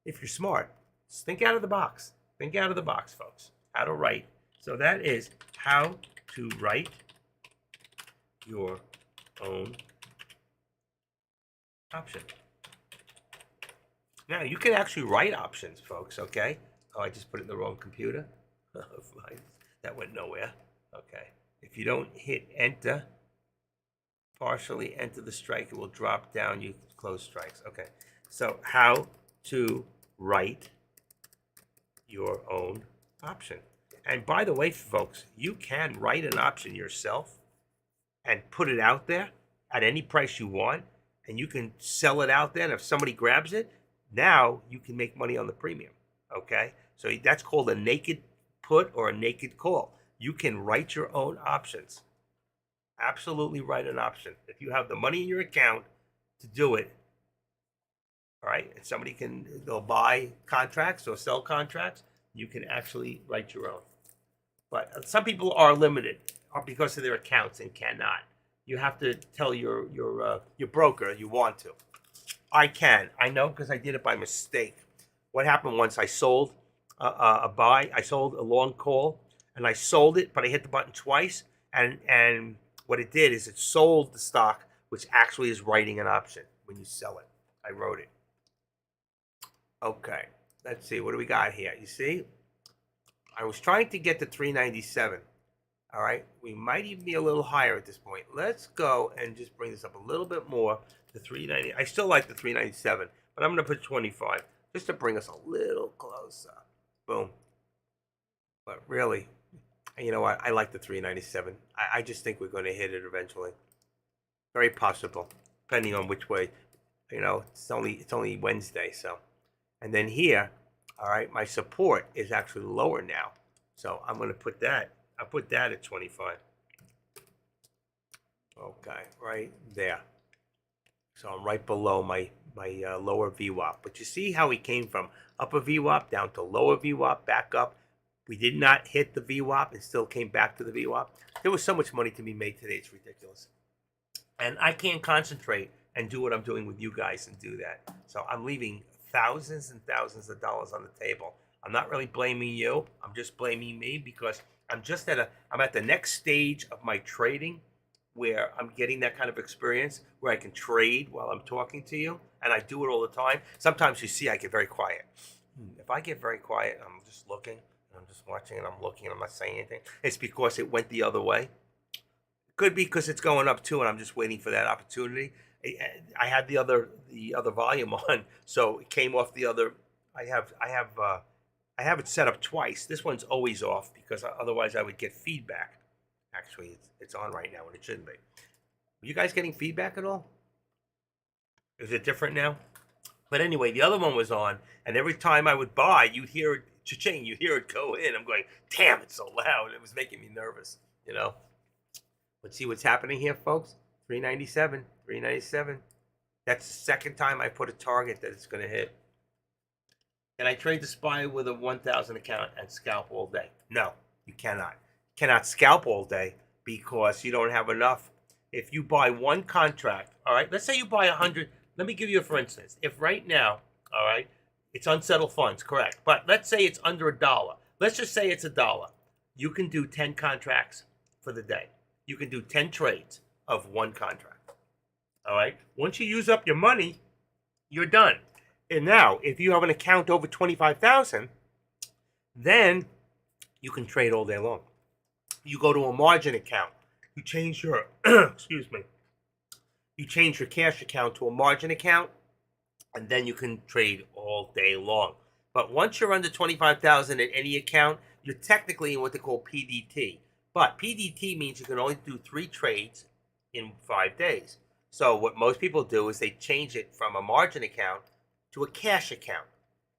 if you're smart. Just think out of the box. Think out of the box, folks. How to write. So that is how to write your own option. Now, you can actually write options, folks, okay? Oh, I just put it in the wrong computer. That went nowhere. Okay. If you don't hit enter, partially enter the strike, it will drop down. You close strikes. Okay. So how to write your own option. And by the way, folks, you can write an option yourself and put it out there at any price you want, and you can sell it out there. And if somebody grabs it, now you can make money on the premium. Okay. So that's called a naked put or a naked call. You can write your own options. Absolutely write an option. If you have the money in your account to do it, all right, and they'll buy contracts or sell contracts, you can actually write your own. But some people are limited because of their accounts and cannot. You have to tell your broker you want to. I can. I know because I did it by mistake. What happened once? I sold a buy. I sold a long call, and I sold it, but I hit the button twice. And what it did is it sold the stock, which actually is writing an option when you sell it. I wrote it. Okay. Let's see. What do we got here? You see? I was trying to get to 397. All right. We might even be a little higher at this point. Let's go and just bring this up a little bit more to 390. I still like the 397, but I'm going to put 25 just to bring us a little closer. Boom. But really, you know what? I like the 397. I just think we're going to hit it eventually. Very possible, depending on which way. You know, it's only Wednesday, so. And then here, all right, my support is actually lower now. So I'm going to put that. I'll put that at 25. Okay, right there. So I'm right below my lower VWAP. But you see how we came from upper VWAP down to lower VWAP, back up. We did not hit the VWAP and still came back to the VWAP. There was so much money to be made today. It's ridiculous. And I can't concentrate and do what I'm doing with you guys and do that. So I'm leaving thousands and thousands of dollars on the table. I'm not really blaming you. I'm just blaming me because I'm at the next stage of my trading where I'm getting that kind of experience where I can trade while I'm talking to you. And I do it all the time. Sometimes you see I get very quiet. If I get very quiet, I'm just looking, I'm just watching and I'm looking and I'm not saying anything. It's because it went the other way. Could be because it's going up too and I'm just waiting for that opportunity. I had the other volume on, so it came off the other. I have it set up twice. This one's always off because otherwise I would get feedback. Actually, it's on right now and it shouldn't be. Are you guys getting feedback at all? Is it different now? But anyway, the other one was on, and every time I would buy, you'd hear it cha-ching, you'd hear it go in. I'm going, damn, it's so loud. It was making me nervous, you know. Let's see what's happening here, folks. 397, 397. That's the second time I put a target that it's going to hit. Can I trade the SPY with a 1,000 account and scalp all day? No, you cannot. Cannot scalp all day because you don't have enough. If you buy one contract, all right, let's say you buy 100. Let me give you a for instance. If right now, all right, it's unsettled funds, correct. But let's say it's under $1. Let's just say it's $1. You can do 10 contracts for the day. You can do 10 trades of one contract. All right. Once you use up your money, you're done. And now, if you have an account over 25,000, then you can trade all day long. You go to a margin account. You change your excuse me. You change your cash account to a margin account, and then you can trade all day long. But once you're under 25,000 in any account, you're technically in what they call PDT. But PDT means you can only do 3 trades in 5 days. So what most people do is they change it from a margin account to a cash account.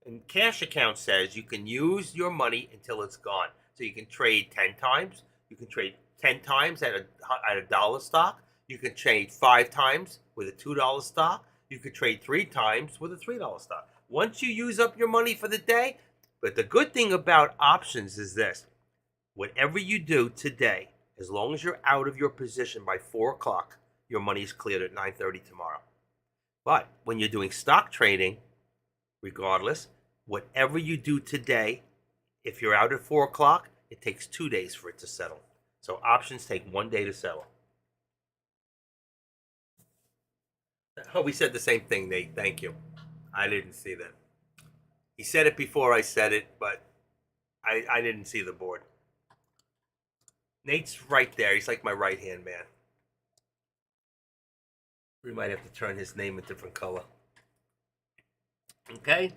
And cash account says you can use your money until it's gone. So you can trade 10 times. You can trade 10 times at a dollar stock. You can trade 5 times with a $2 stock. You could trade 3 times with a $3 stock. Once you use up your money for the day, but the good thing about options is this. Whatever you do today, as long as you're out of your position by 4 o'clock, your money is cleared at 9:30 tomorrow. But when you're doing stock trading, regardless, whatever you do today, if you're out at 4 o'clock, it takes 2 days for it to settle. So options take 1 day to settle. Oh, we said the same thing, Nate. Thank you. I didn't see that. He said it before I said it, but I didn't see the board. Nate's right there. He's like my right-hand man. We might have to turn his name a different color. Okay?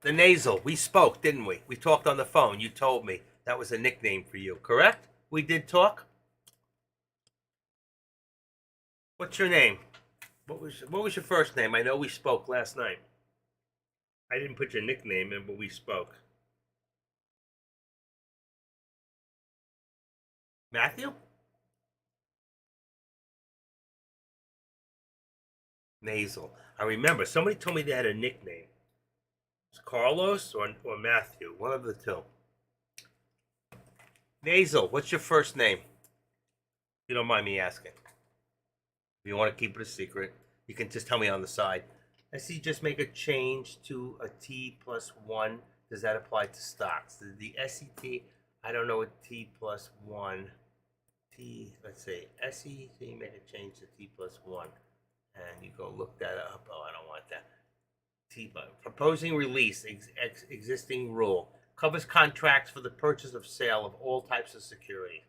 The nasal. We spoke, didn't we? We talked on the phone. You told me that was a nickname for you, correct? We did talk? What's your name? What was your first name? I know we spoke last night. I didn't put your nickname in, but we spoke. Matthew? Nasal. I remember somebody told me they had a nickname. It's Carlos or Matthew, one of the two. Nasal, what's your first name? If you don't mind me asking. If you want to keep it a secret, you can just tell me on the side. I see just make a change to a T+1. Does that apply to stocks? The SET, I don't know what T+1. Let's say SET, make a change to T+1. And you go look that up. Oh, I don't want that. Proposing release, existing rule. Covers contracts for the purchase of sale of all types of security.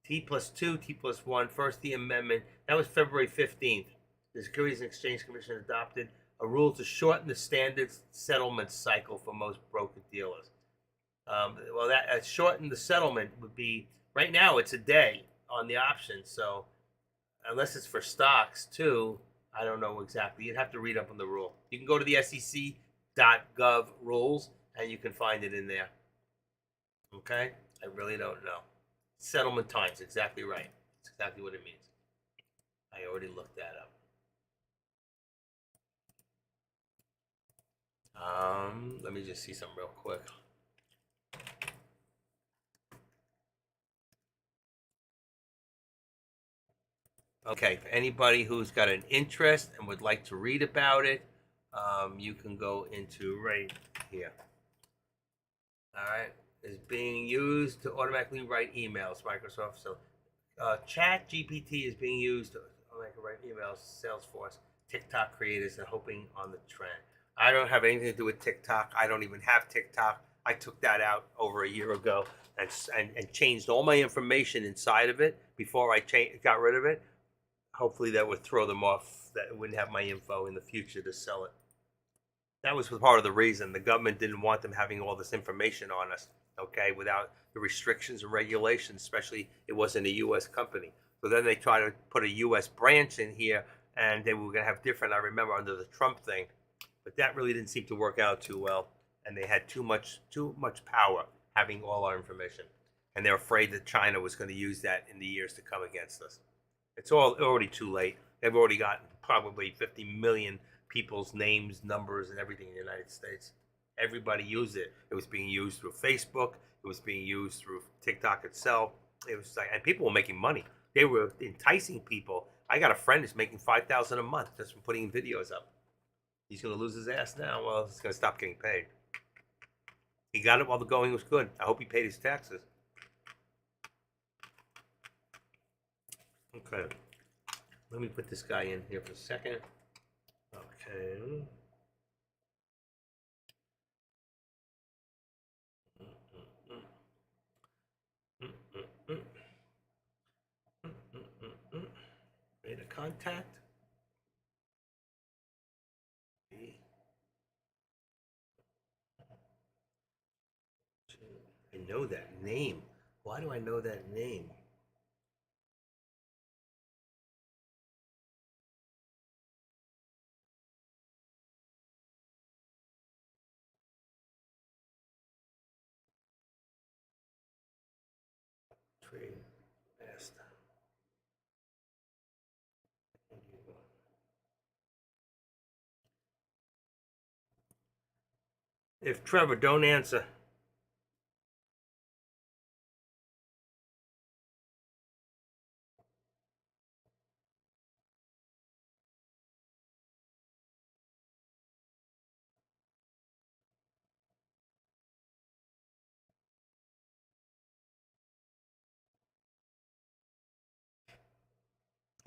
T+2, T+1, first the amendment. That was February 15th. The Securities and Exchange Commission adopted a rule to shorten the standard settlement cycle for most broker dealers. Well, that shorten the settlement would be, right now it's a day on the option. So unless it's for stocks too, I don't know exactly. You'd have to read up on the rule. You can go to the SEC.gov rules and you can find it in there. Okay? I really don't know. Settlement times, exactly right. That's exactly what it means. I already looked that up. Let me just see something real quick. Okay, for anybody who's got an interest and would like to read about it, you can go into right here. All right, is being used to automatically write emails, Microsoft. So Chat GPT is being used to automatically write emails, Salesforce, TikTok creators, and hoping on the trend. I don't have anything to do with TikTok. I don't even have TikTok. I took that out over a year ago and changed all my information inside of it before I got rid of it. Hopefully that would throw them off, that it wouldn't have my info in the future to sell it. That was part of the reason. The government didn't want them having all this information on us, okay, without the restrictions and regulations, especially it wasn't a U.S. company. So then they tried to put a U.S. branch in here, and they were going to have different, I remember, under the Trump thing. But that really didn't seem to work out too well, and they had too much power having all our information. And they're afraid that China was going to use that in the years to come against us. It's already too late. They've already gotten probably 50 million people's names, numbers, and everything in the United States. Everybody used it. It was being used through Facebook. It was being used through TikTok itself. It was like, and people were making money. They were enticing people. I got a friend who's making $5,000 a month just from putting videos up. He's going to lose his ass now. Well, he's going to stop getting paid. He got it while the going was good. I hope he paid his taxes. Okay. Let me put this guy in here for a second. Okay. Made a contact. I know that name. Why do I know that name? Trade master. If Trevor, don't answer.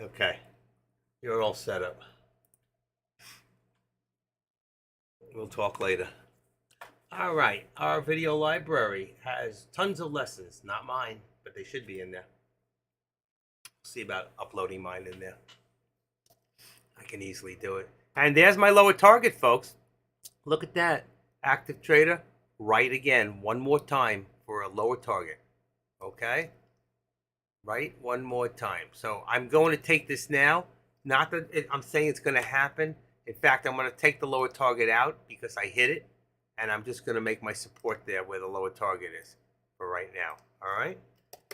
Okay, you're all set up. We'll talk later. All right, our video library has tons of lessons. Not mine, but they should be in there. See about uploading mine in there. I can easily do it. And there's my lower target, folks. Look at that. Active Trader, right again, one more time for a lower target. Okay? Right? One more time. So I'm going to take this now. Not that I'm saying it's going to happen. In fact, I'm going to take the lower target out because I hit it. And I'm just going to make my support there where the lower target is for right now. All right?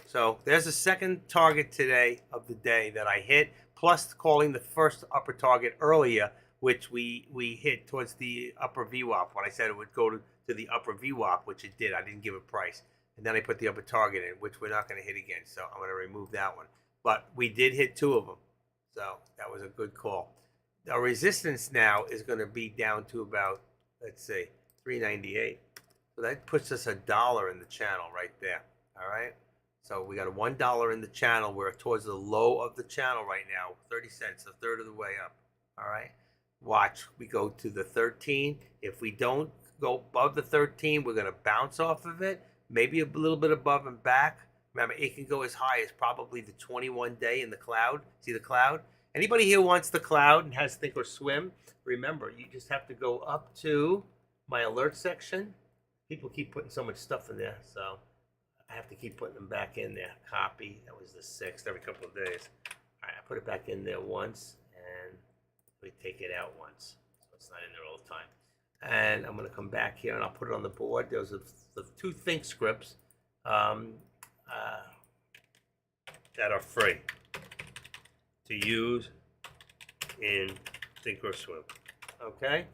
So there's the second target today of the day that I hit. plus calling the first upper target earlier, which we hit towards the upper VWAP. When I said it would go to the upper VWAP, which it did. I didn't give a price. And then I put the upper target in, which we're not going to hit again. So I'm going to remove that one. But we did hit 2 of them. So that was a good call. Our resistance now is going to be down to about, let's see, 398. So that puts us $1 in the channel right there. All right. So we got a $1 in the channel. We're towards the low of the channel right now, 30 cents, a third of the way up. All right. Watch, we go to the 13. If we don't go above the 13, we're going to bounce off of it, maybe a little bit above and back. Remember, it can go as high as probably the 21 day in the cloud. See the cloud? Anybody here wants the cloud and has Think or Swim? Remember, you just have to go up to my alert section. People keep putting so much stuff in there, so I have to keep putting them back in there. Copy. That was the 6th every couple of days. All right, I put it back in there once, and we take it out once, so it's not in there all the time. And I'm going to come back here, and I'll put it on the board. Those are the 2 Think scripts that are free to use in Think or Swim. Okay?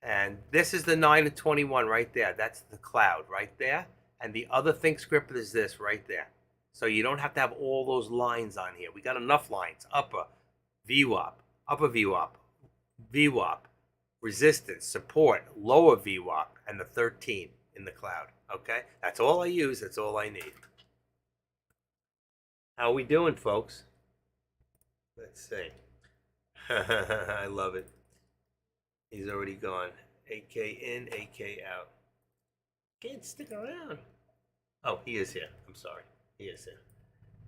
And this is the 9 and 21 right there. That's the cloud right there. And the other Think script is this right there. So you don't have to have all those lines on here. We got enough lines. Upper VWAP, upper VWAP, VWAP, resistance, support, lower VWAP, and the 13 in the cloud. Okay? That's all I use. That's all I need. How are we doing, folks? Let's see. I love it. He's already gone. AK in, AK out. Can't stick around. Oh, he is here. I'm sorry. He is here.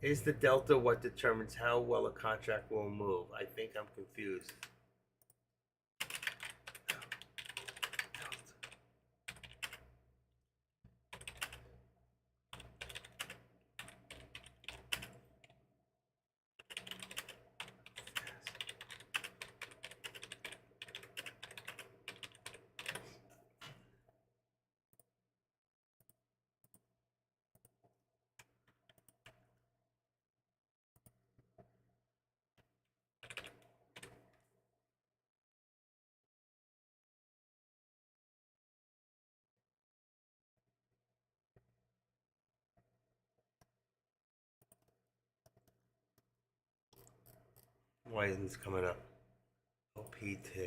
Is the delta what determines how well a contract will move? I think I'm confused. Why isn't this coming up? OPT.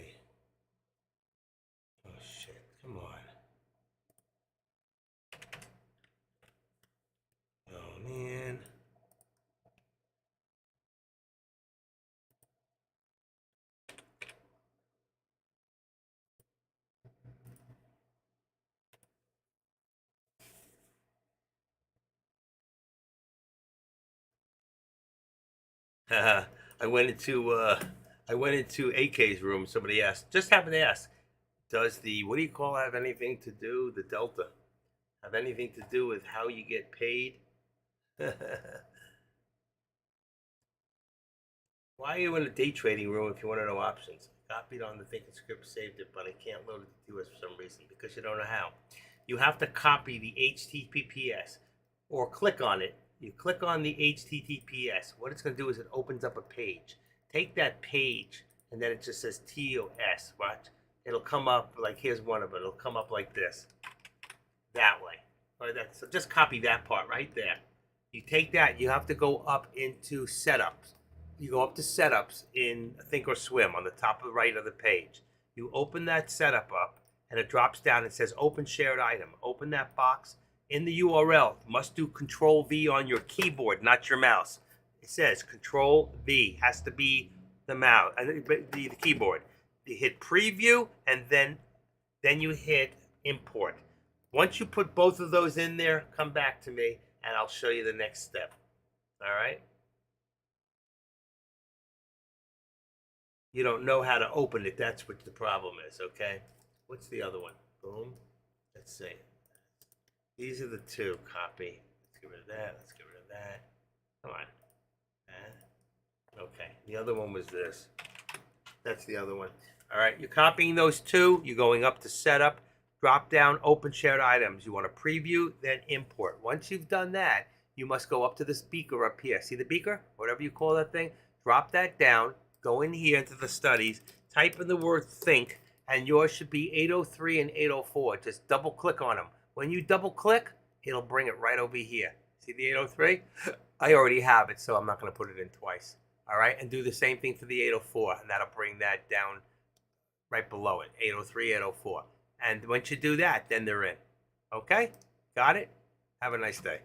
Oh shit, come on. Oh man. I went into AK's room. Somebody asked, just happened to ask, does the, what do you call, have anything to do, the delta, have anything to do with how you get paid? Why are you in a day trading room if you want to know options? Copied on the thinking script, saved it, but I can't load it to us for some reason because you don't know how. You have to copy the HTTPS or click on it. You click on the HTTPS. What it's going to do is it opens up a page. Take that page, and then it just says TOS. Watch. It'll come up like, here's one of it. It'll come up like this. That way. Or that, so just copy that part right there. You take that. You have to go up into setups. You go up to setups in Think or Swim on the top of right of the page. You open that setup up, and it drops down and says Open Shared Item. Open that box. In the URL, must do Control V on your keyboard, not your mouse. It says Control V has to be the mouse, the keyboard. You hit Preview, and then you hit Import. Once you put both of those in there, come back to me, and I'll show you the next step. All right? You don't know how to open it. That's what the problem is, okay? What's the other one? Boom. Let's see. These are the 2. Copy. Let's get rid of that. Let's get rid of that. Come on. Okay. The other one was this. That's the other one. All right. You're copying those 2. You're going up to Setup. Drop down Open Shared Items. You want to preview, then import. Once you've done that, you must go up to this beaker up here. See the beaker? Whatever you call that thing. drop that down, go in here into the studies, type in the word think, and yours should be 803 and 804. Just double click on them. When you double click, it'll bring it right over here. See the 803? I already have it, so I'm not going to put it in twice. All right, and do the same thing for the 804, and that'll bring that down right below it, 803, 804. And once you do that, then they're in. Okay? Got it? Have a nice day.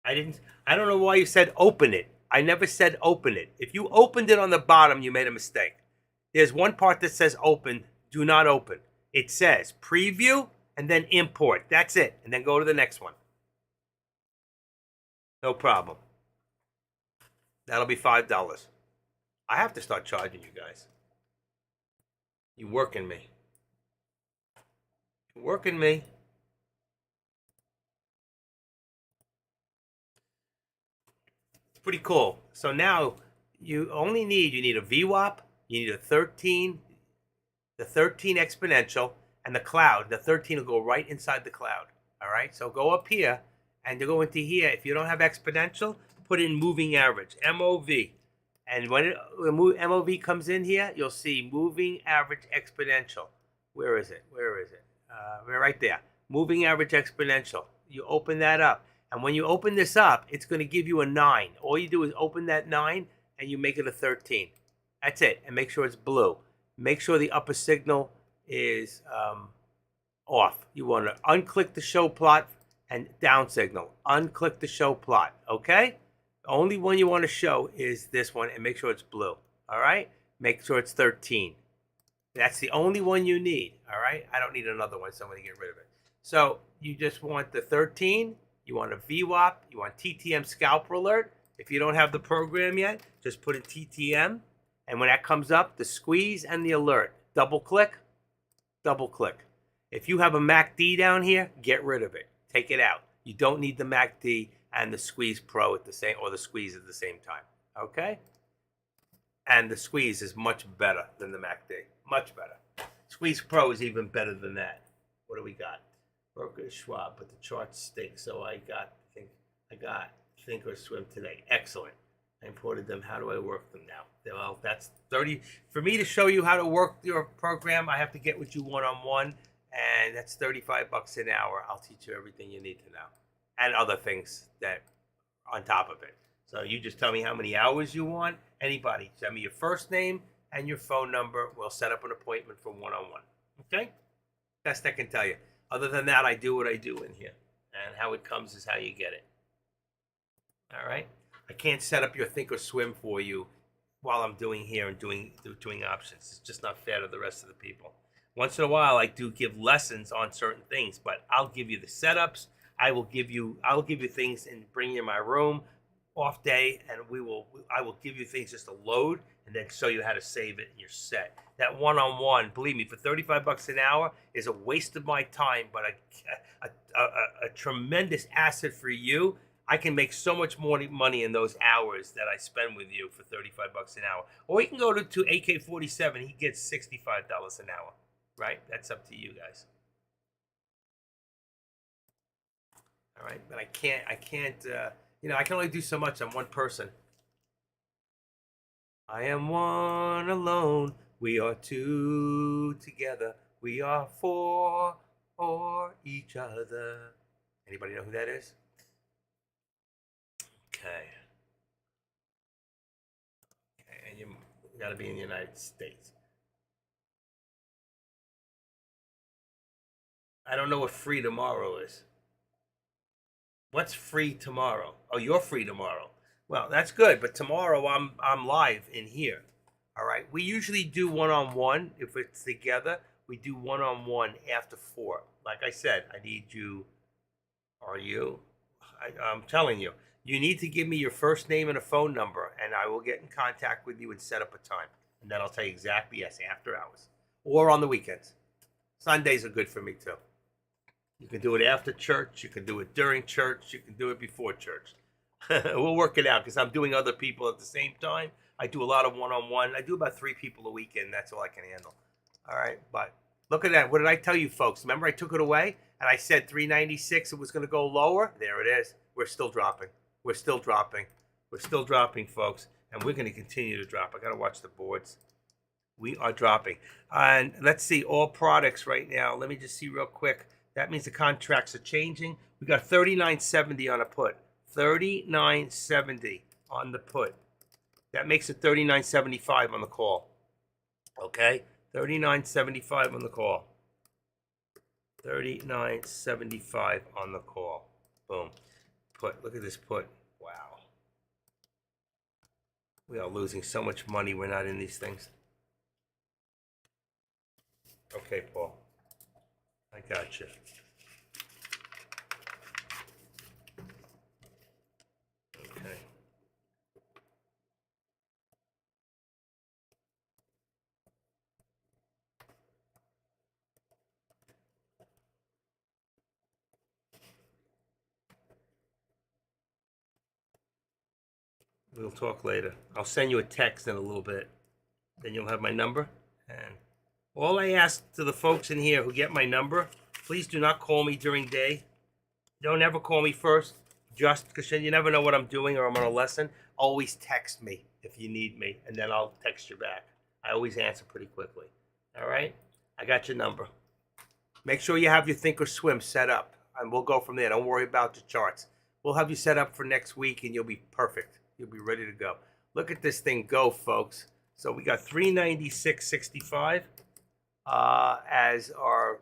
I don't know why you said open it. I never said open it. If you opened it on the bottom, you made a mistake. There's one part that says open, do not open. It says preview and then import. That's it. And then go to the next one. No problem. That'll be $5. I have to start charging you guys. You working me. You're working me. Pretty cool. So now you need a VWAP, you need a 13, the 13 exponential, and the cloud. The 13 will go right inside the cloud. All right. So go up here and you go into here. If you don't have exponential, put in moving average, MOV. And when MOV comes in here, you'll see moving average exponential. Where is it? Right there. Moving average exponential. You open that up. And when you open this up, it's going to give you a 9. All you do is open that 9 and you make it a 13. That's it. And make sure it's blue. Make sure the upper signal is off. You want to unclick the show plot and down signal. Unclick the show plot. Okay? The only one you want to show is this one and make sure it's blue. All right? Make sure it's 13. That's the only one you need. All right? I don't need another one, so I'm going to get rid of it. So you just want the 13. You want a VWAP. You want TTM scalper alert. If you don't have the program yet, just put in TTM. And when that comes up, the squeeze and the alert. Double click. Double click. If you have a MACD down here, get rid of it. Take it out. You don't need the MACD and the Squeeze Pro at the same, or the Squeeze at the same time. Okay? And the Squeeze is much better than the MACD. Much better. Squeeze Pro is even better than that. What do we got? Broker Schwab, but the charts stink. So I got Thinkorswim today. Excellent. I imported them. How do I work them now? Well, that's 30. For me to show you how to work your program, I have to get with you one-on-one, and that's $35 an hour. I'll teach you everything you need to know, and other things that on top of it. So you just tell me how many hours you want. Anybody, send me your first name and your phone number. We'll set up an appointment for one-on-one. Okay? Best I can tell you. Other than that, I do what I do in here. And how it comes is how you get it. All right? I can't set up your Thinkorswim for you while I'm doing here and doing options. It's just not fair to the rest of the people. Once in a while, I do give lessons on certain things, but I'll give you the setups. I'll give you things and bring you in my room off day, and I will give you things just to load and then show you how to save it and you're set. That one-on-one, believe me, for $35 an hour is a waste of my time, but a tremendous asset for you. I can make so much more money in those hours that I spend with you for $35 an hour. Or you can go to AK-47. He gets $65 an hour, right? That's up to you guys. All right, but I can't. I can only do so much. I'm one person. I am one alone. We are two together. We are four for each other. Anybody know who that is? Okay. And you got to be in the United States. I don't know what free tomorrow is. What's free tomorrow? Oh, you're free tomorrow. Well, that's good, but tomorrow I'm live in here. All right. We usually do one-on-one if it's together. We do one-on-one after 4. Like I said, I need you. Are you? I'm telling you. You need to give me your first name and a phone number, and I will get in contact with you and set up a time. And then I'll tell you exactly, yes, after hours. Or on the weekends. Sundays are good for me, too. You can do it after church. You can do it during church. You can do it before church. We'll work it out because I'm doing other people at the same time. I do a lot of one-on-one. I do about 3 people a weekend. That's all I can handle. All right, but look at that. What did I tell you, folks? Remember I took it away and I said $396. It was going to go lower. There it is. we're still dropping. We're still dropping. We're still dropping, folks, and we're going to continue to drop. I got to watch the boards. We are dropping. And let's see, all products right now. Let me just see real quick. That means the contracts are changing. We got 39.70 on a put. 39.70 on the put. That makes it 39.75 on the call. Okay? 39.75 on the call. 39.75 on the call. Boom. Put. Look at this put. Wow. We are losing so much money. We're not in these things. Okay, Paul. I got you. Okay. We'll talk later. I'll send you a text in a little bit. Then you'll have my number. And all I ask to the folks in here who get my number, please do not call me during day. Don't ever call me first, just because you never know what I'm doing or I'm on a lesson. Always text me if you need me, and then I'll text you back. I always answer pretty quickly. All right? I got your number. Make sure you have your Thinkorswim set up, and we'll go from there. Don't worry about the charts. We'll have you set up for next week, and you'll be perfect. You'll be ready to go. Look at this thing go, folks. So we got 396.65 as our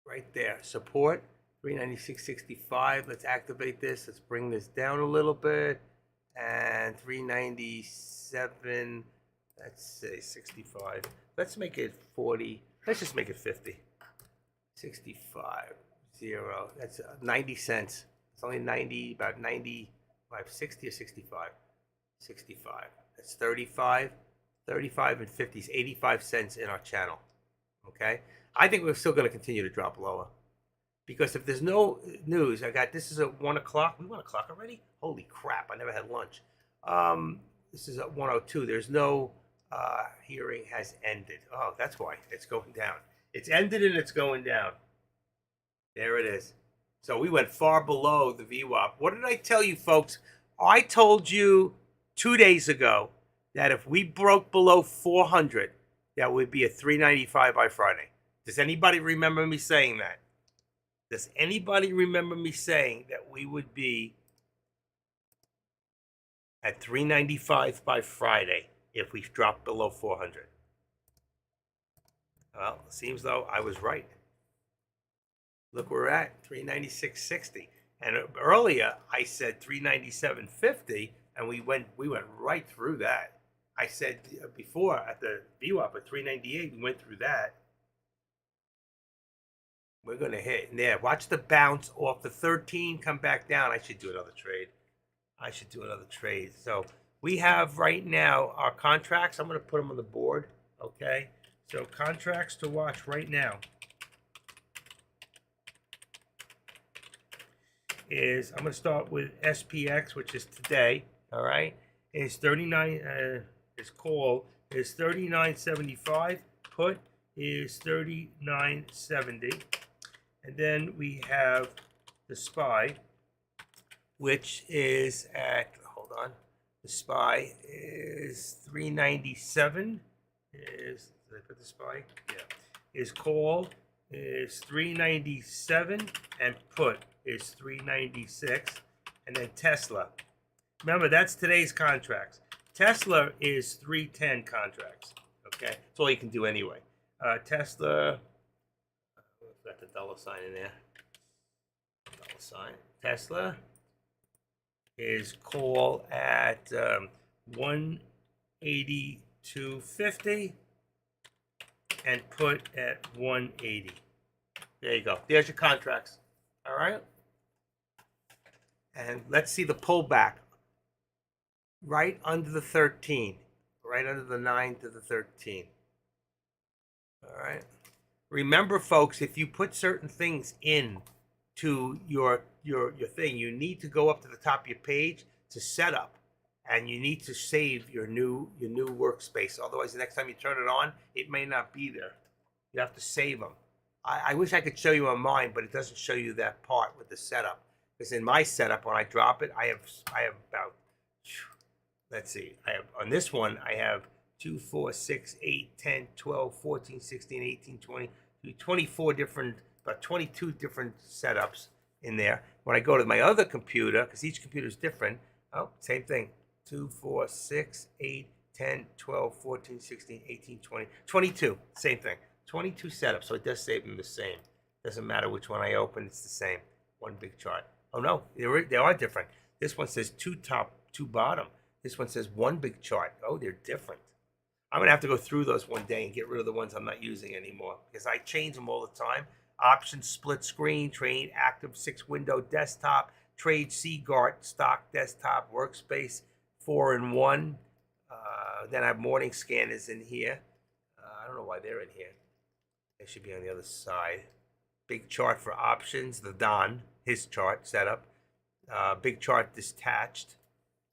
right there support. 396.65. Let's activate this. Let's bring this down a little bit. And 397. Let's say 65. Let's make it 40. Let's just make it 50. 65. 0. That's 90 cents. It's only 90, about 90. 60 or 65? 65. That's 35. 35 and 50 is 85 cents in our channel. Okay? I think we're still going to continue to drop lower. Because if there's no news, this is at 1 o'clock. We 1 o'clock already? Holy crap, I never had lunch. This is at 1:02. There's no hearing has ended. Oh, that's why it's going down. It's ended and it's going down. There it is. So we went far below the VWAP. What did I tell you, folks? I told you 2 days ago that if we broke below 400, that would be a 395 by Friday. Does anybody remember me saying that? Does anybody remember me saying that we would be at 395 by Friday if we dropped below 400? Well, it seems though I was right. Look where we're at, 396.60. And earlier I said 397.50, and we went right through that. I said before at the VWAP at 398, we went through that. We're going to hit. There, watch the bounce off the 13, come back down. I should do another trade. So we have right now our contracts. I'm going to put them on the board, okay? So contracts to watch right now is, I'm going to start with SPX, which is today, all right? Is 39, its call is 39.75, put is 39.70. And then we have the SPY, which is at, hold on, the SPY is 397, is, did I put the SPY? Yeah. Is call is 397, and put is 396, and then Tesla. Remember, that's today's contracts. Tesla is 310 contracts. Okay, that's all you can do anyway. Tesla, got the dollar sign in there. Dollar sign. Tesla is call at 182.50 and put at 180. There you go. There's your contracts. All right. And let's see the pullback. Right under the 13. Right under the 9 to the 13. All right. Remember, folks, if you put certain things in to your thing, you need to go up to the top of your page to set up, and you need to save your new workspace. Otherwise, the next time you turn it on, it may not be there. You have to save them. I wish I could show you on mine, but it doesn't show you that part with the setup. Because in my setup, when I drop it, I have about, let's see, I have on this one, I have 2, 4, 6, 8, 10, 12, 14, 16, 18, 20, 24 different, about 22 different setups in there. When I go to my other computer, because each computer is different, oh, same thing. 2, 4, 6, 8, 10, 12, 14, 16, 18, 20, 22. Same thing. 22 setups. So it does save them the same. Doesn't matter which one I open, it's the same. One big chart. Oh no, they are different. This one says 2 top, 2 bottom. This one says 1 big chart. Oh, they're different. I'm going to have to go through those one day and get rid of the ones I'm not using anymore because I change them all the time. Option split screen, trade active 6 window desktop, trade Seagart stock desktop workspace 4-in-1. Then I have morning scanners in here. I don't know why they're in here. They should be on the other side. Big chart for options, the Don, his chart setup. Big chart detached.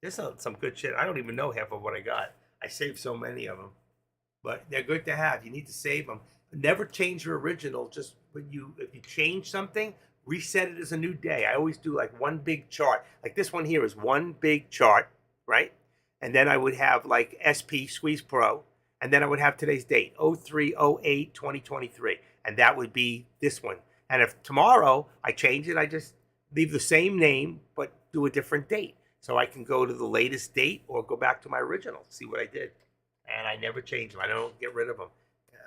There's some good shit. I don't even know half of what I got. I saved so many of them, but they're good to have. You need to save them. Never change your original. Just if you change something, reset it as a new day. I always do like one big chart. Like this one here is one big chart, right? And then I would have like SP Squeeze Pro, and then I would have today's date, 03/08/2023, and that would be this one. And if tomorrow I change it, I just leave the same name but do a different date. So I can go to the latest date or go back to my original, see what I did. And I never change them. I don't get rid of them.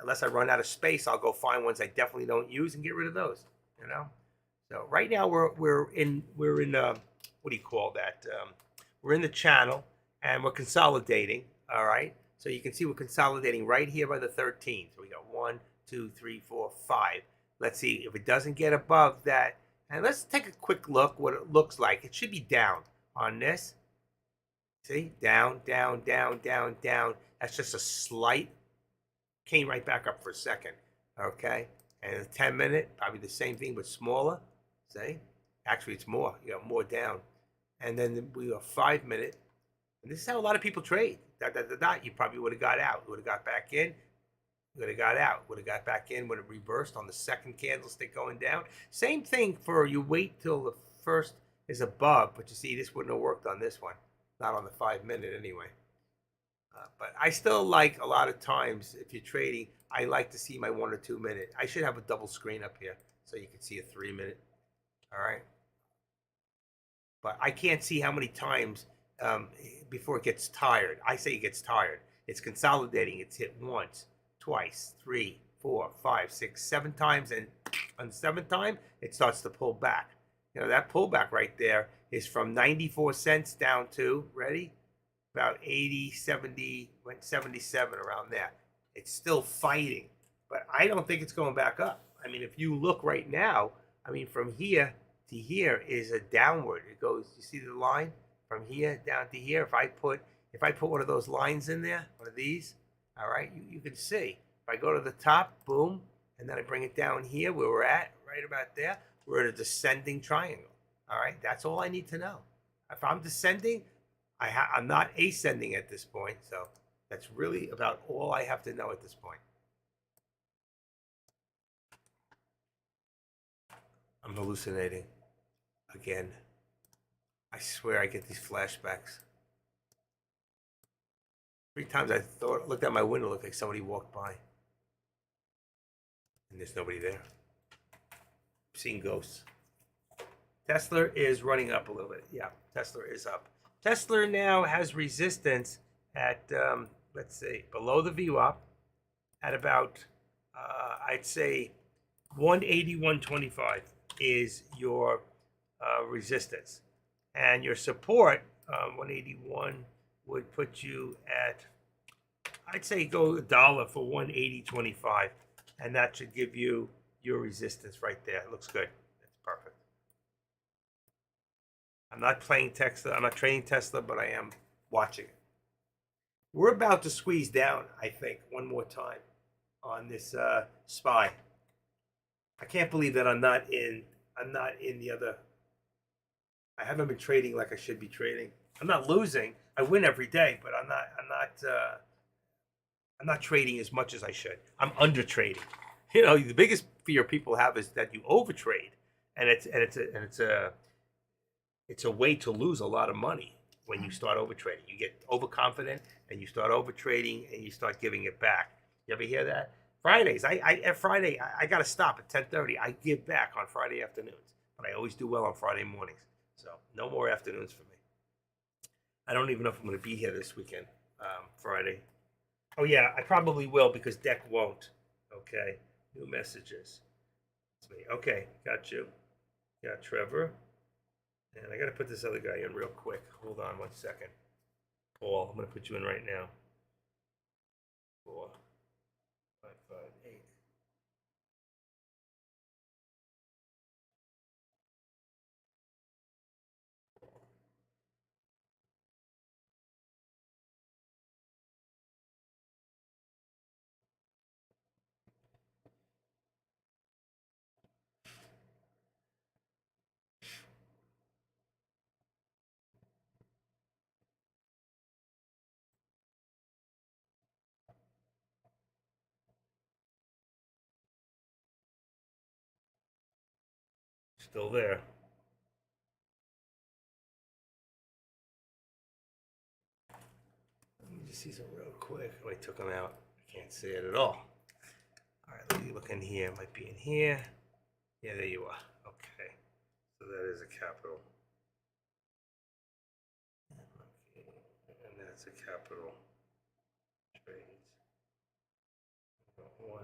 Unless I run out of space, I'll go find ones I definitely don't use and get rid of those, you know? So right now we're in what do you call that? We're in the channel and we're consolidating, all right? So you can see we're consolidating right here by the 13. So we got 1, 2, 3, 4, 5. Let's see if it doesn't get above that. And let's take a quick look what it looks like. It should be down on this. See, down, down, down, down, down. That's just a slight, came right back up for a second, okay? And a 10-minute, probably the same thing, but smaller, see? Actually, it's more, you got more down. And then we have 5-minute, and this is how a lot of people trade. You probably would have got out, would have got back in, would have got out, would have got back in, would have reversed on the second candlestick going down. Same thing for you wait till the first is above, but you see this wouldn't have worked on this one, not on the 5-minute anyway. But I still like a lot of times if you're trading, I like to see my 1 or 2 minute. I should have a double screen up here so you can see a 3-minute. All right. But I can't see how many times before it gets tired. I say it gets tired. It's consolidating. It's hit once, twice, 3, 4, 5, 6, 7 times, and on the 7th time it starts to pull back. You know, that pullback right there is from 94 cents down to, ready? About 80, 70, went 77 around there. It's still fighting, but I don't think it's going back up. I mean, if you look right now, I mean, from here to here is a downward. It goes, you see the line? From here down to here. If I put one of those lines in there, one of these, all right, you can see. If I go to the top, boom, and then I bring it down here where we're at, right about there, we're at a descending triangle. All right, that's all I need to know. If I'm descending, I'm not ascending at this point, so that's really about all I have to know at this point. I'm hallucinating again. I swear I get these flashbacks. 3 times I looked out my window, looked like somebody walked by. And there's nobody there. I'm seeing ghosts. Tesla is running up a little bit. Yeah, Tesla is up. Tesla now has resistance at, let's see, below the VWAP at about, I'd say 181.25 is your resistance. And your support, 181 would put you at, I'd say go $1 for 180.25. And that should give you your resistance right there. It looks good. It's perfect. I'm not playing Tesla. I'm not trading Tesla, but I am watching it. We're about to squeeze down, I think, one more time on this SPY. I can't believe that I'm not in the other. I haven't been trading like I should be trading. I'm not losing. I win every day, but I'm not trading as much as I should. I'm under trading. You know, the biggest fear people have is that you overtrade, and it's it's a way to lose a lot of money when you start overtrading. You get overconfident and you start overtrading and you start giving it back. You ever hear that? Fridays, at Friday, I got to stop at 10:30. I give back on Friday afternoons, but I always do well on Friday mornings. So no more afternoons for me. I don't even know if I'm going to be here this weekend, Friday. Oh yeah, I probably will because Deck won't. Okay, new messages. It's me. Okay, got you. Got Trevor. And I got to put this other guy in real quick. Hold on 1 second. Paul, I'm going to put you in right now. 4, 5, 5, 8. Still there. Let me just see some real quick. Oh, I took them out. I can't see it at all. All right, let me look in here. Might be in here. Yeah, there you are. Okay. So that is a capital. Okay. And that's a capital trades. 1,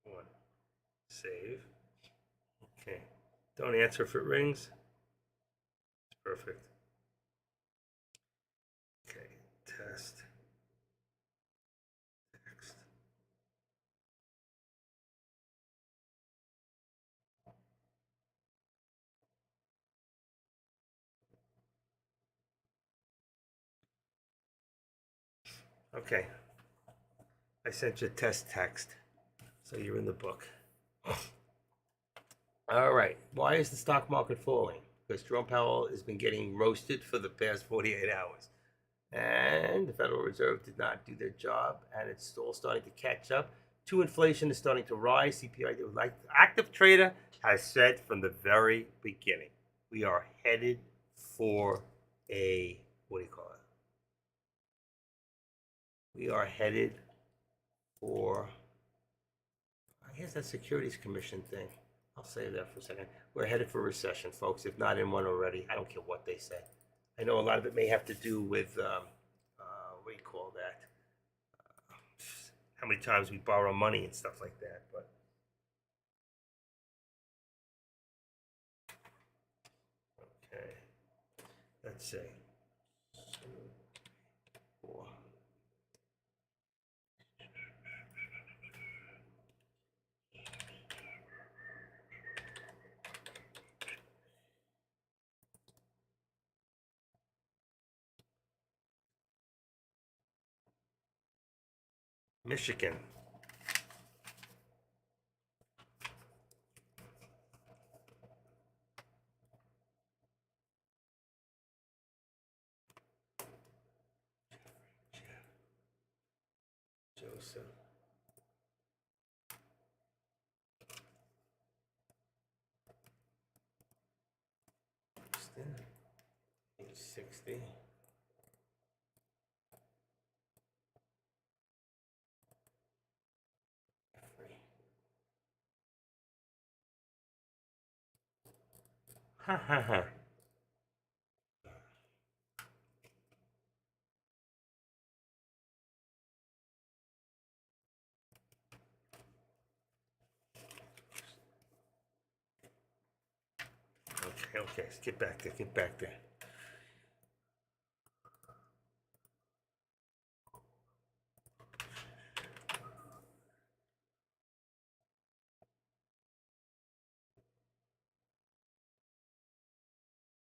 1. Save. Okay. Don't answer if it rings. It's perfect. Okay. Test. Text. Okay. I sent you a test text. So you're in the book. All right. Why is the stock market falling? Because Jerome Powell has been getting roasted for the past 48 hours. And the Federal Reserve did not do their job, and it's all starting to catch up. Inflation is starting to rise. CPI, like active trader has said from the very beginning, we are headed for a, what do you call it? We are headed for, I guess that Securities Commission thing. I'll save that for a second. We're headed for recession, folks, if not in one already. I don't care what they say. I know a lot of it may have to do with, what do you call that? How many times we borrow money and stuff like that, but. Okay. Let's see. 4. Michigan. Joseph. Houston. 860. Ha ha ha. Okay, let's get back there, get back there.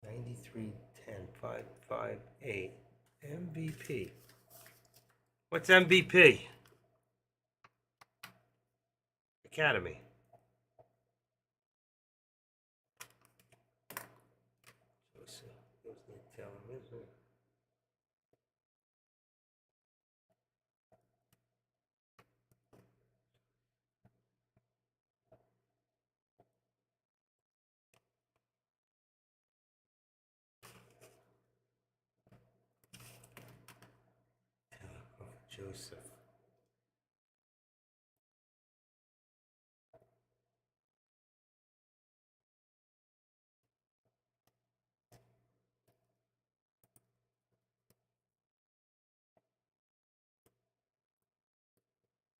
$93.10.558 MVP. What's MVP? Academy. Joseph.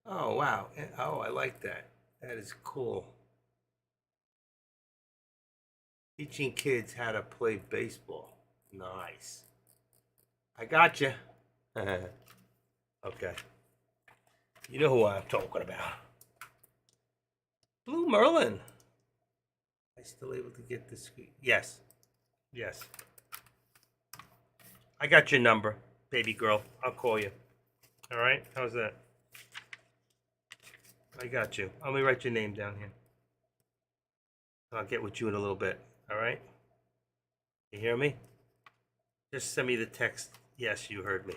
Oh, wow. Oh, I like that. That is cool. Teaching kids how to play baseball. Nice. I got you. Okay. You know who I'm talking about. Blue Merlin. I still able to get this? Yes. Yes. I got your number, baby girl. I'll call you. All right? How's that? I got you. Let me write your name down here. I'll get with you in a little bit. All right? You hear me? Just send me the text. Yes, you heard me.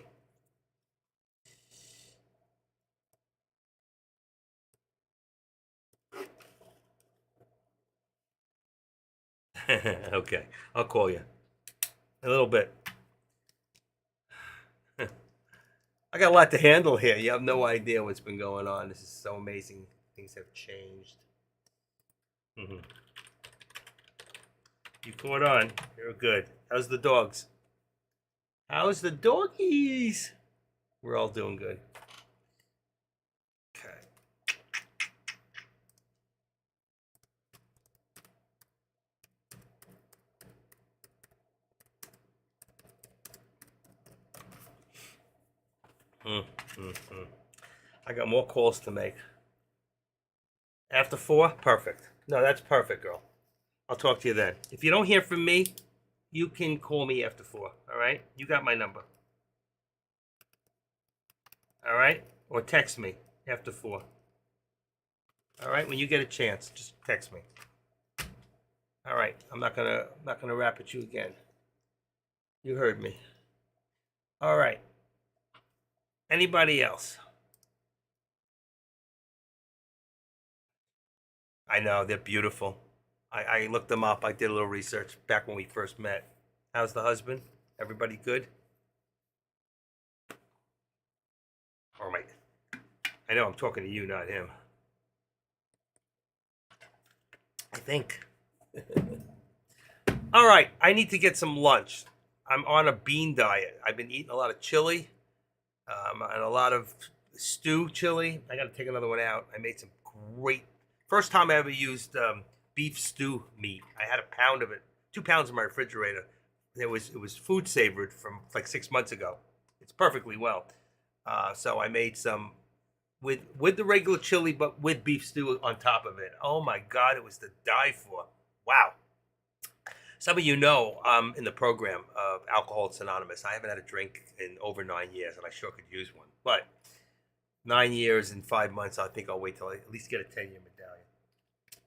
Okay, I'll call you in a little bit. I got a lot to handle here. You have no idea what's been going on. This is so amazing. Things have changed. You caught on. You're good. How's the dogs? How's the doggies? We're all doing good. Okay. I got more calls to make. After 4? Perfect. No, that's perfect, girl. I'll talk to you then. If you don't hear from me, you can call me after 4. All right? You got my number. All right? Or text me after 4. All right? When you get a chance, just text me. All right. I'm not gonna rap at you again. You heard me. All right. Anybody else? I know, they're beautiful. I looked them up. I did a little research back when we first met. How's the husband? Everybody good? All right. I know I'm talking to you, not him. I think. All right. I need to get some lunch. I'm on a bean diet. I've been eating a lot of chili and a lot of stew chili. I got to take another one out. I made some great. First time I ever used beef stew meat. I had a pound of it, 2 pounds in my refrigerator. It was food savored from like 6 months ago. It's perfectly well. So I made some with the regular chili, but with beef stew on top of it. Oh my God, it was to die for. Wow. Some of you know I'm in the program of Alcoholics Anonymous. I haven't had a drink in over 9 years, and I sure could use one. But 9 years and 5 months, I think I'll wait till I at least get a 10-year medallion.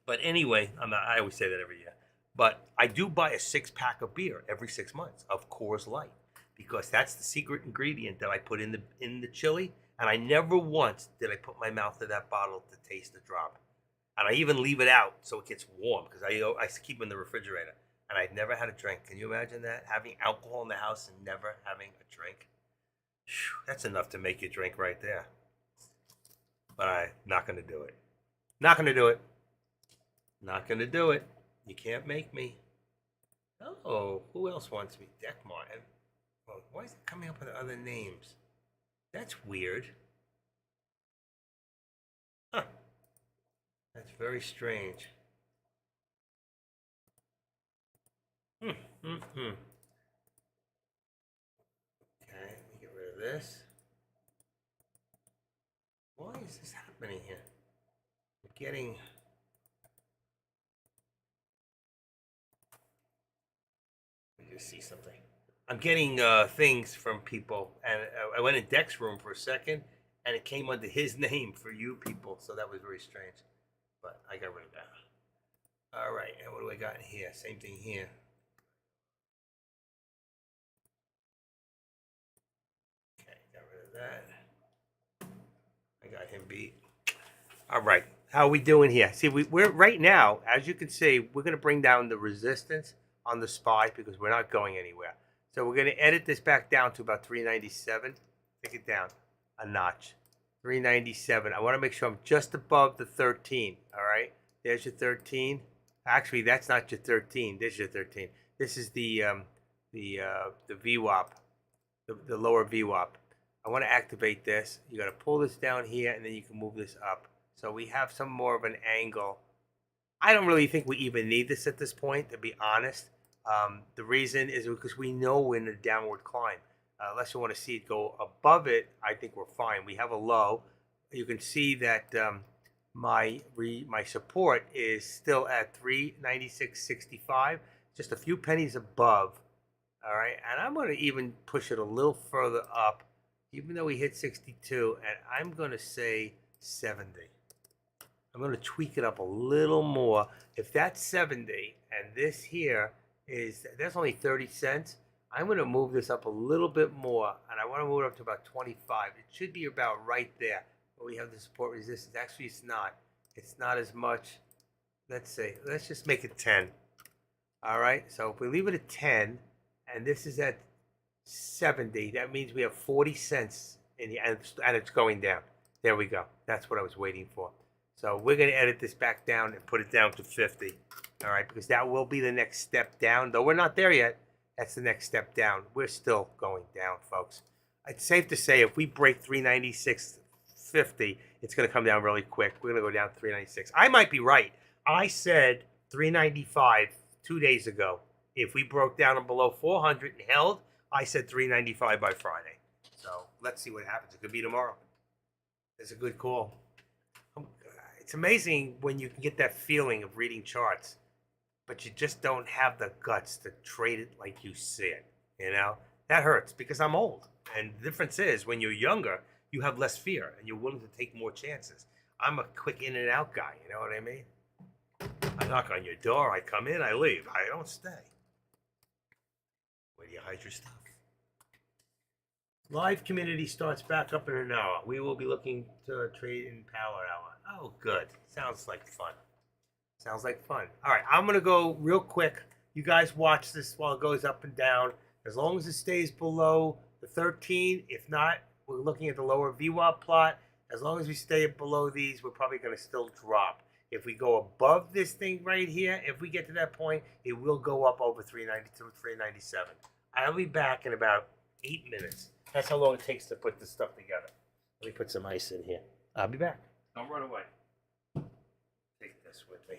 But anyway, I always say that every year. But I do buy a 6-pack of beer every 6 months of Coors Light, because that's the secret ingredient that I put in the chili. And I never once did I put my mouth to that bottle to taste the drop. And I even leave it out so it gets warm, because I keep it in the refrigerator. And I've never had a drink. Can you imagine that? Having alcohol in the house and never having a drink? Whew, that's enough to make you drink right there. But I'm not going to do it. Not going to do it. Not going to do it. You can't make me. Oh, who else wants me? Deck Martin. Oh, why is it coming up with other names? That's weird. Huh. That's very strange. Okay, let me get rid of this. Why is this happening here? I'm getting... Let me just see something. I'm getting things from people, and I went in Deck's room for a second, and it came under his name for you people, so that was very strange. But I got rid of that. All right, and what do I got in here? Same thing here. Okay, got rid of that. I got him beat. All right, how are we doing here? See, we're right now, as you can see, we're going to bring down the resistance on the SPY because we're not going anywhere. So we're going to edit this back down to about 397. Take it down. a notch. 397. I want to make sure I'm just above the 13. All right, there's your 13. Actually, that's not your 13. This is your 13. This is the VWAP, the lower VWAP. I want to activate this. You got to pull this down here, and then you can move this up. So we have some more of an angle. I don't really think we even need this at this point, to be honest. The reason is because we know we're in a downward climb. Unless you want to see it go above it, I think we're fine. We have a low. You can see that my support is still at 396.65, just a few pennies above. All right, and I'm going to even push it a little further up, even though we hit 62, and I'm going to say 70. I'm going to tweak it up a little more. If that's 70 and this here that's only 30 cents, I'm going to move this up a little bit more, and I want to move it up to about 25. It should be about right there. But we have the support resistance. Actually, it's not. It's not as much. Let's see. Let's just make it 10. All right. So if we leave it at 10, and this is at 70, that means we have 40 cents in the and it's going down. There we go. That's what I was waiting for. So we're going to edit this back down and put it down to 50. All right, because that will be the next step down. Though we're not there yet, that's the next step down. We're still going down, folks. It's safe to say if we break 396.50, it's going to come down really quick. We're going to go down to 396. I might be right. I said 395 2 days ago. If we broke down and below 400 and held, I said 395 by Friday. So let's see what happens. It could be tomorrow. It's a good call. It's amazing when you can get that feeling of reading charts, but you just don't have the guts to trade it like you see it. You know, that hurts because I'm old. And the difference is when you're younger, you have less fear and you're willing to take more chances. I'm a quick in and out guy. You know what I mean? I knock on your door. I come in. I leave. I don't stay. Where do you hide your stuff? Live community starts back up in an hour. We will be looking to trade in power hour. Oh, good. Sounds like fun. Sounds like fun. All right, I'm going to go real quick. You guys watch this while it goes up and down. As long as it stays below the 13, if not, we're looking at the lower VWAP plot. As long as we stay below these, we're probably going to still drop. If we go above this thing right here, if we get to that point, it will go up over 392, 397. I'll be back in about 8 minutes. That's how long it takes to put this stuff together. Let me put some ice in here. I'll be back. Don't run away. Take this with me.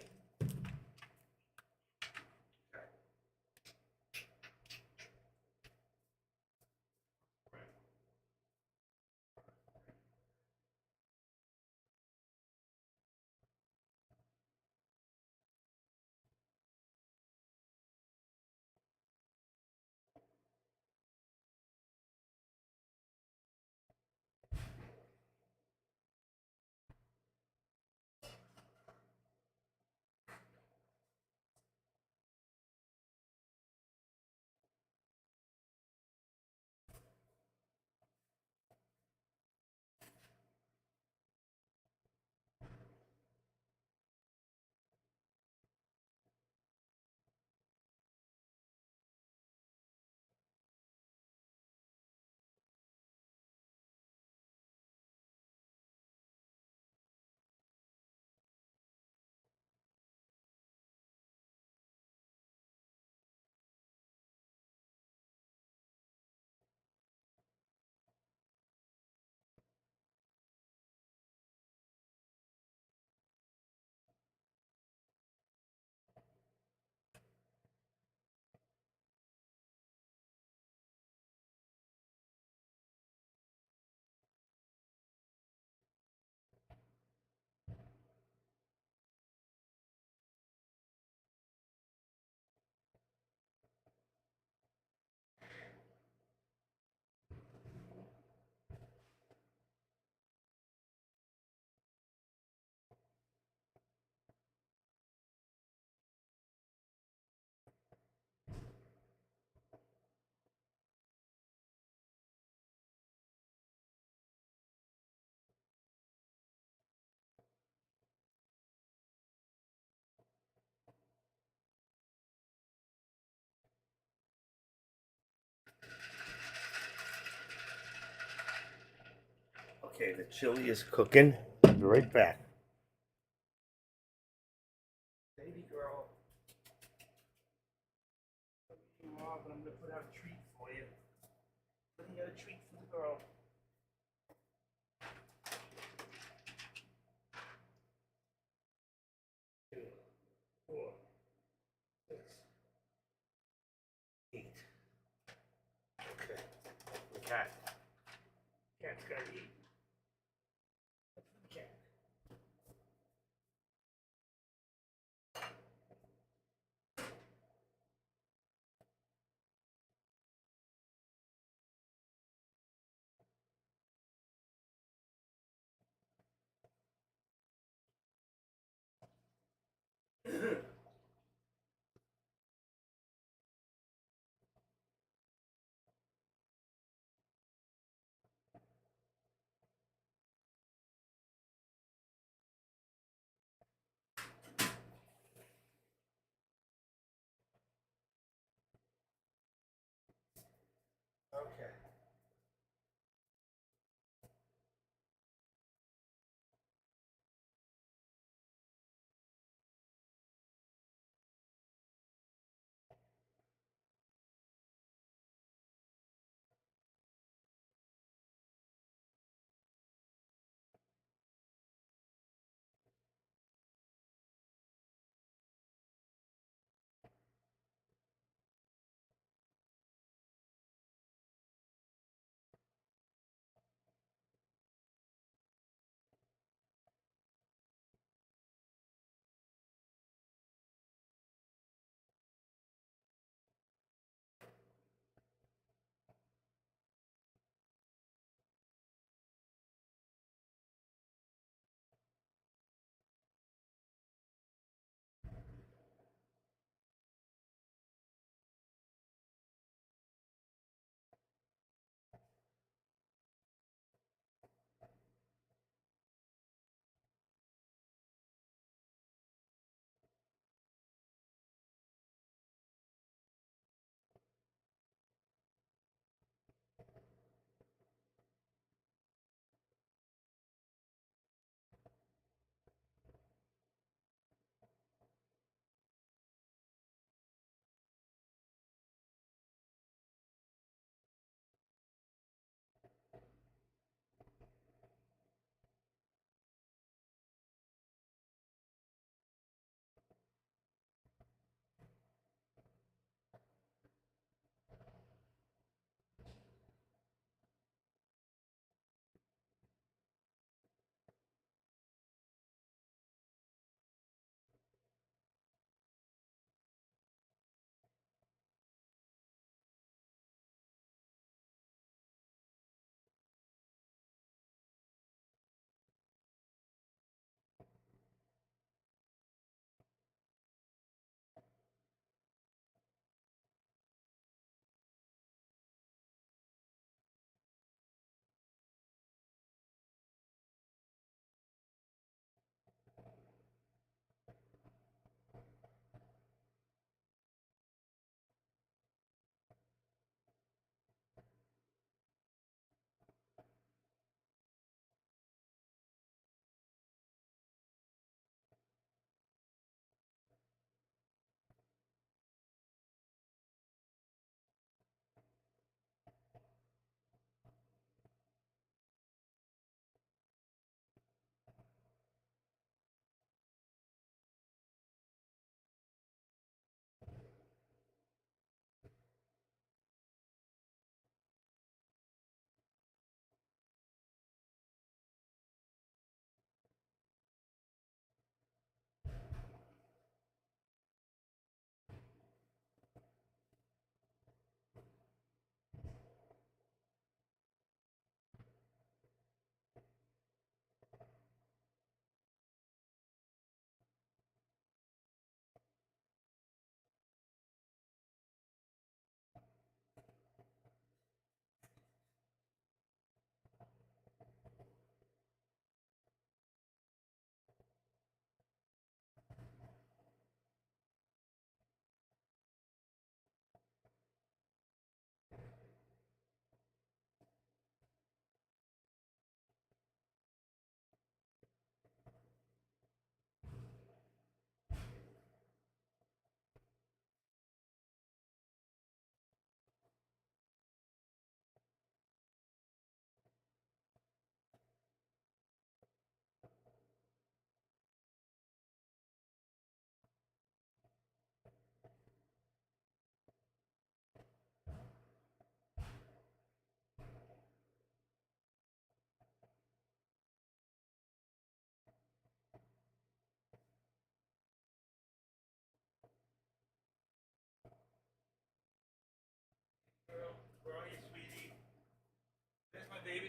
Okay, the chili is cooking. I'll be right back. Baby girl. I'm gonna put out a treat for you. Putting out a treat for the girl. Two, 4, 6, 8. Okay. The cat. Cat's gotta eat. That's the cat.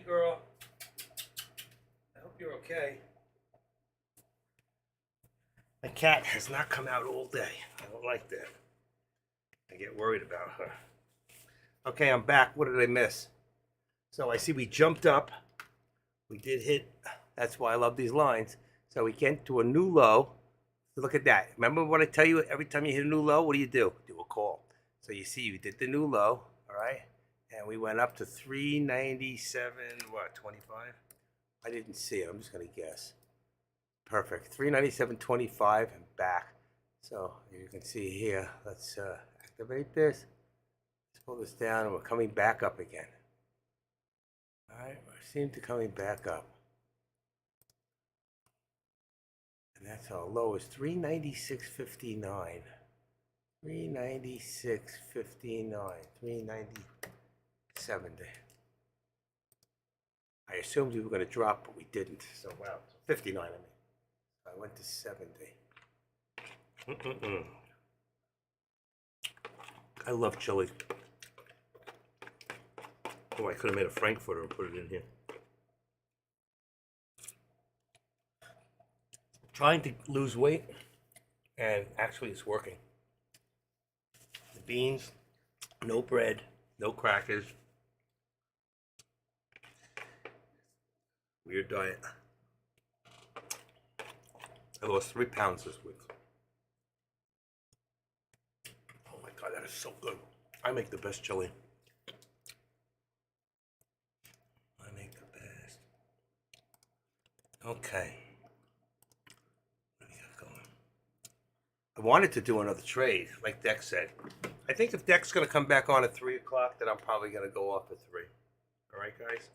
girl. I hope you're okay. My cat has not come out all day. I don't like that. I get worried about her. Okay, I'm back. What did I miss? So I see we jumped up. We did hit. That's why I love these lines. So we get to a new low. Look at that. Remember what I tell you? Every time you hit a new low, what do? Do a call. So you see, we did the new low, all right? And we went up to 397, what, 25? I didn't see it. I'm just going to guess. Perfect. 397.25 and back. So you can see here. Let's activate this. Let's pull this down, and we're coming back up again. All right, we seem to coming back up. And that's our low is 396.59. 396.59. 390.70. I assumed we were going to drop, but we didn't. So, wow. 59, I mean. I went to 70. I love chili. Oh, I could have made a Frankfurter and put it in here. Trying to lose weight, and actually it's working. The beans, no bread, no crackers. Weird diet. I lost 3 pounds this week. Oh my God, that is so good. I make the best chili. I make the best. Okay. What do we got going? I wanted to do another trade, like Dex said. I think if Dex going to come back on at 3 o'clock, then I'm probably going to go off at 3. All right, guys?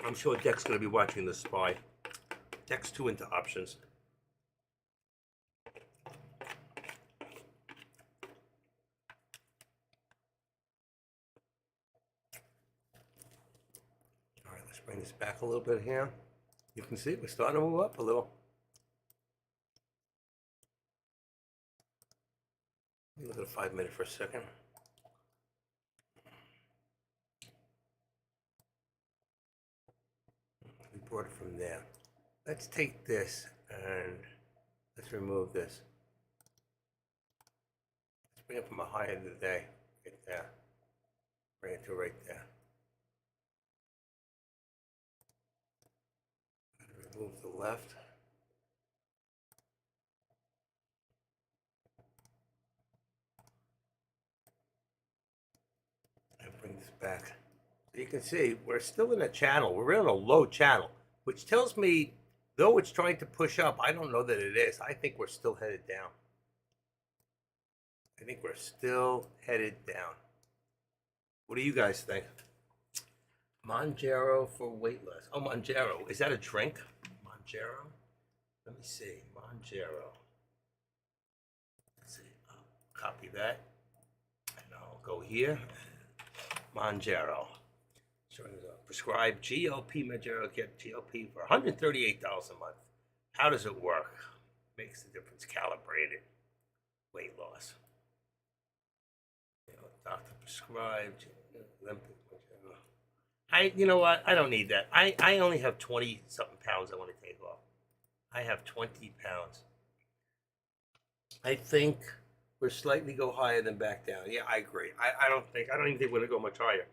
I'm sure Dex going to be watching The Spy. Dex too into options. All right, let's bring this back a little bit here. You can see we're starting to move up a little. Let me look at a 5 minute for a second. We brought it from there. Let's take this and let's remove this. Let's bring it from a high end of the day. Right there. Bring it to right there. Remove the left. And bring this back. So you can see we're still in a channel. We're in a low channel, which tells me though it's trying to push up, I don't know that it is. I think we're still headed down. I think we're still headed down. What do you guys think? Monjaro for weight loss. Oh, Monjaro. Is that a drink? Monjaro? Let me see. Monjaro. Let's see. I'll copy that. And I'll go here. Monjaro. Showing the prescribed GLP Monjaro, get GLP for $138 a month. How does it work? Makes the difference. Calibrated weight loss. You know, doctor prescribed. You know what? I don't need that. I only have 20 something pounds I want to take off. I have 20 pounds. I think we're slightly go higher than back down. Yeah, I agree. I don't even think we're gonna go much higher.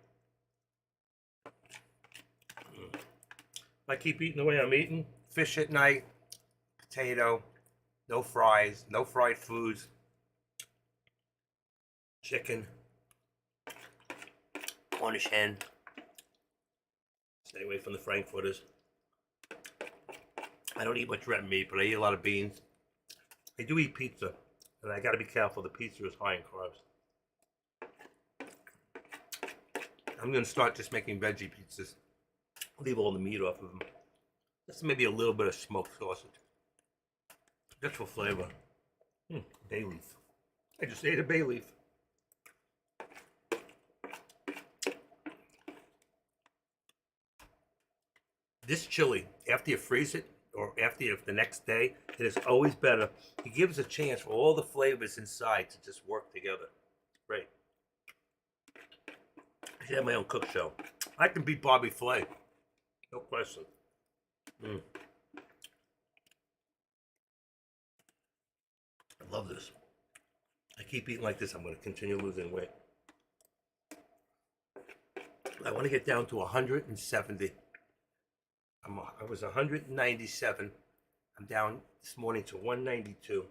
I keep eating the way I'm eating. Fish at night, potato, no fries, no fried foods, chicken, Cornish hen. Stay away from the Frankfurters. I don't eat much red meat, but I eat a lot of beans. I do eat pizza, and I got to be careful. The pizza is high in carbs. I'm going to start just making veggie pizzas. Leave all the meat off of them. Just maybe a little bit of smoked sausage. Just for flavor. Bay leaf. I just ate a bay leaf. This chili, after you freeze it, or after the next day, it is always better. It gives a chance for all the flavors inside to just work together. Great. should have my own cook show. I can beat Bobby Flay. No question. I love this. I keep eating like this, I'm going to continue losing weight. I want to get down to 170. I was 197. I'm down this morning to 192.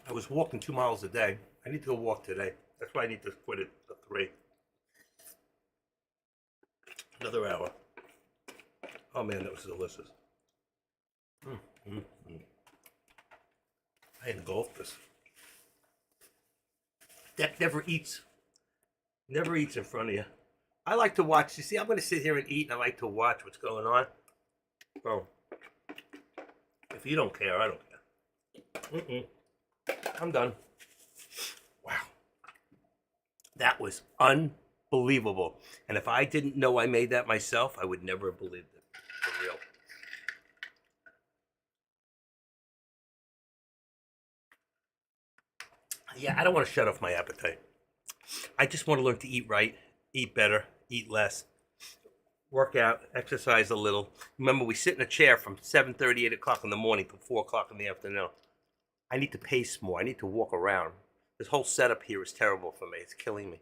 I was walking 2 miles a day. I need to go walk today. That's why I need to quit at 3. Another hour. Oh man, that was delicious. I engulfed this. That never eats in front of you. I like to watch. You see, I'm going to sit here and eat, and I like to watch what's going on. Bro, if you don't care, I don't care. I'm done. Wow. That was unbelievable. And if I didn't know I made that myself, I would never have believed it. For real. Yeah, I don't want to shut off my appetite. I just want to learn to eat right, eat better, eat less, work out, exercise a little. Remember, we sit in a chair from 7:30, 8 o'clock in the morning till 4 o'clock in the afternoon. I need to pace more. I need to walk around. This whole setup here is terrible for me. It's killing me.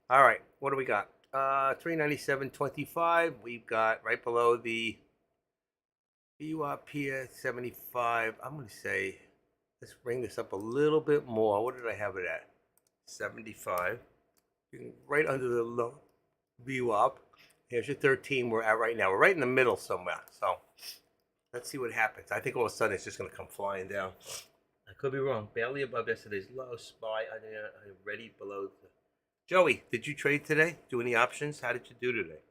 All right, what do we got? 397.25. We've got right below the VWAP here, 75. I'm going to say, let's bring this up a little bit more. What did I have it at? 75. Right under the low VWAP. Here's your 13 we're at right now. We're right in the middle somewhere. So let's see what happens. I think all of a sudden it's just going to come flying down. I could be wrong. Barely above yesterday's low. SPY already below. Joey, did you trade today? Do any options? How did you do today?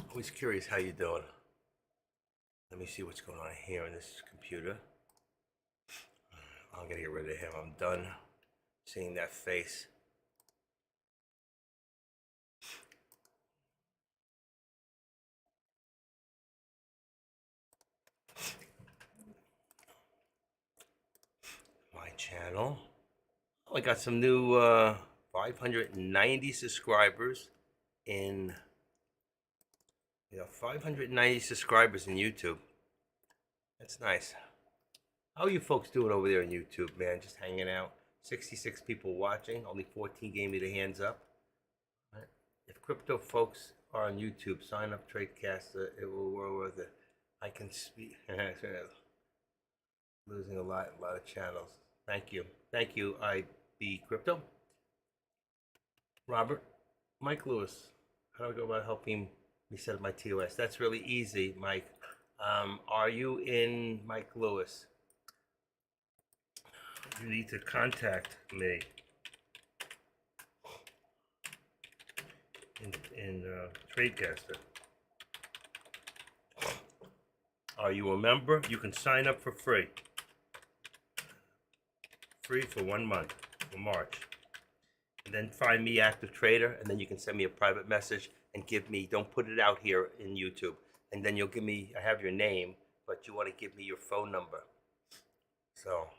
Always curious how you're doing. Let me see what's going on here on this computer. I'm gonna get rid of him. I'm done seeing that face. My channel. Oh, I got some new 590 subscribers in 590 subscribers in YouTube. That's nice. How are you folks doing over there on YouTube, man? Just hanging out. 66 people watching. Only 14 gave me the hands up. Right. If crypto folks are on YouTube, sign up Tradecaster. It will well worth it. I can speak. Losing a lot of channels. Thank you. Thank you, IB Crypto. Robert, Mike Lewis. How do I go about helping me set up my TOS? That's really easy, Mike. Are you in Mike Lewis? You need to contact me in Tradecaster. Are you a member? You can sign up for free. Free for 1 month, for March. And then find me Active Trader, and then you can send me a private message and give me, don't put it out here in YouTube. And then you'll give me, I have your name, but you want to give me your phone number. So,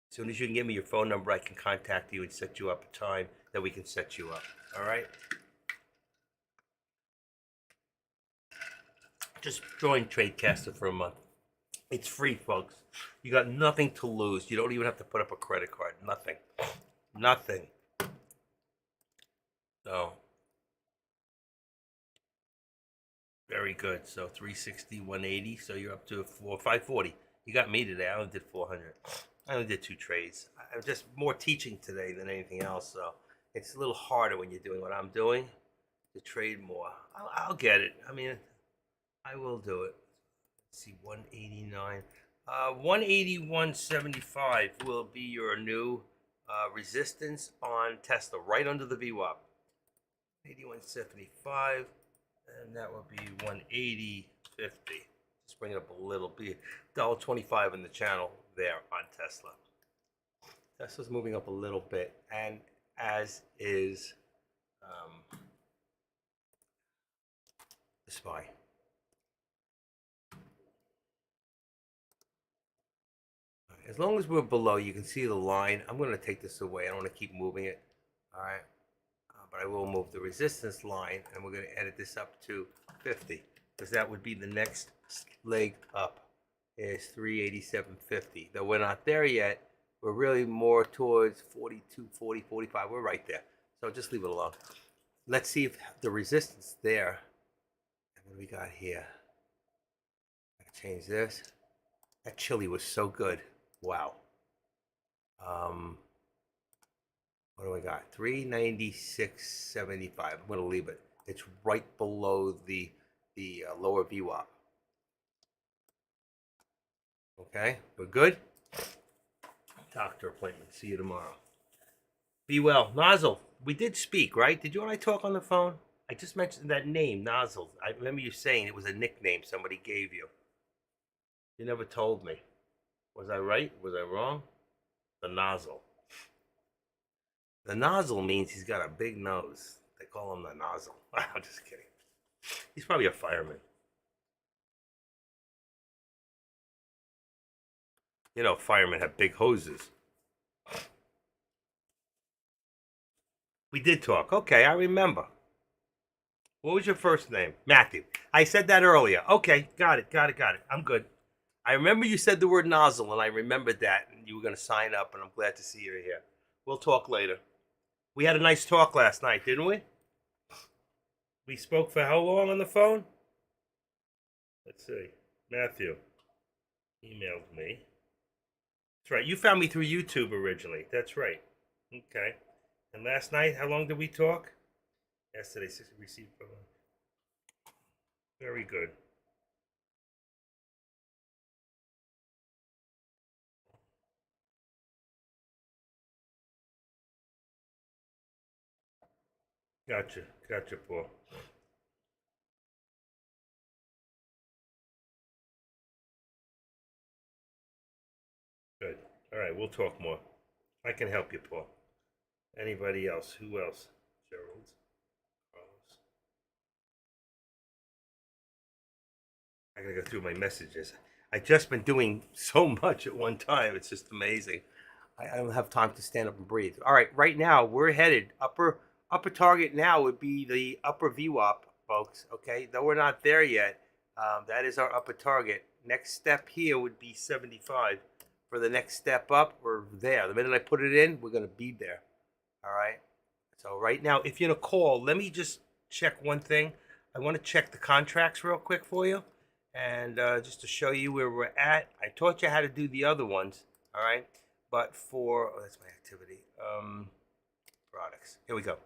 as soon as you can give me your phone number, I can contact you and set you up a time that we can set you up. All right? Just join Tradecaster for a month. It's free, folks. You got nothing to lose. You don't even have to put up a credit card. Nothing. Nothing. So, very good. So 360, 180. So you're up to 540. You got me today. I only did 400. I only did 2 trades. I'm just more teaching today than anything else. So it's a little harder when you're doing what I'm doing to trade more. I'll get it. I mean, I will do it. Let's see, 189. 181.75 will be your new resistance on Tesla, right under the VWAP. 81.75, and that will be 180.50. Just bring it up a little bit. $1.25 in the channel there on Tesla. Tesla's moving up a little bit, and as is the SPY. As long as we're below, you can see the line. I'm going to take this away. I don't want to keep moving it. All right. But I will move the resistance line, and we're going to edit this up to 50, because that would be the next leg up is 387.50. Though we're not there yet. We're really more towards 42, 40, 45. We're right there. So just leave it alone. Let's see if the resistance there. What do we got here? Change this. That chili was so good. Wow. What do we got? 396.75. I'm going to leave it. It's right below the lower VWAP. Okay, we're good. Doctor appointment. See you tomorrow. Be well. Nozzle, we did speak, right? Did you and I talk on the phone? I just mentioned that name, Nozzle. I remember you saying it was a nickname somebody gave you. You never told me. Was I right? Was I wrong? The Nozzle. The Nozzle means he's got a big nose. They call him the Nozzle. I'm just kidding. He's probably a fireman. You know, firemen have big hoses. We did talk. Okay, I remember. What was your first name? Matthew. I said that earlier. Okay, got it. I'm good. I remember you said the word nozzle, and I remembered that, and you were going to sign up, and I'm glad to see you're here. We'll talk later. We had a nice talk last night, didn't we? We spoke for how long on the phone? Let's see. Matthew emailed me. That's right. You found me through YouTube originally. That's right. Okay. And last night, how long did we talk? Yesterday, received. Very good. Gotcha, Paul. Good. All right, we'll talk more. I can help you, Paul. Anybody else? Who else? Gerald? Carlos? I gotta go through my messages. I've just been doing so much at one time. It's just amazing. I don't have time to stand up and breathe. All right, right now we're headed upper target. Now would be the upper VWAP, folks. Okay, though we're not there yet. That is our upper target. Next step here would be 75. For the next step up, we're there. The minute I put it in, we're gonna be there. All right. So right now, if you're in a call, let me just check one thing. I want to check the contracts real quick for you, and just to show you where we're at. I taught you how to do the other ones. All right. But for that's my activity. Products. Here we go.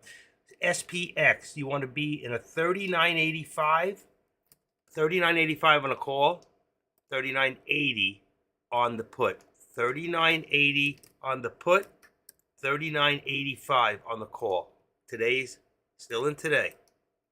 SPX. You want to be in a 39.85. 39.85 on a call. 39.80 on the put. 39.80 on the put. 39.85 on the call. Today's still in today.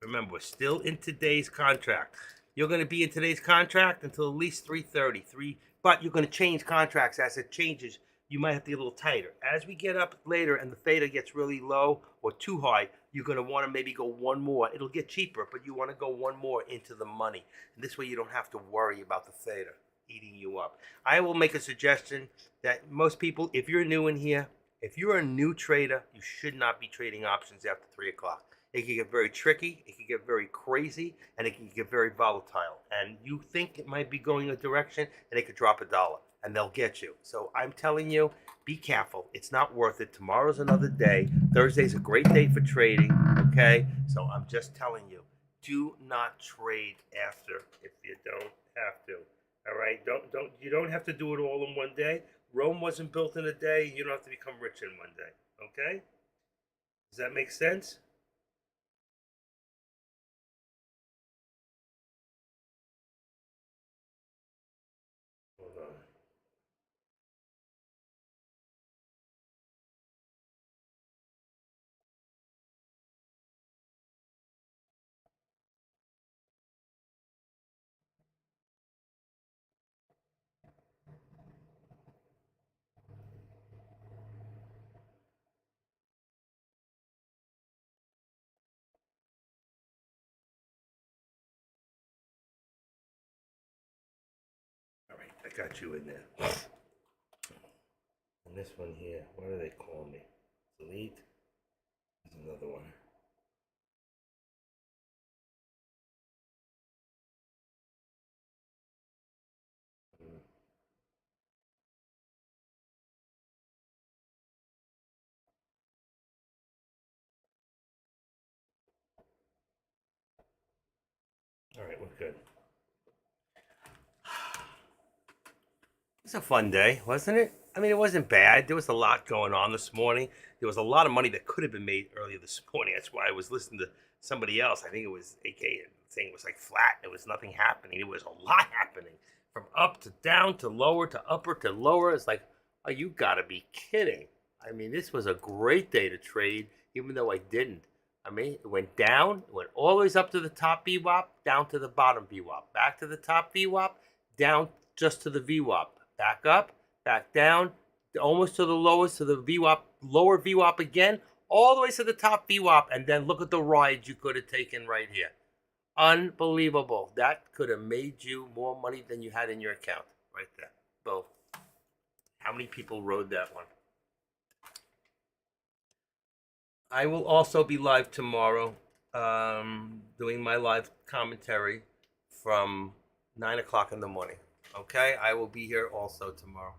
Remember, we're still in today's contract. You're going to be in today's contract until at least 3:30. But you're going to change contracts as it changes. You might have to get a little tighter. As we get up later and the theta gets really low or too high, you're going to want to maybe go one more. It'll get cheaper, but you want to go one more into the money. And this way you don't have to worry about the theta eating you up. I will make a suggestion that most people, if you're new in here, if you're a new trader, you should not be trading options after 3 o'clock. It can get very tricky, it can get very crazy, and it can get very volatile. And you think it might be going a direction, and it could drop $1, and they'll get you. So I'm telling you, be careful. It's not worth it. Tomorrow's another day. Thursday's a great day for trading, okay? So I'm just telling you, do not trade after if you don't have to. All right? You don't have to do it all in one day. Rome wasn't built in a day. You don't have to become rich in one day. Okay? Does that make sense? Hold on. All right, I got you in there. this one here, what do they call me? Delete. There's another one. All right, we're good. It's a fun day, wasn't it? I mean, it wasn't bad. There was a lot going on this morning. There was a lot of money that could have been made earlier this morning. That's why I was listening to somebody else. I think it was AK saying it was like flat. There was nothing happening. It was a lot happening from up to down to lower to upper to lower. It's like, oh, you gotta be kidding. I mean, this was a great day to trade, even though I didn't. I mean, it went down, it went all the way up to the top VWAP, down to the bottom VWAP, back to the top VWAP, down just to the VWAP, back up, back down, almost to the lowest, to the VWAP, lower VWAP again, all the way to the top VWAP, and then look at the rides you could have taken right here. Unbelievable. That could have made you more money than you had in your account, right there. Boom. How many people rode that one? I will also be live tomorrow, doing my live commentary from 9 o'clock in the morning. Okay, I will be here also tomorrow.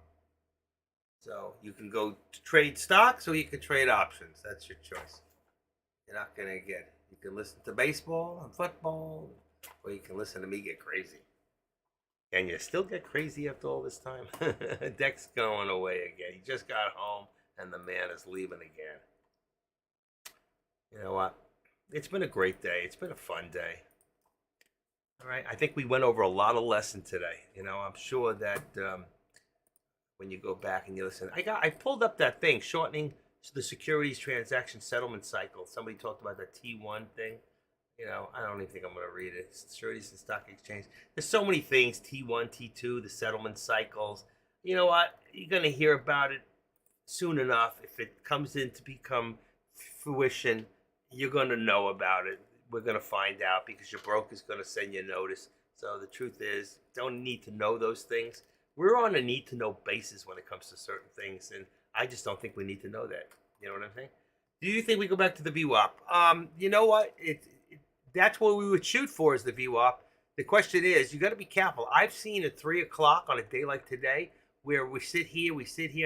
So you can go to trade stocks or you can trade options. That's your choice. You're not going to get it. You can listen to baseball and football, or you can listen to me get crazy. And you still get crazy after all this time. Deck's going away again. He just got home and the man is leaving again. You know what? It's been a great day. It's been a fun day. All right. I think we went over a lot of lessons today. You know, I'm sure that when you go back and you listen, I pulled up that thing, shortening the securities transaction settlement cycle. Somebody talked about that T1 thing. You know, I don't even think I'm going to read it. Securities and Stock Exchange. There's so many things, T1, T2, the settlement cycles. You know what? You're going to hear about it soon enough. If it comes in to become fruition, you're going to know about it. We're going to find out because your broker's going to send you a notice. So the truth is, don't need to know those things. We're on a need-to-know basis when it comes to certain things, and I just don't think we need to know that. You know what I'm saying? Do you think we go back to the VWAP? You know what? That's what we would shoot for is the VWAP. The question is, you got to be careful. I've seen at 3 o'clock on a day like today where we sit here,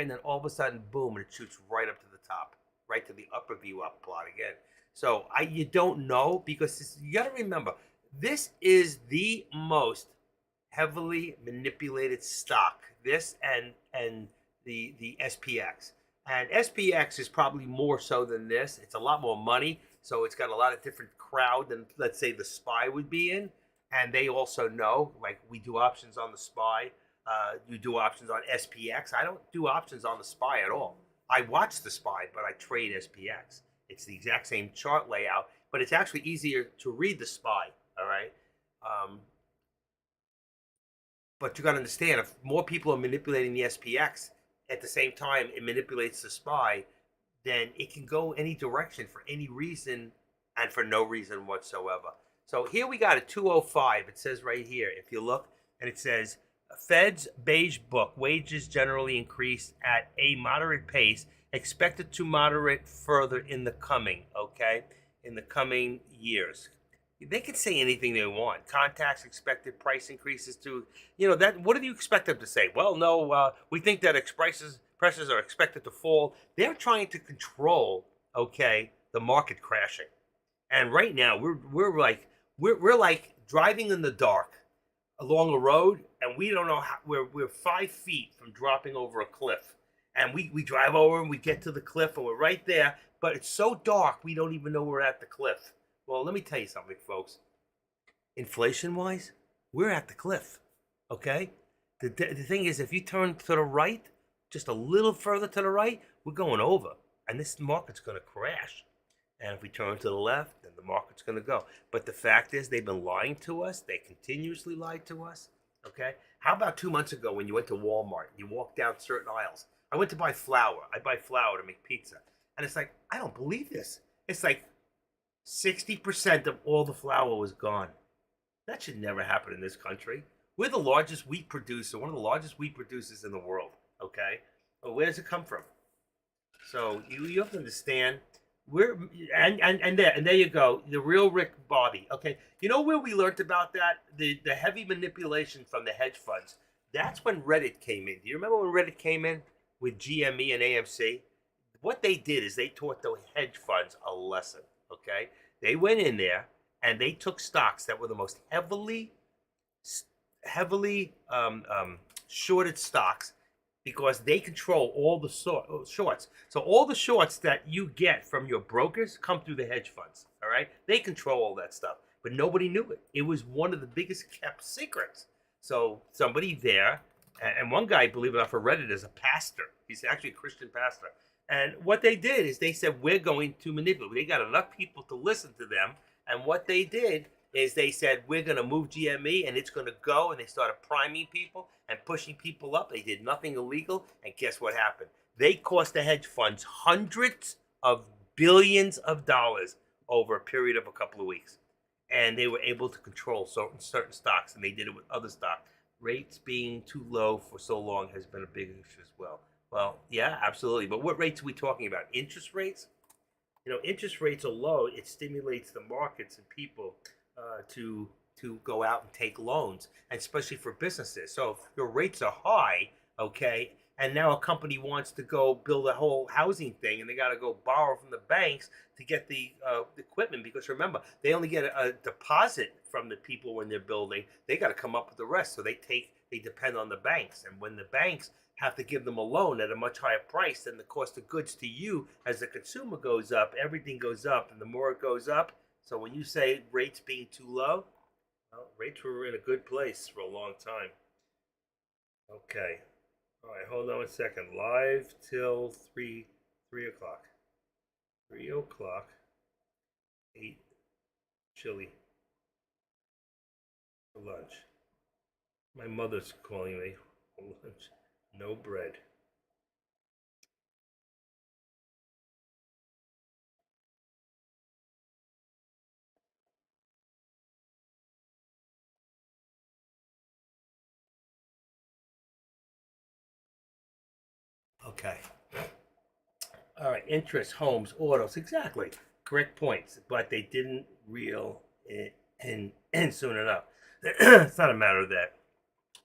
and then all of a sudden, boom, and it shoots right up to the top, right to the upper VWAP plot again. So you don't know because you got to remember, this is the most heavily manipulated stock. This and the SPX. And SPX is probably more so than this. It's a lot more money, so it's got a lot of different crowd than, let's say, the SPY would be in. And they also know, like we do options on the SPY, you do options on SPX. I don't do options on the SPY at all. I watch the SPY, but I trade SPX. It's the exact same chart layout, but it's actually easier to read the SPY, all right? But you got to understand, if more people are manipulating the SPX at the same time it manipulates the SPY, then it can go any direction for any reason and for no reason whatsoever. So here we got a 205. It says right here, if you look, and it says, Fed's beige book, wages generally increase at a moderate pace, expected to moderate further in the coming years. They can say anything they want. Contacts expected price increases to, that. What do you expect them to say? Well, no, we think that prices are expected to fall. They're trying to control, the market crashing. And right now we're like driving in the dark along a road, and we don't know how. We're 5 feet from dropping over a cliff. And we drive over and we get to the cliff and we're right there, but it's so dark we don't even know we're at the cliff. Well, let me tell you something, folks. Inflation-wise, we're at the cliff, okay? The thing is, if you turn to the right, just a little further to the right, we're going over, and this market's going to crash. And if we turn to the left, then the market's going to go. But the fact is, they've been lying to us. They continuously lied to us, okay? How about 2 months ago when you went to Walmart, you walked down certain aisles? I went to buy flour. I buy flour to make pizza. And it's like, I don't believe this. It's like 60% of all the flour was gone. That should never happen in this country. We're the largest wheat producer, one of the largest wheat producers in the world, okay? Well, where does it come from? So you have to understand. And there you go. The real Rick Bobby. Okay. You know where we learned about that? The heavy manipulation from the hedge funds. That's when Reddit came in. Do you remember when Reddit came in with GME and AMC? What they did is they taught the hedge funds a lesson. Okay. They went in there and they took stocks that were the most heavily shorted stocks, because they control all the shorts. So all the shorts that you get from your brokers come through the hedge funds. All right, they control all that stuff, but nobody knew it. It was one of the biggest kept secrets. So somebody there, and one guy, believe it or not, for Reddit is a pastor. He's actually a Christian pastor. And what they did is they said, we're going to manipulate. They got enough people to listen to them. And what they did is they said, we're going to move GME and it's going to go. And they started priming people and pushing people up. They did nothing illegal. And guess what happened? They cost the hedge funds hundreds of billions of dollars over a period of a couple of weeks. And they were able to control certain stocks. And they did it with other stocks. Rates being too low for so long has been a big issue as well. Well, yeah, absolutely. But what rates are we talking about? Interest rates? You know, interest rates are low. It stimulates the markets and people to go out and take loans, and especially for businesses. So if your rates are high, okay, and now a company wants to go build a whole housing thing, and they got to go borrow from the banks to get the equipment, because remember, they only get a deposit from the people when they're building. They got to come up with the rest. So they depend on the banks, and when the banks have to give them a loan at a much higher price than the cost of goods to you, as the consumer goes up, everything goes up, and the more it goes up. So when you say rates being too low, well, rates were in a good place for a long time. Okay. All right, hold on 1 second. Live till 3 o'clock. 3 o'clock. 8 chili for lunch. My mother's calling me for lunch. No bread. Okay. All right. Interest, homes, autos. Exactly. Correct points. But they didn't reel it in soon enough. It's not a matter of that.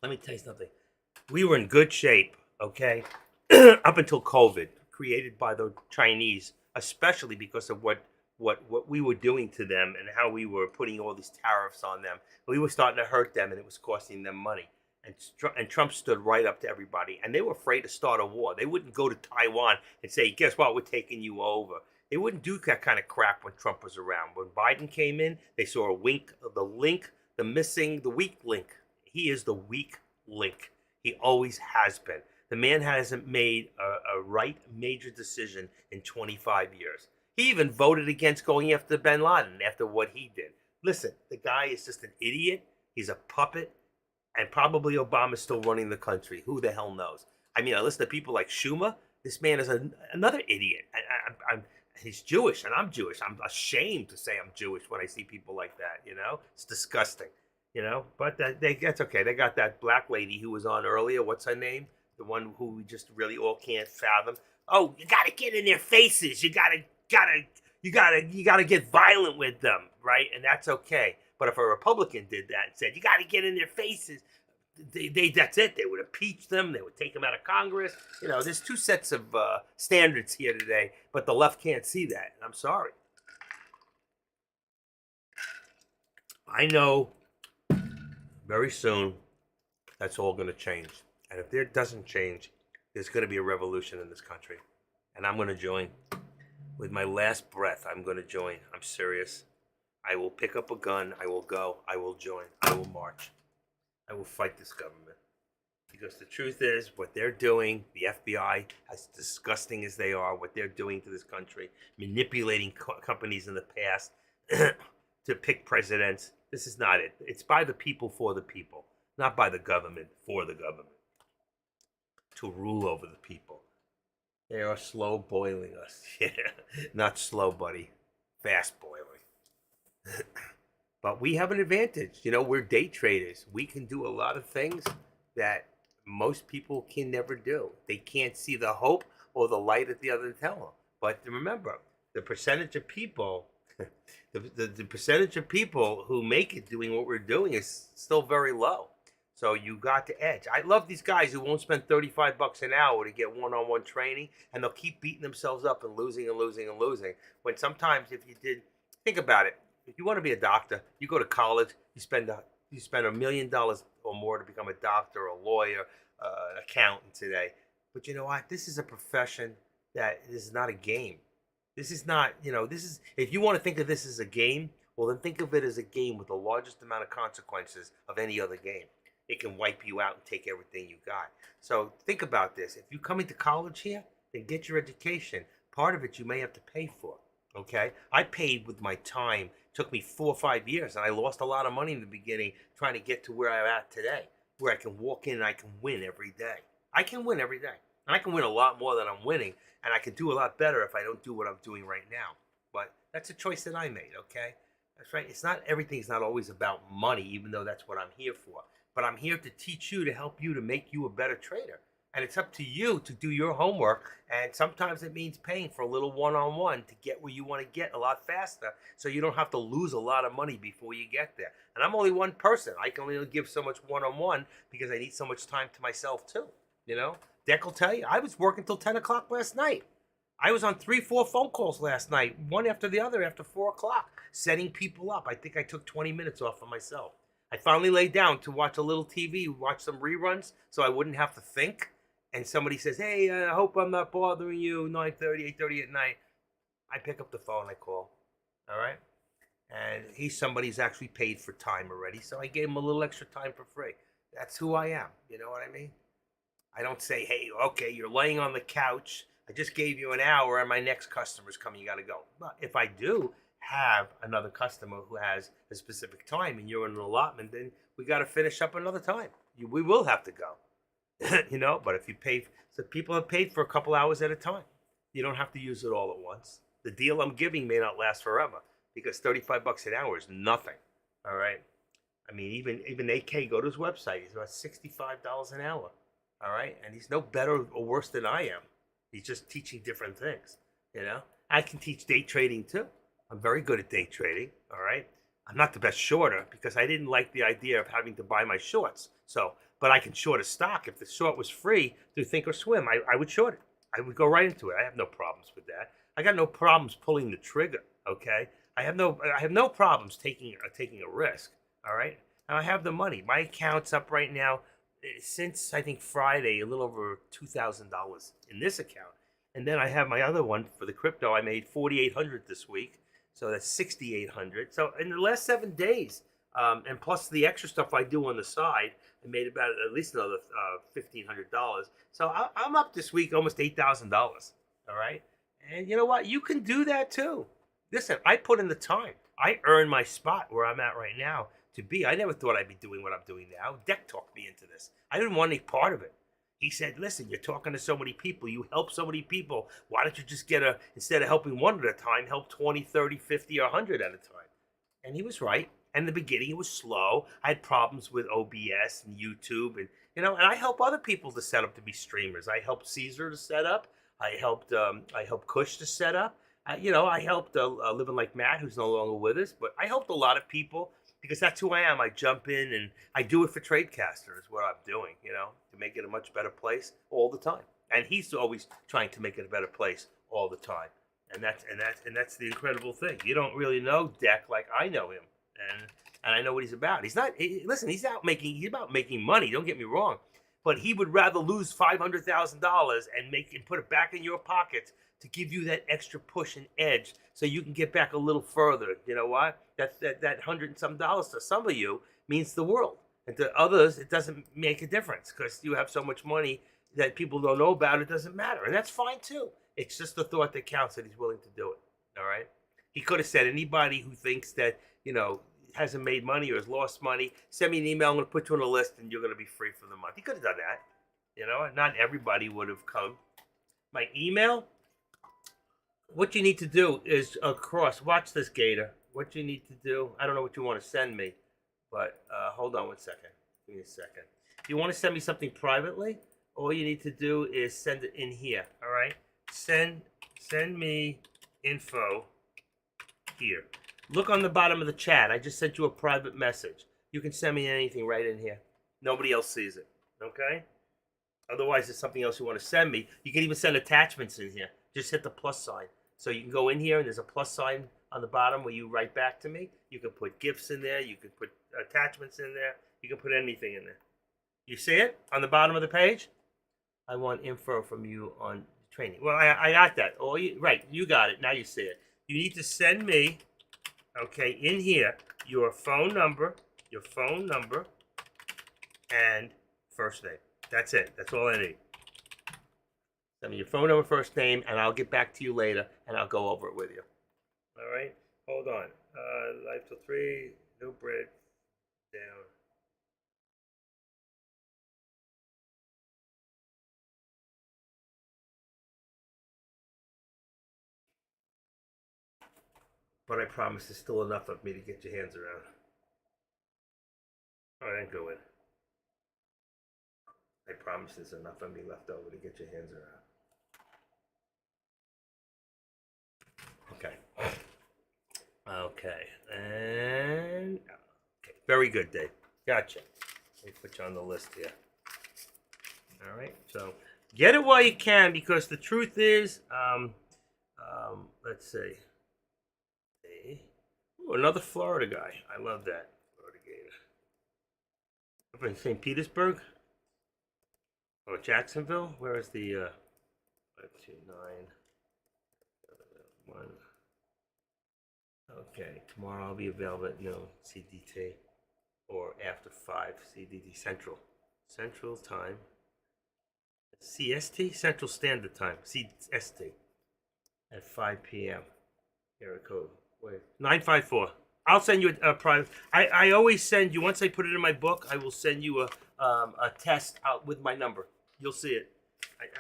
Let me tell you something. We were in good shape, okay, up until COVID, created by the Chinese, especially because of what we were doing to them and how we were putting all these tariffs on them. We were starting to hurt them, and it was costing them money. And Trump stood right up to everybody, and they were afraid to start a war. They wouldn't go to Taiwan and say, guess what, we're taking you over. They wouldn't do that kind of crap when Trump was around. When Biden came in, they saw a wink, the weak link. He is the weak link. He always has been. The man hasn't made a right major decision in 25 years. He even voted against going after bin Laden after what he did. Listen, the guy is just an idiot. He's a puppet. And probably Obama's still running the country. Who the hell knows? I mean, I listen to people like Schumer. This man is another idiot. He's Jewish, and I'm Jewish. I'm ashamed to say I'm Jewish when I see people like that, you know? It's disgusting, you know? But that's okay. They got that black lady who was on earlier. What's her name? The one who we just really all can't fathom. Oh, you got to get in their faces. You got to get violent with them, right? And that's okay. But if a Republican did that and said, you got to get in their faces, that's it. They would impeach them. They would take them out of Congress. You know, there's two sets of standards here today, but the left can't see that. And I'm sorry. I know very soon that's all going to change. And if there doesn't change, there's going to be a revolution in this country. And I'm going to join. With my last breath, I'm going to join. I'm serious. I will pick up a gun. I will go. I will join. I will march. I will fight this government. Because the truth is, what they're doing, the FBI, as disgusting as they are, what they're doing to this country, manipulating companies in the past to pick presidents, this is not it. It's by the people for the people, not by the government for the government, to rule over the people. They are slow boiling us. Yeah, not slow, buddy. Fast boiling. But we have an advantage. You know, we're day traders. We can do a lot of things that most people can never do. They can't see the hope or the light at the other tunnel. But remember, the percentage of people, the percentage of people who make it doing what we're doing is still very low. So you got to edge. I love these guys who won't spend $35 an hour to get one-on-one training, and they'll keep beating themselves up and losing and losing and losing. When sometimes, if you did, think about it. If you want to be a doctor, you go to college, you spend $1 million or more to become a doctor, a lawyer, an accountant today. But you know what? This is a profession that is not a game. This is not, this is, if you want to think of this as a game, well, then think of it as a game with the largest amount of consequences of any other game. It can wipe you out and take everything you got. So think about this. If you come into college here, then get your education. Part of it you may have to pay for, okay? I paid with my time. It took me 4 or 5 years, and I lost a lot of money in the beginning trying to get to where I'm at today, where I can walk in and I can win every day. I can win every day. And I can win a lot more than I'm winning, and I can do a lot better if I don't do what I'm doing right now. But that's a choice that I made, okay? That's right. Everything's not always about money, even though that's what I'm here for. But I'm here to teach you, to help you, to make you a better trader. And it's up to you to do your homework. And sometimes it means paying for a little one-on-one to get where you want to get a lot faster, so you don't have to lose a lot of money before you get there. And I'm only one person. I can only give so much one-on-one because I need so much time to myself too. Deck will tell you, I was working till 10 o'clock last night. I was on 3-4 phone calls last night, one after the other after 4 o'clock, setting people up. I think I took 20 minutes off of myself. I finally laid down to watch a little TV, watch some reruns, so I wouldn't have to think. And somebody says, hey, I hope I'm not bothering you, 9:30, 8:30 at night. I pick up the phone, I call, all right? And he's somebody who's actually paid for time already, so I gave him a little extra time for free. That's who I am, you know what I mean? I don't say, hey, okay, you're laying on the couch, I just gave you an hour and my next customer's coming, you gotta go. But if I do have another customer who has a specific time and you're in an allotment, then we got to finish up another time. We will have to go, but if you pay, so people have paid for a couple hours at a time. You don't have to use it all at once. The deal I'm giving may not last forever because $35 an hour is nothing. All right. I mean, even AK, go to his website. He's about $65 an hour. All right. And he's no better or worse than I am. He's just teaching different things. I can teach day trading too. I'm very good at day trading, all right? I'm not the best shorter because I didn't like the idea of having to buy my shorts. But I can short a stock. If the short was free through Thinkorswim, I would short it. I would go right into it. I have no problems with that. I got no problems pulling the trigger, okay? I have no problems taking a risk, all right? And I have the money. My account's up right now since, I think, Friday, a little over $2,000 in this account. And then I have my other one for the crypto. I made $4,800 this week. So that's $6,800. So in the last 7 days, and plus the extra stuff I do on the side, I made about at least another $1,500. So I'm up this week almost $8,000. All right. And you know what? You can do that too. Listen, I put in the time. I earned my spot where I'm at right now to be. I never thought I'd be doing what I'm doing now. Deck talked me into this. I didn't want any part of it. He said, listen, you're talking to so many people. You help so many people. Why don't you just instead of helping one at a time, help 20, 30, 50, or 100 at a time? And he was right. And in the beginning, it was slow. I had problems with OBS and YouTube. And I help other people to set up to be streamers. I helped Caesar to set up. I helped Kush to set up. I helped Living Like Matt, who's no longer with us. But I helped a lot of people because that's who I am. I jump in and I do it for Tradecaster is what I'm doing, to make it a much better place all the time. And he's always trying to make it a better place all the time. And that's the incredible thing. You don't really know Deck like I know him. And I know what he's about. He's about making money, don't get me wrong. But he would rather lose $500,000 and put it back in your pockets to give you that extra push and edge so you can get back a little further. You know what? That $100 and some to some of you means the world. And to others, it doesn't make a difference because you have so much money that people don't know about. It doesn't matter. And that's fine too. It's just the thought that counts that he's willing to do it. All right? He could have said, anybody who thinks that, hasn't made money or has lost money, send me an email. I'm going to put you on a list and you're going to be free for the month. He could have done that. Not everybody would have come. My email, what you need to do is watch this, Gator. What you need to do, I don't know what you want to send me, but hold on one second. Give me a second. If you want to send me something privately, all you need to do is send it in here. All right. Send me info here. Look on the bottom of the chat. I just sent you a private message. You can send me anything right in here. Nobody else sees it. Okay? Otherwise, there's something else you want to send me. You can even send attachments in here. Just hit the plus sign. So you can go in here and there's a plus sign on the bottom where you write back to me. You can put GIFs in there. You can put attachments in there. You can put anything in there. You see it on the bottom of the page? I want info from you on training. Well, I got that. Oh, right. You got it. Now you see it. You need to send me, okay, in here, your phone number, and first name. That's it. That's all I need. Send me your phone number, first name, and I'll get back to you later, and I'll go over it with you. All right? Hold on. Life till 3, no bread, down. But I promise there's still enough of me to get your hands around. All right, go in. I promise there's enough of me left over to get your hands around. Okay. Okay. And okay. Very good, Dave. Gotcha. Let me put you on the list here. All right. So get it while you can, because the truth is, let's see. Ooh, another Florida guy. I love that. Florida Gator. Up in St. Petersburg? Or Jacksonville? Where is the 529 1? Okay, tomorrow I'll be available at noon, CDT, or after 5, CDT Central. Central Time. CST? Central Standard Time. CST. At 5 p.m. Area code. Wait. 954. I'll send you a private. I always send you, once I put it in my book, I will send you a test out with my number. You'll see it.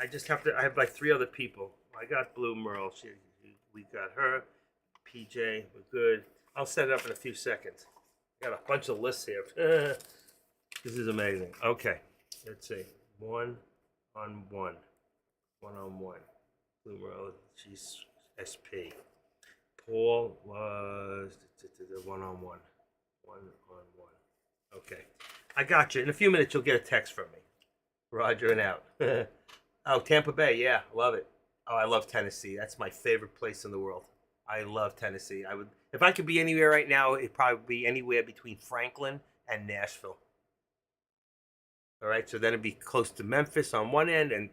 I just have to, I have like 3 other people. I got Blue Merle. We got her. PJ, we're good. I'll set it up in a few seconds. Got a bunch of lists here. This is amazing. Okay. Let's see. One-on-one. One-on-one. Blue Merle. She's SP. Paul was one-on-one. One-on-one. Okay. I got you. In a few minutes, you'll get a text from me. Roger and out. Oh, Tampa Bay. Yeah, love it. Oh, I love Tennessee. That's my favorite place in the world. I love Tennessee. I would, if I could be anywhere right now, it'd probably be anywhere between Franklin and Nashville. All right, so then it'd be close to Memphis on one end and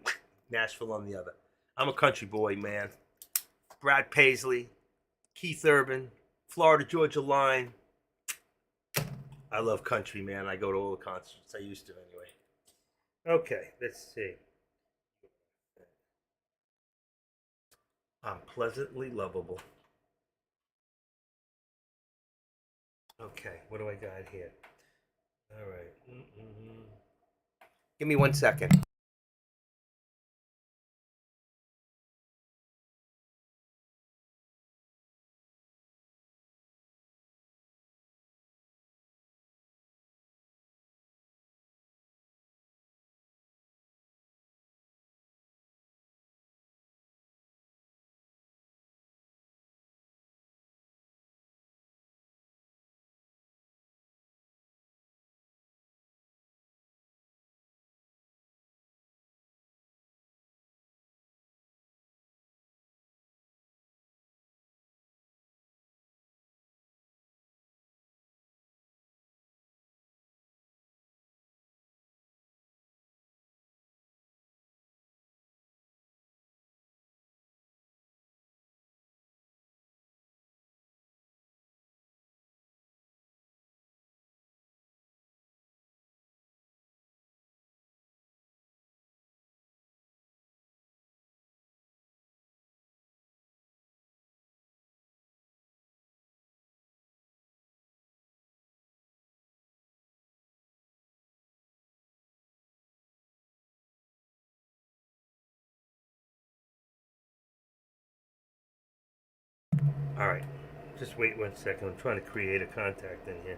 Nashville on the other. I'm a country boy, man. Brad Paisley, Keith Urban, Florida Georgia Line. I love country, man. I go to all the concerts. I used to anyway. Okay, let's see. I'm pleasantly lovable. Okay, what do I got here? All right. Give me 1 second. All right, just wait 1 second. I'm trying to create a contact in here.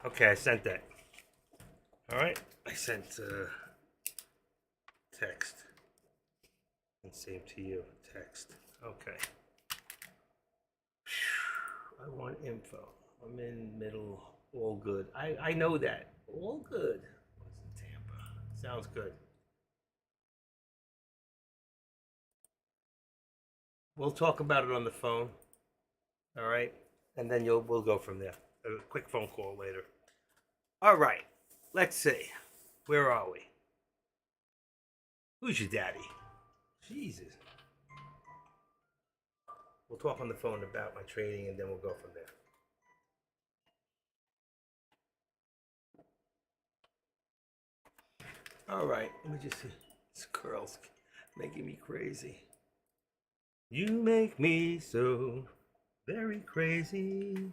Okay, I sent that. All right, I sent text. And same to you, text. Okay. I want info. I'm in middle. All good. I know that. All good. What's in Tampa? Sounds good. We'll talk about it on the phone. All right, and then we'll go from there. A quick phone call later. All right. Let's see. Where are we? Who's your daddy? Jesus. We'll talk on the phone about my trading, and then we'll go from there. All right, let me just see. This girl's making me crazy. You make me so very crazy.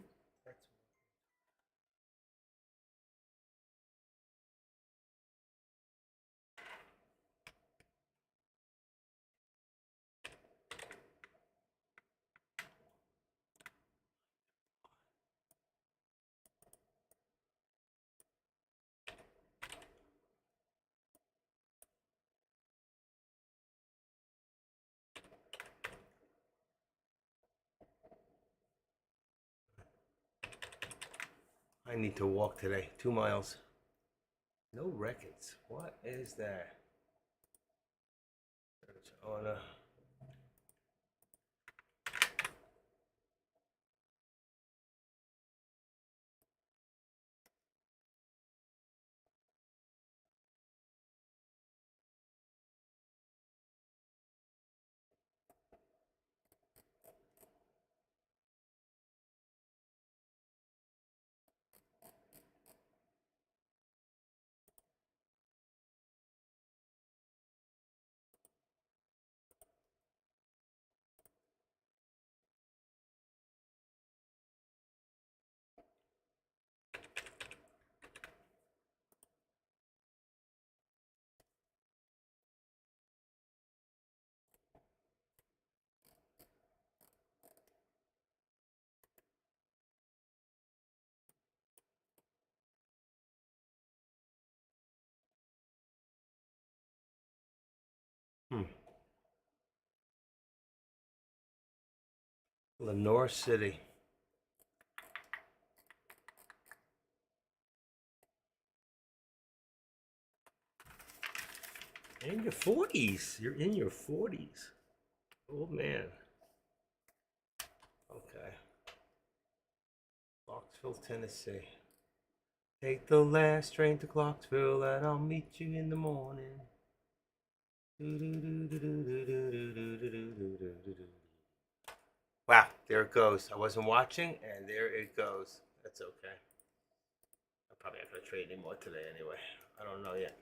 I need to walk today. 2 miles. No records. What is that? Search on a... Lenore City. In your 40s. You're in your 40s. Old man. Okay. Clarksville, Tennessee. Take the last train to Clarksville and I'll meet you in the morning. Wow, there it goes. I wasn't watching, and there it goes. That's okay. I'm probably not going to trade anymore today anyway. I don't know yet.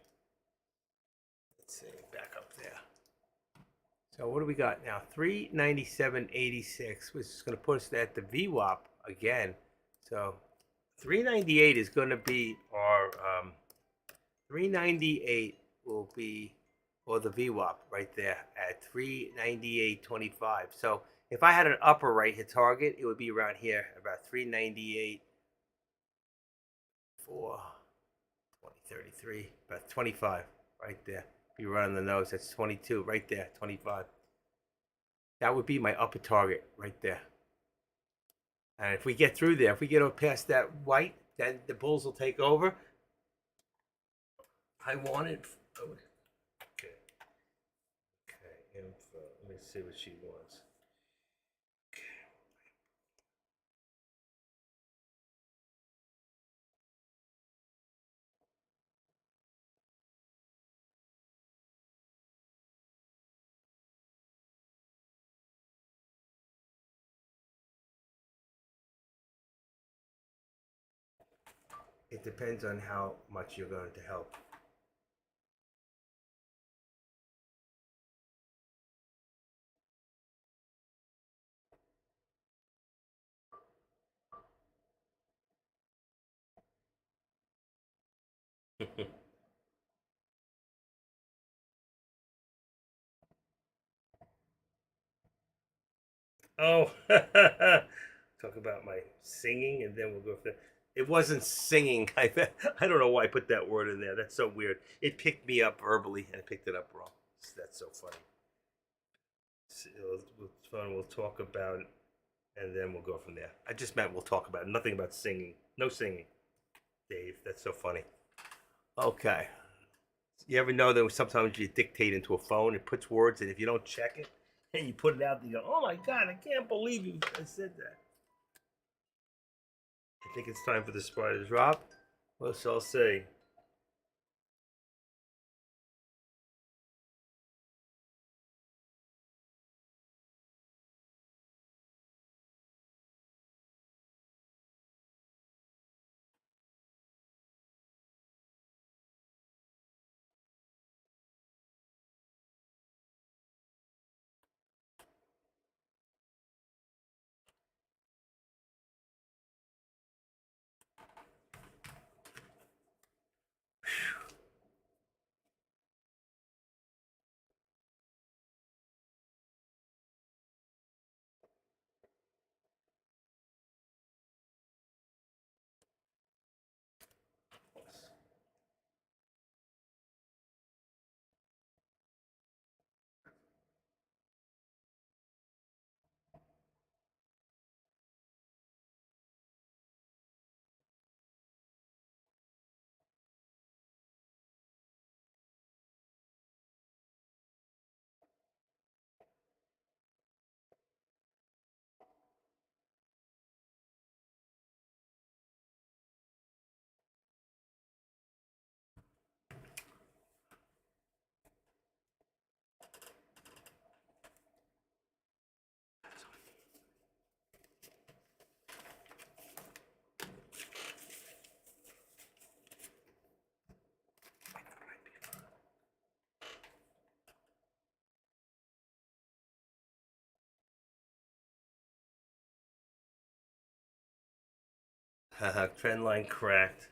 Let's see, back up there. So what do we got now? 397.86, which is going to put us at the VWAP again. So 398 is going to be our 398 will be, or the VWAP right there at 398.25. So if I had an upper right hit target, it would be around here, about 398 for 2033, about 25 right there. Be right on the nose. That's 22 right there, 25. That would be my upper target right there. And if we get through there, if we get past that white, then the bulls will take over. I want it. Okay. Okay. Info. Let me see what she wants. It depends on how much you're going to help. Oh, talk about my singing, and then we'll go for that. It wasn't singing. I don't know why I put that word in there. That's so weird. It picked me up verbally, and I picked it up wrong. That's so funny. We'll talk about it, and then we'll go from there. I just meant we'll talk about it. Nothing about singing. No singing. Dave, that's so funny. Okay. You ever know that sometimes you dictate into a phone, it puts words, and if you don't check it, and you put it out, and you go, oh my God, I can't believe you said that. I think it's time for the SPY to drop. Well, so I'll say. Haha, trend line cracked.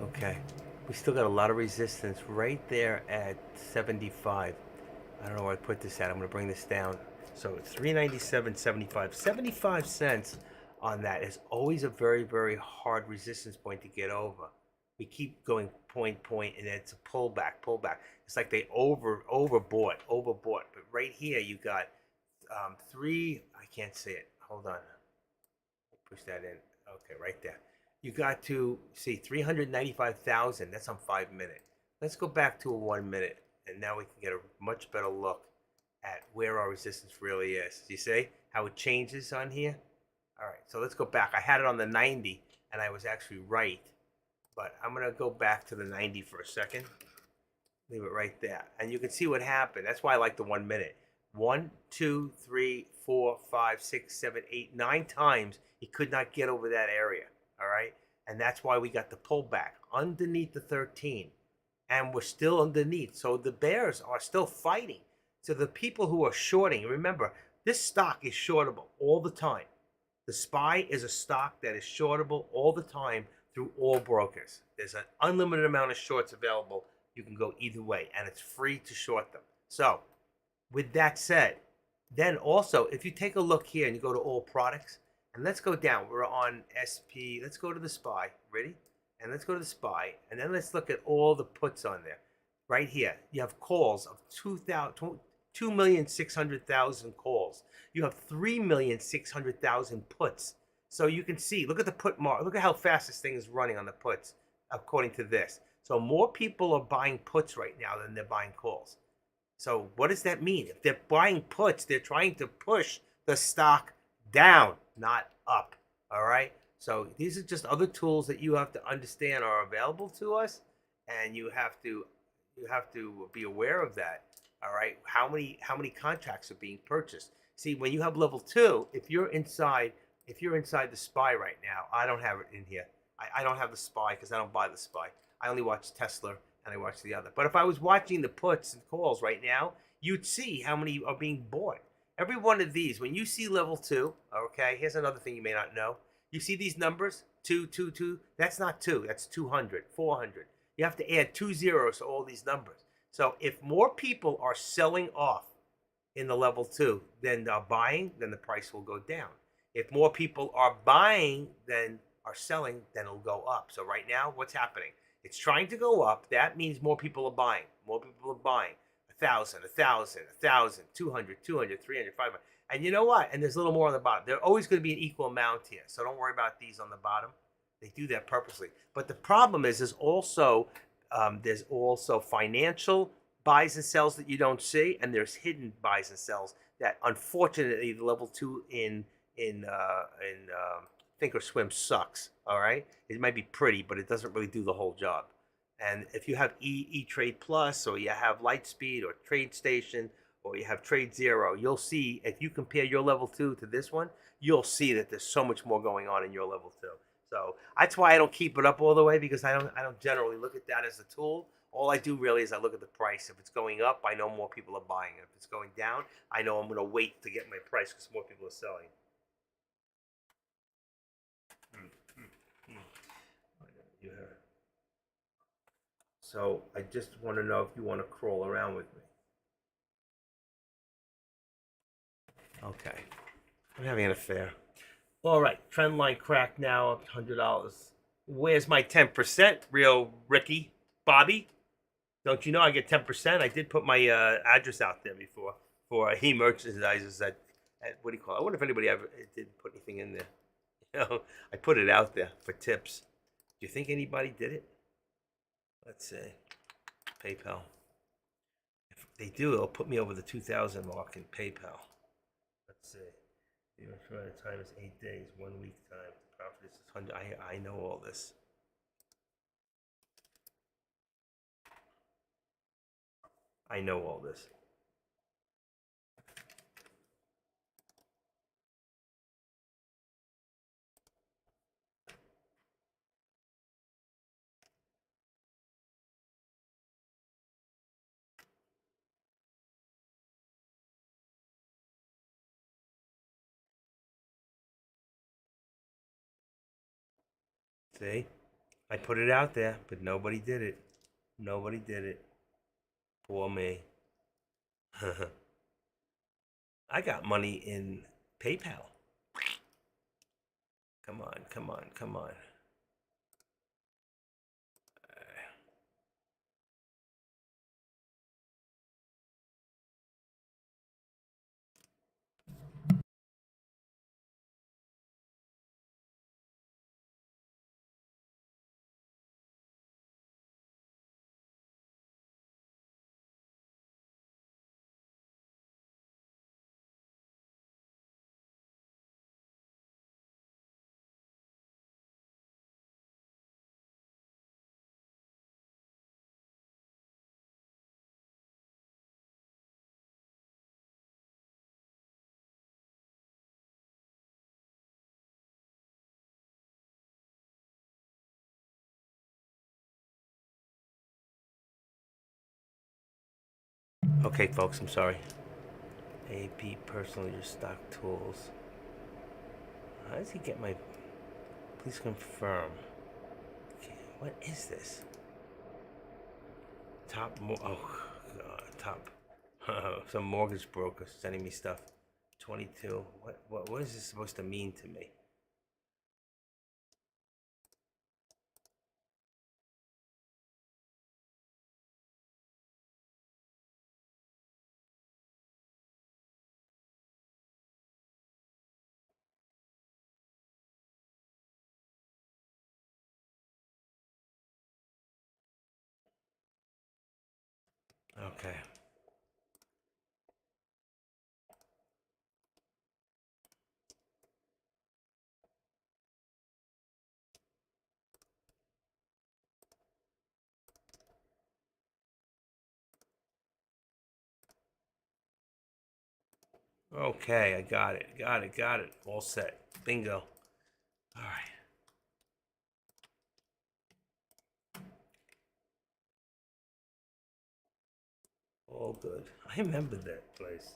Okay, we still got a lot of resistance right there at 75. I don't know where I put this at. I'm going to bring this down. So it's 397.75. 75 cents on that is always a very, very hard resistance point to get over. We keep going point, and it's a pullback. It's like they overbought. But right here, you got I can't see it. Hold on. Push that in. Okay, right there. You got to see 395,000. That's on 5 minute. Let's go back to a 1 minute, and now we can get a much better look at where our resistance really is. You see how it changes on here? All right, so let's go back. I had it on the 90, and I was actually right. But I'm going to go back to the 90 for a second. Leave it right there. And you can see what happened. That's why I like the 1 minute. 1, 2, 3, 4, 5, 6, 7, 8, 9 times he could not get over that area. All right. And that's why we got the pullback underneath the 13. And we're still underneath. So the bears are still fighting. So the people who are shorting, remember, this stock is shortable all the time. The SPY is a stock that is shortable all the time through all brokers. There's an unlimited amount of shorts available. You can go either way, and it's free to short them. So with that said, then also, if you take a look here and you go to all products, and let's go down. We're on SP. Let's go to the SPY. Ready? and let's go to the SPY, and then let's look at all the puts on there. Right here, you have calls of 2,600,000 calls. You have 3,600,000 puts. So you can see, look at the put mark. Look at how fast this thing is running on the puts, according to this. So more people are buying puts right now than they're buying calls. So what does that mean? If they're buying puts, they're trying to push the stock down, not up. All right. So these are just other tools that you have to understand are available to us, and you have to be aware of that. All right. How many contracts are being purchased? See, when you have level 2, if you're inside the SPY right now, I don't have it in here. I don't have the SPY because I don't buy the SPY. I only watch Tesla and I watch the other. But if I was watching the puts and calls right now, you'd see how many are being bought. Every one of these, when you see level 2, okay, here's another thing you may not know. You see these numbers, 2, 2, 2, that's not 2, that's 200, 400. You have to add 2 zeros to all these numbers. So if more people are selling off in the level 2 than are buying, then the price will go down. If more people are buying than are selling, then it'll go up. So right now, what's happening? It's trying to go up. That means more people are buying. More people are buying. 1,000, 1,000, 1,000, 200, 200, 300, 500. And you know what? And there's a little more on the bottom. They're always going to be an equal amount here. So don't worry about these on the bottom. They do that purposely. But the problem is there's also financial buys and sells that you don't see, and there's hidden buys and sells that unfortunately the level 2 in Thinkorswim sucks. All right, it might be pretty, but it doesn't really do the whole job. And if you have E-Trade Plus, or you have Lightspeed, or TradeStation, or you have TradeZero, you'll see, if you compare your level 2 to this one, you'll see that there's so much more going on in your level 2. So that's why I don't keep it up all the way, because I don't generally look at that as a tool. All I do really is I look at the price. If it's going up, I know more people are buying it. If it's going down, I know I'm going to wait to get my price because more people are selling. So I just want to know if you want to crawl around with me. Okay. I'm having an affair. All right. Trend line crack now up $100. Where's my 10%, real Ricky? Bobby? Don't you know I get 10%? I did put my address out there before for e-merchandisers at what do you call it? I wonder if anybody ever did put anything in there. You know, I put it out there for tips. Do you think anybody did it? Let's see. PayPal. If they do, it'll put me over the 2,000 mark in PayPal. Let's see. The time is 8 days, 1 week time. The profit is 100. I know all this. I know all this. See? I put it out there, but nobody did it. Nobody did it. Poor me. I got money in PayPal. Come on, come on, come on. Okay, folks, I'm sorry. AP personal your stock tools. How does he get my... Please confirm. Okay, what is this? Oh, God, top. Some mortgage broker sending me stuff. 22. What is this supposed to mean to me? Okay. Okay, I got it. Got it. All set. Bingo. All right. All good. I remember that place.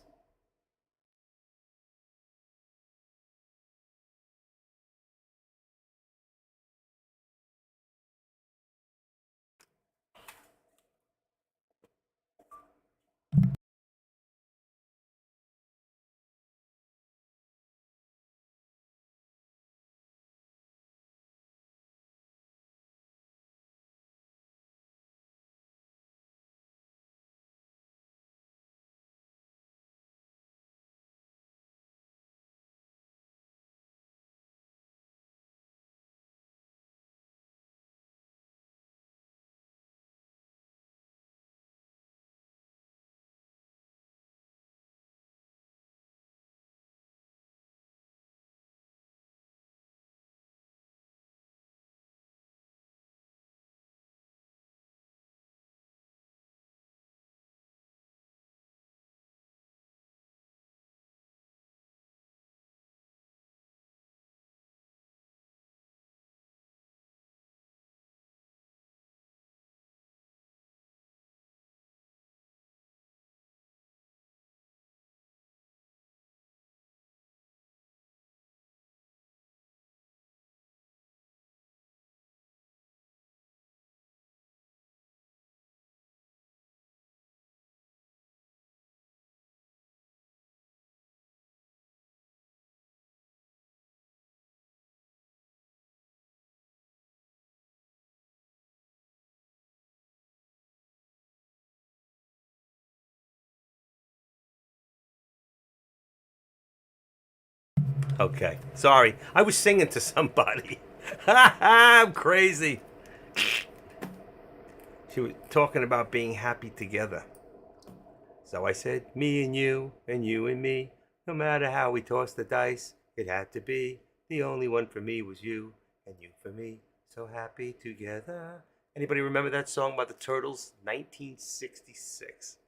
Okay. Sorry. I was singing to somebody. I'm crazy. She was talking about being happy together. So I said, me and you and me. No matter how we tossed the dice, it had to be. The only one for me was you, and you for me. So happy together. Anybody remember that song by the Turtles? 1966.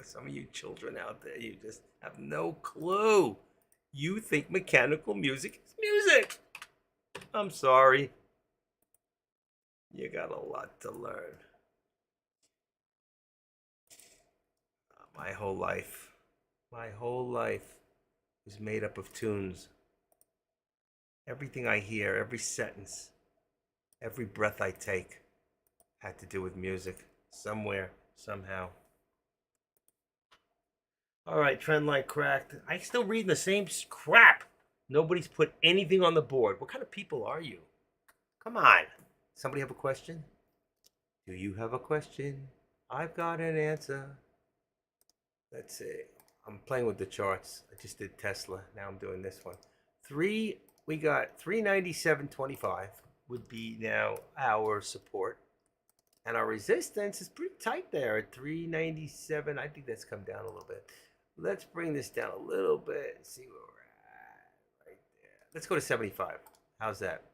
Some of you children out there, you just have no clue. You think mechanical music is music. I'm sorry. You got a lot to learn. My whole life is made up of tunes. Everything I hear, every sentence, every breath I take had to do with music somewhere, somehow. All right, trend line cracked. I still reading the same crap. Nobody's put anything on the board. What kind of people are you? Come on. Somebody have a question? Do you have a question? I've got an answer. Let's see. I'm playing with the charts. I just did Tesla. Now I'm doing this one. We got 397.25 would be now our support. And our resistance is pretty tight there at 397. I think that's come down a little bit. Let's bring this down a little bit and see where we're at. Right there. Let's go to 75. How's that?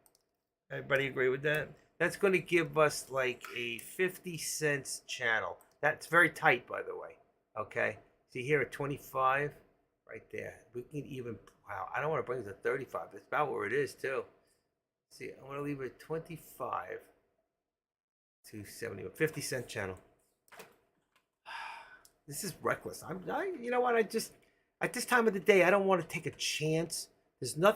Everybody agree with that? That's going to give us like a 50 cents channel. That's very tight, by the way. Okay? See here at 25, right there. We can even, wow, I don't want to bring it to 35. That's about where it is, too. See, I want to leave it at 25 to 70, 50 cent channel. This is reckless. You know what? At this time of the day, I don't want to take a chance. There's no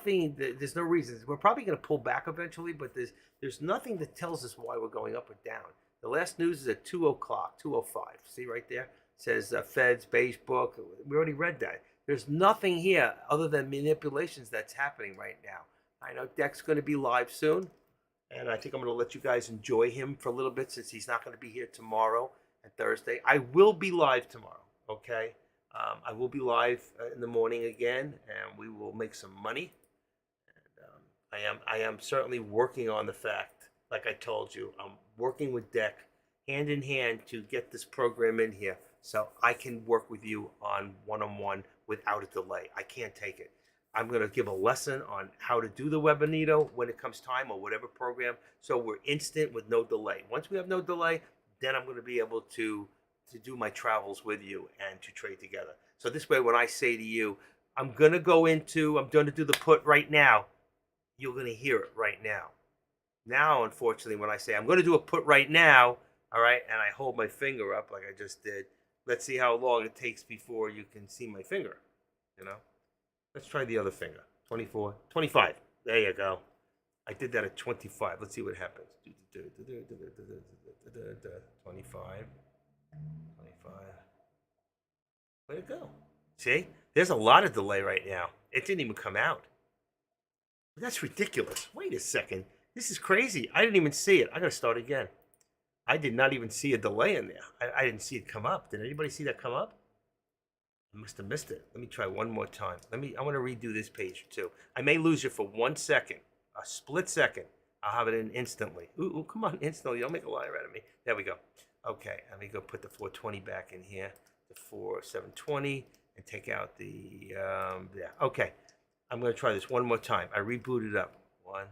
reason. We're probably going to pull back eventually, but there's nothing that tells us why we're going up or down. The last news is at 2 o'clock, 2:05. See right there? It says Fed's beige book. We already read that. There's nothing here other than manipulations that's happening right now. I know Deck's going to be live soon, and I think I'm going to let you guys enjoy him for a little bit since he's not going to be here tomorrow and Thursday. I will be live tomorrow, okay? I will be live in the morning again, and we will make some money. And I am certainly working on the fact, like I told you, I'm working with Deck. hand in hand to get this program in here so I can work with you on one-on-one without a delay. I can't take it. I'm going to give a lesson on how to do the Webinito when it comes time or whatever program. So we're instant with no delay. Once we have no delay, then I'm going to be able to do my travels with you and to trade together. So this way, when I say to you, I'm going to do the put right now, you're going to hear it right now. Now, unfortunately, when I say I'm going to do a put right now, all right, and I hold my finger up like I just did, let's see how long it takes before you can see my finger, you know? Let's try the other finger. 24, 25. There you go. I did that at 25. Let's see what happens. 25. 25. Where'd it go? See? There's a lot of delay right now. It didn't even come out. That's ridiculous. Wait a second. This is crazy. I didn't even see it. I gotta start again. I did not even see a delay in there. I didn't see it come up. Did anybody see that come up? I must have missed it. Let me try one more time. I want to redo this page too. I may lose you for 1 second, a split second. I'll have it in instantly. Ooh, come on, instantly. Don't make a liar out of me. There we go. Okay, let me go put the 420 back in here. The 720 and take out the, yeah. Okay, I'm going to try this one more time. I rebooted up. 1,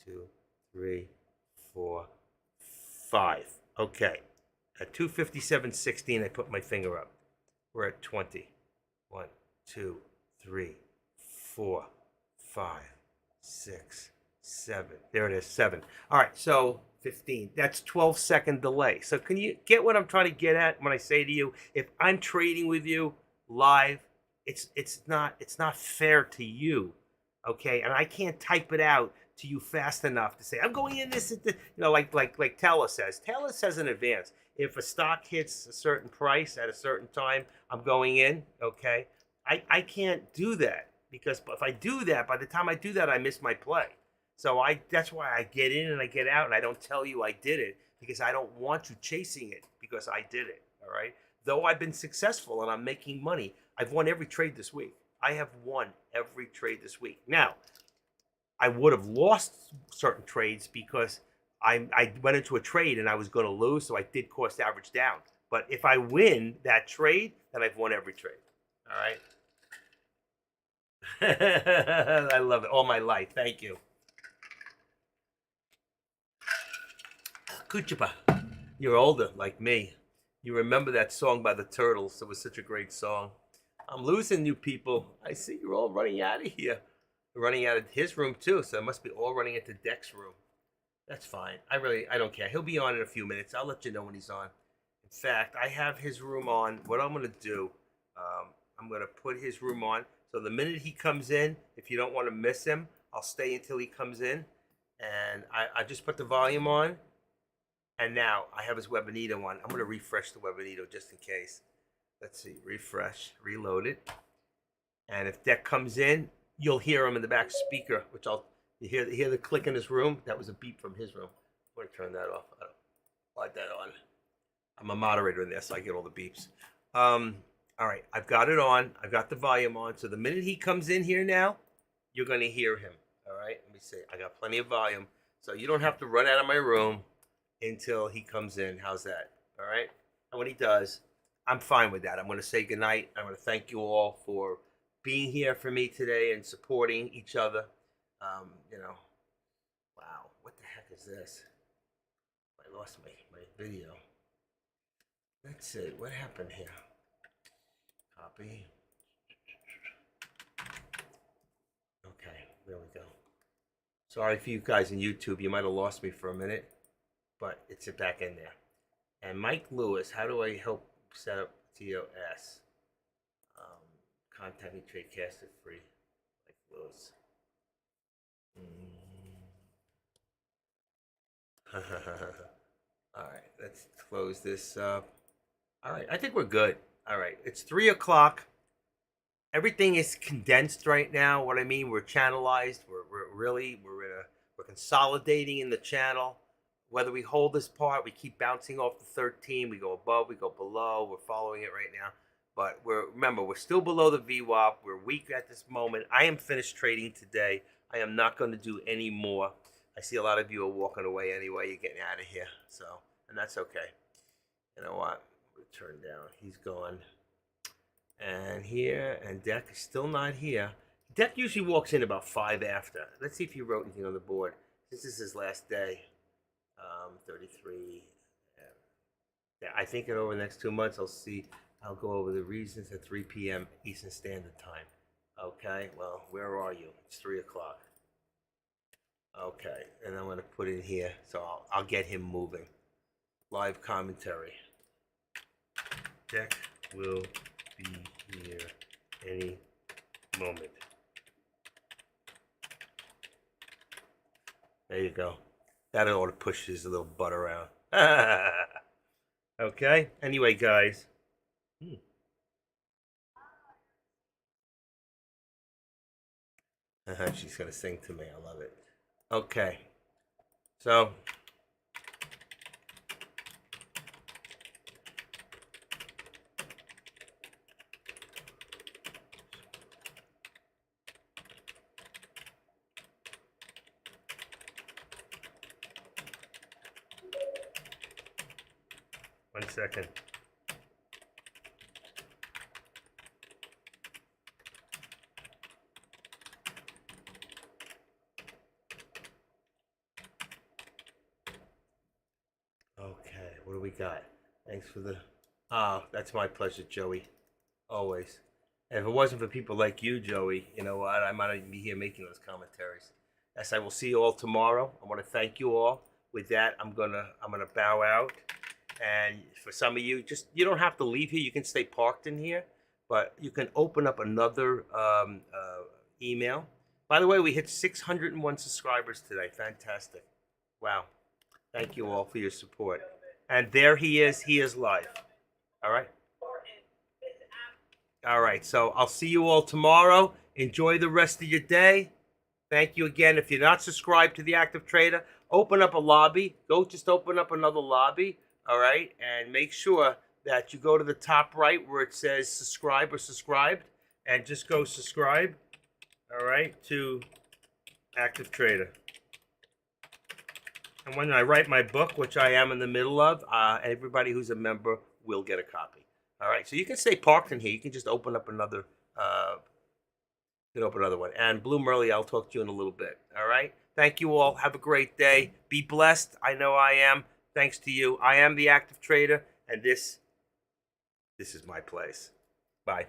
2, 3, 4, 5. Okay, at 257.16, I put my finger up. We're at 20. 1, 2, 3, 4, 5, 6, 7. There it is, 7. All right, so 15. That's 12-second delay. So can you get what I'm trying to get at when I say to you, if I'm trading with you live, it's not fair to you, okay? And I can't type it out to you fast enough to say I'm going in this, you know, like Taylor says. Taylor says in advance. If a stock hits a certain price at a certain time, I'm going in, okay? I can't do that because if I do that, by the time I do that, I miss my play. So that's why I get in and I get out and I don't tell you I did it because I don't want you chasing it because I did it, all right? Though I've been successful and I'm making money, I've won every trade this week. I have won every trade this week. Now, I would have lost certain trades because I went into a trade and I was going to lose, so I did cost average down. But if I win that trade, then I've won every trade. All right? I love it all my life. Thank you. Kuchapa, you're older like me. You remember that song by the Turtles. It was such a great song. I'm losing you people. I see you're all running out of here. You're running out of his room too, so it must be all running into Deck's room. That's fine. I don't care. He'll be on in a few minutes. I'll let you know when he's on. In fact, I have his room on. What I'm going to do, I'm going to put his room on. So the minute he comes in, if you don't want to miss him, I'll stay until he comes in. And I just put the volume on. And now I have his Webinito on. I'm going to refresh the Webinito just in case. Let's see. Refresh. Reload it. And if Deck comes in, you'll hear him in the back speaker, which you hear the click in his room. That was a beep from his room. I'm going to turn that off. I don't like that on. I'm a moderator in there, so I get all the beeps. All right, I've got it on. I've got the volume on. So the minute he comes in here now, you're going to hear him. All right, let me see. I got plenty of volume. So you don't have to run out of my room until he comes in. How's that? All right? And when he does, I'm fine with that. I'm going to say goodnight. I'm going to thank you all for being here for me today and supporting each other. You know, wow, what the heck is this? I lost my video. Let's see, what happened here? Copy. Okay, there we go. Sorry for you guys in YouTube. You might have lost me for a minute, but it's back in there. And Mike Lewis, how do I help set up TOS? Contact me, Tradecaster free. Mike Lewis. All right, let's close this up. All right, I think we're good. All right, it's 3 o'clock. Everything is condensed right now. What I mean, we're channelized. We're consolidating in the channel. Whether we hold this part, we keep bouncing off the 13. We go above, we go below. We're following it right now. But remember, we're still below the VWAP. We're weak at this moment. I am finished trading today. I am not going to do any more. I see a lot of you are walking away anyway. You're getting out of here. So, and that's okay. You know what? Turn down. He's gone. And here, and Deck is still not here. Deck usually walks in about 5 after. Let's see if he wrote anything on the board. This is his last day. 33. Yeah, I think over the next 2 months, I'll go over the reasons at 3 p.m. Eastern Standard Time. Okay, well, where are you? It's 3 o'clock. Okay, and I'm going to put it here, so I'll get him moving. Live commentary. Deck will be here any moment. There you go. That ought to push his little butt around. Okay. Anyway, guys. She's gonna sing to me. I love it. Okay. So. One second. Okay, what do we got? Thanks for the... that's my pleasure, Joey. Always. And if it wasn't for people like you, Joey, you know what? I might not even be here making those commentaries. Yes, I will see you all tomorrow. I want to thank you all. With that, I'm gonna bow out. And for some of you, you don't have to leave here. You can stay parked in here, but you can open up another email. By the way, we hit 601 subscribers today. Fantastic. Wow. Thank you all for your support. And there he is. He is live. All right. All right. So I'll see you all tomorrow. Enjoy the rest of your day. Thank you again. If you're not subscribed to The Active Trader, open up a lobby. Go just open up another lobby. All right. And make sure that you go to the top right where it says subscribe or subscribed. And just go subscribe. All right. To Active Trader. And when I write my book, which I am in the middle of, everybody who's a member will get a copy. All right, so you can stay parked in here. You can just open up another, one. And Blue Merly, I'll talk to you in a little bit. All right. Thank you all. Have a great day. Be blessed. I know I am. Thanks to you. I am The Active Trader, and this is my place. Bye.